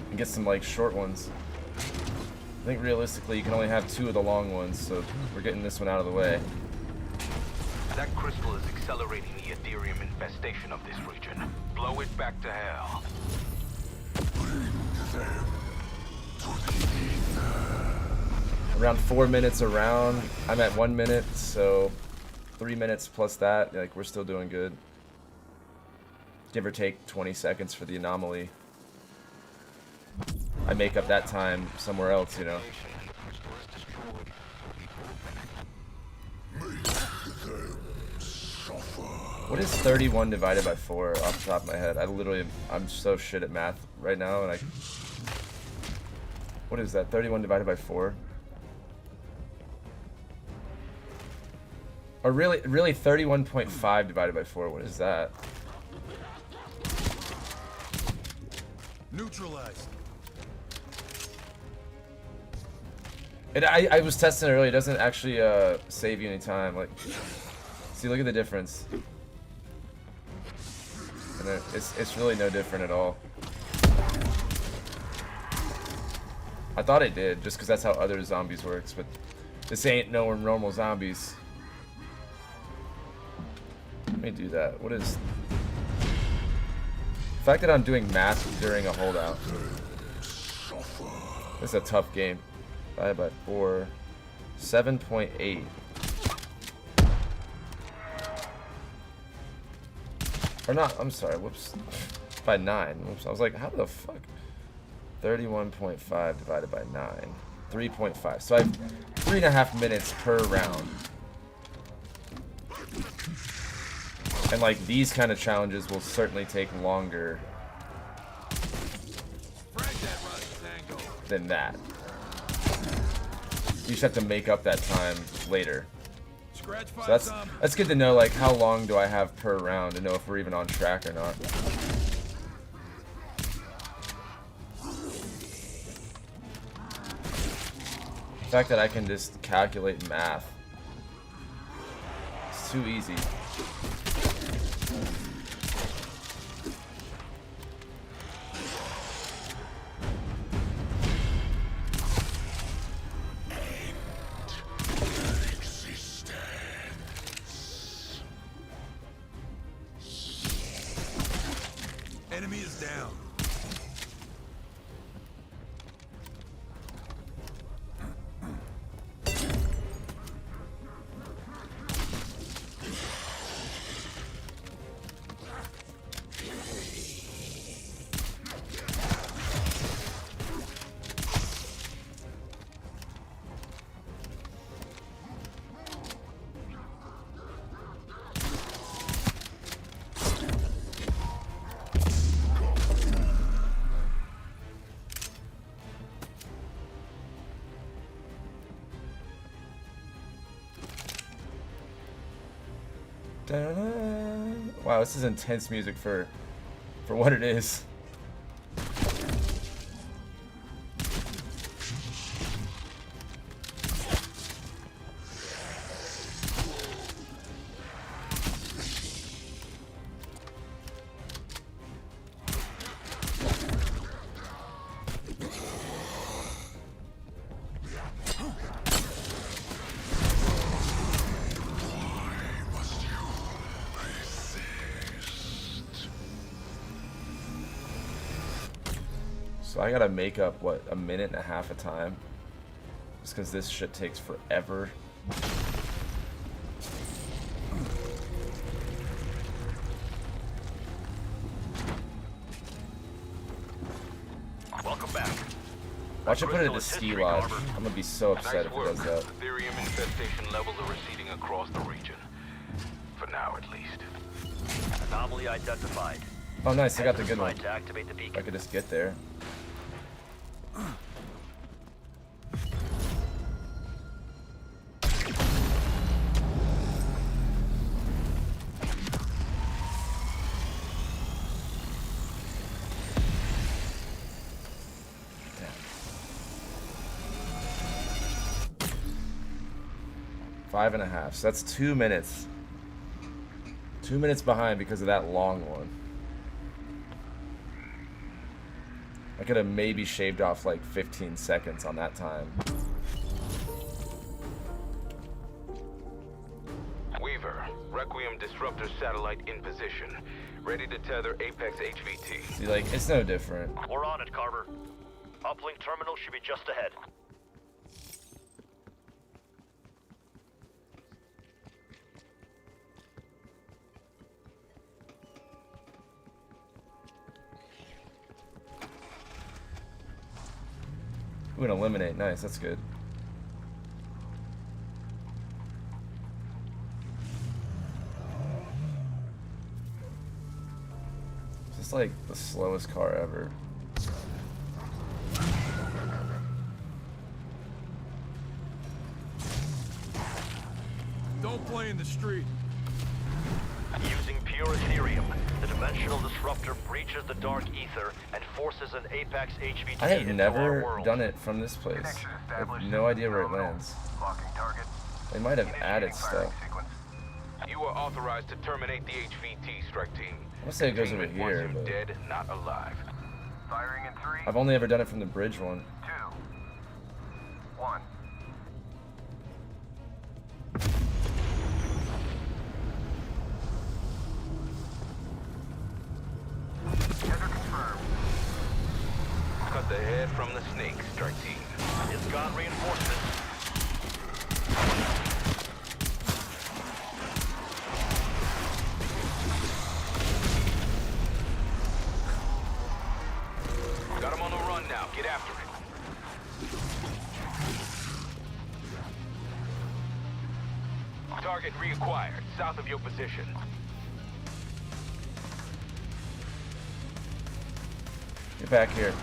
and get some like short ones, I think realistically you can only have 2 of the long ones, so we're getting this one out of the way. That crystal is accelerating the Ethereum infestation of this region. Blow it back to hell. Around 4 minutes around. I'm at 1 minute, so 3 minutes plus that. Like, we're still doing good. Give or take 20 seconds for the anomaly. I make up that time somewhere else, you know. What is 31 divided by 4 off the top of my head? I'm so shit at math right now, and what is that? 31 divided by 4? Or really 31.5 divided by 4, what is that? Neutralized. I was testing it earlier. It doesn't actually save you any time. Like, see, look at the difference. and it's really no different at all. I thought it did, just because that's how other zombies works, but this ain't no normal zombies. Let me do that. What is... The fact that I'm doing math during a holdout. This is a tough game. Divided by 4. 7.8. Or not, I'm sorry, whoops. By 9. Whoops, I was like, how the fuck? 31.5 divided by 9. 3.5. So I have 3.5 minutes per round. And like these kind of challenges will certainly take longer than that. You just have to make up that time later. So that's good to know, like how long do I have per round to know if we're even on track or not. The fact that I can just calculate math. It's too easy. Enemy is down. Wow, this is intense music for what it is. So I gotta make up, what, a minute and a half a time? Just because this shit takes forever. Welcome back. Watch it put it at the ski lodge. I'm gonna be so upset if it does that. Ethereum infestation levels are receding across the region. For now, at least. Anomaly identified. Oh nice, I got the good one. To activate the beacon. I could just get there. Five and a half. So that's 2 minutes. 2 minutes behind because of that long one. I could have maybe shaved off like 15 seconds on that time. Weaver, Requiem Disruptor satellite in position. Ready to tether Apex HVT. See, like, it's no different. We're on it, Carver. Uplink terminal should be just ahead. We're gonna eliminate. Nice, that's good. This is like the slowest car ever. Don't play in the street. Using pure Ethereum, the dimensional disruptor breaches the dark ether and forces an Apex HVT I have into our never world. done it from this place. I have no idea where it lands. They might have added stuff. You are authorized to terminate the HVT, strike team. I'll say it goes over Containment wants here, him but dead, not alive. Firing in 3, I've only ever done it from the bridge one. 2, 1. Tender confirmed. Cut the head from the snake, strike team. It's got reinforcements. Got him on the run now. Get after it. Target reacquired, south of your position. Get back here.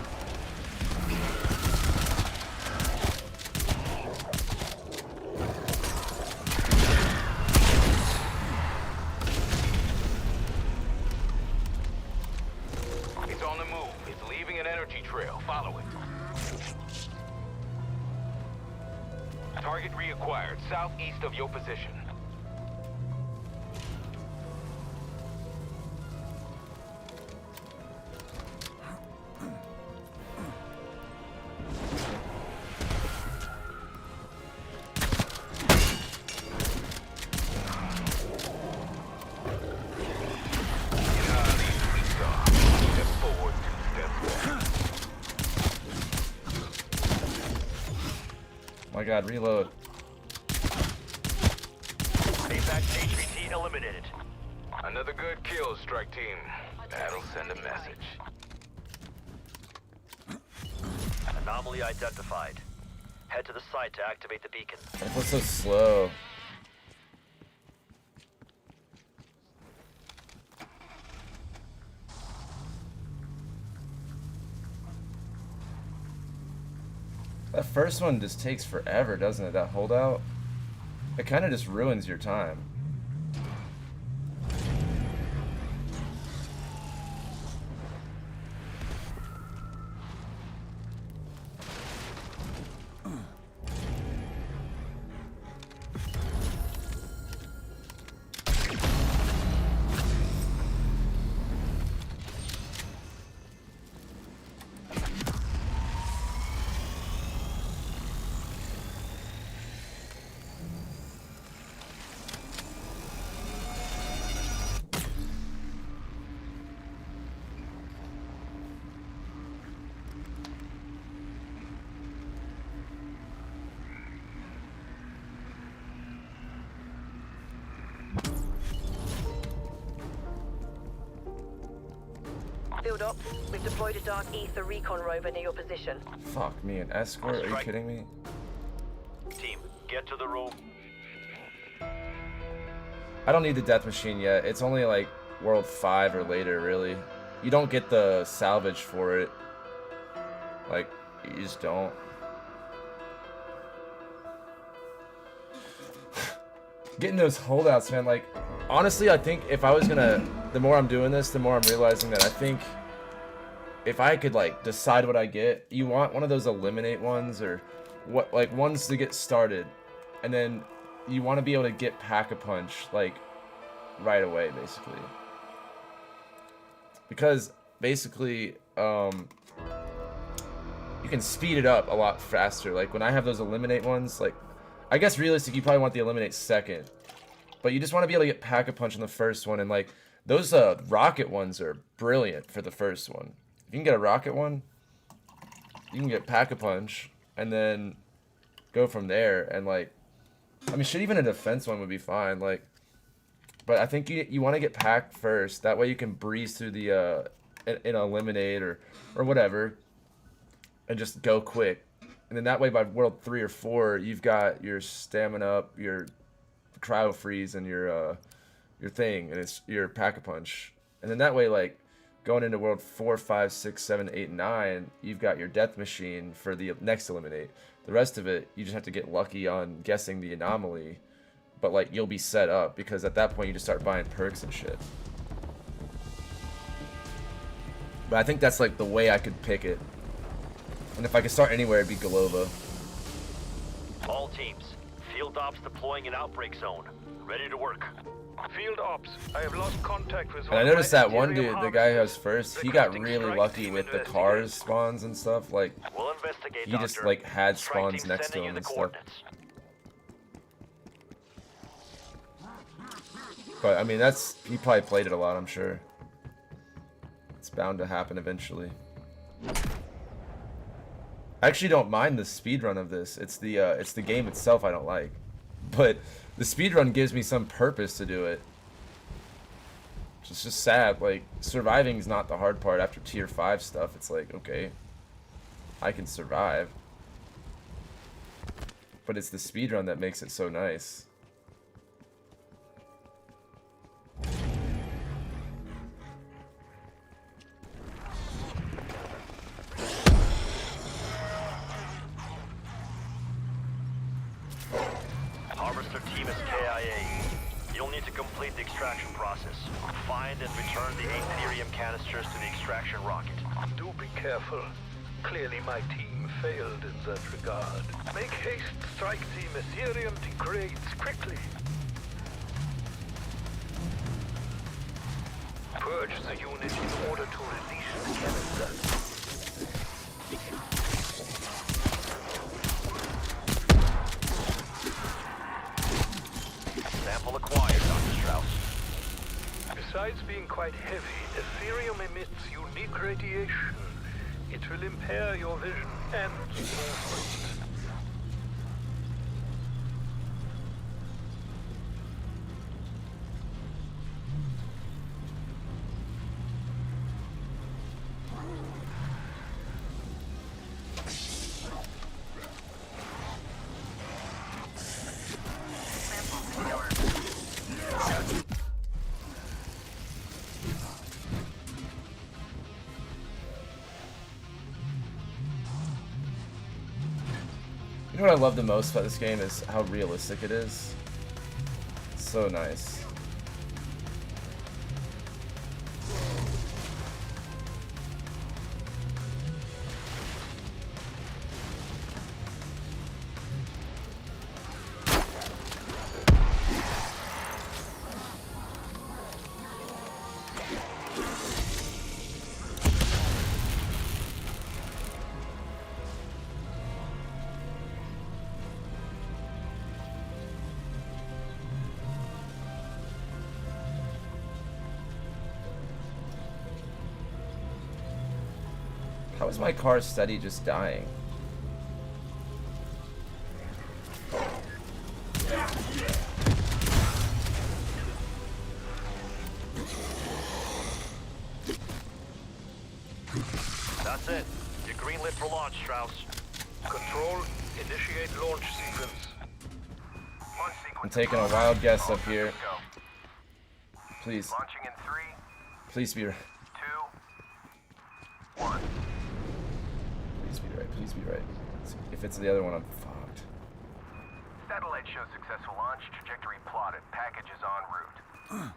It's on the move. It's leaving an energy trail. Follow it. Target reacquired, southeast of your position. My God, reload. C5H2 HVT eliminated. Another good kill, strike team. That'll send a message. Anomaly identified. Head to the site to activate the beacon. What's so slow? That first one just takes forever, doesn't it? That holdout? It kind of just ruins your time. Field ops, we've deployed a dark ether recon rover near your position. Fuck me, an escort? Are you kidding me? Team, get to the room. I don't need the death machine yet. It's only like World 5 or later, really. You don't get the salvage for it. Like, you just don't. Getting those holdouts, man, like, honestly, I think if I was gonna, the more I'm doing this, the more I'm realizing that I think if I could, like, decide what I get, you want one of those eliminate ones, or what, like, ones to get started, and then you want to be able to get Pack-a-Punch, like, right away, basically. Because, basically, you can speed it up a lot faster. Like, when I have those eliminate ones, like, I guess realistic, you probably want the eliminate second. But you just want to be able to get Pack-a-Punch in the first one, and, like, those rocket ones are brilliant for the first one. If you can get a rocket one, you can get Pack-a-Punch, and then go from there, and, like, I mean, shit, even a defense one would be fine, like, but I think you want to get Pack first, that way you can breeze through the, in eliminate, or whatever, and just go quick, and then that way by World 3 or 4, you've got your stamina up, your cryo freeze, and your thing, and it's your Pack-a-Punch, and then that way, like, going into World 4, 5, 6, 7, 8, 9, you've got your death machine for the next eliminate. The rest of it, you just have to get lucky on guessing the anomaly, but, like, you'll be set up, because at that point you just start buying perks and shit. But I think that's, like, the way I could pick it. And if I could start anywhere, it'd be Golova. All teams, field ops deploying an outbreak zone. Ready to work. Field ops. I have lost contact with And I noticed that one dude, the guy who was first, he got really lucky with the cars spawns and stuff. Like, We'll investigate, he just Doctor. like had Strike spawns team next to sending you him the and stuff. coordinates. But I mean, he probably played it a lot, I'm sure. It's bound to happen eventually. I actually don't mind the speedrun of this. It's the game itself I don't like. But the speedrun gives me some purpose to do it. It's just sad. Like, surviving is not the hard part after tier 5 stuff. It's like, okay, I can survive. But it's the speedrun that makes it so nice. Harvester team is KIA. You'll need to complete the extraction process. Find and return the Aetherium canisters to the extraction rocket. Do be careful. Clearly my team failed in that regard. Make haste, strike team. Aetherium degrades quickly. Purge the unit in order to release the canister. Sample acquired, Dr. Strauss. Besides being quite heavy, Aetherium emits unique radiation. It will impair your vision and movement. You know what I love the most about this game is how realistic it is. It's so nice. How is my car steady just dying? That's it. You're greenlit for launch, Strauss. Control, initiate launch sequence. I'm taking a wild guess up here. Please. Launching in 3, Please be right. 2, 1. Please be right. Please be right. If it's the other one, I'm fucked. Satellite shows successful launch. Trajectory plotted. Package is en route.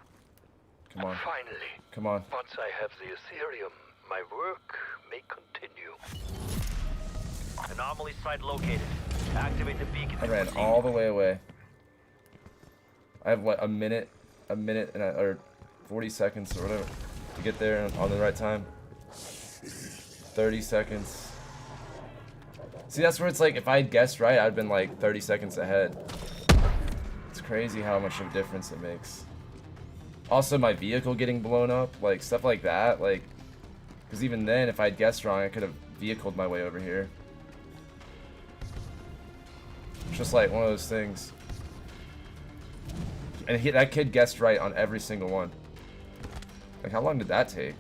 Come on. Finally. Come on. Once I have the Aetherium, my work may continue. Anomaly site located. Activate the beacon. I ran all the way away. I have what, a minute and or 40 seconds or whatever to get there on the right time. 30 seconds. See, that's where it's like if I had guessed right, I'd been like 30 seconds ahead. It's crazy how much of a difference it makes. Also, my vehicle getting blown up, like stuff like that, like, because even then, if I'd guessed wrong, I could have vehicled my way over here. It's just like one of those things. And that kid guessed right on every single one. Like, how long did that take?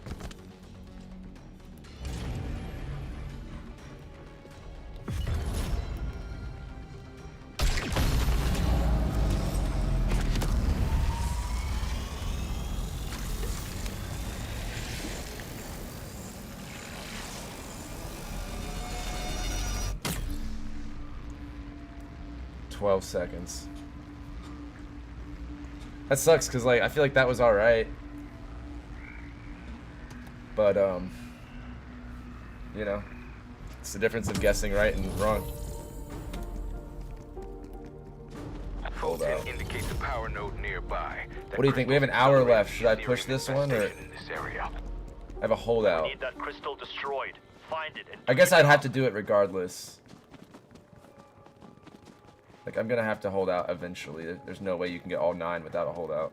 $12 seconds. That sucks because like I feel like that was all right, but you know, it's the difference of guessing right and wrong. holdout. indicates a power node nearby. What do you think? We have an hour left. Should I push this one or? I have a holdout. Need that crystal destroyed. Find it and I guess I'd have to do it regardless. Like, I'm gonna have to hold out eventually. There's no way you can get all 9 without a holdout.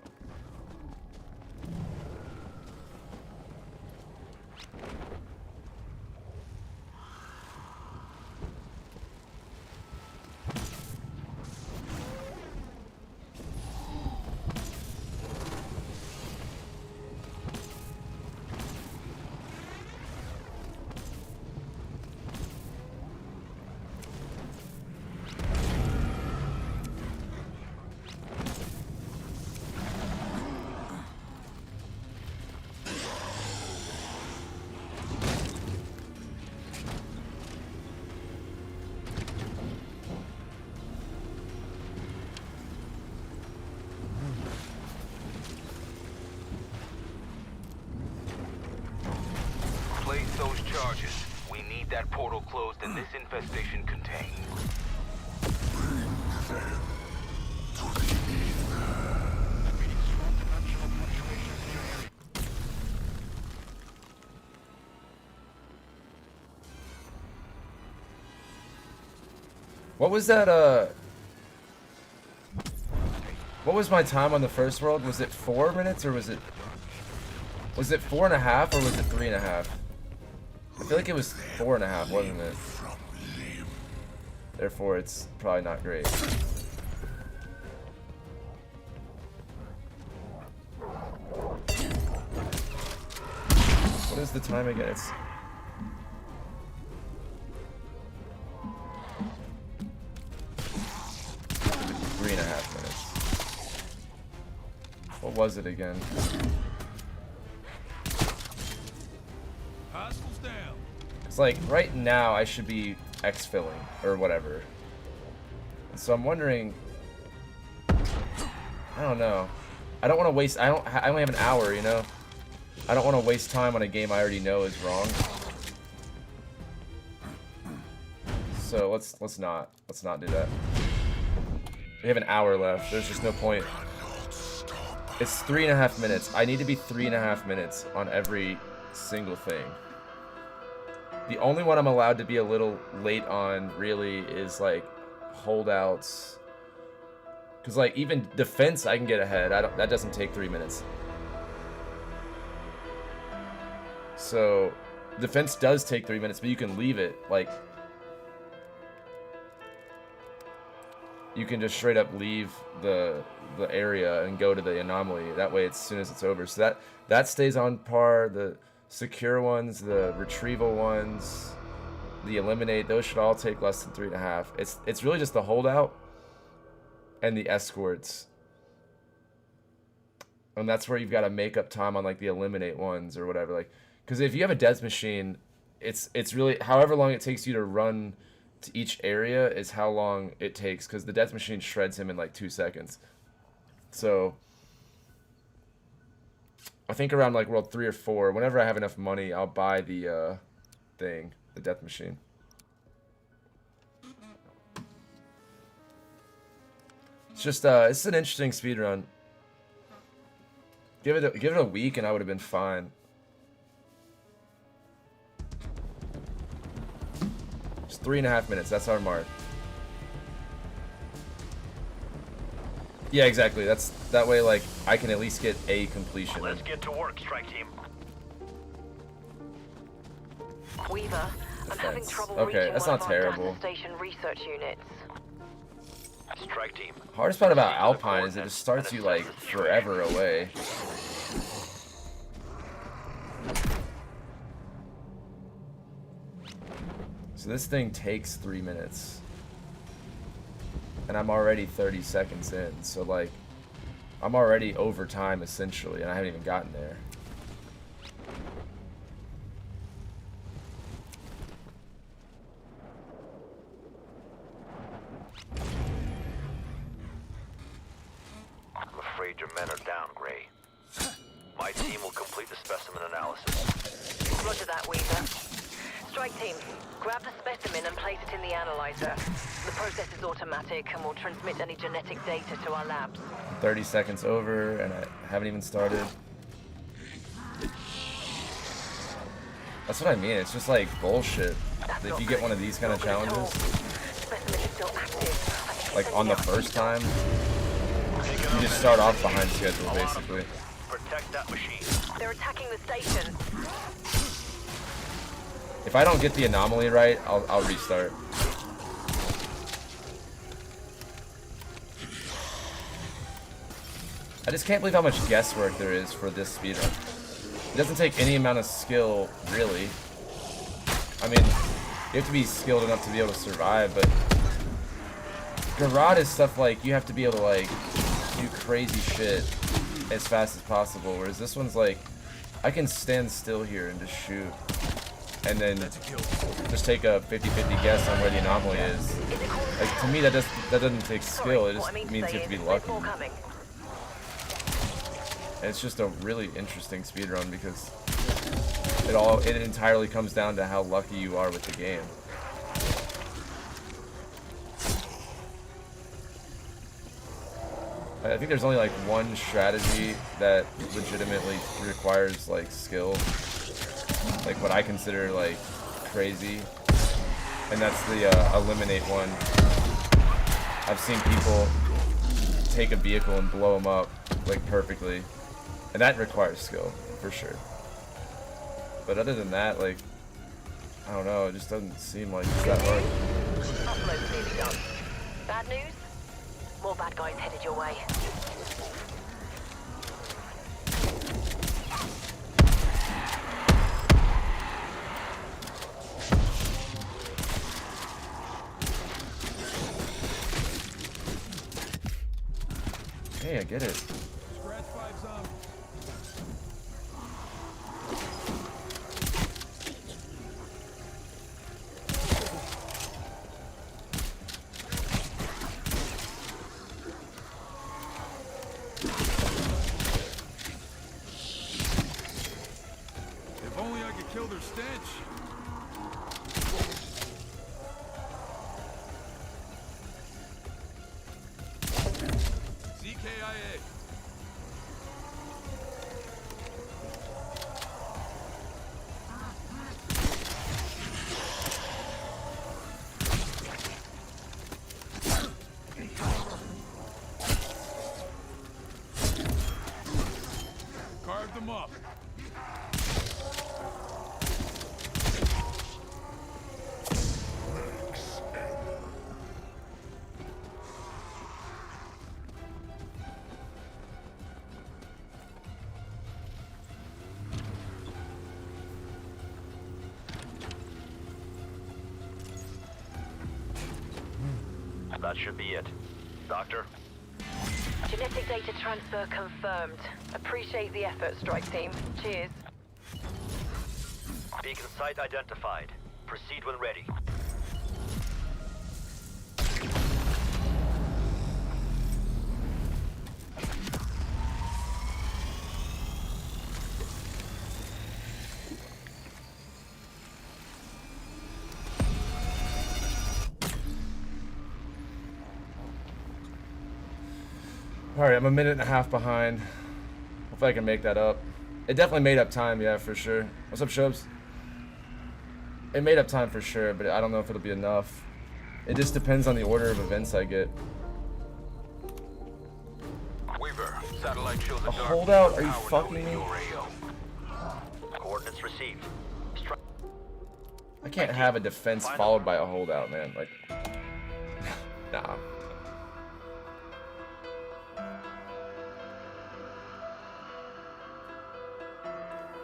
Place those charges. We need that portal closed and this infestation contained. What was that, what was my time on the first world? Was it 4 minutes or was it 4.5 or was it 3.5? I feel like it was 4.5, wasn't it? Therefore, it's probably not great. What is the time again? It's 3.5 minutes. What was it again? It's like right now I should be exfilling or whatever. And so I'm wondering. I don't know. I don't want to waste. I only have an hour, you know. I don't want to waste time on a game I already know is wrong. So let's not do that. We have an hour left. There's just no point. It's 3.5 minutes. I need to be 3.5 minutes on every single thing. The only one I'm allowed to be a little late on, really, is, like, holdouts. Because, like, even defense, I can get ahead. That doesn't take 3 minutes. So, defense does take 3 minutes, but you can leave it, like... You can just straight up leave the area and go to the anomaly. That way, as soon as it's over. So that stays on par. The secure ones, the retrieval ones, the eliminate, those should all take less than 3.5. It's really just the holdout and the escorts. And that's where you've got to make up time on like the eliminate ones or whatever. Like, because if you have a death machine, it's really however long it takes you to run to each area is how long it takes, because the death machine shreds him in like 2 seconds. So I think around like world 3 or 4, whenever I have enough money, I'll buy the thing, the death machine. It's just it's an interesting speedrun. Give it a week and I would have been fine. Just 3.5 minutes, that's our mark. Yeah, exactly. That way, like, I can at least get a completion. Let's get to work, strike team. Weaver, I'm having trouble okay, reaching that's one not of our terrible. data station research units. Strike team. Hardest part about Alpine is it just starts you like forever away. So this thing takes 3 minutes. And I'm already 30 seconds in, so like, I'm already over time essentially, and I haven't even gotten there. I'm afraid your men are down, Gray. My team will complete the specimen analysis. Roger that, Weaver. Strike team, grab the specimen and place it in the analyzer. The process is automatic and will transmit any genetic data to our labs. 30 seconds over, and I haven't even started. That's what I mean. It's just like bullshit. If you get one of these kind of challenges, Specimen is still active. like on the first time, you just start off behind schedule, basically. Protect that machine. They're attacking the station. If I don't get the anomaly right, I'll restart. I just can't believe how much guesswork there is for this speedrun. It doesn't take any amount of skill, really. I mean, you have to be skilled enough to be able to survive, but Garrote is stuff like you have to be able to like do crazy shit as fast as possible, whereas this one's like I can stand still here and just shoot, and then just take a 50-50 guess on where the anomaly is. Like, to me, that doesn't take skill. It just means you have to be lucky. And it's just a really interesting speedrun because it entirely comes down to how lucky you are with the game. I think there's only like one strategy that legitimately requires like skill, like what I consider like crazy, and that's the eliminate one. I've seen people take a vehicle and blow them up like perfectly, and that requires skill for sure. But other than that, like, I don't know, it just doesn't seem like it's that hard. Upload's nearly done. Bad news? More bad guys headed your way. Hey, I get it. Scratch 5 zombies. If only I could kill their stench. CKIA. Carved them up. That should be it. Doctor? Genetic data transfer confirmed. Appreciate the effort, Strike Team. Cheers. Beacon site identified. Proceed when ready. Alright, I'm a minute and a half behind. Hopefully I can make that up. It definitely made up time, yeah, for sure. What's up, Shobs? It made up time for sure, but I don't know if it'll be enough. It just depends on the order of events I get. Weaver, satellite shows A holdout? Are you fucking me? Coordinates received. I can't have a defense followed by a holdout, man. Like, nah.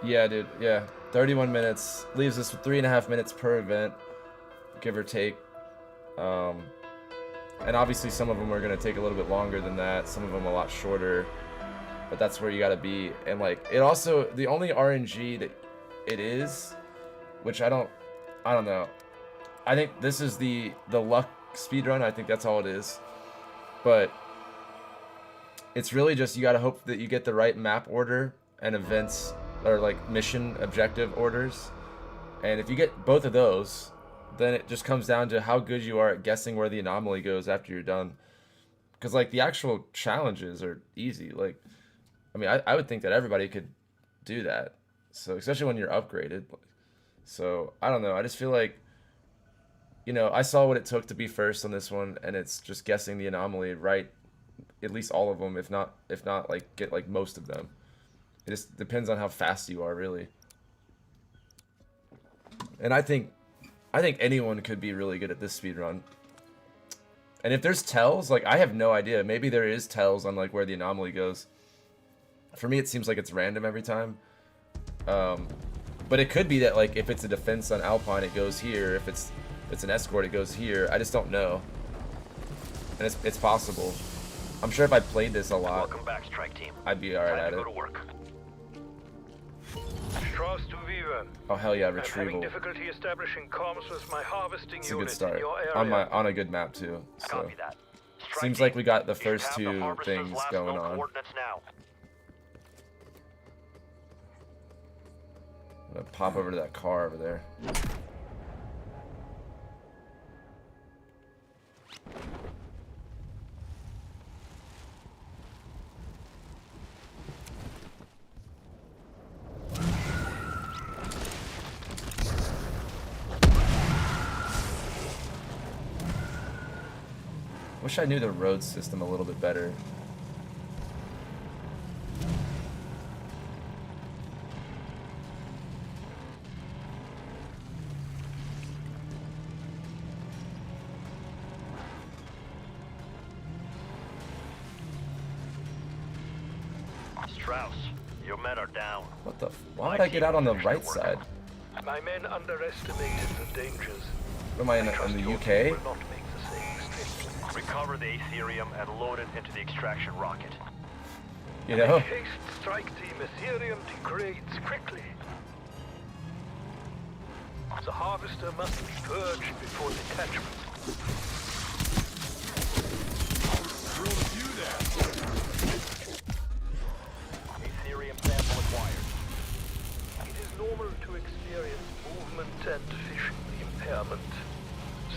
Yeah, dude. Yeah, 31 minutes leaves us with 3.5 minutes per event, give or take. And obviously some of them are gonna take a little bit longer than that. Some of them a lot shorter. But that's where you gotta be. And like, it also, the only RNG that it is, which I don't know. I think this is the luck speedrun. I think that's all it is. But it's really just you gotta hope that you get the right map order and events, or like mission objective orders, And if you get both of those, then it just comes down to how good you are at guessing where the anomaly goes after you're done. Because, like, the actual challenges are easy. Like, I mean, I would think that everybody could do that. So, especially when you're upgraded. So, I don't know. I just feel like, you know, I saw what it took to be first on this one, and it's just guessing the anomaly right, at least all of them, if not, like, get, like, most of them. It just depends on how fast you are, really. And I think anyone could be really good at this speed run. And if there's tells, like, I have no idea. Maybe there is tells on, like, where the anomaly goes. For me, it seems like it's random every time. But it could be that, like, if it's a defense on Alpine, it goes here. If it's an escort, it goes here. I just don't know. And it's possible. I'm sure if I played this a lot, Welcome back, strike team. I'd be alright at it. Go to work. Strauss to Viva. Oh hell yeah, I'm having retrieval. difficulty establishing comms with my harvesting It's a good unit in start. your area. On a good map too. So Copy that. Strike seems team, like we got the you first have the two harvester's things last going known on. coordinates now. I'm gonna pop over to that car over there. Wish I knew the road system a little bit better. Strauss, your men are down. What the? Why would I get out on the right side? My men underestimated the dangers. What am I in the UK? Will not make the same mistake. Recover the Aetherium and load it into the extraction rocket. You know? Haste, strike team. Aetherium degrades quickly. The harvester must be purged before detachment. Aetherium sample acquired. It is normal to experience movement and vision impairment.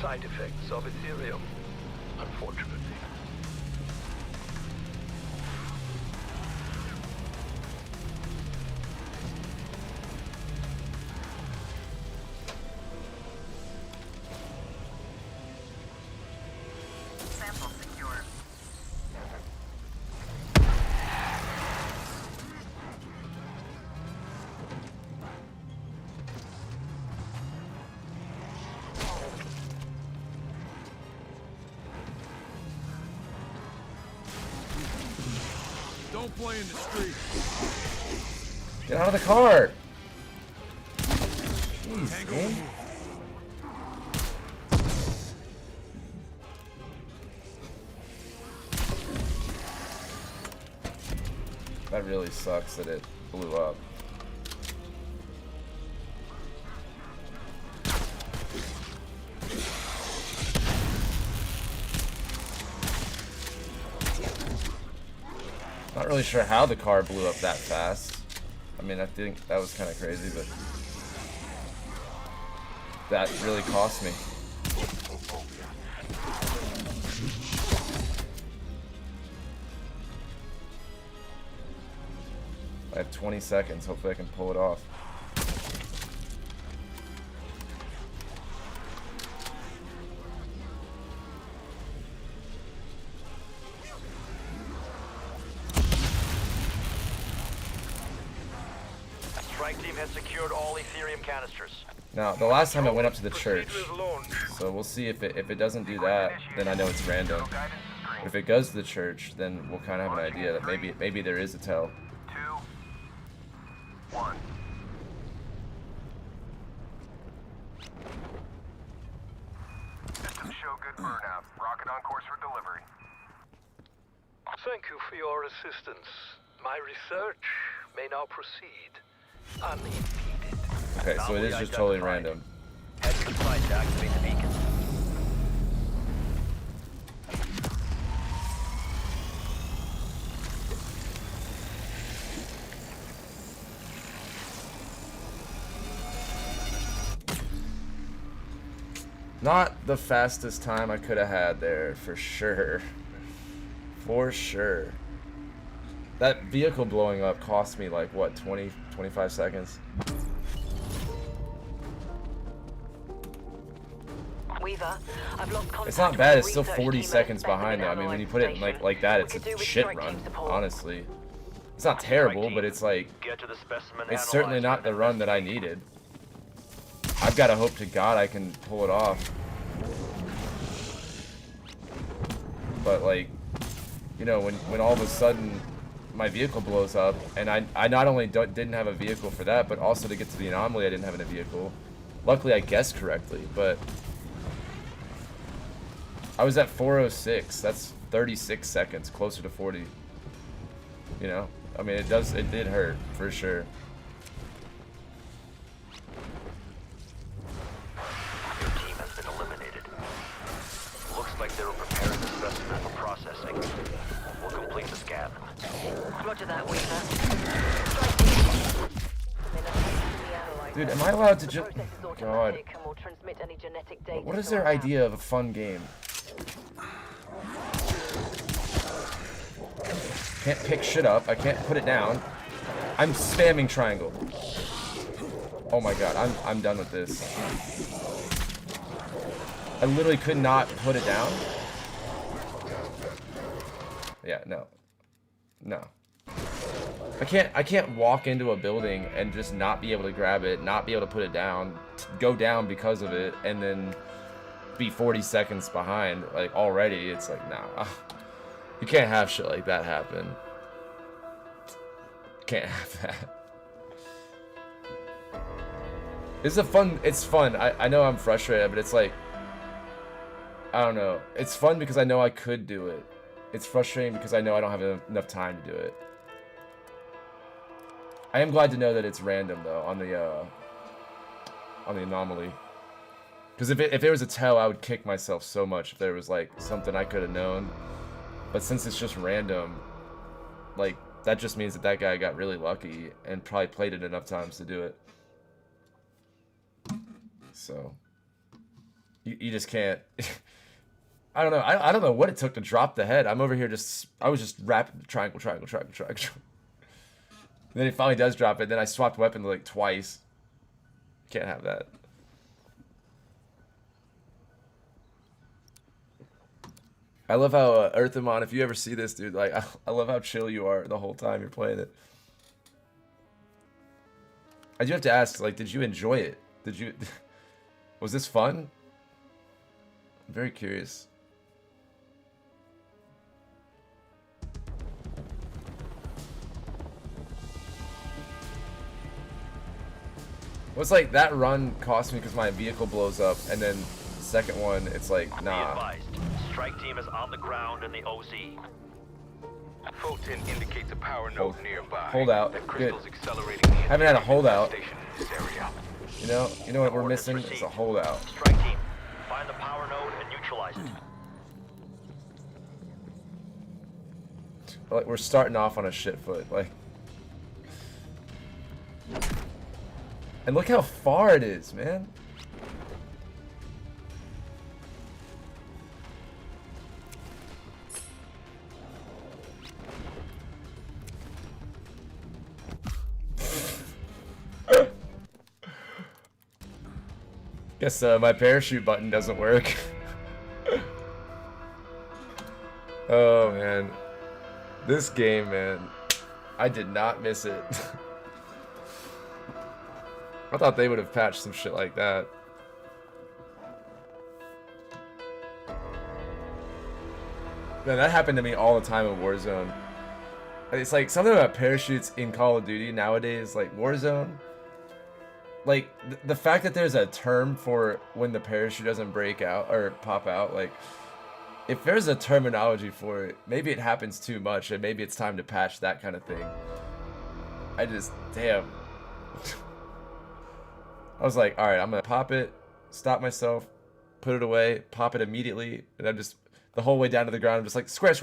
Side effects of Aetherium, unfortunately. Sample secure. Don't play in the street. Get out of the car! Jeez, man. That really sucks that it blew up. Not really sure how the car blew up that fast. I mean, I think that was kind of crazy, but that really cost me. I have 20 seconds. Hopefully I can pull it off. Strike team has secured all Aetherium canisters. Now, the last time I went up to the church, so we'll see if it doesn't do that, then I know it's random. But if it goes to the church, then we'll kind of have an idea that maybe there is a tell. 2, 1. Systems show good burnout. Rocket on course for delivery. Thank you for your assistance. My research may now proceed unimpeded. Okay, so it is just totally random. Head to the site to activate the beacon. Not the fastest time I could have had there, for sure. For sure. That vehicle blowing up cost me like, what, 20, 25 seconds? Weaver, I've lost contact. It's not bad, it's with still the 40 research seconds team at behind though. I mean, when you put it like that, it's a shit run, honestly. It's not terrible, but it's like, Get to the specimen it's certainly not the run that I needed. I've got to hope to God I can pull it off. But like, you know, when all of a sudden my vehicle blows up, and I not only didn't have a vehicle for that, but also to get to the anomaly I didn't have a vehicle. Luckily I guessed correctly, but I was at 406. That's 36 seconds, closer to 40. You know, I mean, it did hurt for sure. Your team has been eliminated. Looks like they were preparing the specimen for processing. We'll complete the scan. Roger that, Weaver. Dude, am I allowed to just... God. What is their idea of a fun game? Can't pick shit up. I can't put it down. I'm spamming triangle. Oh my god, I'm done with this. I literally could not put it down. Yeah, no. No. I can't walk into a building and just not be able to grab it, not be able to put it down, go down because of it, and then be 40 seconds behind. Like, already, it's like, nah. You can't have shit like that happen. Can't have that. It's fun. I know I'm frustrated, but it's like, I don't know. It's fun because I know I could do it. It's frustrating because I know I don't have enough time to do it. I am glad to know that it's random though on the anomaly. Because if it was a tell, I would kick myself so much if there was like something I could have known. But since it's just random, like that just means that guy got really lucky and probably played it enough times to do it. So you just can't. I don't know. I don't know what it took to drop the head. I'm over here I was just rapping triangle. And then he finally does drop it. Then I swapped weapons like twice. Can't have that. I love how Earthamon, if you ever see this, dude, like I love how chill you are the whole time you're playing it. I do have to ask, like, did you enjoy it? Was this fun? I'm very curious. Well, it's like that run cost me because my vehicle blows up, and then the second one, it's like, nah. Be advised, strike team is on the ground in the OZ. Photon indicates a power node nearby. Holdout. Good. Haven't had a holdout. You know what we're missing? It's a holdout. Strike team, find the power node and neutralize it. Like, we're starting off on a shit foot, like. And look how far it is, man. Guess my parachute button doesn't work. Oh man, this game, man, I did not miss it. I thought they would have patched some shit like that. Man, that happened to me all the time in Warzone. It's like something about parachutes in Call of Duty nowadays, like Warzone. Like, the fact that there's a term for when the parachute doesn't break out or pop out, like, if there's a terminology for it, maybe it happens too much and maybe it's time to patch that kind of thing. Damn. I was like, alright, I'm gonna pop it, stop myself, put it away, pop it immediately, and I'm just, the whole way down to the ground, I'm just like, square.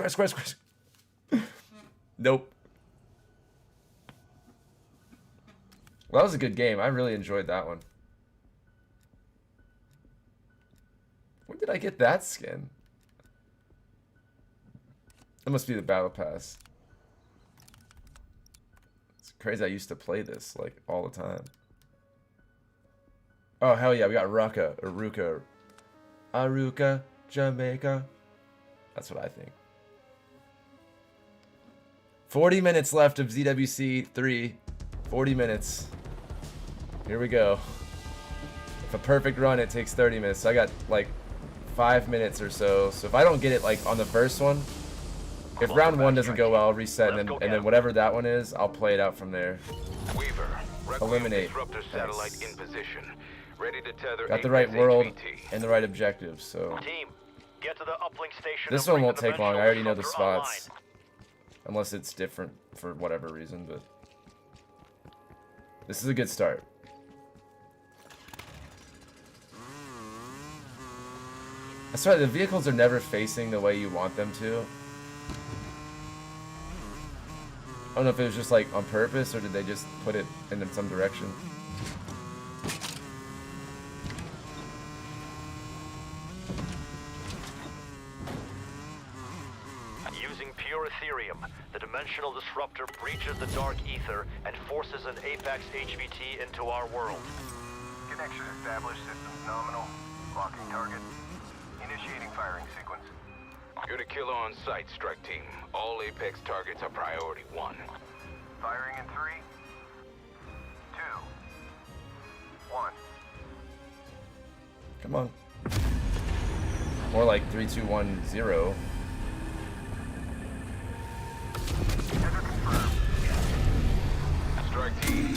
Nope. Well, that was a good game. I really enjoyed that one. Where did I get that skin? That must be the battle pass. It's crazy. I used to play this like all the time. Oh hell yeah, we got Aruka, Jamaica. That's what I think. 40 minutes left of ZWC 3. 40 minutes. Here we go. If a perfect run, it takes 30 minutes. So I got like 5 minutes or so. So if I don't get it like on the first one, if round 1 doesn't go well, I'll reset, and then whatever that one is, I'll play it out from there. Weaver, Eliminate. disruptor satellite in position. Ready to tether. Got the right world and the right objectives, so. Team, get to the uplink station. This one won't take long. I already know the spots. Unless it's different for whatever reason, but this is a good start. That's right, the vehicles are never facing the way you want them to. I don't know if it was just like on purpose or did they just put it in some direction. Using pure Ethereum, the dimensional disruptor breaches the dark ether and forces an Apex HVT into our world. Connection established. Systems nominal. Locking target. Initiating firing sequence. You're the killer on site, strike team. All Apex targets are priority 1. Firing in 3, 2, 1. Come on. More like 3, 2, 1, 0. Strike team.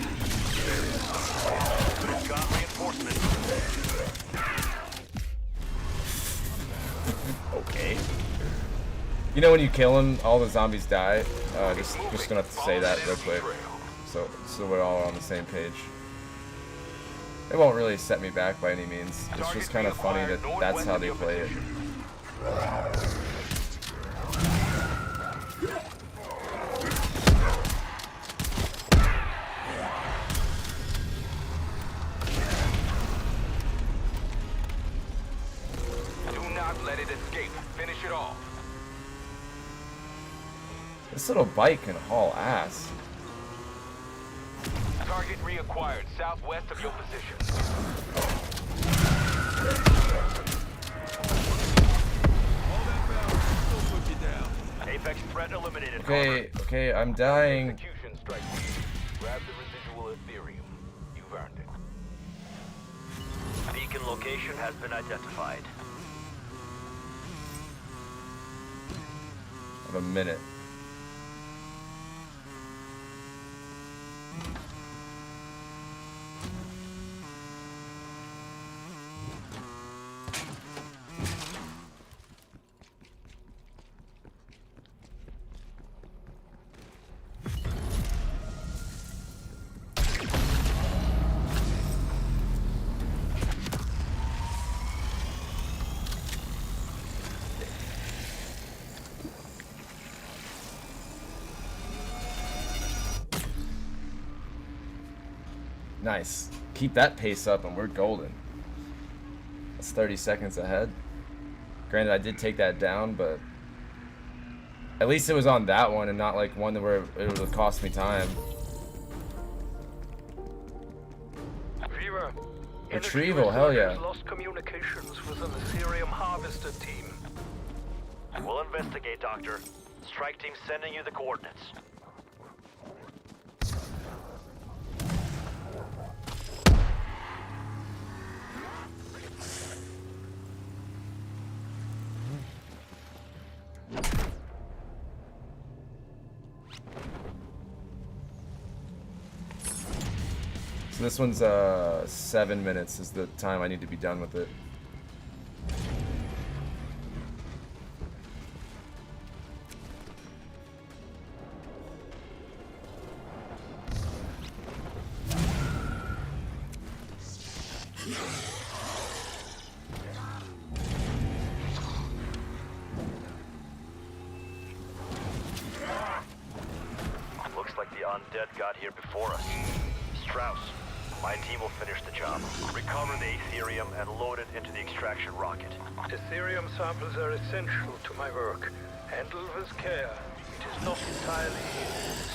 Got reinforcement. Okay. You know when you kill him, all the zombies die? Just gonna have to say that real quick. So we're all on the same page. It won't really set me back by any means. It's just kind of funny that that's how they play it. Do not let it escape. Finish it off. This little bike can haul ass. Target reacquired southwest of your position. Apex threat eliminated. Okay, I'm dying. Execution strike team. Grab the residual Ethereum. You've earned it. Beacon location has been identified. I have a minute. Nice. Keep that pace up and we're golden. That's 30 seconds ahead. Granted, I did take that down, but at least it was on that one and not like one where it would cost me time. Fever. Retrieval, hell yeah. Lost communications with an Ethereum harvester team. We'll investigate, Doctor. Strike team sending you the coordinates. So this one's 7 minutes is the time I need to be done with it. Looks like the undead got here before us. Strauss, My team will finish the job. Recover the Aetherium and load it into the extraction rocket. Aetherium samples are essential to my work. Handle with care. It is not entirely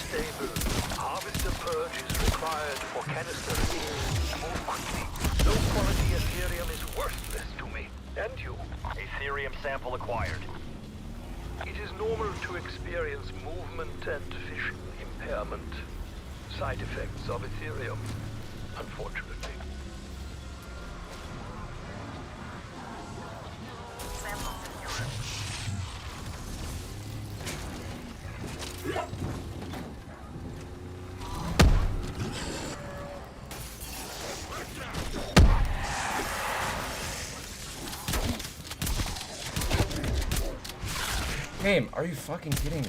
stable. Harvester purge is required for canister release. Move quickly. Low quality Aetherium is worthless to me. And you. Aetherium sample acquired. It is normal to experience movement and vision impairment. Side effects of Aetherium, unfortunately. Sample secured. Game, are you fucking kidding me?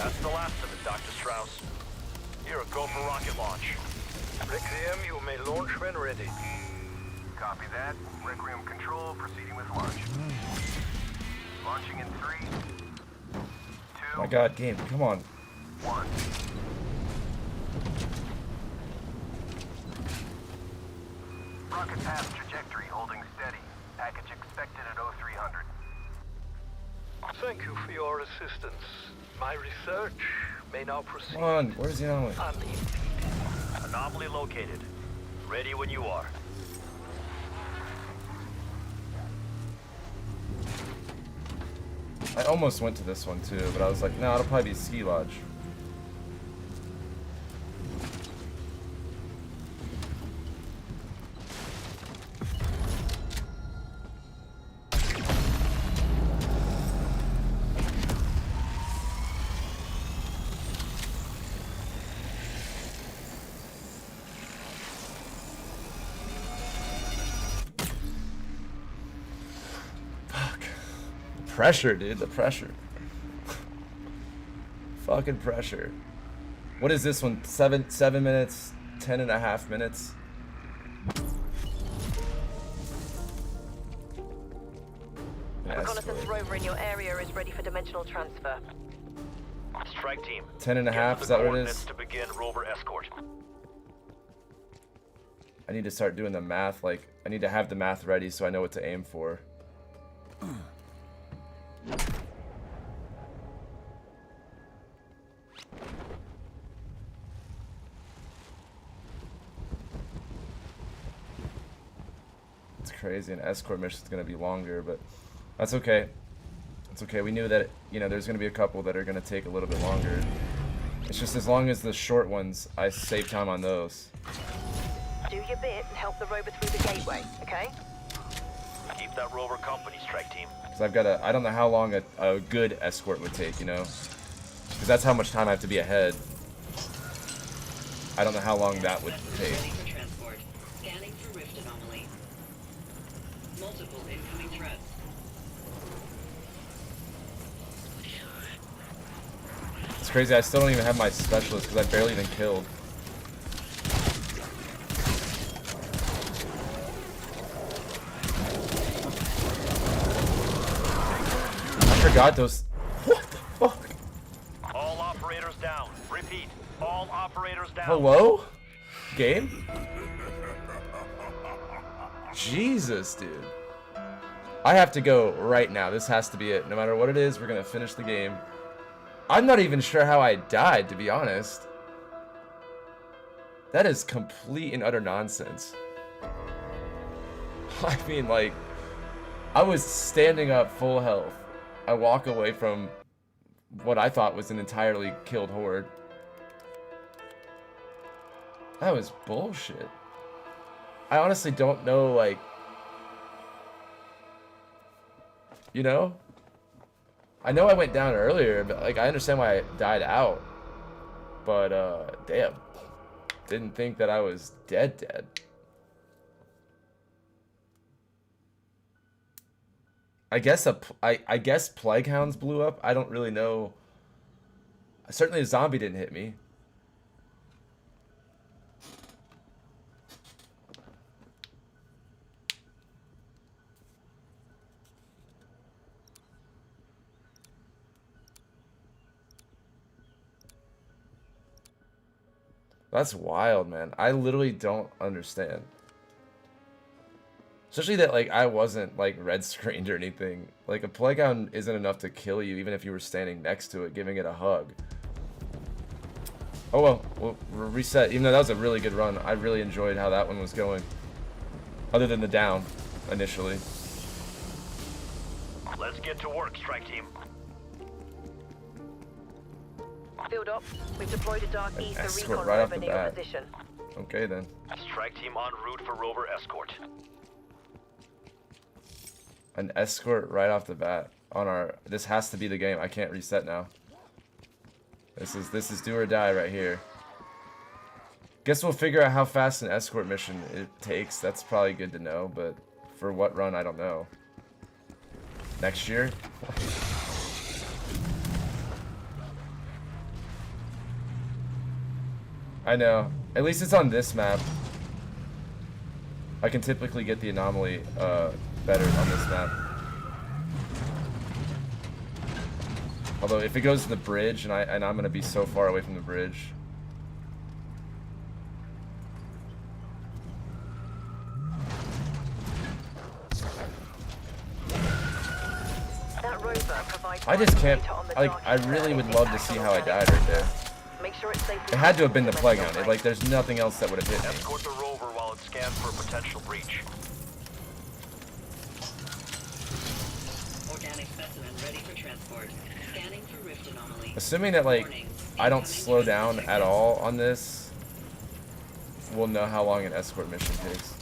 That's the last of it, Dr. Strauss. Here, go for rocket launch. Requiem, you may launch when ready. Copy that. Requiem control, proceeding with launch. Launching in 3, 2, My god, game, come on. 1. Rocket path trajectory holding steady. Package expected at 0300. Thank you for your assistance. My research may now proceed. Come on, where's the anomaly? Unimpeded. Anomaly located. Ready when you are. I almost went to this one too, but I was like, no, it'll probably be Ski Lodge. Pressure, dude, the pressure. Fucking pressure. What is this one? 7 minutes, 10.5 minutes. Reconnaissance rover in your area is ready for dimensional transfer. Strike team. 10.5, is that what it is? To begin rover escort. I need to start doing the math, like, I need to have the math ready so I know what to aim for. It's crazy, an escort mission is going to be longer, but that's okay. It's okay, we knew that, you know, there's going to be a couple that are going to take a little bit longer. It's just as long as the short ones, I save time on those. Do your bit and help the rover through the gateway, okay? Keep that rover company, strike team. Because I've got a, I don't know how long a good escort would take, you know? Because that's how much time I have to be ahead. I don't know how long that would take. Ready for transport. Scanning for rift anomaly. Multiple incoming threats. It's crazy, I still don't even have my specialist because I barely even killed. I forgot those. What the fuck? All operators down. Repeat. All operators down. Hello? Game? Jesus, dude. I have to go right now. This has to be it. No matter what it is, we're gonna finish the game. I'm not even sure how I died, to be honest. That is complete and utter nonsense. I mean, like, I was standing up full health. I walk away from what I thought was an entirely killed horde. That was bullshit. I honestly don't know, like, you know? I know I went down earlier, but, like, I understand why I died out. But, damn. Didn't think that I was dead. I guess I guess plague hounds blew up. I don't really know. Certainly a zombie didn't hit me. That's wild, man. I literally don't understand. Especially that, like, I wasn't, like, red screened or anything. Like, a plague hound isn't enough to kill you, even if you were standing next to it, giving it a hug. Oh, well, we'll reset. Even though that was a really good run, I really enjoyed how that one was going. Other than the down, initially. Let's get to work, strike team. Field op. We've deployed a Dark Ether Escort recon right off rover the near your bat. position. Okay, then. Strike team en route for rover escort. An escort right off the bat on our. This has to be the game. I can't reset now. This is do or die right here. Guess we'll figure out how fast an escort mission it takes. That's probably good to know, but for what run, I don't know. Next year? I know. At least it's on this map. I can typically get the anomaly better on this map. Although if it goes to the bridge and I'm gonna be so far away from the bridge. That rover provides I just can't. data on the Like, Dark I Ether really would and love to impact see on how I organic died right there. Make sure it's safely It had to have been the transported plague to hound. the Like, there's nothing else that would have hit me. Escort the rover while it scans for a potential breach. Organic specimen ready for transport. Scanning for rift anomaly. Assuming that, like, I don't slow down at all on this, we'll know how long an escort mission takes.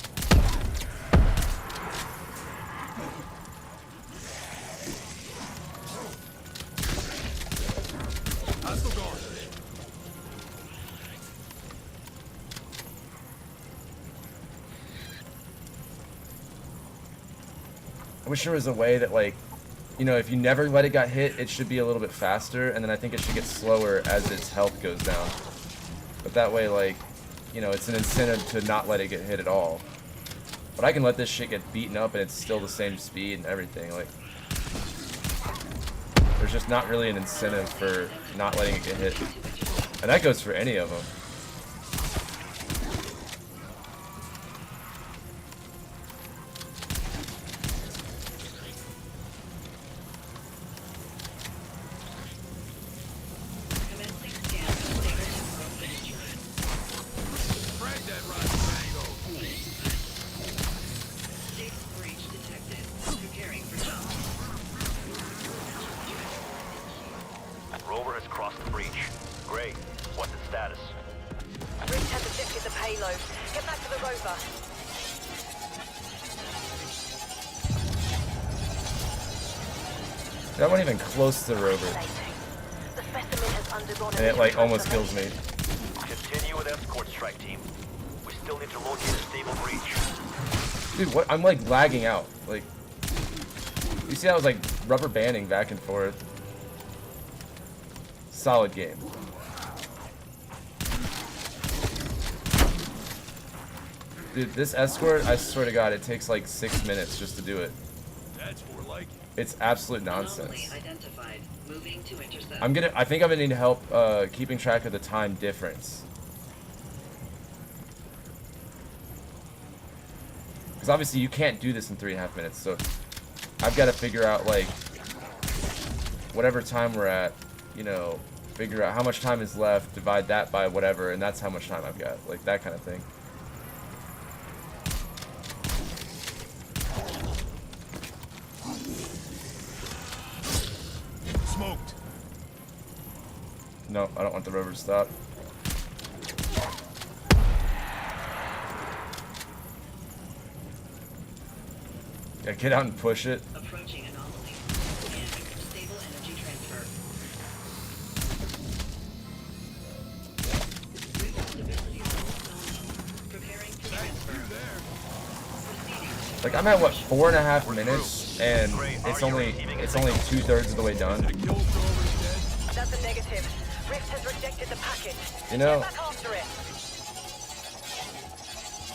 I wish there was a way that, like, you know, if you never let it get hit, it should be a little bit faster, and then I think it should get slower as its health goes down. But that way, like, you know, it's an incentive to not let it get hit at all. But I can let this shit get beaten up and it's still the same speed and everything. Like, there's just not really an incentive for not letting it get hit. And that goes for any of them. Rover has crossed the breach. Great. What's its status? Rift has ejected the payload. Get back to the rover. That wasn't even close to the rover. The specimen has undergone And it, like, almost kills me. Continue with escort, strike team. We still need to locate a stable breach. Dude, what? I'm, like, lagging out. Like, you see I was, like, rubber banding back and forth. Solid game. Dude, this escort, I swear to God, it takes like 6 minutes just to do it. That's more like it. It's absolute nonsense. Identified. Moving to intercept. I think I'm gonna need help keeping track of the time difference. Because obviously you can't do this in 3.5 minutes, so I've got to figure out, like, whatever time we're at, you know, figure out how much time is left, divide that by whatever, and that's how much time I've got. Like, that kind of thing. Smoked. No, I don't want the rover to stop. Yeah, get out and push it. Approaching anomaly. Scanning for stable energy transfer. Stability preparing for transfer. Like, I'm at, what, 4.5 minutes and it's only 2/3 of the way done. That's a negative. Rift has rejected the package. You know, Get back after it.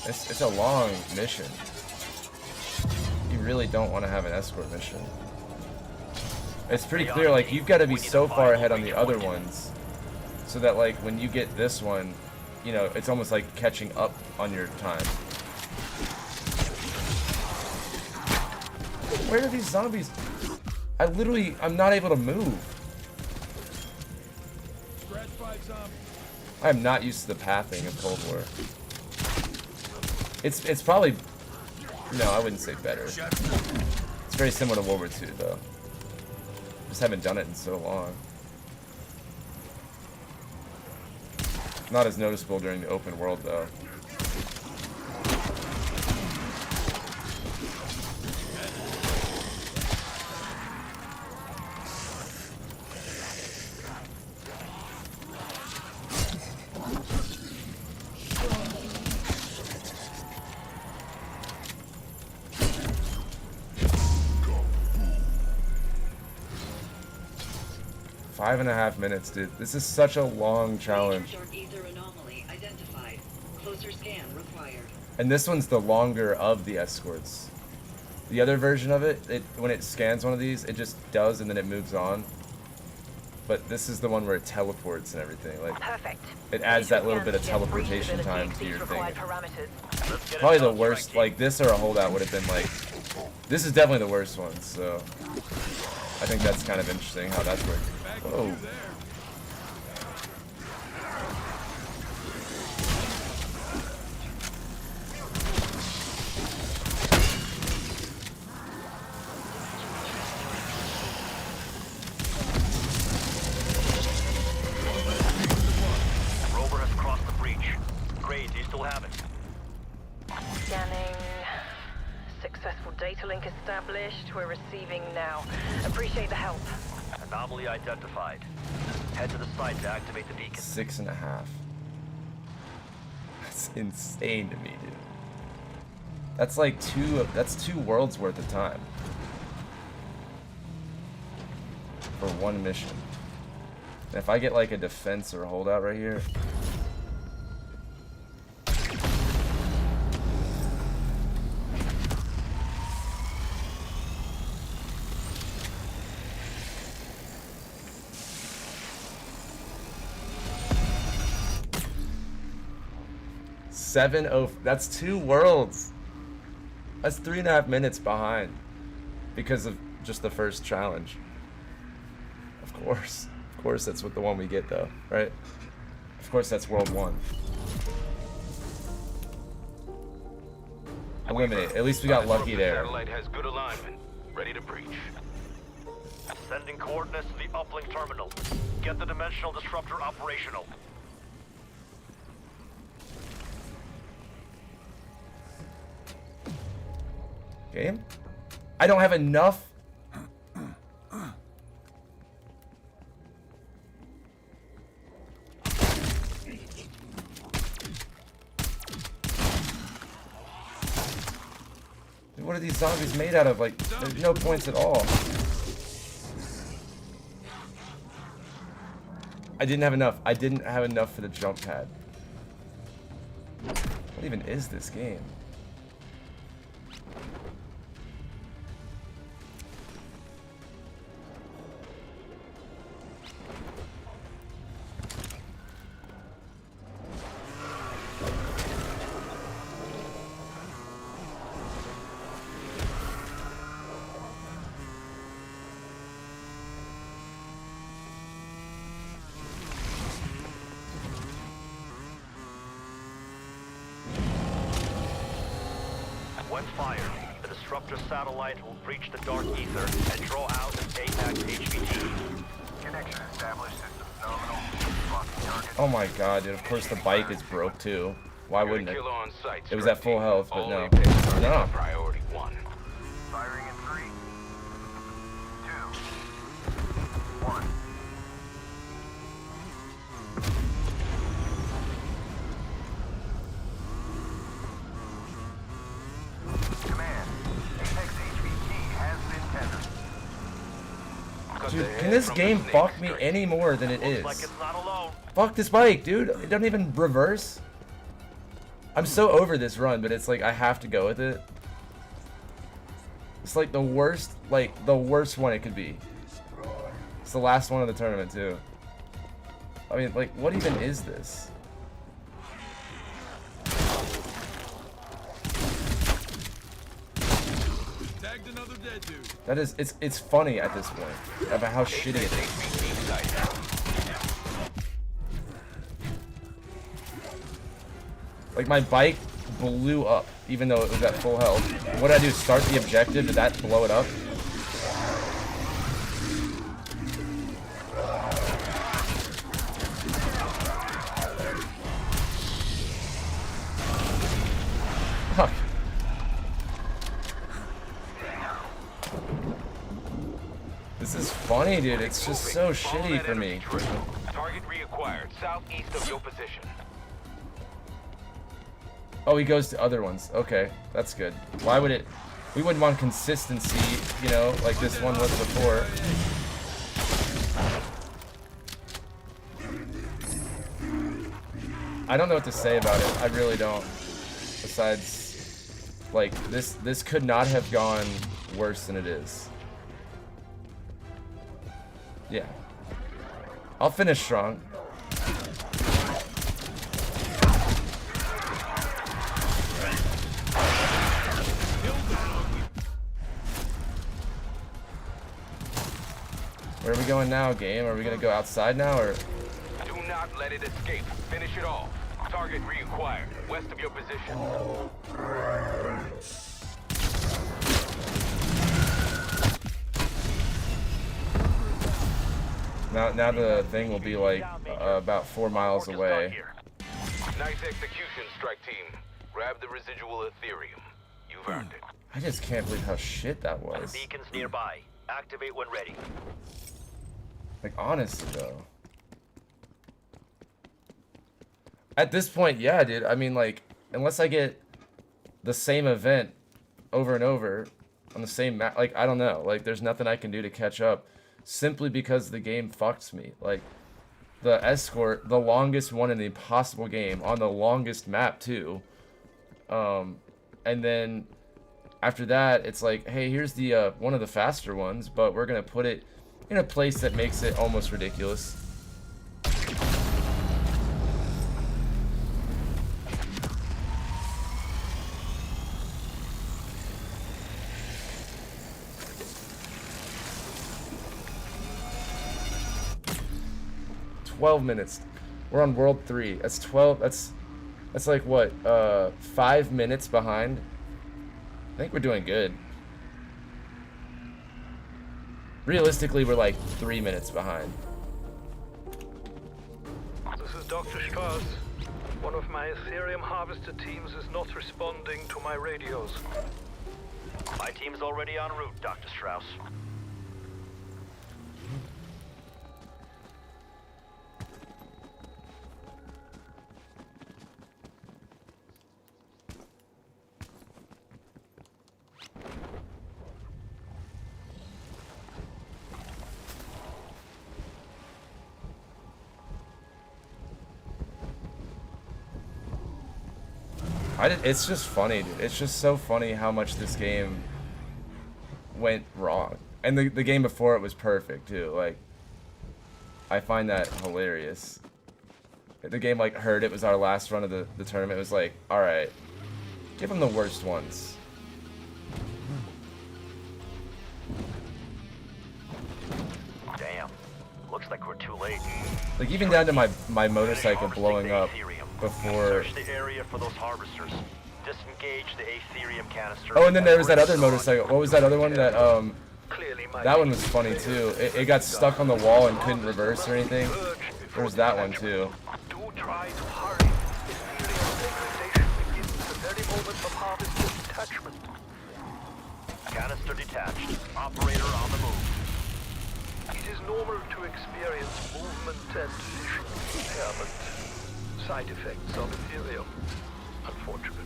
it's a long mission. You really don't want to have an escort mission. It's pretty clear, like, you've got to be so far ahead on the other ones, so that, like, when you get this one, you know, it's almost like catching up on your time. Where are these zombies? I'm not able to move. I'm not used to the pathing of Cold War. It's probably, no, I wouldn't say better. It's very similar to World War II, though. Just haven't done it in so long. Not as noticeable during the open world, though. Five and a half minutes, dude. This is such a long challenge. And this one's the longer of the escorts. The other version of it, when it scans one of these, it just does and then it moves on. But this is the one where it teleports and everything. Like, perfect. It adds that little bit of teleportation time to your thing. Probably the worst, like this or a holdout would have been like, this is definitely the worst one, so I think that's kind of interesting how that's working. Whoa. Rover has crossed the breach. Great, do you still have it? Scanning. Successful data link established. We're receiving now. Appreciate the help. Anomaly identified. Head to the site to activate the beacon. 6.5. That's insane to me, dude. That's like that's 2 worlds worth of time. For one mission. And if I get like a defense or a holdout right here. That's 2 worlds. That's 3.5 minutes behind because of just the first challenge. Of course that's what the one we get though, right? Of course that's World 1. Eliminate. At least we got lucky there. Satellite has good alignment. Ready to breach. Sending coordinates to the uplink terminal. Get the dimensional disruptor operational. Game? I don't have enough. Dude, what are these zombies made out of? Like, there's no points at all. I didn't have enough. I didn't have enough for the jump pad. What even is this game? When fired, the disruptor satellite will breach the dark ether and draw out an APAC HVT. Connection established. System nominal. Blocking target. Oh my god, dude. Of course the bike is broke too. Why wouldn't it? It was at full health, but no. No. Priority 1. Firing in 3, 2, 1. Command. Apex HVT has been can this game fuck me any more than it is? Fuck this bike, dude. It doesn't even reverse. I'm so over this run, but it's like I have to go with it. It's like the worst one it could be. It's the last one of the tournament too. I mean, like, what even is this? That is, it's funny at this point about how shitty it is. Like, my bike blew up even though it was at full health. What did I do? Start the objective? Did that blow it up? Fuck. This is funny, dude. It's just so shitty for me. Target reacquired southeast of your position. Oh, he goes to other ones. Okay, that's good. Why would it... We wouldn't want consistency, you know, like this one was before. I don't know what to say about it. I really don't. Besides, like, this could not have gone worse than it is. Yeah. I'll finish strong. Where are we going now, game? Are we gonna go outside now, or? Do not let it escape. Finish it off. Target reacquired. West of your position. Now the thing will be like about 4 miles away. Nice execution, strike team. Grab the residual Ethereum. You've earned it. I just can't believe how shit that was. Beacons nearby. Activate when ready. Like, honestly though. At this point, yeah, dude. I mean, like, unless I get the same event over and over on the same map, like, I don't know. Like, there's nothing I can do to catch up simply because the game fucks me. Like, the escort, the longest one in the impossible game on the longest map too. And then after that, it's like, hey, here's the one of the faster ones, but we're gonna put it in a place that makes it almost ridiculous. Minutes. We're on World 3. That's 12. That's like what? 5 minutes behind. I think we're doing good. Realistically, we're like 3 minutes behind. This is Dr. Strauss. One of my Ethereum harvester teams is not responding to my radios. My team's already en route, Dr. Strauss. It's just funny, dude. It's just so funny how much this game went wrong. And the game before it was perfect, too. Like, I find that hilarious. The game, like, heard it was our last run of the tournament. It was like, alright, give them the worst ones. Damn. Looks like we're too late. Like, even down to my motorcycle blowing up before. Search the area for those harvesters. Disengage the Aetherium canister. Oh, and then there was that other motorcycle. What was that other one that that one was funny too. It got stuck on the wall and couldn't reverse or anything. There was that one too. Do try to hurry. Ethereum degradation begins the very moment of harvester detachment. Canister detached. Operator on the move. It is normal to experience movement and vision impairment. Side effects of Ethereum, unfortunately.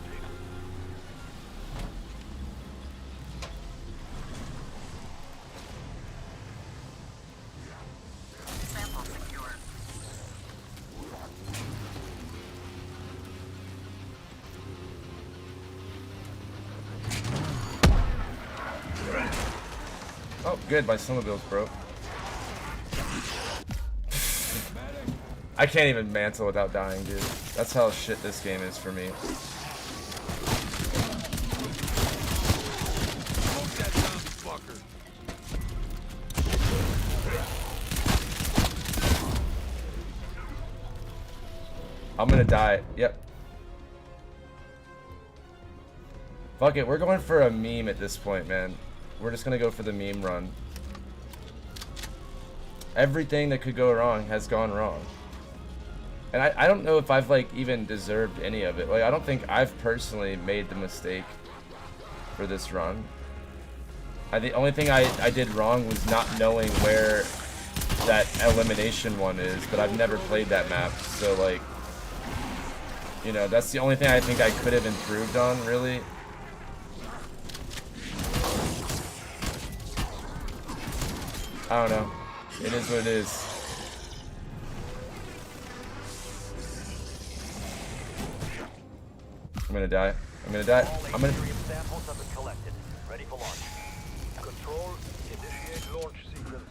Good, my snowmobile's broke. I can't even mantle without dying, dude. That's how shit this game is for me. I'm gonna die. Yep. Fuck it, we're going for a meme at this point, man. We're just gonna go for the meme run. Everything that could go wrong has gone wrong. And I don't know if I've like even deserved any of it. Like, I don't think I've personally made the mistake for this run. The only thing I did wrong was not knowing where that elimination one is, but I've never played that map, so like, you know, that's the only thing I think I could have improved on, really. I don't know. It is what it is. I'm gonna die. I'm gonna die. I'm gonna. Samples have been collected. Ready for launch. Control, initiate launch sequence.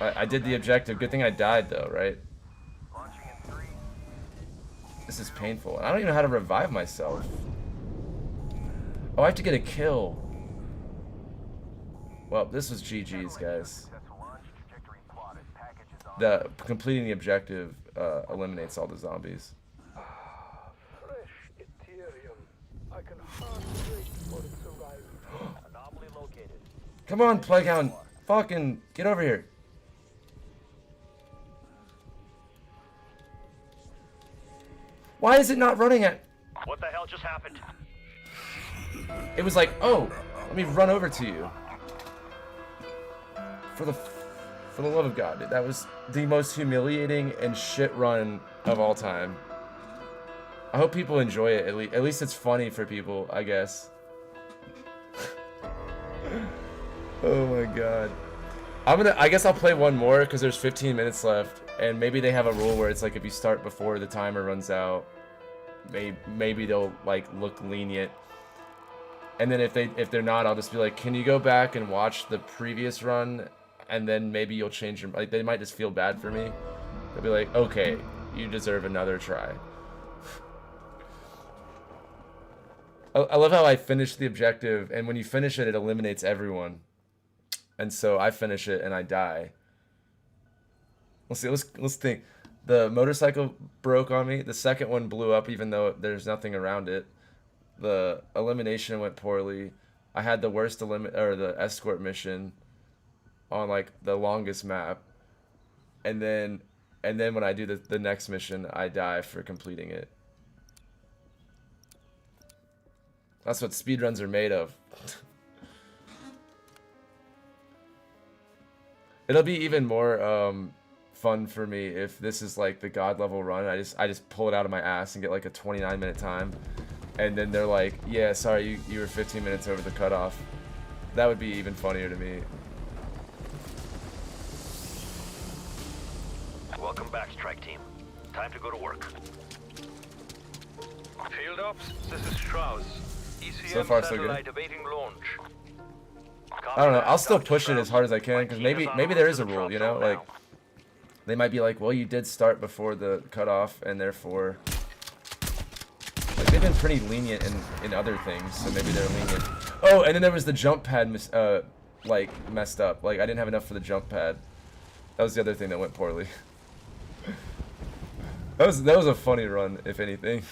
I did the objective. Good thing I died, though, right? Launching in 3. This is painful. I don't even know how to revive myself. Oh, I have to get a kill. Well, this was GG's, guys. The completing the objective eliminates all the zombies. Fresh Ethereum. I can hardly wait for its arrival. Anomaly located. Come on, Plaguehound. Fucking get over here. Why is it not running at... What the hell just happened? It was like, oh, let me run over to you. For the love of God, dude, that was the most humiliating and shit run of all time. I hope people enjoy it. At least it's funny for people, I guess. Oh my God. I guess I'll play one more because there's 15 minutes left, and maybe they have a rule where it's like if you start before the timer runs out, maybe they'll like look lenient. And then if they're not, I'll just be like, can you go back and watch the previous run, and then maybe you'll change your... Like, they might just feel bad for me. They'll be like, okay, you deserve another try. I love how I finished the objective, and when you finish it, it eliminates everyone. And so I finish it and I die. Let's see. Let's think. The motorcycle broke on me. The second one blew up, even though there's nothing around it. The elimination went poorly. I had the worst the escort mission on like the longest map, and then when I do the next mission, I die for completing it. That's what speedruns are made of. It'll be even more fun for me if this is like the God level run. I just pull it out of my ass and get like a 29-minute time. And then they're like, yeah, sorry, you were 15 minutes over the cutoff. That would be even funnier to me. Welcome back, strike team. Time to go to work. Field ops, this is Strauss. ECM So far, so good. satellite awaiting launch. I don't know. I'll still push it as hard as I can because maybe there is a rule, you know, like they might be like, well, you did start before the cutoff, and therefore, like, they've been pretty lenient in other things, so maybe they're lenient. Oh, and then there was the jump pad like messed up. Like I didn't have enough for the jump pad. That was the other thing that went poorly. That was a funny run, if anything.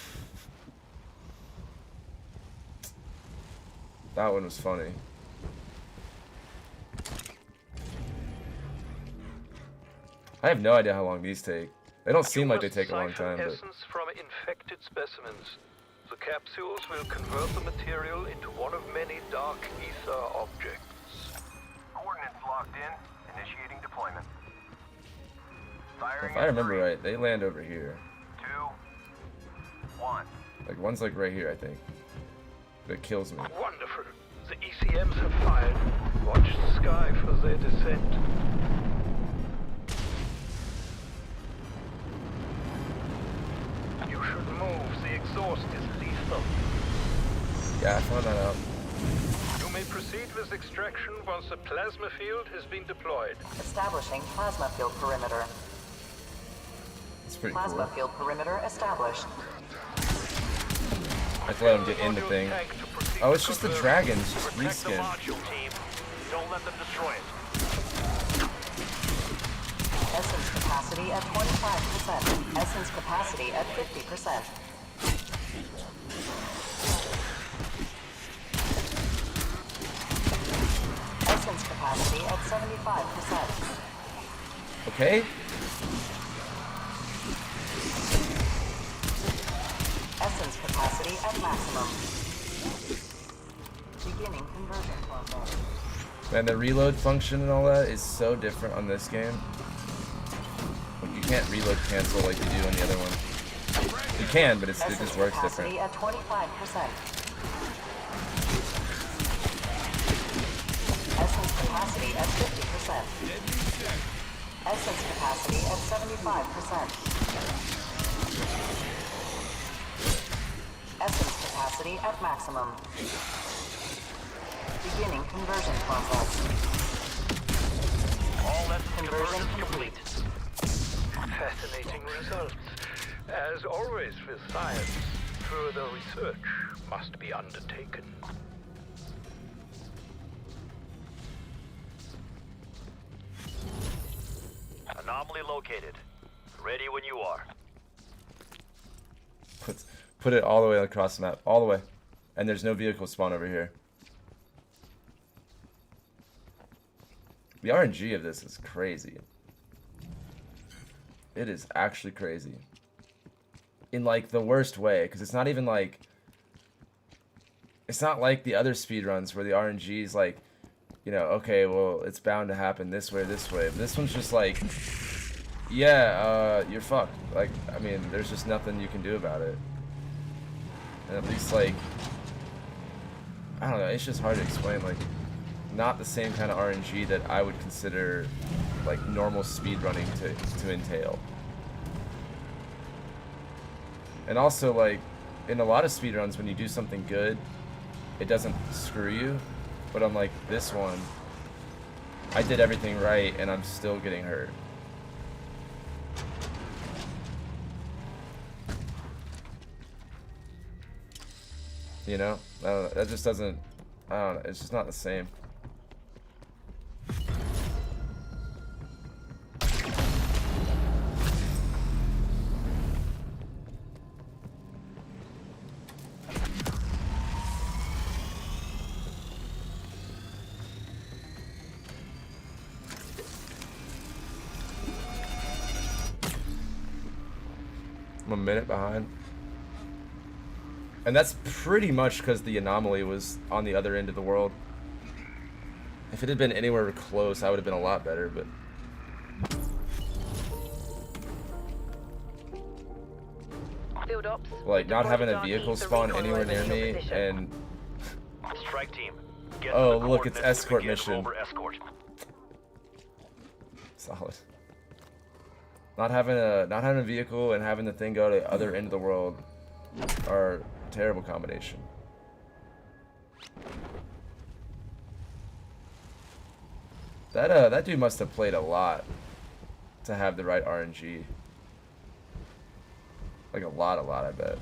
That one was funny. I have no idea how long these take. They don't seem like they take a long time. But... essence from infected specimens. The capsules will convert the material into one of many dark ether objects. Coordinates locked in. Initiating deployment. Firing if I remember right, they land over here. 2, 1. Like one's like right here, I think. That kills me. Wonderful. The ECMs have fired. Watch the sky for their descent. You should move. The exhaust is lethal. Yeah, I found that out. You may proceed with extraction once the plasma field has been deployed. Establishing plasma field perimeter. It's pretty Plasma cool. field perimeter established. I have to let him get in the thing. Oh, it's just the dragons, just Protect the reskin. module, team. Don't let them destroy it. Essence capacity at 25%. Essence capacity at 50%. Essence capacity at 75%. Okay. Essence capacity at maximum. Beginning conversion process. Man, the reload function and all that is so different on this game. Like, you can't reload cancel like you do on the other one. You can, but it just works different. Essence capacity at 25%. Essence capacity at 50%. Essence capacity at 75%. Essence capacity at maximum. Beginning conversion process. All essence Conversion conversion complete. Fascinating results. As always with science, further research must be undertaken. Anomaly located. Ready when you are. Put it all the way across the map, all the way, and there's no vehicle spawn over here. The RNG of this is crazy. It is actually crazy. In like the worst way, because it's not even like, it's not like the other speedruns where the RNG is like, you know, okay, well, it's bound to happen this way, this way. But this one's just like, yeah, you're fucked. Like, I mean, there's just nothing you can do about it. And at least, like, I don't know, it's just hard to explain. Like, not the same kind of RNG that I would consider, like, normal speedrunning to entail. And also, like, in a lot of speedruns, when you do something good, it doesn't screw you. But unlike this one, I did everything right, and I'm still getting hurt. You know? I don't know, that just doesn't... I don't know, it's just not the same. I'm a minute behind. And that's pretty much because the anomaly was on the other end of the world. If it had been anywhere close, I would have been a lot better, but... Field ops. Like, not having a Deploy vehicle the spawn recon anywhere near over your me, position. and... Strike team. Get Oh, to the look, it's coordinates to escort begin mission. Over escort. Solid. Not having a vehicle and having the thing go to the other end of the world are a terrible combination. That dude must have played a lot to have the right RNG. Like a lot, I bet.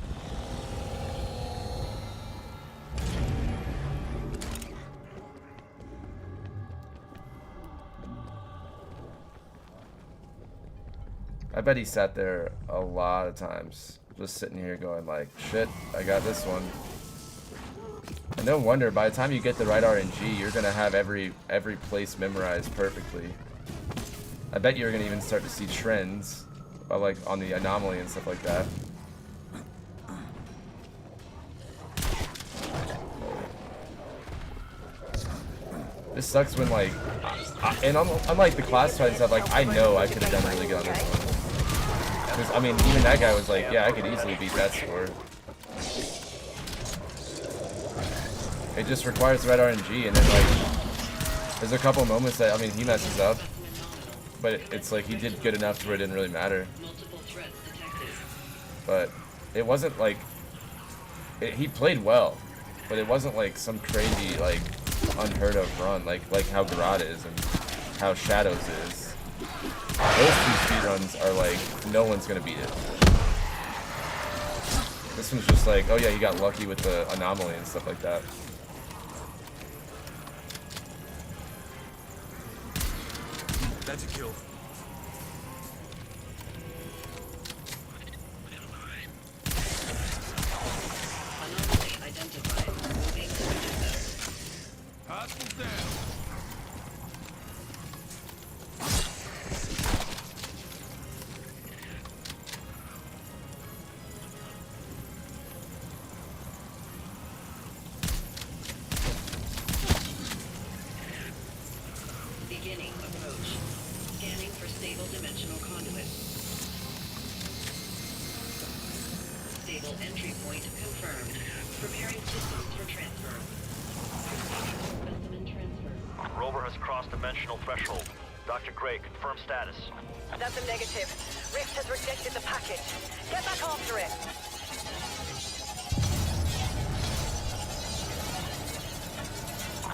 I bet he sat there a lot of times, just sitting here going like, shit, I got this one. And no wonder, by the time you get the right RNG, you're gonna have every place memorized perfectly. I bet you're gonna even start to see trends, like on the anomaly and stuff like that. This sucks when like, and unlike the classified stuff, like I know I could have done really good on this one. Because I mean, even that guy was like, yeah, I could easily beat that score. It just requires the right RNG, and then like, there's a couple moments that, I mean, he messes up, but it's like he did good enough to where it didn't really matter. But it wasn't like, he played well, but it wasn't like some crazy like unheard of run, like how Garrote is and how Shadows is. Those two speedruns are like, no one's gonna beat it. This one's just like, oh yeah, you got lucky with the anomaly and stuff like that. That's a kill. Anomaly identified. Moving to intercept. Hostiles down. Beginning approach. Scanning for stable dimensional conduit. Stable entry point confirmed. Preparing systems for transfer. Specimen transfer. Rover has crossed dimensional threshold. Dr. Gray, confirm status. That's a negative. Rift has rejected the package. Get back after it.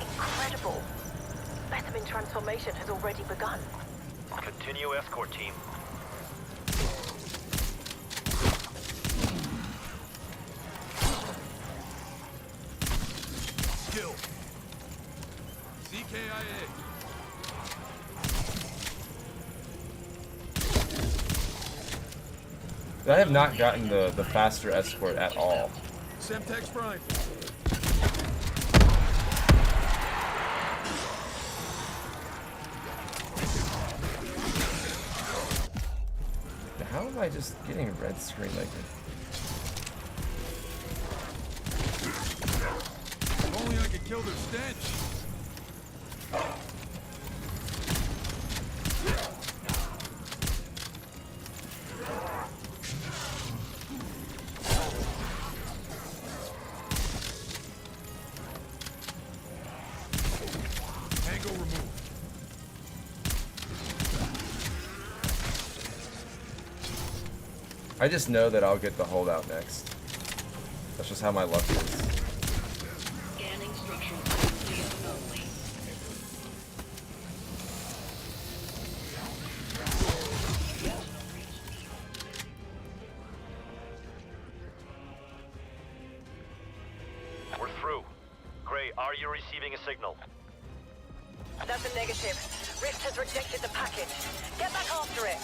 Incredible. Specimen transformation has already begun. Continue escort team. Kill. CKIA. I have not gotten the faster escort at all. Semtex Prime. How am I just getting a red screen like this? If only I could kill their stench. Tango removed. I just know that I'll get the holdout next. That's just how my luck is. Scanning structural anomaly anomaly. We're through. Gray, are you receiving a signal? That's a negative. Rift has rejected the package. Get back after it.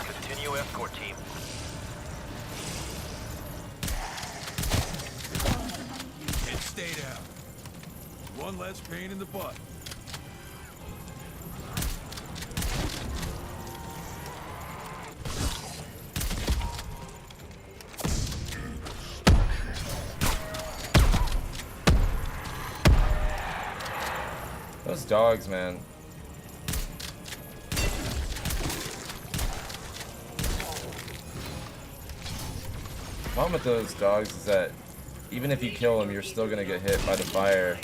Continue escort team. And stay down. One less pain in the butt. Those dogs, man. The problem with those dogs is that even if you kill them, you're still gonna get hit by the fire,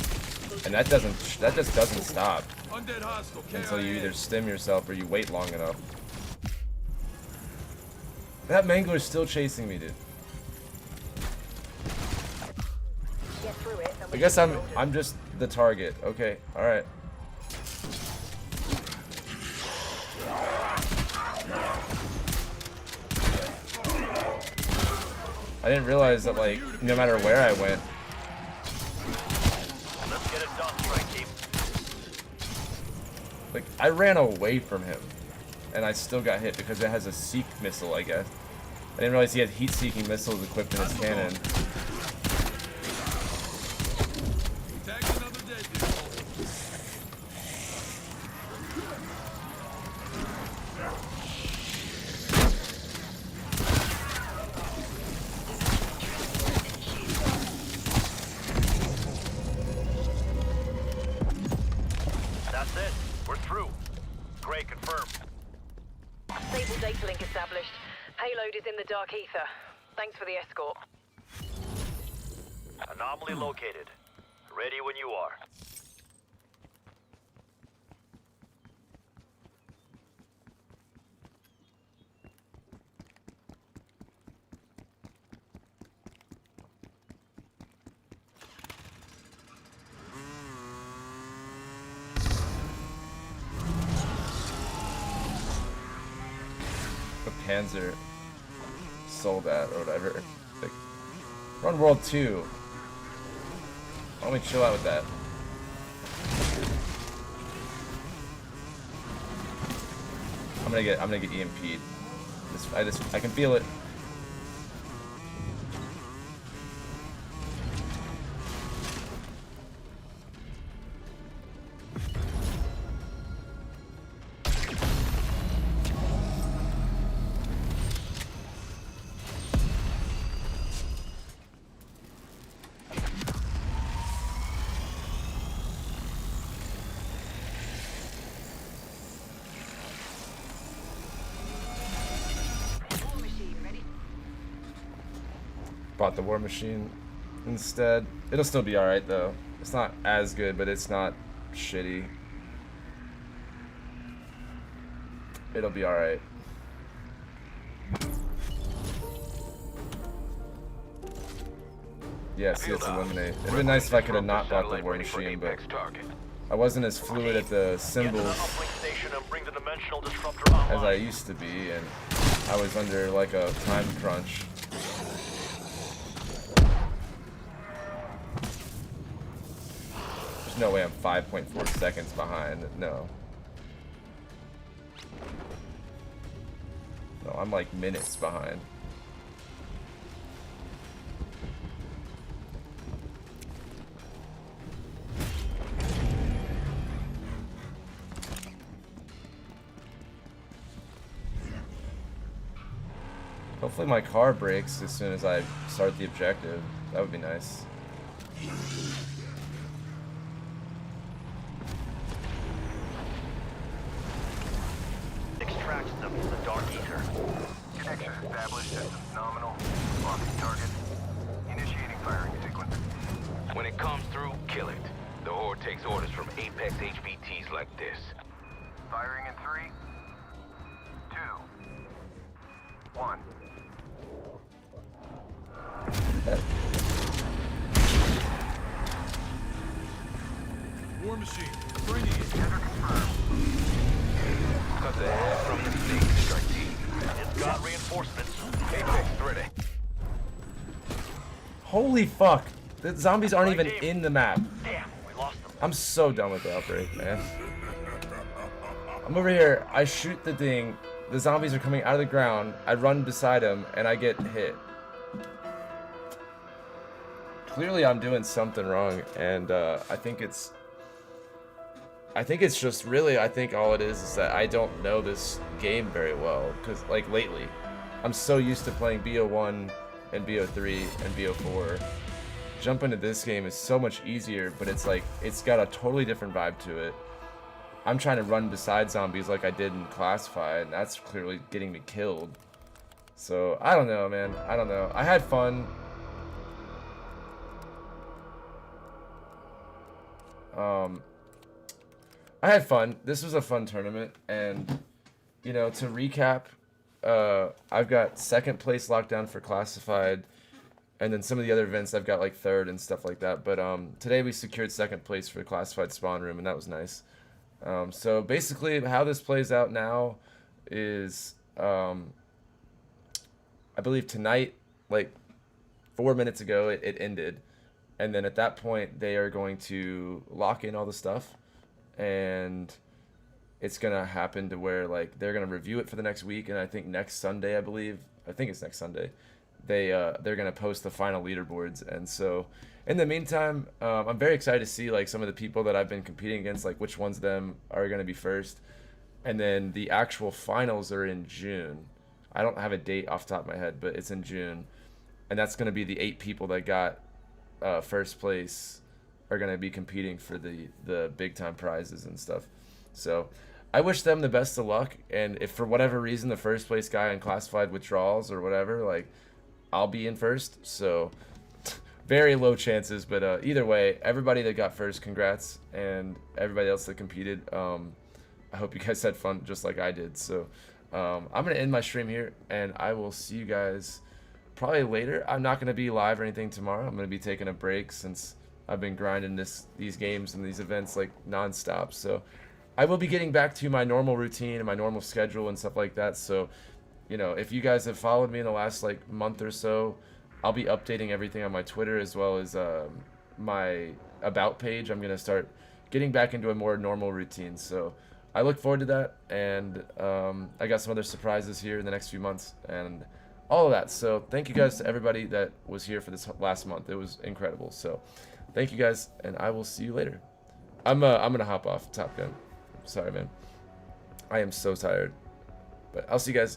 and that just doesn't stop Undead hostile. until you KIA. either stim yourself or you wait long enough. That mango is still chasing me, dude. Get through it. I guess I'm just the target. Okay, all right. I didn't realize that, like, no matter where I went. Let's get it done, strike team. Like, I ran away from him, and I still got hit because it has a seek missile, I guess. I didn't realize he had heat-seeking missiles equipped in his cannon. Tags another dead dude. That's it. We're through. Gray, confirm. Stable data link established. Payload is in the dark ether. Thanks for the escort. Anomaly located. Ready when you are. Panzer sold at or whatever. Like, run World 2. Why don't we chill out with that? I'm gonna get EMP'd. I can feel it. Bought the War Machine instead. It'll still be alright though. It's not as good, but it's not shitty. It'll be alright. Yeah, see, it's eliminate. It'd been nice if I could have not bought the War Machine, but I wasn't as fluid at the symbols as I used to be, and I was under like a time crunch. There's no way I'm 5.4 seconds behind. No. No, I'm like minutes behind. Hopefully my car breaks as soon as I start the objective. That would be nice. Extract them from the Dark Ether. Connection established at nominal. Locking target. Initiating firing sequence. When it comes through, kill it. The Horde takes orders from Apex HVTs like this. Firing in 3, 2, 1. War Machine, bring it. Cut the head from the stage, strike team. It's got reinforcements. Apex ready. Holy fuck! The zombies aren't even in the map. Damn, we lost them. I'm so done with the outbreak, man. I'm over here, I shoot the thing, the zombies are coming out of the ground, I run beside them, and I get hit. Clearly I'm doing something wrong, and I think it's just really, I think all it is that I don't know this game very well, because like lately, I'm so used to playing BO1 and BO3 and BO4. Jump into this game is so much easier, but it's like, it's got a totally different vibe to it. I'm trying to run beside zombies like I did in Classified, and that's clearly getting me killed. So, I don't know, man. I don't know. I had fun. I had fun. This was a fun tournament, and, you know, to recap, I've got 2nd place locked down for Classified, and then some of the other events I've got like 3rd and stuff like that, but today we secured 2nd place for the Classified spawn room, and that was nice. So basically how this plays out now is, I believe tonight, like 4 minutes ago, it ended. And then at that point, they are going to lock in all the stuff. And it's going to happen to where like they're going to review it for the next week. And I think next Sunday, I think it's next Sunday, they're going to post the final leaderboards. And so in the meantime, I'm very excited to see like some of the people that I've been competing against, like which ones of them are going to be first. And then the actual finals are in June. I don't have a date off the top of my head, but it's in June. And that's going to be the 8 people that got first place are going to be competing for the big time prizes and stuff. So I wish them the best of luck. And if for whatever reason the first place guy in Classified withdrawals or whatever, like I'll be in first. So very low chances, but either way, everybody that got first, congrats, and everybody else that competed, I hope you guys had fun just like I did. So I'm going to end my stream here, and I will see you guys probably later. I'm not going to be live or anything tomorrow. I'm going to be taking a break since I've been grinding these games and these events like nonstop. So I will be getting back to my normal routine and my normal schedule and stuff like that. So you know, if you guys have followed me in the last like month or so, I'll be updating everything on my Twitter as well as my about page. I'm gonna start getting back into a more normal routine, so I look forward to that. And I got some other surprises here in the next few months and all of that. So thank you guys to everybody that was here for this last month. It was incredible. So thank you guys, and I will see you later. I'm gonna hop off Top Gun. Sorry, man. I am so tired, but I'll see you guys